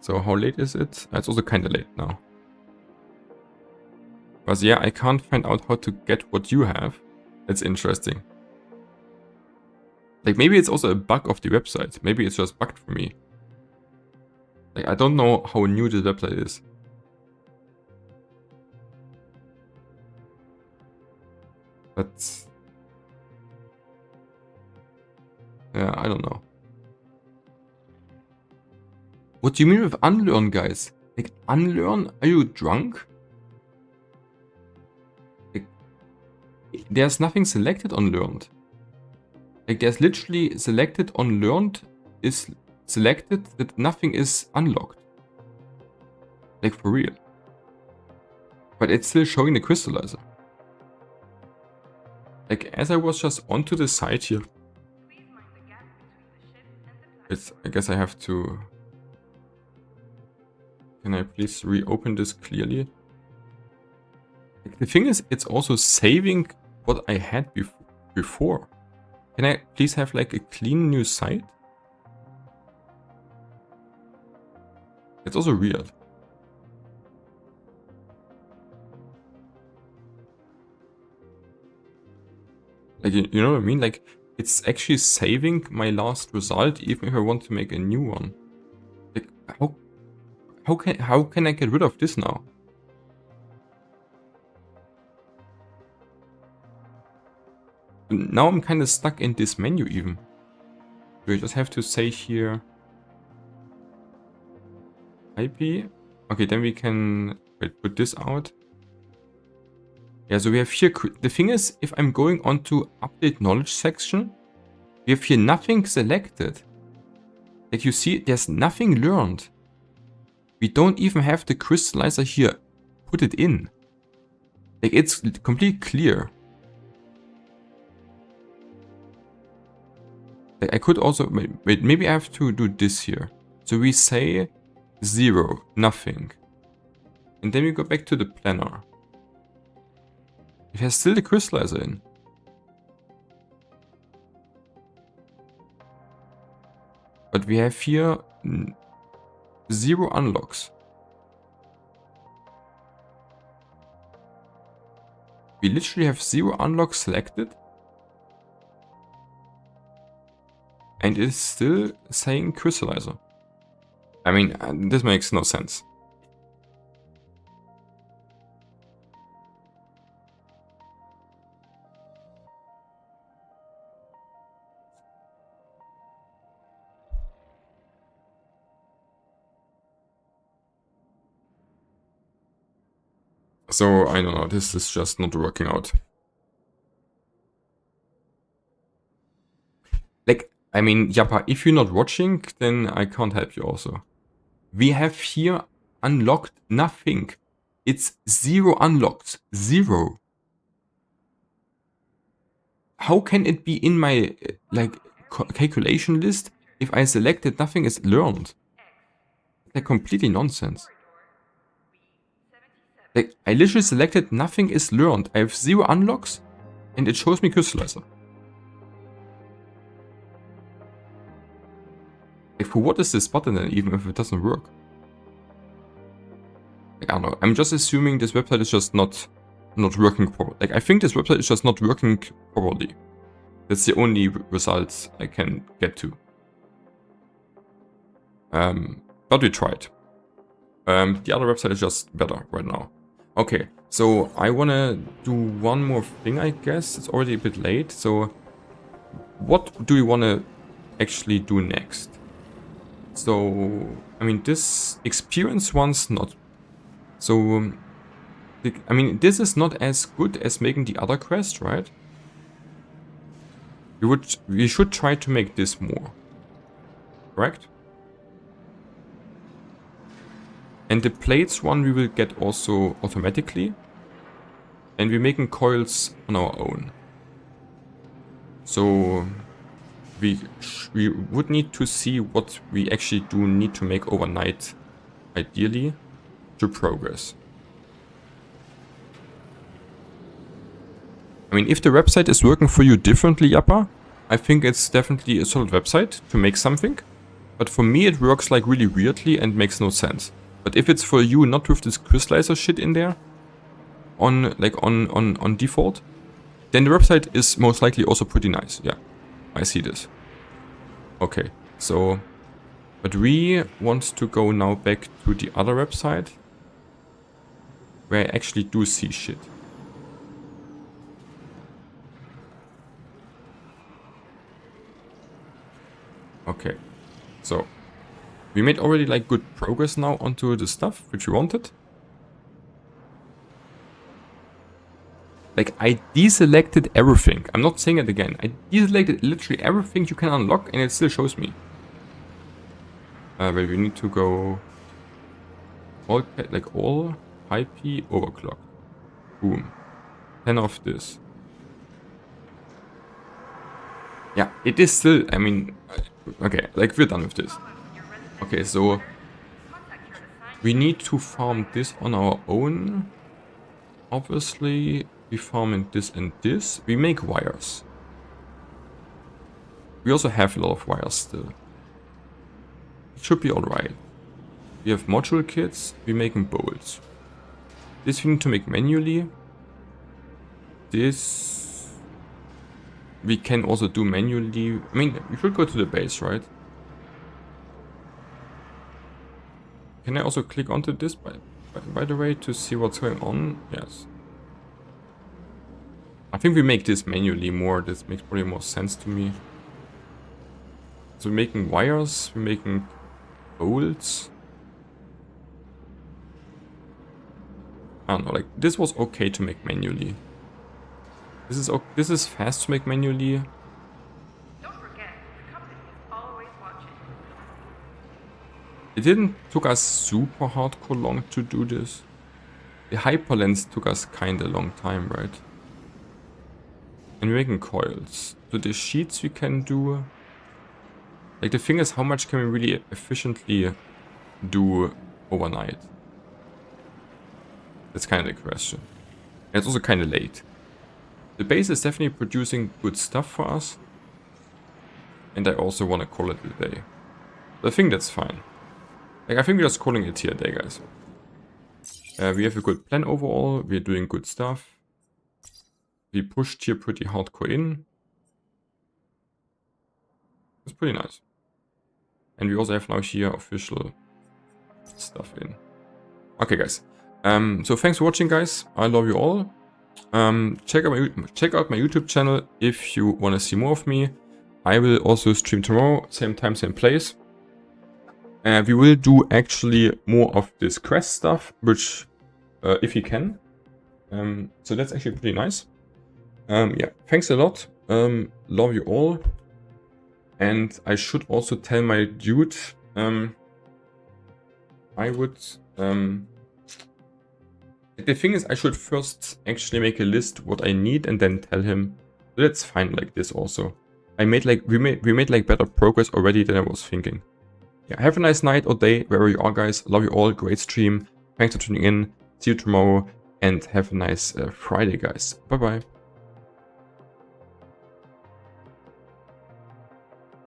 So how late is it? It's also kind of late now. But yeah, I can't find out how to get what you have. That's interesting. Like, maybe it's also a bug of the website. Maybe it's just bugged for me. Like, I don't know how new the website is. But... yeah, I don't know. What do you mean with unlearn, guys? Like, unlearn? Are you drunk? Like, there's nothing selected on learned. Like, there's literally selected on learned is selected that nothing is unlocked. Like, for real. But it's still showing the crystallizer. like as I was just onto the side here, Please mind the gap between the ship and the platform. I guess I have to. Can I please reopen this clearly? Like, the thing is, it's also saving what I had before. Can I please have like a clean new site? It's also weird. Like, you know what I mean? Like, it's actually saving my last result even if I want to make a new one. Like, how can I get rid of this now? And now I'm kind of stuck in this menu even. Do I just have to say here IP? Okay, then we can put this out. Yeah, so we have here, the thing is, if I'm going on to update knowledge section, we have here nothing selected. Like you see, there's nothing learned. We don't even have the crystallizer here. Put it in. Like it's completely clear. Like I could also, wait, maybe I have to do this here. So we say 0, nothing. And then we go back to the planner. It has still the crystallizer in. But we have here 0 unlocks. We literally have 0 unlocks selected. And it is still saying crystallizer. I mean, this makes no sense. So, I don't know, this is just not working out. Like, I mean, Yappa, if you're not watching, then I can't help you also. We have here unlocked nothing. It's 0 unlocked. 0. How can it be in my, like, calculation list if I selected nothing is learned? Like, completely nonsense. Like, I literally selected nothing is learned. I have 0 unlocks, and it shows me crystallizer. Like, for what is this button then, even if it doesn't work? Like, I don't know. I'm just assuming this website is just not working properly. Like, I think this website is just not working properly. That's the only results I can get to. But we tried. The other website is just better right now. Okay, so I wanna do one more thing, I guess. It's already a bit late, so what do we wanna actually do next? So, I mean, this experience one's not. So, I mean, this is not as good as making the other quest, right? We should try to make this more. Correct? And the plates one we will get also automatically. And we're making coils on our own. So we would need to see what we actually do need to make overnight, ideally, to progress. I mean, if the website is working for you differently, Yappa, I think it's definitely a solid website to make something. But for me it works like really weirdly and makes no sense. But if it's for you not with this crystallizer shit in there, on default, then the website is most likely also pretty nice. Yeah, I see this. Okay, so, but we want to go now back to the other website, where I actually do see shit. Okay, so we made already like good progress now onto the stuff which we wanted. Like I deselected everything. I'm not saying it again. I deselected literally everything you can unlock and it still shows me. But we need to go all high P overclock. Boom. 10 of this. Yeah, it is still, I mean, okay, like we're done with this. Okay, so we need to farm this on our own. Obviously, we farm this and this. We make wires. We also have a lot of wires still. It should be alright. We have module kits, we're making bolts. This we need to make manually. This we can also do manually. I mean, we should go to the base, right? Can I also click onto this by the way to see what's going on? Yes. I think we make this manually more. This makes probably more sense to me. So we're making wires, we're making bolts. I don't know, like this was okay to make manually. This is fast to make manually. Don't forget, the company is always watching. It didn't took us super hardcore long to do this. The hyperlens took us kinda long time, right? And we're making coils. So the sheets we can do. Like the thing is, how much can we really efficiently do overnight? That's kind of the question. And it's also kind of late. The base is definitely producing good stuff for us. And I also want to call it a day. So I think that's fine. Like, I think we're just calling it here a day, guys. We have a good plan overall. We're doing good stuff. We pushed here pretty hardcore in. It's pretty nice. And we also have now here official stuff in. Okay, guys. So thanks for watching, guys. I love you all. Check out my YouTube channel if you want to see more of me. I will also stream tomorrow, same time, same place. We will do actually more of this quest stuff, which if you can. So that's actually pretty nice. Yeah, thanks a lot. Love you all. And I should also tell my dude, I would, the thing is, I should first actually make a list what I need and then tell him. So that's fine like this also. I made like, we made like better progress already than I was thinking. Yeah, have a nice night or day, wherever you are, guys. Love you all, great stream. Thanks for tuning in. See you tomorrow and have a nice Friday, guys. Bye-bye.